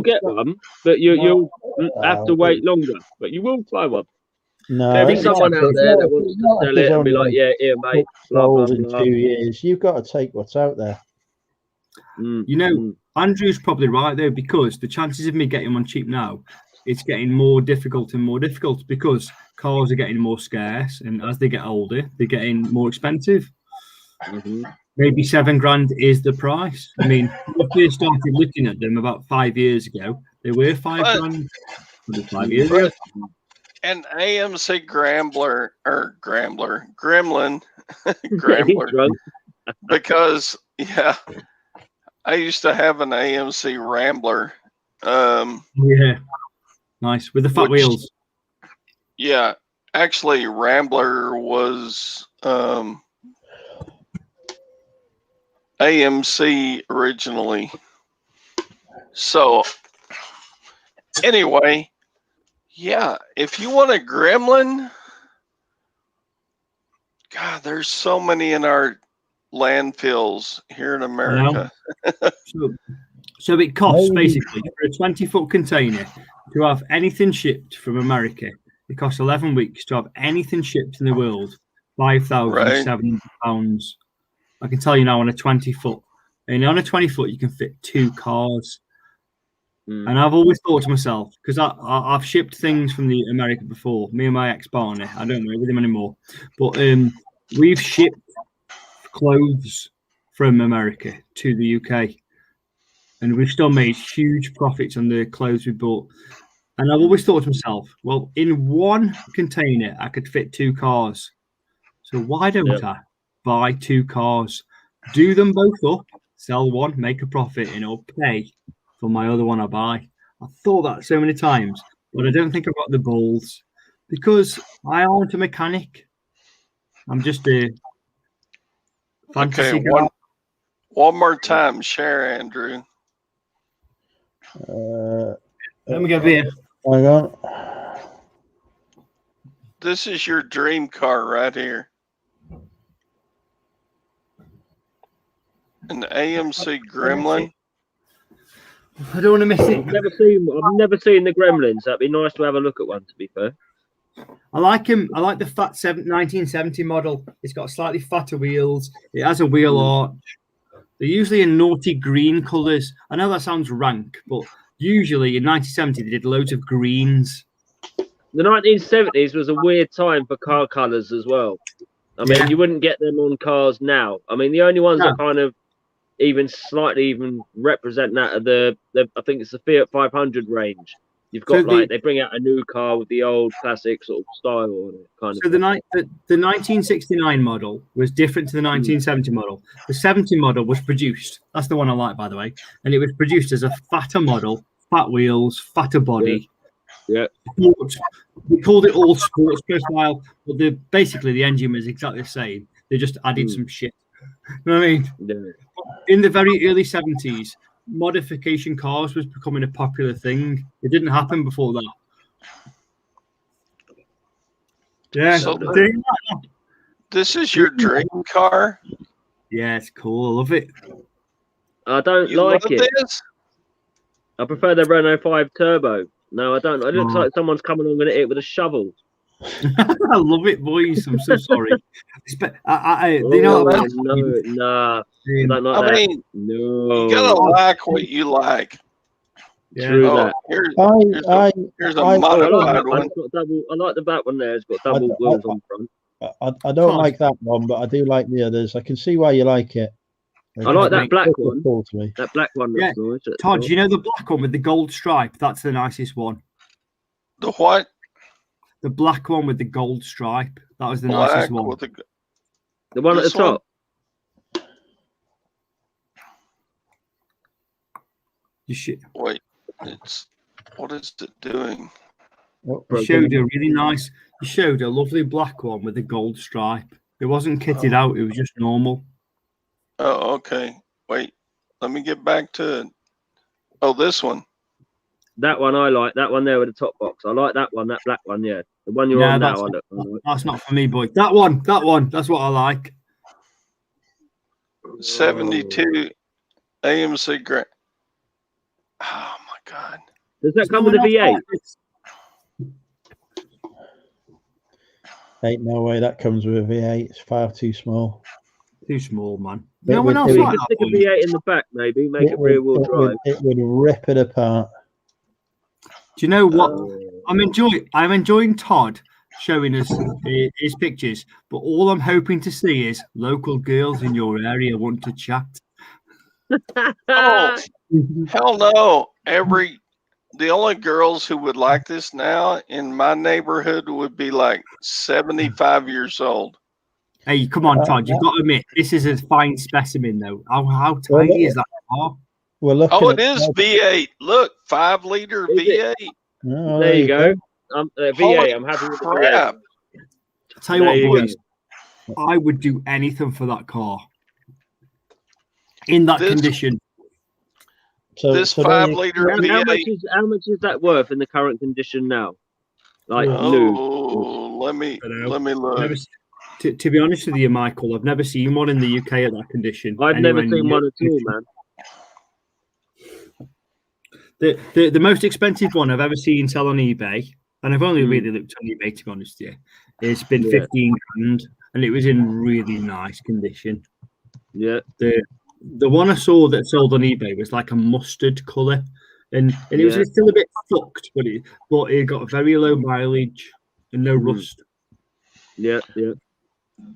Speaker 12: get one, but you'll have to wait longer. But you will buy one.
Speaker 1: No,
Speaker 12: there'll be someone out there that wants to sell it and be like, "Yeah, here, mate." Blah, blah,
Speaker 1: in
Speaker 12: blah.
Speaker 1: 2 years, you've got to take what's out there.
Speaker 8: Andrew's probably right though, because the chances of me getting one cheap now, it's getting more difficult and more difficult because cars are getting more scarce, and as they get older, they're getting more expensive. Maybe $7,000 is the price. I mean, if we started looking at them about 5 years ago, they were $5,000. 5 years ago.
Speaker 11: An AMC Gremlin, because I used to have an AMC Rambler.
Speaker 8: Yeah, nice with the fat wheels.
Speaker 11: Yeah, actually, Rambler was AMC originally. So anyway. Yeah, if you want a Gremlin, God, there's so many in our landfills here in America.
Speaker 8: So it costs basically for a 20-foot container to have anything shipped from America. It costs 11 weeks to have anything shipped in the world, £5,700. I can tell you now on a 20-foot. And on a 20-foot, you can fit 2 cars. And I've always thought to myself, because I've shipped things from the America before, me and my ex-partner, I don't work with him anymore, but we've shipped clothes from America to the UK, and we've still made huge profits on the clothes we bought. And I've always thought to myself, well, in one container, I could fit 2 cars. So why don't I buy 2 cars, do them both up, sell one, make a profit, and it'll pay for my other one I buy. I thought that so many times, but I don't think I've got the balls because I aren't a mechanic. I'm just a fantasy guy.
Speaker 11: One more time, share, Andrew.
Speaker 8: Let me go here.
Speaker 1: Hang on.
Speaker 11: This is your dream car right here. An AMC Gremlin.
Speaker 8: I don't want to miss it.
Speaker 12: I've never seen the Gremlins. That'd be nice to have a look at one, to be fair.
Speaker 8: I like him. I like the fat 1970 model. It's got slightly fatter wheels. It has a wheel arch. They're usually in naughty green colours. I know that sounds rank, but usually in 1970 they did loads of greens.
Speaker 12: The 1970s was a weird time for car colours as well. I mean, you wouldn't get them on cars now. I mean, the only ones that kind of even slightly even represent that are the I think it's the Fiat 500 range. You've got they bring out a new car with the old classic sort of style on it, kind of.
Speaker 8: So the 1969 model was different to the 1970 model. The 70 model was produced. That's the one I like, by the way. And it was produced as a fatter model, fat wheels, fatter body.
Speaker 12: Yeah.
Speaker 8: We called it all sports profile, but basically the engine was exactly the same. They just added some shit. You know what I mean?
Speaker 12: Yeah.
Speaker 8: In the very early 70s, modification cars was becoming a popular thing. It didn't happen before that. Yeah.
Speaker 11: So this is your dream car?
Speaker 8: Yeah, it's cool. I love it.
Speaker 12: I don't
Speaker 11: You
Speaker 12: like
Speaker 11: love
Speaker 12: it.
Speaker 11: this?
Speaker 12: I prefer the Renault 5 Turbo. No, I don't. It looks like someone's coming along it with a shovel.
Speaker 8: I love it, boys. I'm so sorry. You know,
Speaker 12: I don't like
Speaker 11: I
Speaker 12: that.
Speaker 11: mean,
Speaker 12: No,
Speaker 11: you gotta like what you like.
Speaker 8: Yeah.
Speaker 12: True that.
Speaker 11: Here's a modified one.
Speaker 12: I like the back one there. It's got double wheels on front.
Speaker 1: I don't like that one, but I do like the others. I can see why you like it.
Speaker 12: I like that black one.
Speaker 1: Cool to me.
Speaker 12: That black one looks nice.
Speaker 8: Todd, you know the black one with the gold stripe? That's the nicest one.
Speaker 11: The what?
Speaker 8: The black one with the gold stripe. That was the nicest one.
Speaker 12: The one at the top.
Speaker 8: You should
Speaker 11: wait. What is it doing?
Speaker 8: You showed a really nice. You showed a lovely black one with the gold stripe. It wasn't kitted out. It was just normal.
Speaker 11: Oh, okay. Wait, let me get back to it. Oh, this one.
Speaker 12: That one I like. That one there with the top box. I like that one. That black one. Yeah, the one you're on now.
Speaker 8: That's not for me, boy. That one. That's what I like.
Speaker 11: 72 AMC Grand. Oh my God.
Speaker 12: Does that come with a V8?
Speaker 1: Ain't no way that comes with a V8. It's far too small.
Speaker 8: Too small, man.
Speaker 1: No one else
Speaker 12: like stick a V8 in the back, maybe make it rear wheel drive.
Speaker 1: It would rip it apart.
Speaker 8: Do you know what? I'm enjoying Todd showing us his pictures, but all I'm hoping to see is local girls in your area want to chat.
Speaker 11: Oh, hell no. The only girls who would like this now in my neighborhood would be like 75 years old.
Speaker 8: Hey, come on, Todd. You've got to admit, this is a fine specimen, though. How tiny is that car?
Speaker 11: It is V8. Look, 5-liter V8.
Speaker 1: Oh,
Speaker 12: there you go. V8. I'm happy with the V8.
Speaker 8: I'll tell you what, boys. I would do anything for that car. In that condition.
Speaker 11: This 5-liter V8.
Speaker 12: How much is that worth in the current condition now? Like new.
Speaker 11: Let me look.
Speaker 8: To be honest with you, Michael, I've never seen one in the UK at that condition.
Speaker 12: I've never seen one at all, man.
Speaker 8: The most expensive one I've ever seen sell on eBay, and I've only really looked on eBay to be honest with you, it's been 15 grand, and it was in really nice condition.
Speaker 12: Yeah.
Speaker 8: The one I saw that sold on eBay was like a mustard colour, and it was still a bit fucked, but it got very low mileage and no rust.
Speaker 12: Yeah.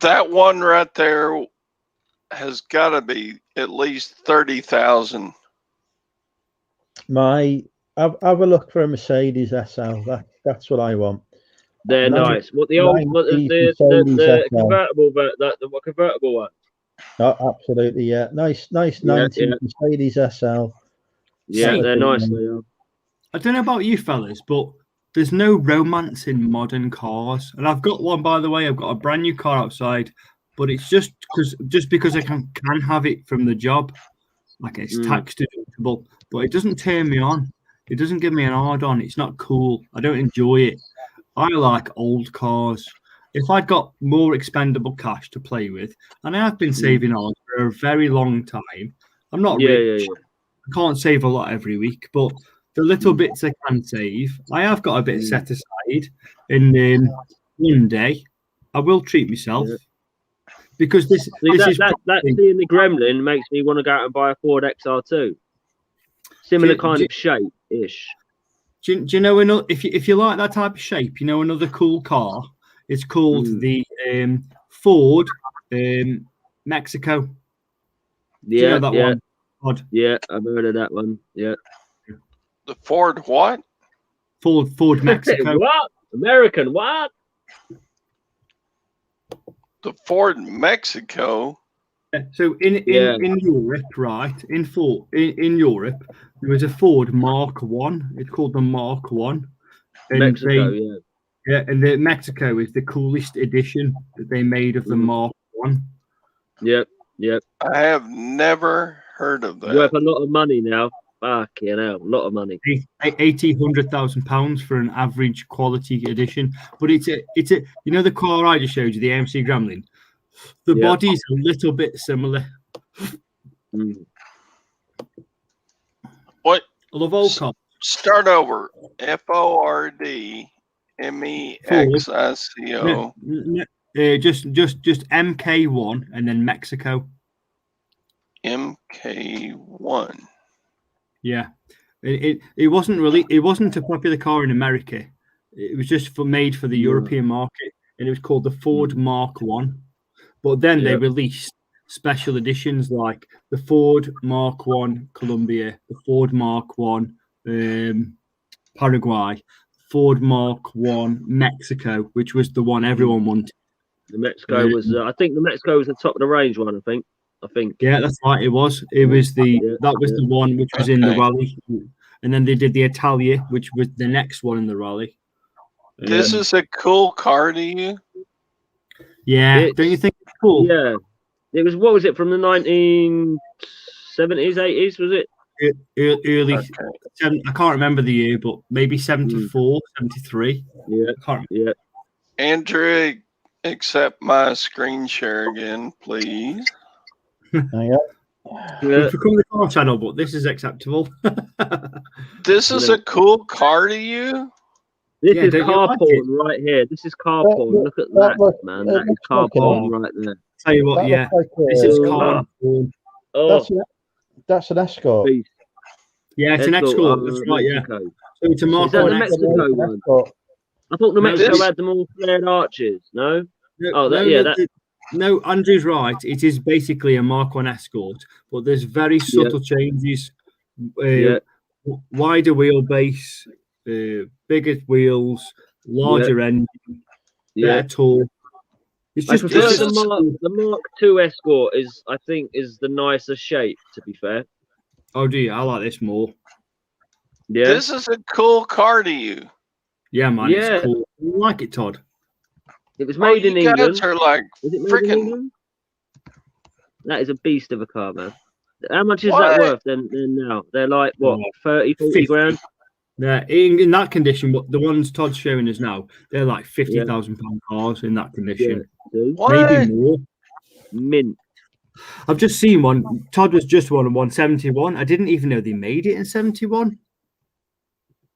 Speaker 11: That one right there has got to be at least 30,000.
Speaker 1: Have a look for a Mercedes SL. That's what I want.
Speaker 12: They're nice. What the old the convertible, the convertible one?
Speaker 1: Oh, absolutely, yeah. Nice 90s Mercedes SL.
Speaker 12: Yeah, they're nice. They are.
Speaker 8: I don't know about you fellas, but there's no romance in modern cars. And I've got one, by the way. I've got a brand new car outside, but it's just because I can have it from the job. Like it's tax deductible, but it doesn't turn me on. It doesn't give me an hard on. It's not cool. I don't enjoy it. I like old cars. If I'd got more expendable cash to play with, and I have been saving on for a very long time, I'm not rich. I can't save a lot every week, but the little bits I can save, I have got a bit set aside, and one day I will treat myself because this
Speaker 12: See,
Speaker 8: this
Speaker 12: that,
Speaker 8: is
Speaker 12: that, that
Speaker 8: probably-
Speaker 12: seeing the Gremlin makes me want to go out and buy a Ford XR2. Similar kind of shape ish.
Speaker 8: Do you know another? If you like that type of shape, you know another cool car. It's called the Ford Mexico. Do you know that one? Ford?
Speaker 12: Yeah, I've heard of that one. Yeah.
Speaker 11: The Ford what?
Speaker 8: Ford Mexico.
Speaker 12: What? American what?
Speaker 11: The Ford Mexico.
Speaker 8: So in Europe, right? In Europe, there was a Ford Mark One. It's called the Mark One.
Speaker 12: Mexico,
Speaker 8: yeah, and the Mexico is the coolest edition that they made of the Mark One.
Speaker 12: Yep.
Speaker 11: I have never heard of that.
Speaker 12: Worth a lot of money now. Fucking hell, a lot of money.
Speaker 8: £100,000 for an average quality edition. But it's a you know the car I just showed you, the AMC Gremlin. The body's a little bit similar.
Speaker 11: What?
Speaker 8: I love old cars.
Speaker 11: Start over. FORDMEXICO.
Speaker 8: Just MK1 and then Mexico.
Speaker 11: MK1.
Speaker 8: Yeah, it wasn't a popular car in America. It was just made for the European market, and it was called the Ford Mark One. But then they released special editions like the Ford Mark One Colombia, the Ford Mark One Paraguay, Ford Mark One Mexico, which was the one everyone wanted.
Speaker 12: The Mexico was, I think the Mexico was the top of the range one. I think.
Speaker 8: Yeah, that's right. It was. It was the one which was in the rally, and then they did the Italia, which was the next one in the rally.
Speaker 11: This is a cool car to you.
Speaker 8: Yeah, don't you think it's cool?
Speaker 12: Yeah, it was. What was it from the 1970s, 80s? Was it?
Speaker 8: Early. I can't remember the year, but maybe 74, 73.
Speaker 12: Yeah,
Speaker 8: yeah.
Speaker 11: Andrew, accept my screen share again, please.
Speaker 8: We've become the car channel, but this is acceptable.
Speaker 11: This is a cool car to you?
Speaker 12: This is car porn right here. This is car porn. Look at that, man. That is car porn right there.
Speaker 8: Tell you what, yeah. This is car porn.
Speaker 1: That's an Escort.
Speaker 8: Yeah, it's an Escort. That's right, yeah. So it's a Mark
Speaker 12: Is that the
Speaker 8: One
Speaker 12: Mexico one? I thought the Mexico had them all flared arches. No?
Speaker 8: No, Andrew's right. It is basically a Mark One Escort, but there's very subtle changes. Wider wheelbase, bigger wheels, larger engine, better torque. It's
Speaker 12: I
Speaker 8: just
Speaker 12: prefer the Mark II Escort I think is the nicer shape, to be fair.
Speaker 8: Oh, do you? I like this more.
Speaker 12: Yeah.
Speaker 11: This is a cool car to you.
Speaker 8: Yeah, man, it's cool. You like it, Todd?
Speaker 12: It was made in England.
Speaker 11: Guys are like
Speaker 12: freaking. That is a beast of a car, man. How much is that worth then now? They're like, what, 30, 40 grand?
Speaker 8: Yeah, in that condition, but the ones Todd's showing us now, they're like £50,000 cars in that condition. Maybe more.
Speaker 12: Mint.
Speaker 8: I've just seen one. Todd was just one 171. I didn't even know they made it in 71.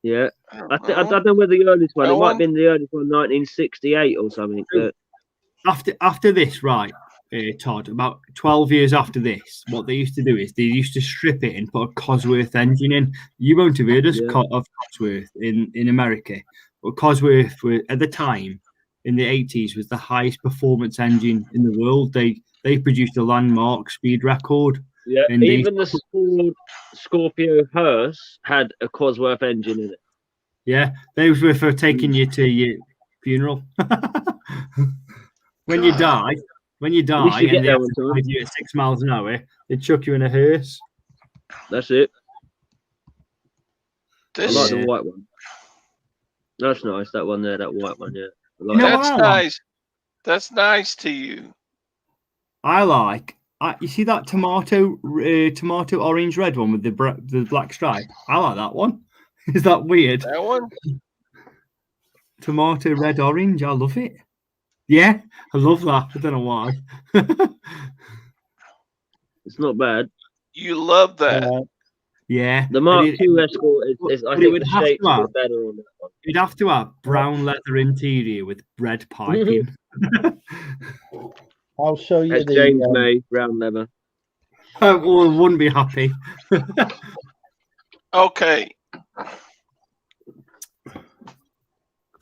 Speaker 12: Yeah. I don't know whether the earliest one, it might have been the earliest one, 1968 or something.
Speaker 8: After this, right, Todd, about 12 years after this, what they used to do is they used to strip it and put a Cosworth engine in. You won't have heard of Cosworth in America, but Cosworth at the time in the 80s was the highest performance engine in the world. They produced a landmark speed record.
Speaker 12: Yeah, and even the Scorpio hearse had a Cosworth engine in it.
Speaker 8: Yeah, those were for taking you to your funeral. When you die, and they have to drive you at 6 miles an hour, they chuck you in a hearse.
Speaker 12: That's it. I
Speaker 11: This
Speaker 12: like the white one. That's nice. That one there, that white one. Yeah,
Speaker 11: that's nice. That's nice to you.
Speaker 8: I like. You see that tomato orange red one with the black stripe? I like that one. Is that weird?
Speaker 11: That one?
Speaker 8: Tomato red orange. I love it. Yeah, I love that. I don't know why.
Speaker 12: It's not bad.
Speaker 11: You love that.
Speaker 8: Yeah.
Speaker 12: The Mark II Escort is I
Speaker 8: but it
Speaker 12: think
Speaker 8: would
Speaker 12: the
Speaker 8: have
Speaker 12: shape's
Speaker 8: to
Speaker 12: a
Speaker 8: have-
Speaker 12: bit better on that one.
Speaker 8: You'd have to have brown leather interior with red piping.
Speaker 1: I'll show you
Speaker 12: As
Speaker 1: the.
Speaker 12: James May, brown leather.
Speaker 8: I wouldn't be happy.
Speaker 11: Okay.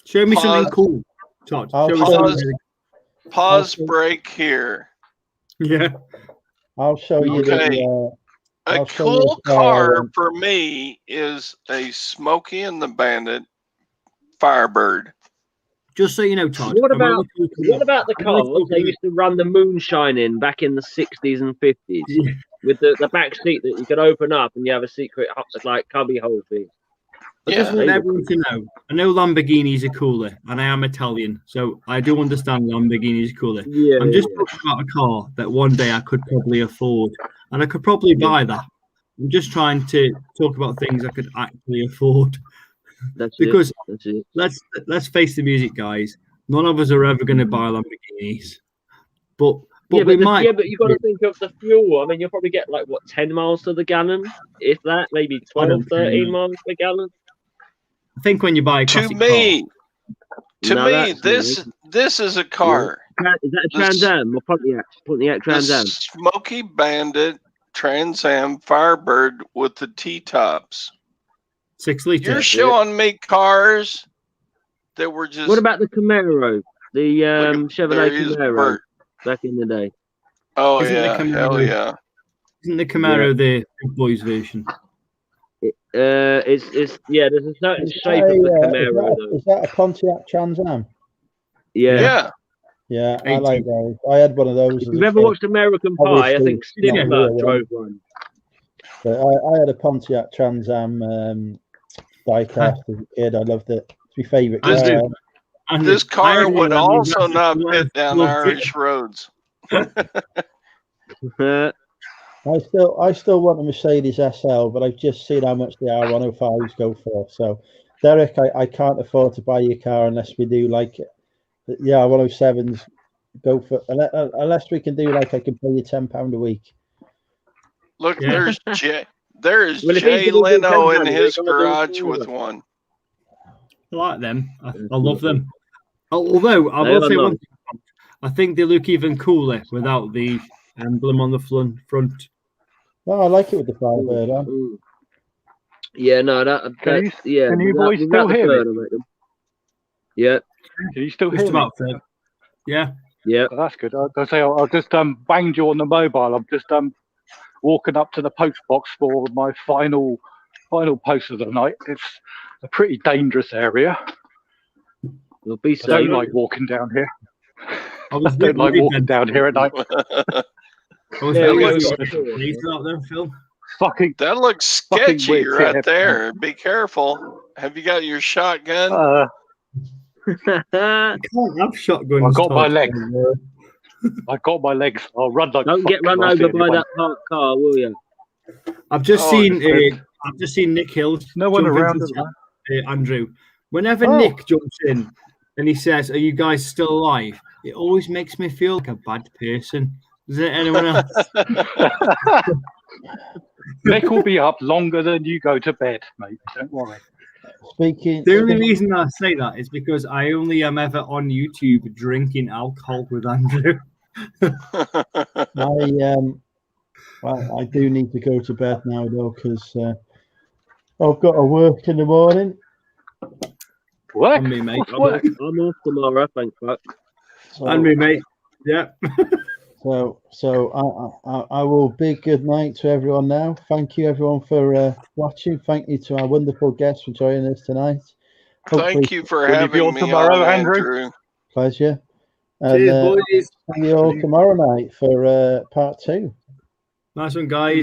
Speaker 8: Show me
Speaker 11: Pause.
Speaker 8: something cool, Todd.
Speaker 1: I'll
Speaker 8: Show me
Speaker 1: show
Speaker 8: something.
Speaker 1: you.
Speaker 11: Pause break here.
Speaker 8: Yeah.
Speaker 1: I'll show you
Speaker 11: Okay.
Speaker 1: the.
Speaker 11: A
Speaker 1: I'll show you
Speaker 11: cool
Speaker 1: the car
Speaker 11: car
Speaker 1: and-
Speaker 11: for me is a Smokey and the Bandit Firebird.
Speaker 8: Just so you know, Todd.
Speaker 12: What
Speaker 8: I'm
Speaker 12: about
Speaker 8: only talking-
Speaker 12: the
Speaker 8: I'm only
Speaker 12: cars they
Speaker 8: talking-
Speaker 12: used to run the moonshine in back in the 60s and 50s with the back seat that you could open up and you have a secret like cubby hole thing?
Speaker 8: I just want everyone to know. I know Lamborghinis are cooler, and I am Italian, so I do understand Lamborghinis are cooler.
Speaker 12: Yeah,
Speaker 8: I'm just talking about a car that one day I could probably afford, and I could probably buy that. I'm just trying to talk about things I could actually afford.
Speaker 12: That's
Speaker 8: because
Speaker 12: it. That's it.
Speaker 8: let's face the music, guys. None of us are ever going to buy Lamborghinis, but
Speaker 12: yeah,
Speaker 8: we
Speaker 12: but
Speaker 8: might.
Speaker 12: but you've got to think of the fuel. I mean, you'll probably get like what 10 miles to the gallon, if that, maybe 12, 13 miles per gallon.
Speaker 8: I think when you buy a
Speaker 11: To
Speaker 8: classic
Speaker 11: me,
Speaker 12: No,
Speaker 11: this is a car.
Speaker 12: Is that a Trans Am or Pontiac Trans
Speaker 11: The
Speaker 12: Am?
Speaker 11: Smoky Bandit Trans Am Firebird with the T-tops.
Speaker 8: 6 litre.
Speaker 11: You're showing me cars that were just.
Speaker 12: What about the Camaro? The
Speaker 11: there
Speaker 12: Chevrolet
Speaker 11: he is,
Speaker 12: Camaro
Speaker 11: Bert.
Speaker 12: back in the day.
Speaker 11: Oh
Speaker 8: Isn't the
Speaker 11: yeah,
Speaker 8: Camaro-
Speaker 11: hell yeah.
Speaker 8: Isn't the Camaro the big boys version?
Speaker 12: It's there's a certain shape of the Camaro though.
Speaker 1: Is that a Pontiac Trans Am?
Speaker 12: Yeah.
Speaker 1: Yeah, I like those. I had one of those.
Speaker 12: If you've ever watched American Pie, I think Stifler drove one.
Speaker 1: But I had a Pontiac Trans Am diecast as a kid. I loved it. It's my favourite car.
Speaker 11: This car would also not fit down Irish roads.
Speaker 1: I still want a Mercedes SL, but I've just seen how much the R105s go for. So, Derek, I can't afford to buy your car unless we do like it. Yeah, 107s go for unless we can do like I can pay you £10 a week.
Speaker 11: Look, there's Jay
Speaker 12: Well, if
Speaker 11: Jay
Speaker 12: he's gonna do
Speaker 11: Leno in
Speaker 12: 10,
Speaker 11: his
Speaker 12: they're gonna do
Speaker 11: garage
Speaker 12: it
Speaker 11: with
Speaker 12: for
Speaker 11: one.
Speaker 8: I like them. I love them. Although I
Speaker 12: They
Speaker 8: will
Speaker 12: are
Speaker 8: say one
Speaker 12: nice.
Speaker 8: thing, I think they look even cooler without the emblem on the front.
Speaker 1: Oh, I like it with the Firebird on.
Speaker 12: Yeah, no,
Speaker 14: Can you
Speaker 12: yeah.
Speaker 14: boys still hear me?
Speaker 12: Yeah.
Speaker 14: Can you still
Speaker 8: Just
Speaker 14: hear me?
Speaker 8: about fair. Yeah.
Speaker 12: Yeah.
Speaker 14: Oh, that's good. I'll say I just banged you on the mobile. I'm just walking up to the post box for my final post of the night. It's a pretty dangerous area.
Speaker 12: You'll be
Speaker 14: I
Speaker 12: safe.
Speaker 14: don't like walking down here.
Speaker 8: I
Speaker 14: I don't like walking down here at night. Fucking.
Speaker 11: That looks
Speaker 14: fucking
Speaker 11: sketchy
Speaker 14: weird,
Speaker 11: right
Speaker 14: yeah.
Speaker 11: there. Be careful. Have you got your shotgun?
Speaker 8: You can't have shotguns.
Speaker 14: I got my
Speaker 8: Todd.
Speaker 14: legs. I got my legs. I'll run like.
Speaker 12: Don't get run over by that parked car, will you?
Speaker 8: I've just
Speaker 14: Oh,
Speaker 8: seen.
Speaker 14: it's good.
Speaker 8: I've just seen Nick Hills.
Speaker 14: No one
Speaker 8: jump
Speaker 14: around
Speaker 8: into
Speaker 14: us,
Speaker 8: the chat, Andrew. Whenever
Speaker 14: Oh.
Speaker 8: Nick jumps in and he says, "Are you guys still alive?" It always makes me feel like a bad person. Is there anyone else?
Speaker 14: Nick will be up longer than you go to bed, mate. Don't worry.
Speaker 8: The only reason I say that is because I only am ever on YouTube drinking alcohol with Andrew.
Speaker 1: I do need to go to bed now though because I've got to work in the morning.
Speaker 14: Work?
Speaker 8: And me, mate.
Speaker 12: I'm off tomorrow, thank fuck.
Speaker 8: And me, mate. Yeah.
Speaker 1: So I will bid good night to everyone now. Thank you everyone for watching. Thank you to our wonderful guests for joining us tonight.
Speaker 11: Thank you for
Speaker 14: Will you be
Speaker 11: having
Speaker 14: on
Speaker 11: me
Speaker 14: tomorrow,
Speaker 11: on,
Speaker 14: Andrew?
Speaker 11: Andrew.
Speaker 1: Pleasure. And
Speaker 8: Cheers, boys.
Speaker 1: see you all tomorrow night for part 2.
Speaker 8: Nice one, guys.